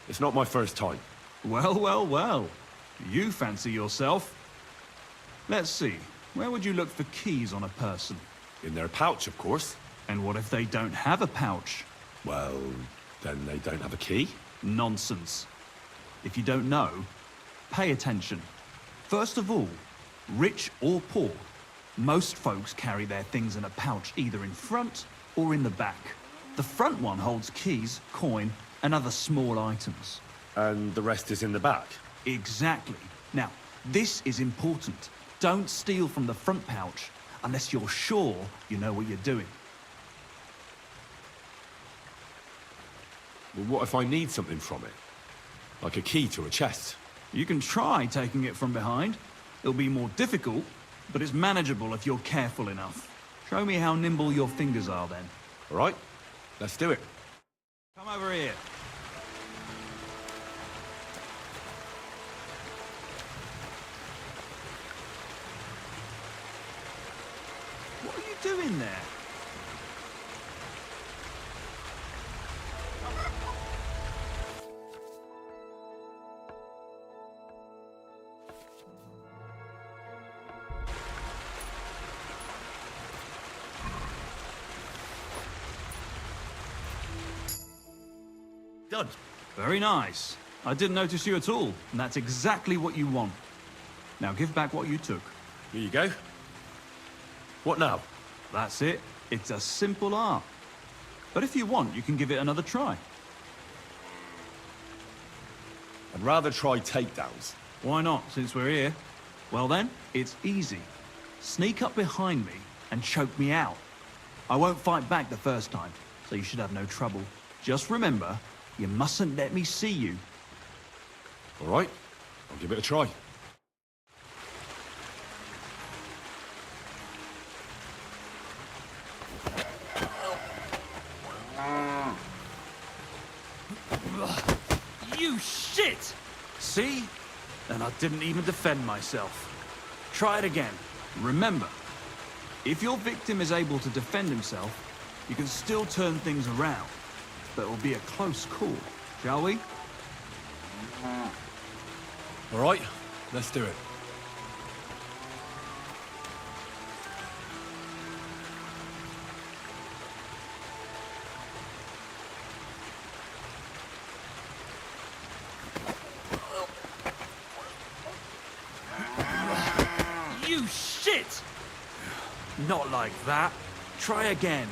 It's not my first time. Well, well, well. You fancy yourself. Let's see. Where would you look for keys on a person? In their pouch, of course. And what if they don't have a pouch? Well, then they don't have a key? Nonsense. If you don't know, pay attention. First of all, rich or poor, most folks carry their things in a pouch either in front or in the back. The front one holds keys, coin, and other small items. And the rest is in the back? Exactly. Now, this is important. Don't steal from the front pouch unless you're sure you know what you're doing. Well, what if I need something from it? Like a key to a chest? You can try taking it from behind. It'll be more difficult, but it's manageable if you're careful enough. Show me how nimble your fingers are then. All right, let's do it. Come over here. What are you doing there? Done. Very nice. I didn't notice you at all, and that's exactly what you want. Now give back what you took. Here you go. What now? That's it. It's a simple art. But if you want, you can give it another try. I'd rather try takedowns. Why not, since we're here? Well then, it's easy. Sneak up behind me and choke me out. I won't fight back the first time, so you should have no trouble. Just remember, you mustn't let me see you. All right, I'll give it a try. You shit! See? And I didn't even defend myself. Try it again. Remember, If your victim is able to defend himself, you can still turn things around. But it will be a close call, shall we? All right, let's do it. You shit! Not like that. Try again.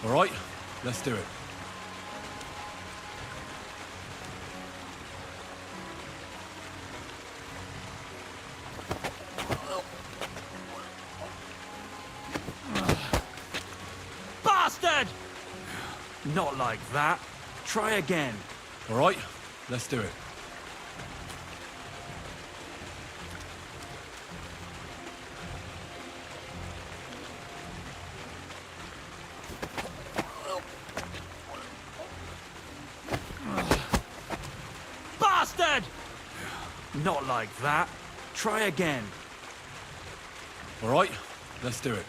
All right, let's do it. Bastard! Not like that. Try again. All right, let's do it. Bastard! Not like that. Try again. All right, let's do it.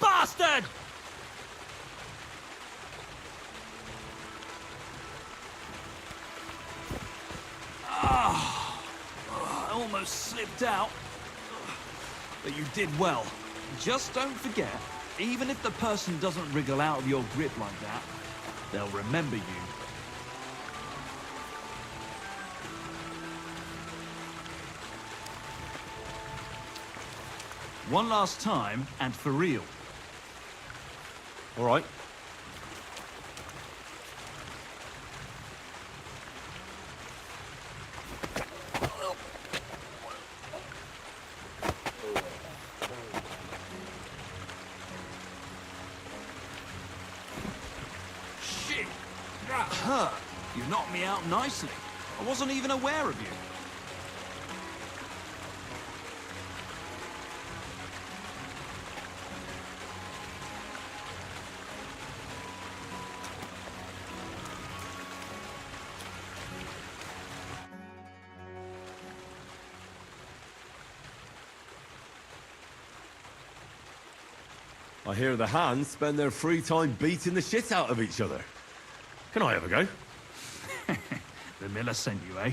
Bastard! I almost slipped out. But you did well. Just don't forget, even if the person doesn't wriggle out of your grip like that, they'll remember you. One last time, and for real. All right. Shit! That hurt! You knocked me out nicely. I wasn't even aware of you. I hear the hands spend their free time beating the shit out of each other. Can I have a go? The miller sent you, eh?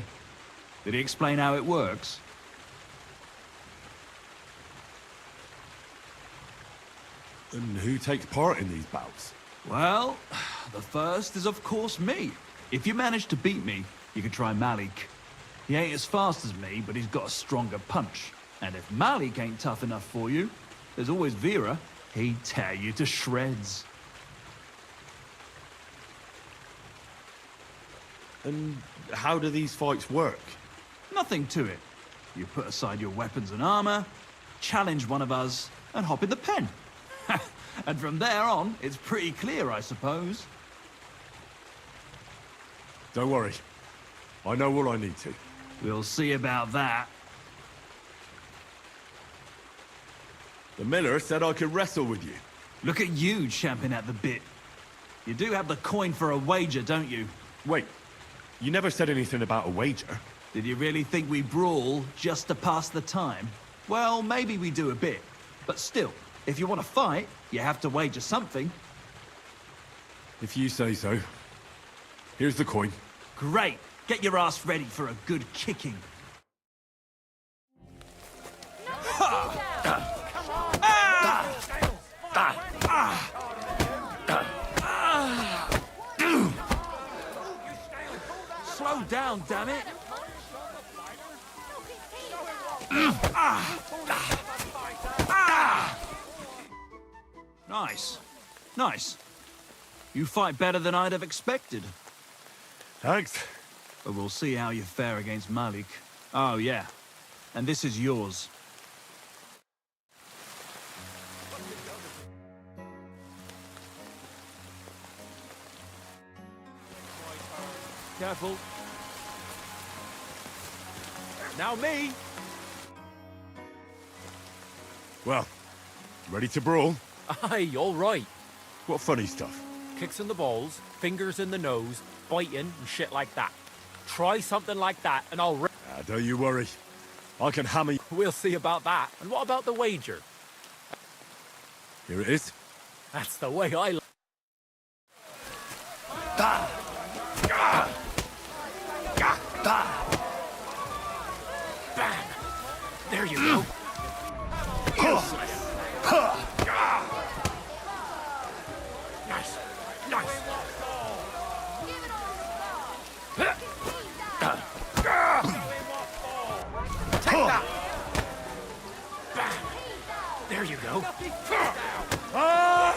Did he explain how it works? And who takes part in these bouts? Well, the first is of course me. If you manage to beat me, you can try Malik. He ain't as fast as me, but he's got a stronger punch. And if Malik ain't tough enough for you, there's always Vera. He'd tear you to shreds. And how do these fights work? Nothing to it. You put aside your weapons and armor, challenge one of us, and hop in the pen. And from there on, it's pretty clear, I suppose. Don't worry. I know all I need to. We'll see about that. The miller said I could wrestle with you. Look at you champing at the bit. You do have the coin for a wager, don't you? Wait, you never said anything about a wager. Did you really think we brawl just to pass the time? Well, maybe we do a bit. But still, if you want to fight, you have to wager something. If you say so. Here's the coin. Great. Get your ass ready for a good kicking. Slow down, damn it! Nice. Nice. You fight better than I'd have expected. Thanks. But we'll see how you fare against Malik. Oh, yeah. And this is yours. Careful. Now me! Well, ready to brawl? Aye, all right. What funny stuff? Kicks in the balls, fingers in the nose, biting and shit like that. Try something like that and I'll... Don't you worry. I can hammer you. We'll see about that. And what about the wager? Here it is. That's the way I... Bam! There you go. Nice. Nice. Take that! Bam! There you go. Bam!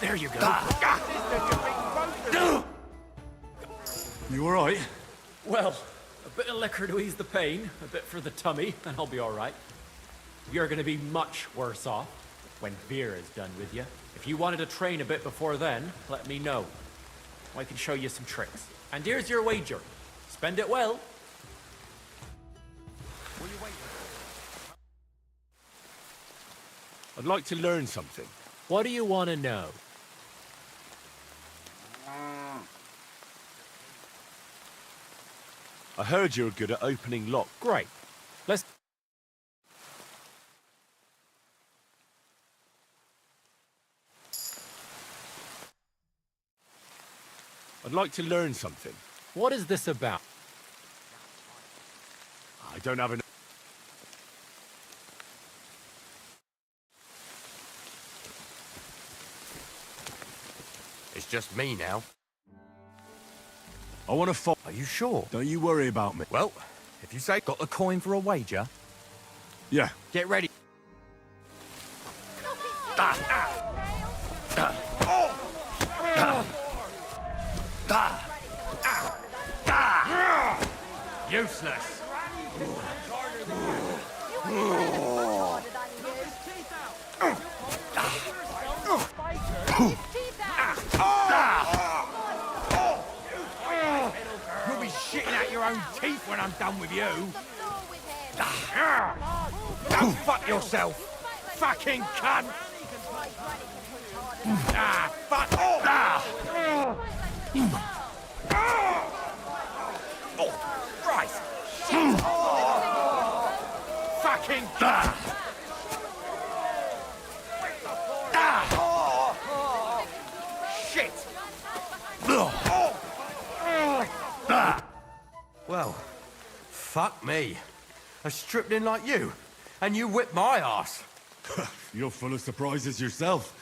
There you go. You all right? Well, a bit of liquor to ease the pain, a bit for the tummy, and I'll be all right. You're going to be much worse off when beer is done with you. If you wanted to train a bit before then, let me know. I can show you some tricks. And here's your wager. Spend it well. I'd like to learn something. What do you want to know? I heard you're good at opening locks. Great. Let's... I'd like to learn something. What is this about? I don't have enough. It's just me now. I want to follow. Are you sure? Don't you worry about me. Well, if you say... Got the coin for a wager? Yeah. Get ready. Useless. You'll be shitting out your own teeth when I'm done with you. Go fuck yourself, fucking cunt! Fuck! Oh, Christ! Shit! Fucking cunt! Shit! Well, fuck me. I stripped in like you, and you whipped my ass. You're full of surprises yourself.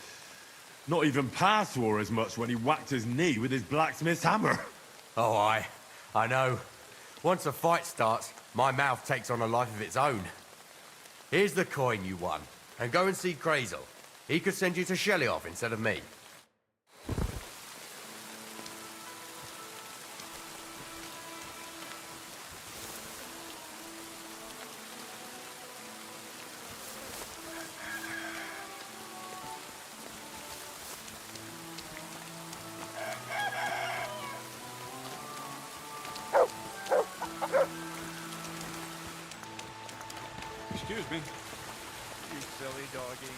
Not even Pa swore as much when he whacked his knee with his blacksmith's hammer. Oh, I know. Once a fight starts, my mouth takes on a life of its own. Here's the coin you won, and go and see Crazel. He could send you to Shelly-off instead of me. Excuse me. You silly doggy.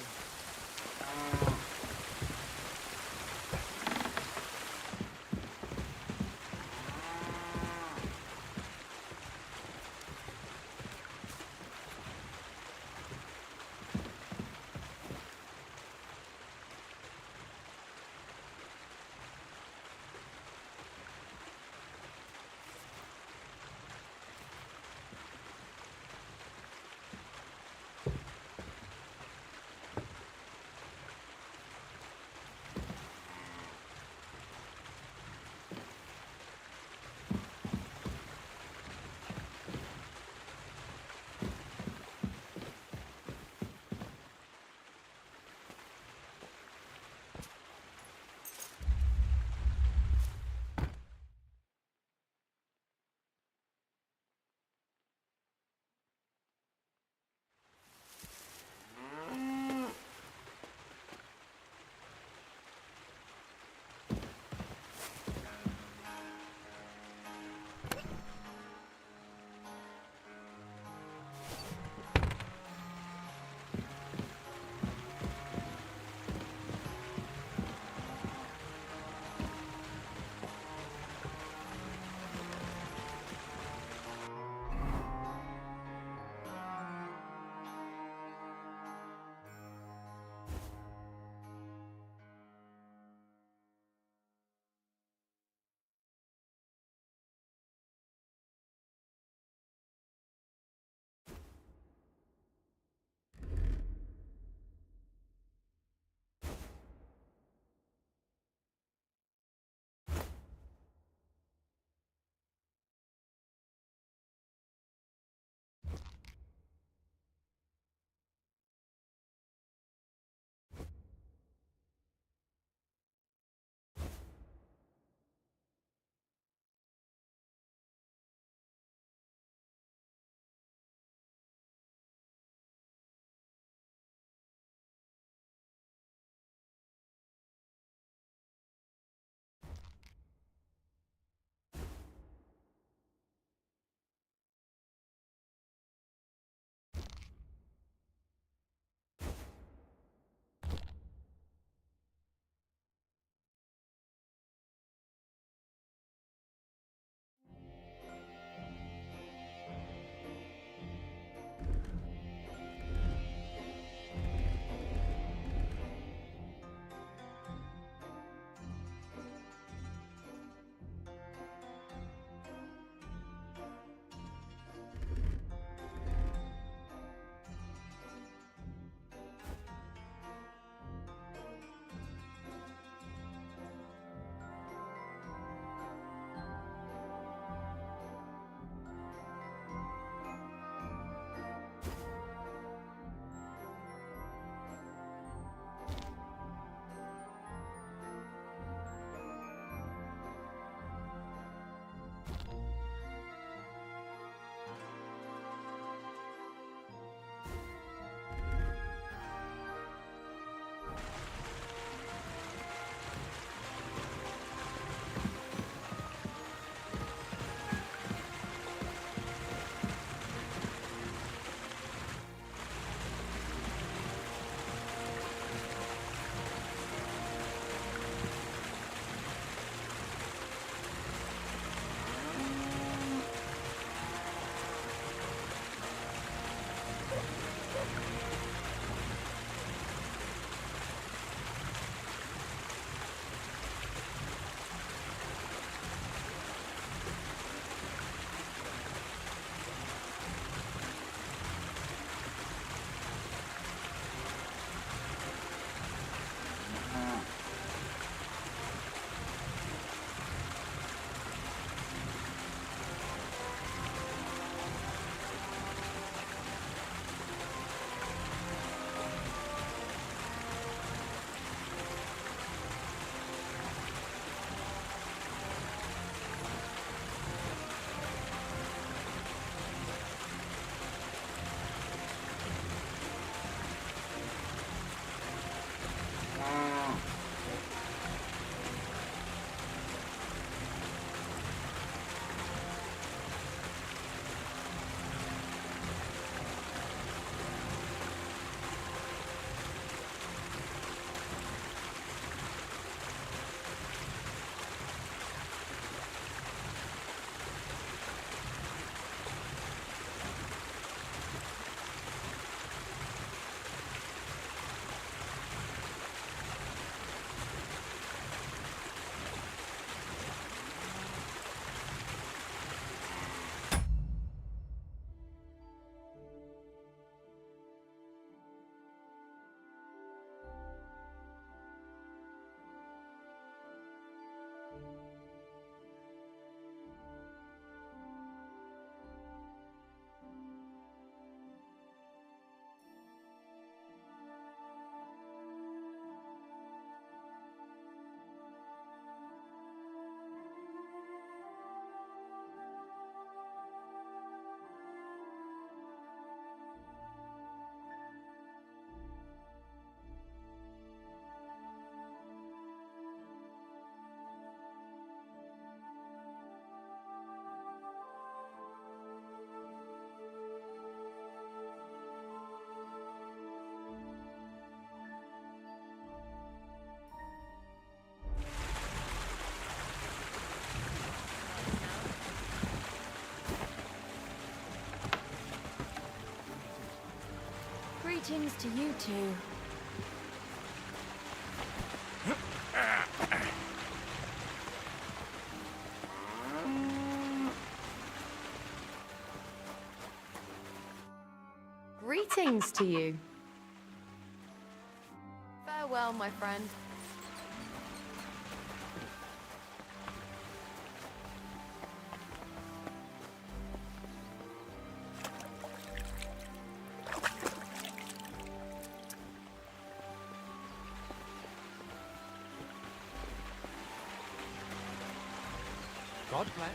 Greetings to you two. Greetings to you. Farewell, my friend. God bless.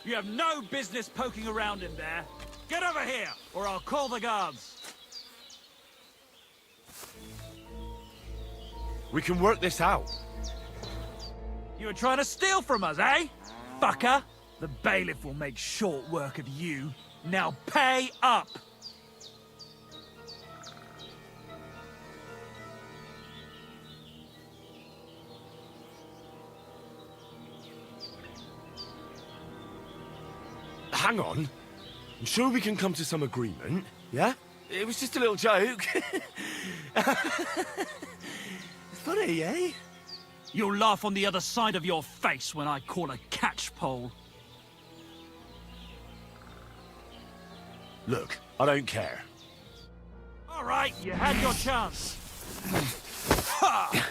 You have no business poking around in there. Get over here, or I'll call the guards. We can work this out. You were trying to steal from us, eh? Fucker! The bailiff will make short work of you. Now pay up! Hang on. I'm sure we can come to some agreement, yeah? It was just a little joke. Funny, eh? You'll laugh on the other side of your face when I call a catchpole. Look, I don't care. All right, you had your chance. Ha!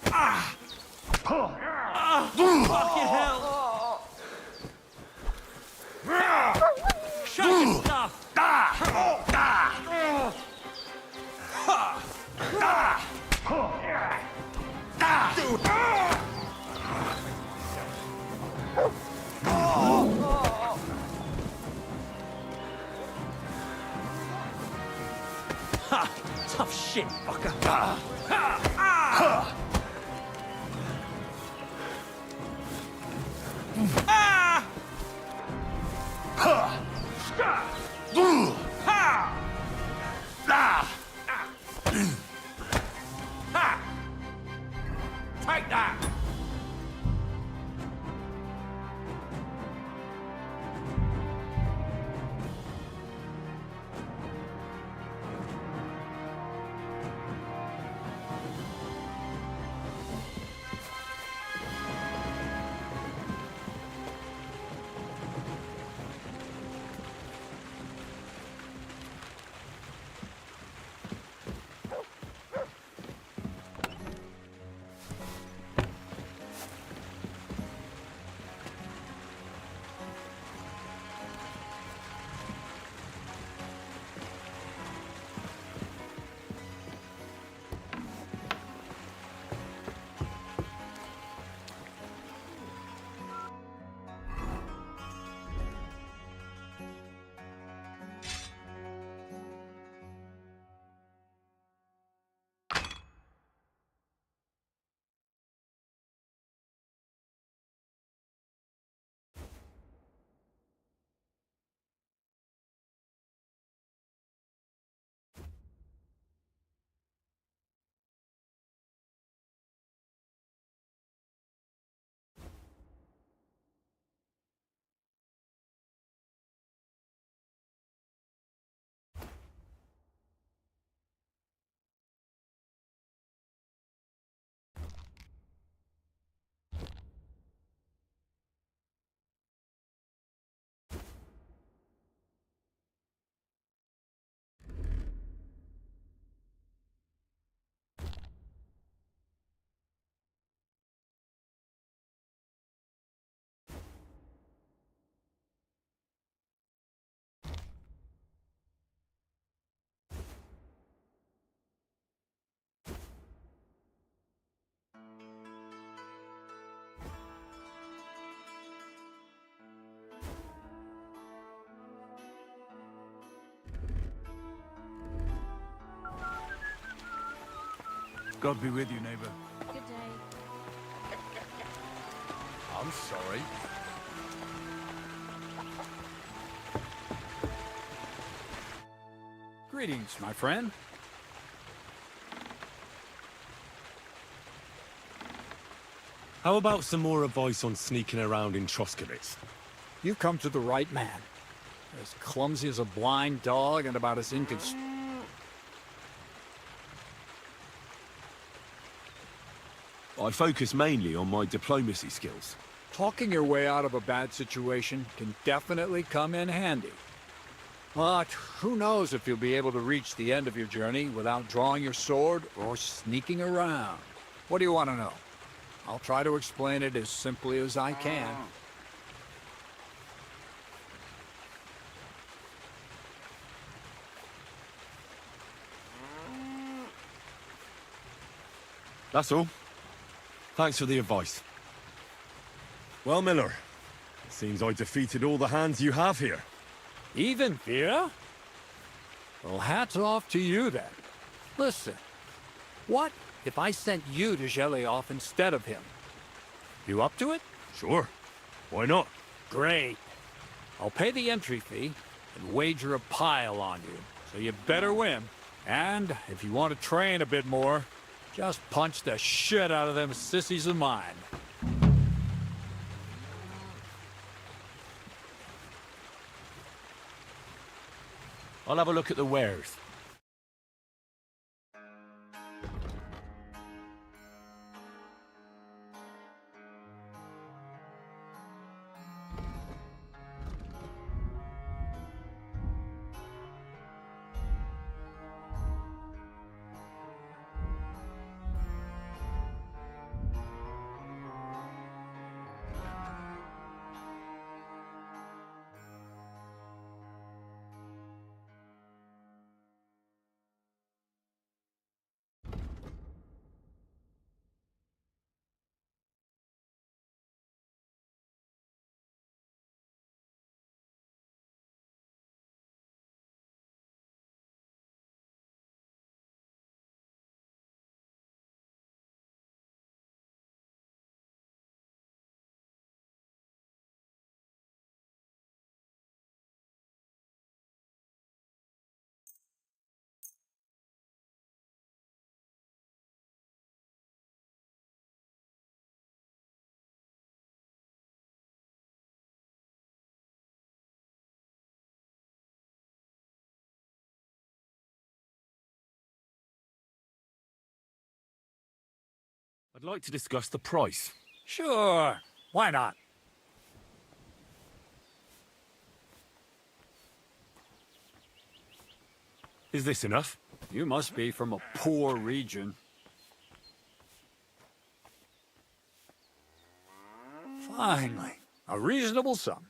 Ah! Fucking hell! Show your stuff! Ha! Tough shit, fucker. Take that! God be with you, neighbor. Good day. I'm sorry. Greetings, my friend. How about some more advice on sneaking around in Troskowitz? You've come to the right man. As clumsy as a blind dog and about as I focus mainly on my diplomacy skills. Talking your way out of a bad situation can definitely come in handy. But who knows if you'll be able to reach the end of your journey without drawing your sword or sneaking around. What do you want to know? I'll try to explain it as simply as I can. That's all. Thanks for the advice. Well, Miller, it seems I defeated all the hands you have here. Even Vera? Well, hats off to you then. Listen, what if I sent you to Zhelyov instead of him? You up to it? Sure. Why not? Great. I'll pay the entry fee and wager a pile on you, so you better win. And if you want to train a bit more, just punch the shit out of them sissies of mine. I'll have a look at the wares. I'd like to discuss the price. Sure, why not? Is this enough? You must be from a poor region. Finally, a reasonable sum.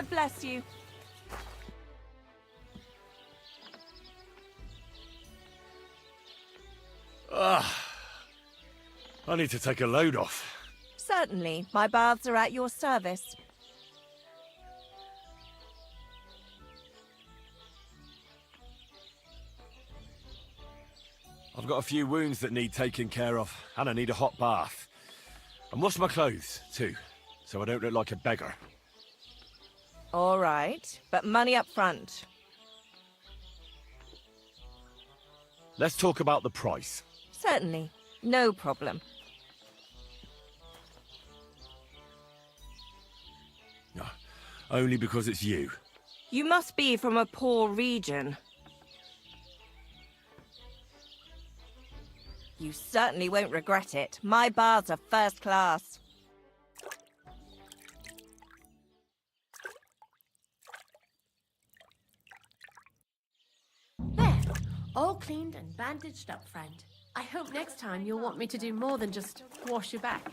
God bless you. I need to take a load off. Certainly, my baths are at your service. I've got a few wounds that need taking care of, and I need a hot bath. And wash my clothes, too, so I don't look like a beggar. All right, but money up front. Let's talk about the price. Certainly, no problem. No, only because it's you. You must be from a poor region. You certainly won't regret it. My baths are first class. There, all cleaned and bandaged up, friend. I hope next time you'll want me to do more than just wash your back.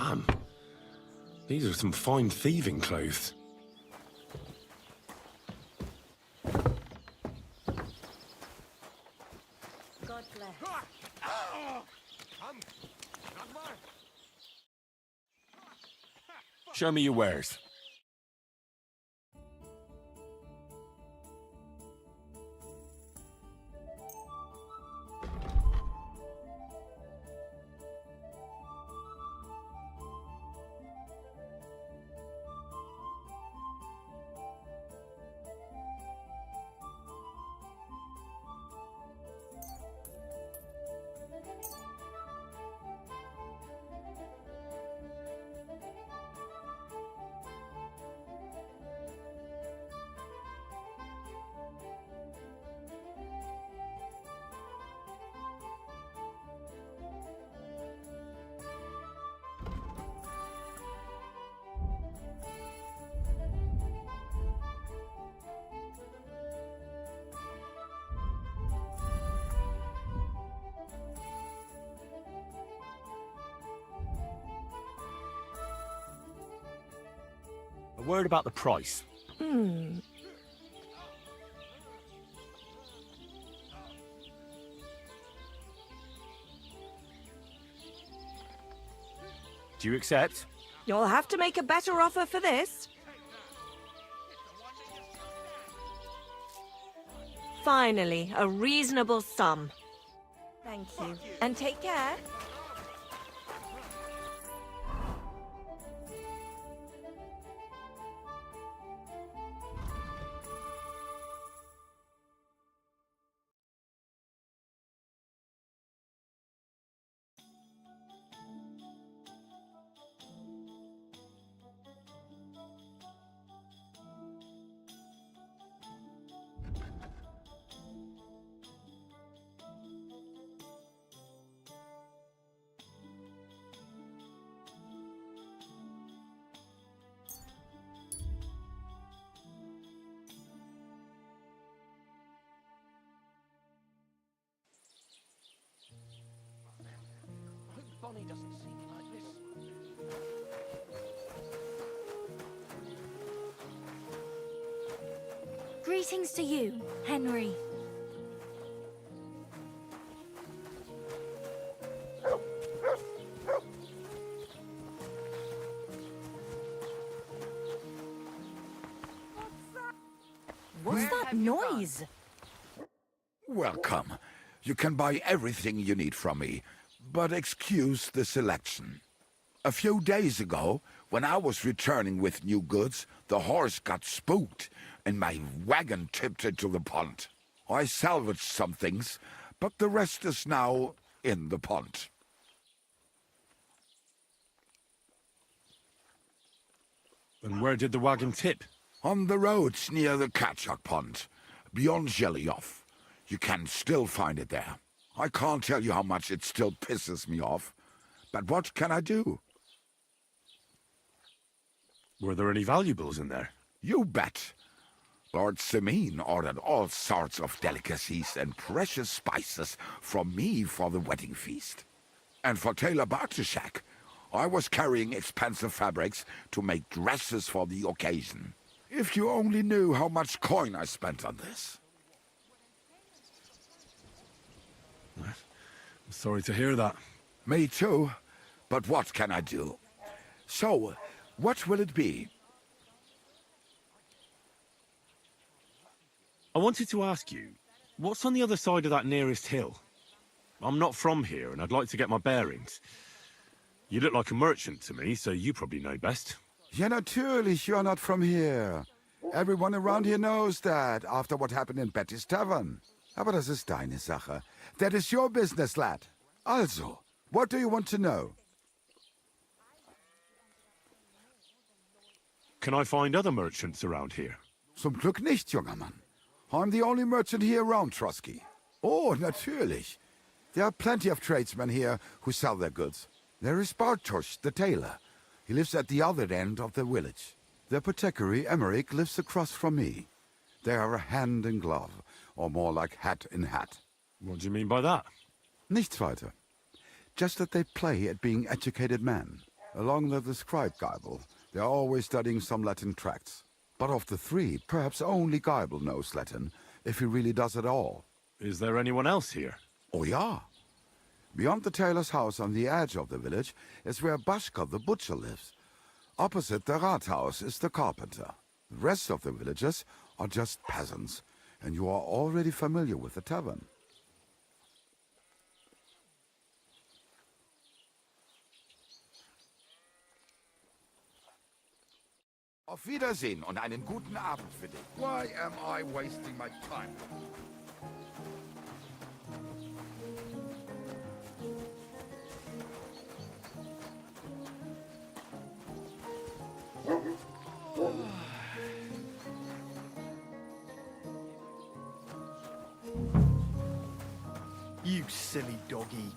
Damn. These are some fine thieving clothes. God bless. Show me your wares. A word about the price. Do you accept? You'll have to make a better offer for this. Finally, a reasonable sum. Thank you. And take care. Bonnie doesn't see me like this. Greetings to you, Henry. What's that noise? Welcome. You can buy everything you need from me, but excuse the selection. A few days ago, when I was returning with new goods, the horse got spooked and my wagon tipped into the pond. I salvaged some things, but the rest is now in the pond. And where did the wagon tip? On the roads near the Katchak Pond, beyond Jelioff. You can still find it there. I can't tell you how much it still pisses me off, but what can I do? Were there any valuables in there? You bet. Lord Semin ordered all sorts of delicacies and precious spices from me for the wedding feast. And for Taylor Bartishak, I was carrying expensive fabrics to make dresses for the occasion. If you only knew how much coin I spent on this. I'm sorry to hear that. Me too, but what can I do? So, what will it be? I wanted to ask you, what's on the other side of that nearest hill? I'm not from here, and I'd like to get my bearings. You look like a merchant to me, so you probably know best. Ja, natürlich, you're not from here. Everyone around here knows that, after what happened in Betty's Tavern. Aber das ist deine Sache. That is your business, lad. Also, what do you want to know? Can I find other merchants around here? Zum Glück nicht, junger Mann. I'm the only merchant here around Trotsky. Oh, natürlich. There are plenty of tradesmen here who sell their goods. There is Bartosz, the tailor. He lives at the other end of the village. The apothecary, Emmerich, lives across from me. They are hand in glove, or more like hat in hat. What do you mean by that? Nichts weiter. Just that they play at being educated men. Along with the scribe Geibel, they are always studying some Latin tracts. But of the three, perhaps only Geibel knows Latin, if he really does at all. Is there anyone else here? Oh yeah. Beyond the tailor's house on the edge of the village is where Bashka the butcher lives. Opposite the Rathaus is the carpenter. The rest of the villagers are just peasants, and you are already familiar with the tavern. Auf Wiedersehen und einen guten Abend für dich. Why am I wasting my time? You silly doggy.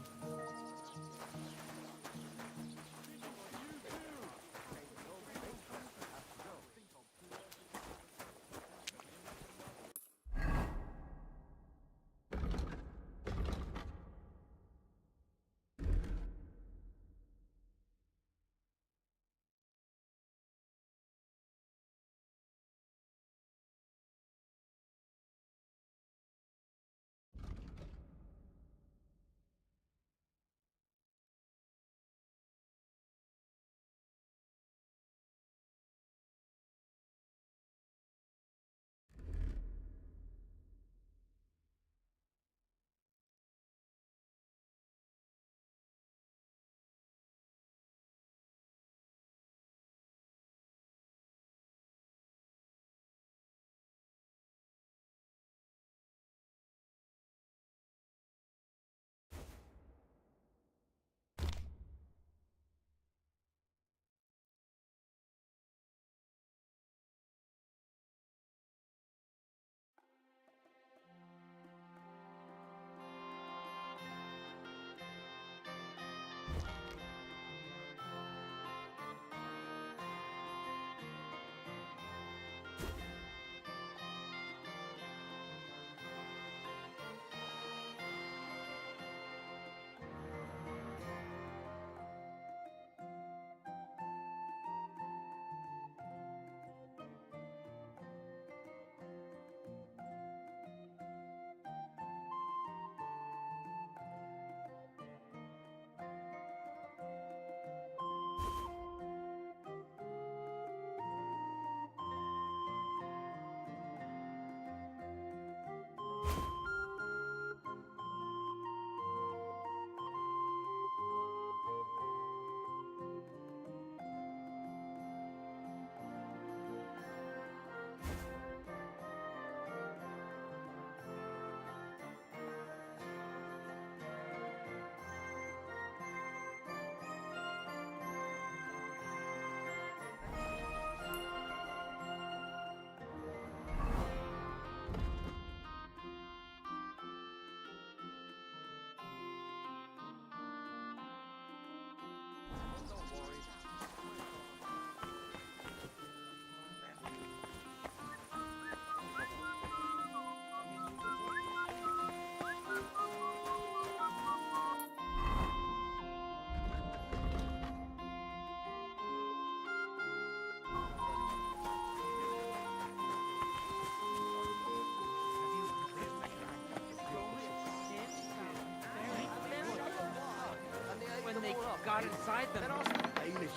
got inside them.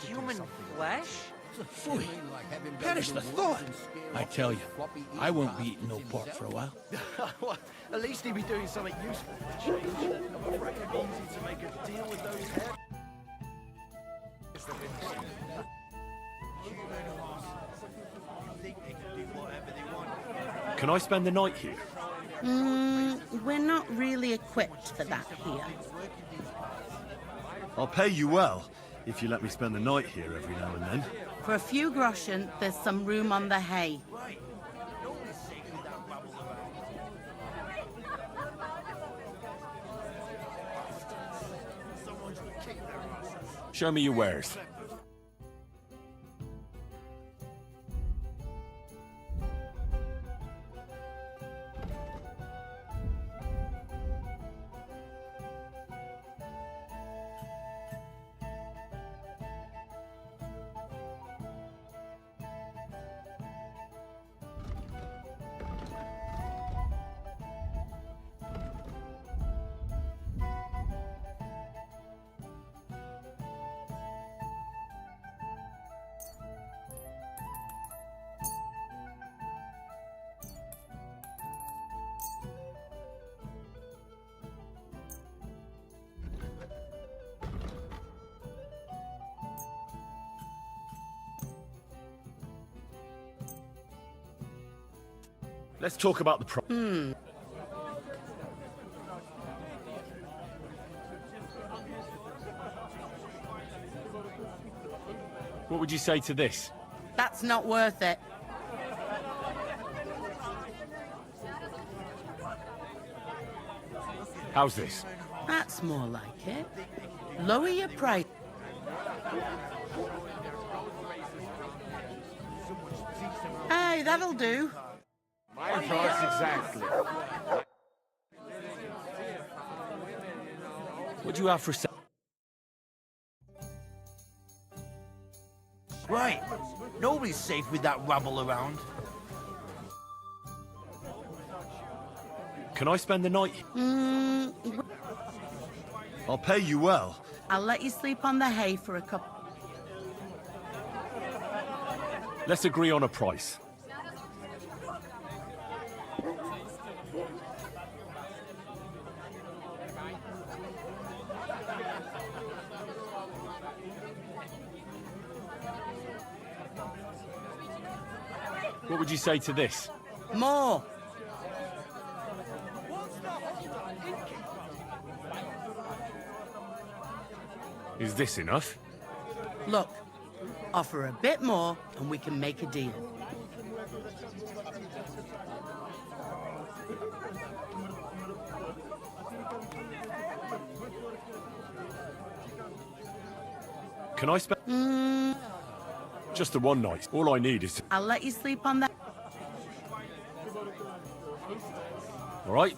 Human flesh? Phew. Perish the thought! I tell you, I won't be eating no pork for a while. Well, at least he'd be doing something useful for change. I'm afraid it'd be easy to make a deal with those hair. Can I spend the night here? We're not really equipped for that here. I'll pay you well if you let me spend the night here every now and then. For a few groschen, there's some room on the hay. Show me your wares. Let's talk about the price. What would you say to this? That's not worth it. How's this? That's more like it. Lower your price. Hey, that'll do. My price exactly. What do you have for sale? Right. Nobody's safe with that rubble around. Can I spend the night? I'll pay you well. I'll let you sleep on the hay for a couple. Let's agree on a price. What would you say to this? More. Is this enough? Look, offer a bit more and we can make a deal. Can I spend... Just the one night. All I need is to... I'll let you sleep on that. All right?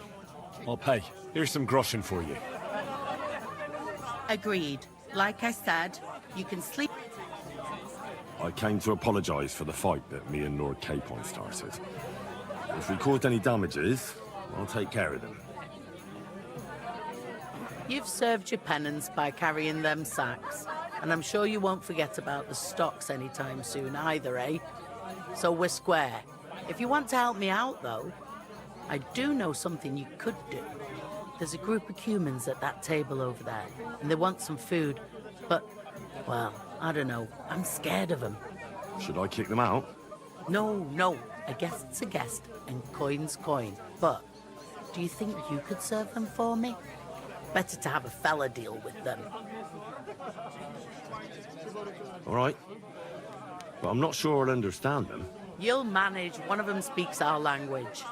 I'll pay. Here's some groschen for you. Agreed. Like I said, you can sleep. I came to apologise for the fight that me and Lord Capon started. If we caused any damages, I'll take care of them. You've served your penance by carrying them sacks, and I'm sure you won't forget about the stocks anytime soon either, eh? So we're square. If you want to help me out, though, I do know something you could do. There's a group of humans at that table over there, and they want some food, but, well, I don't know. I'm scared of them. Should I kick them out? No. A guest's a guest, and coin's coin. But, do you think you could serve them for me? Better to have a fella deal with them. All right. But I'm not sure I'll understand them. You'll manage. One of them speaks our language.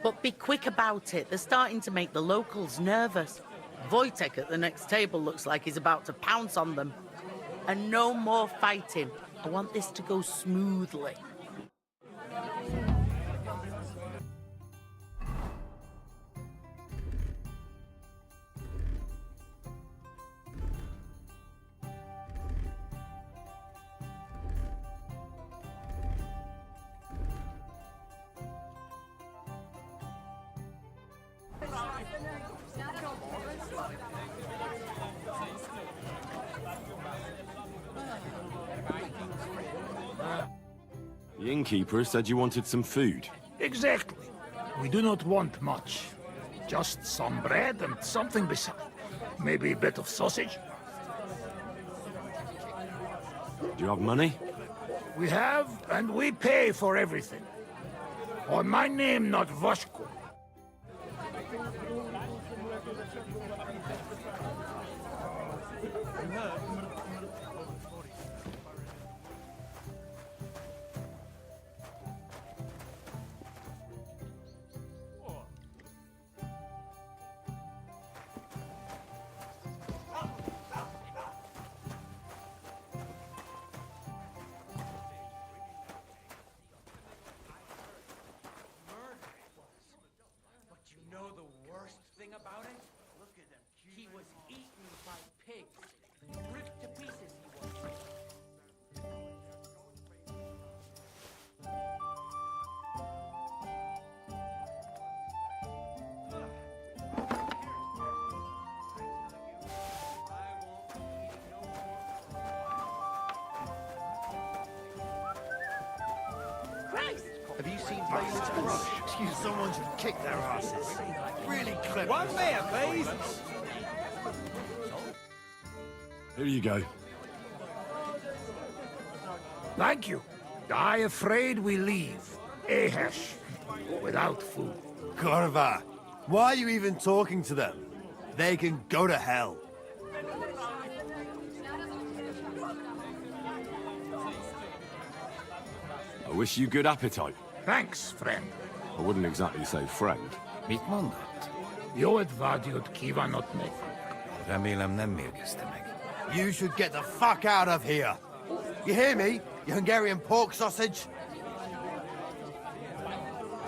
But be quick about it. They're starting to make the locals nervous. Wojtek at the next table looks like he's about to pounce on them. And no more fighting. I want this to go smoothly. The innkeeper said you wanted some food. Exactly. We do not want much. Just some bread and something beside. Maybe a bit of sausage. Do you have money? We have, and we pay for everything. On my name, not Voshko. Have you seen places crush? Someone should kick their asses. Really clever. One there, please. Here you go. Thank you. I afraid we leave. Ahesh, without food. Corva, why are you even talking to them? They can go to hell. I wish you good appetite. Thanks, friend. I wouldn't exactly say friend. Mit mondat? Jó et vágyott kívánott nekünk. Remélem nem mérgezte meg. You should get the fuck out of here. You hear me, you Hungarian pork sausage?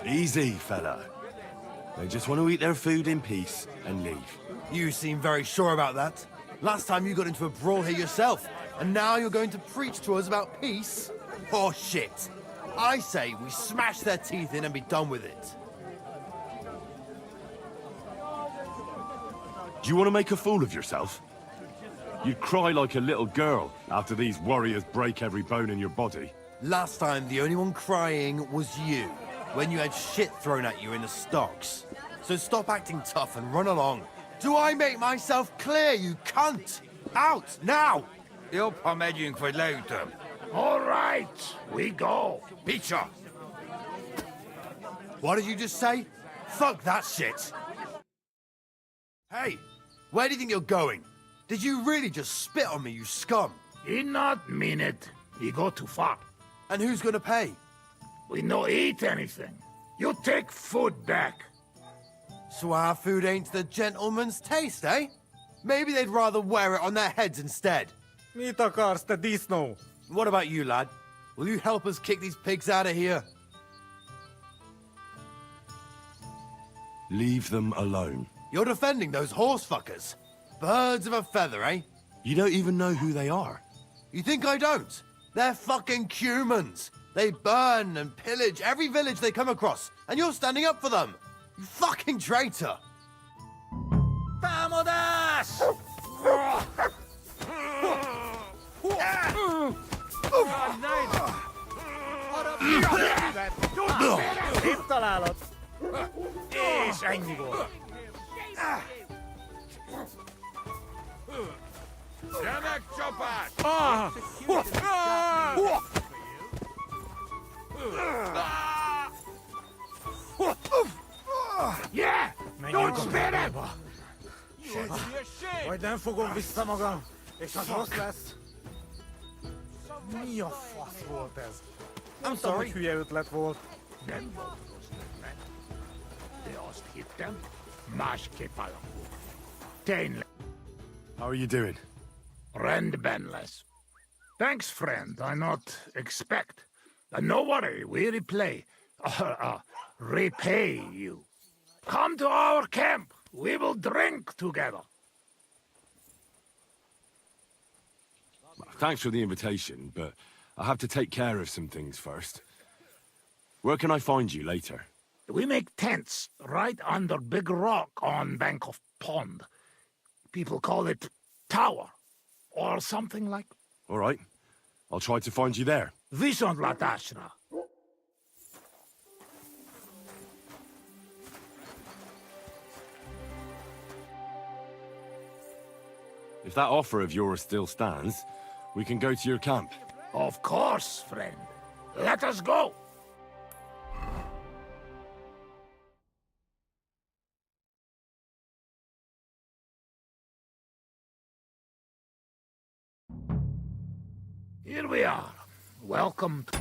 Easy, fella. They just want to eat their food in peace and leave. You seem very sure about that. Last time you got into a brawl here yourself, and now you're going to preach to us about peace? Oh shit. I say we smash their teeth in and be done with it. Do you want to make a fool of yourself? You'd cry like a little girl after these warriors break every bone in your body. Last time, the only one crying was you, when you had shit thrown at you in the stocks. So stop acting tough and run along. Do I make myself clear, you cunt? Out, now! Jobb, ha megyünk, vagy leütöm. All right, we go. Picture! What did you just say? Fuck that shit! Hey, where do you think you're going? Did you really just spit on me, you scum? He not mean it. He go too far. And who's gonna pay? We no eat anything. You take food back. So our food ain't the gentleman's taste, eh? Maybe they'd rather wear it on their heads instead. Mit akarsz, te disznó? What about you, lad? Will you help us kick these pigs out of here? Leave them alone. You're defending those horse fuckers. Birds of a feather, eh? You don't even know who they are. You think I don't? They're fucking humans. They burn and pillage every village they come across, and you're standing up for them. You fucking traitor. Támadás! Szép találat! És ennyi volt. Remek csapás! Yeah! Don't spare them! Majd nem fogom vissza magam, és az rossz lesz. Mi a fasz volt ez? Nem tudom, hogy hülye ötlet volt. Nem volt rossz ötlet. De azt hittem, másképp alakul. Tényleg. How are you doing? Rendben lesz. Thanks, friend. I not expect. No worry, we replay. Repay you. Come to our camp. We will drink together. Thanks for the invitation, but I have to take care of some things first. Where can I find you later? We make tents right under big rock on bank of pond. People call it tower, or something like. All right. I'll try to find you there. Viszontlátásra. If that offer of yours still stands, we can go to your camp. Of course, friend. Let us go. Here we are. Welcome to...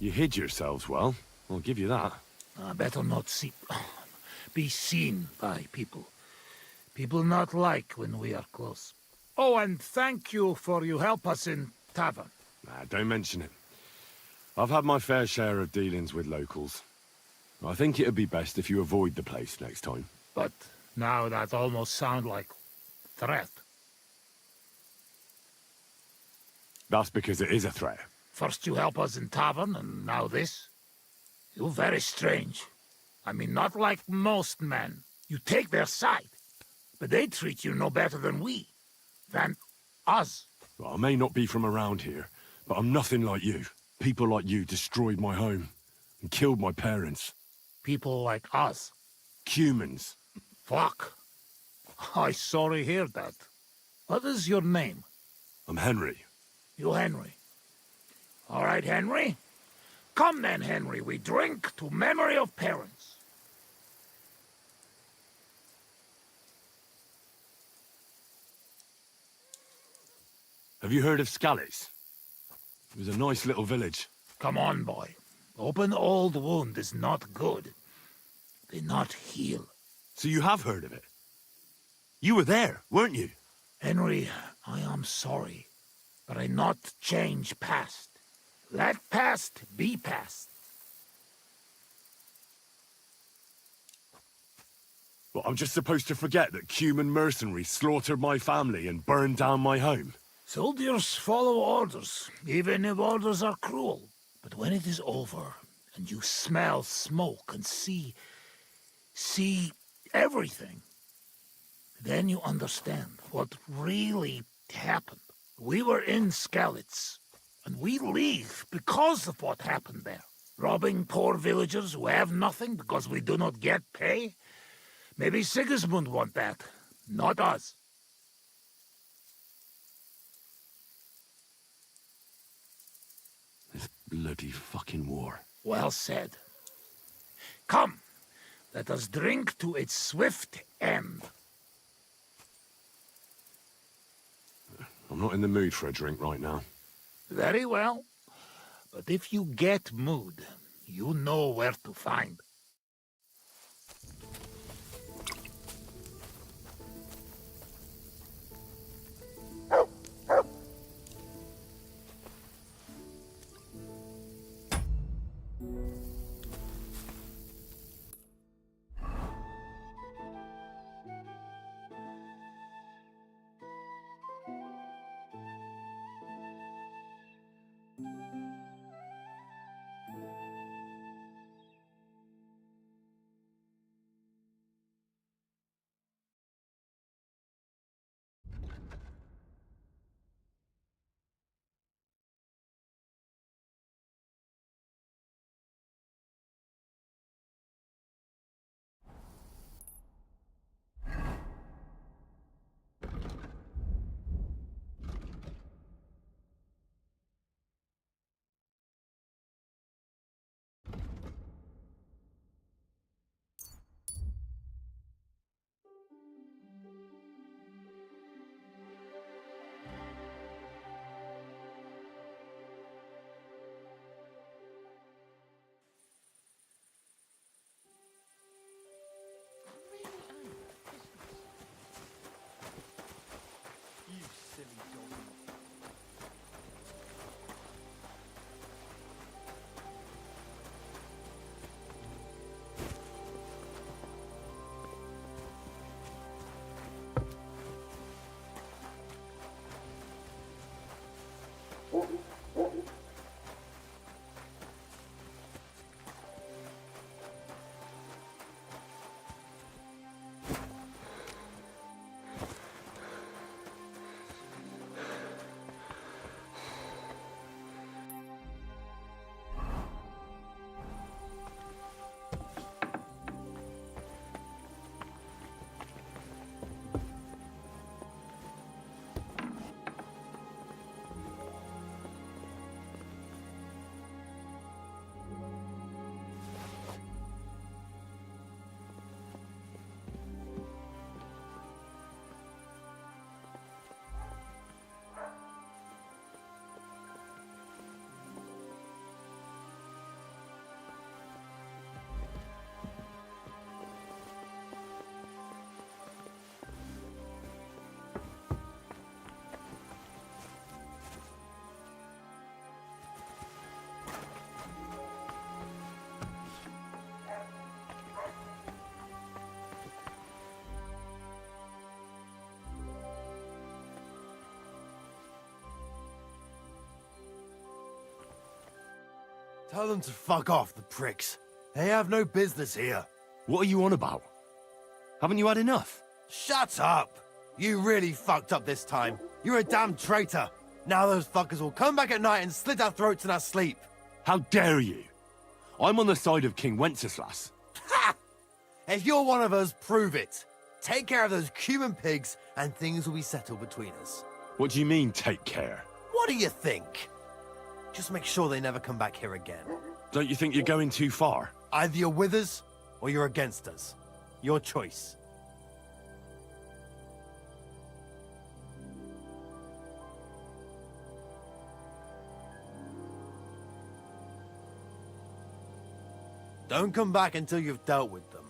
You hid yourselves well. I'll give you that. Better not be seen by people. People not like when we are close. Oh, and thank you for you help us in tavern. Nah, don't mention it. I've had my fair share of dealings with locals. I think it'd be best if you avoid the place next time. But now that almost sound like threat. That's because it is a threat. First you help us in tavern, and now this? You're very strange. I mean, not like most men. You take their side, but they treat you no better than we. Than us. Well, I may not be from around here, but I'm nothing like you. People like you destroyed my home and killed my parents. People like us? Humans. Fuck. I sorry hear that. What is your name? I'm Henry. You Henry. All right, Henry. Come then, Henry, we drink to memory of parents. Have you heard of Scallis? It was a nice little village. Come on, boy. Open old wound is not good. They not heal. So you have heard of it? You were there, weren't you? Henry, I am sorry, but I not change past. Let past be past. Well, I'm just supposed to forget that human mercenaries slaughtered my family and burned down my home? Soldiers follow orders, even if orders are cruel. But when it is over, and you smell smoke and see everything, then you understand what really happened. We were in Skalitz, and we leave because of what happened there. Robbing poor villagers who have nothing because we do not get pay? Maybe Sigismund want that, not us. This bloody fucking war. Well said. Come, let us drink to its swift end. I'm not in the mood for a drink right now. Very well. But if you get mood, you know where to find. Tell them to fuck off, the pricks. They have no business here. What are you on about? Haven't you had enough? Shut up! You really fucked up this time. You're a damn traitor. Now those fuckers will come back at night and slit our throats in our sleep. How dare you? I'm on the side of King Wenceslas. Ha! If you're one of us, prove it. Take care of those Cuban pigs, and things will be settled between us. What do you mean, take care? What do you think? Just make sure they never come back here again. Don't you think you're going too far? Either you're with us, or you're against us. Your choice. Don't come back until you've dealt with them.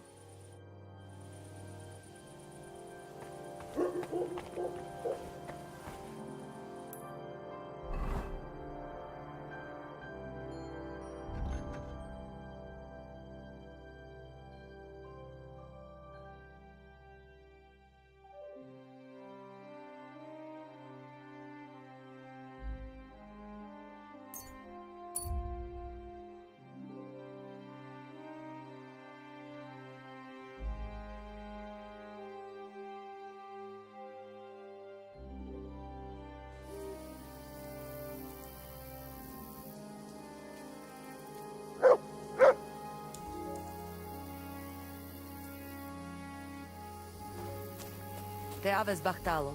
Te aves Bartalo.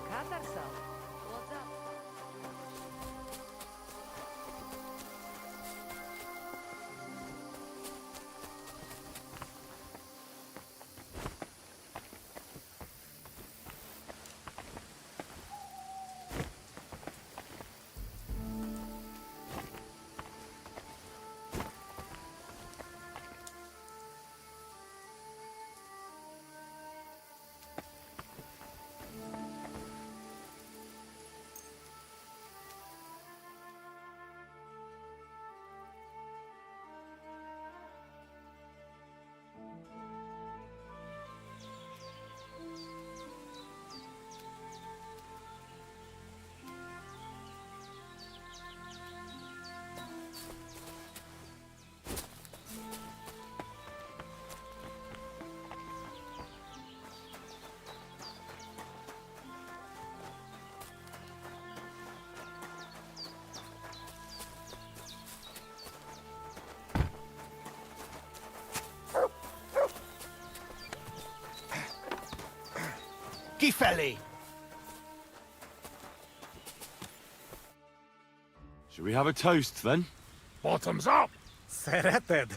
Katarsal. What's up? Kifeli! Should we have a toast, then? Bottoms up! Serrated.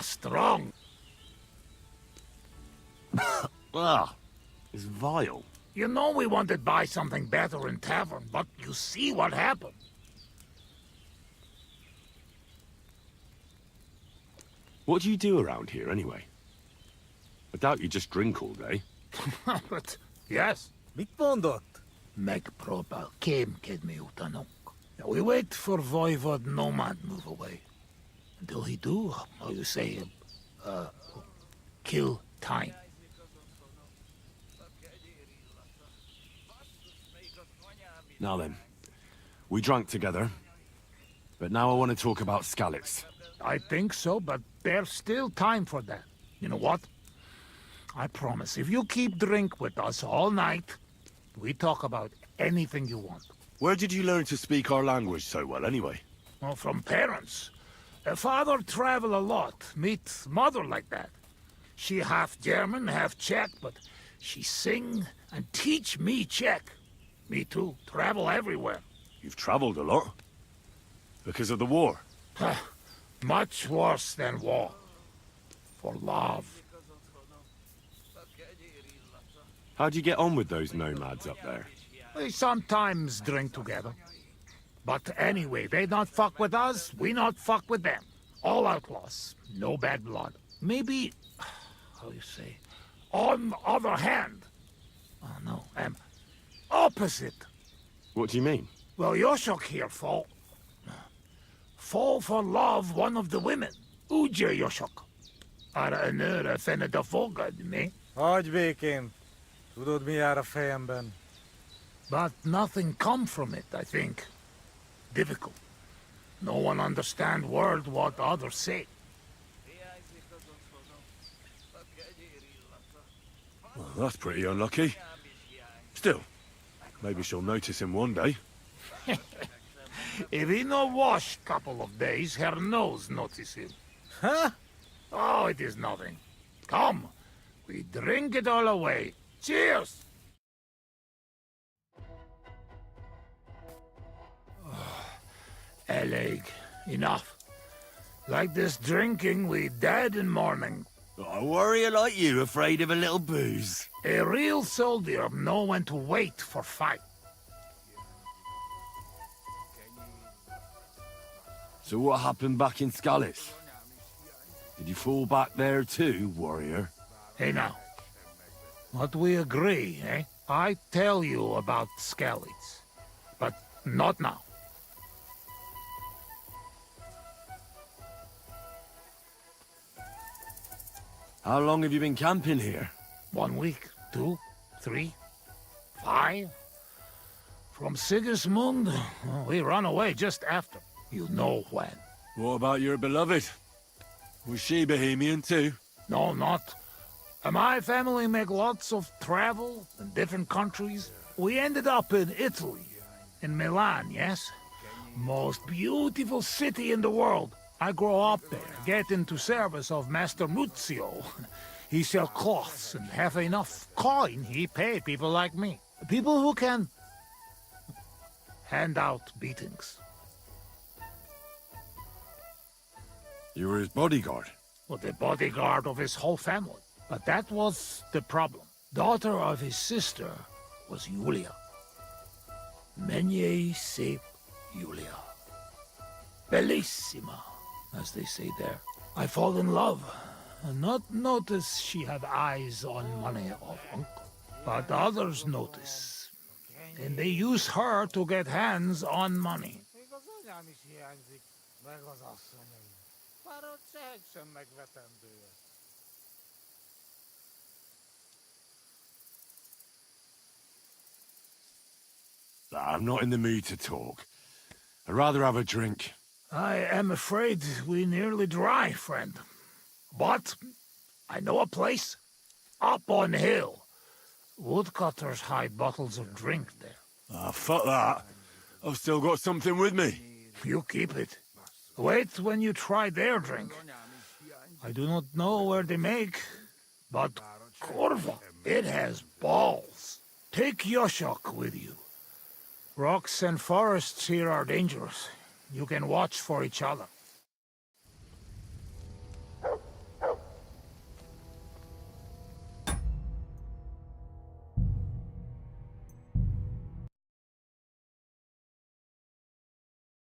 Strong. Ah, it's vile. You know we wanted to buy something better in tavern, but you see what happened. What do you do around here, anyway? I doubt you just drink all day. But, yes. Mitpondot. Meg probal kem kedmi utanok. We wait for Voivod Nomad move away. Until he do, how you say, kill time. Now then, we drank together, but now I want to talk about Skalitz. I think so, but there's still time for that. You know what? I promise, if you keep drink with us all night, we talk about anything you want. Where did you learn to speak our language so well, anyway? Well, from parents. Father travel a lot, meet mother like that. She half German, half Czech, but she sing and teach me Czech. Me too, travel everywhere. You've traveled a lot? Because of the war? Much worse than war. For love. How'd you get on with those nomads up there? We sometimes drink together. But anyway, they not fuck with us, we not fuck with them. All outlaws, no bad blood. Maybe, how you say, on the other hand. Oh no, opposite. What do you mean? Well, Yoshok here fall for love one of the women. Uja Yoshok. Ara önöre fenne da fogad, me? Hagyj békén. Tudod, mi jár a fejemben? But nothing come from it, I think. Difficult. No one understand word what others say. Well, that's pretty unlucky. Still, maybe she'll notice him one day. If he no wash couple of days, her nose notice him. Huh? Oh, it is nothing. Come, we drink it all away. Cheers! Eleg, enough. Like this drinking, we dead in morning. A warrior like you afraid of a little booze? A real soldier know when to wait for fight. So what happened back in Skalitz? Did you fall back there too, warrior? Hey now, what we agree, eh? I tell you about Skalitz, but not now. How long have you been camping here? 1 week, 2, 3, 5. From Sigismund, we run away just after. You know when. What about your beloved? Was she Bohemian too? No, not. My family make lots of travel in different countries. We ended up in Italy, in Milan, yes? Most beautiful city in the world. I grow up there, get into service of Master Muzio. He sell cloths and have enough coin he pay people like me. People who can hand out beatings. You were his bodyguard? Well, the bodyguard of his whole family. But that was the problem. Daughter of his sister was Julia. Menier sep Julia. Bellissima, as they say there. I fall in love, and not notice she have eyes on money of uncle. But others notice, and they use her to get hands on money. I'm not in the mood to talk. I'd rather have a drink. I am afraid we nearly dry, friend. But I know a place. Up on hill. Woodcutters hide bottles of drink there. Ah, fuck that. I've still got something with me. You keep it. Wait when you try their drink. I do not know where they make, but Corva, it has balls. Take Yoshok with you. Rocks and forests here are dangerous. You can watch for each other.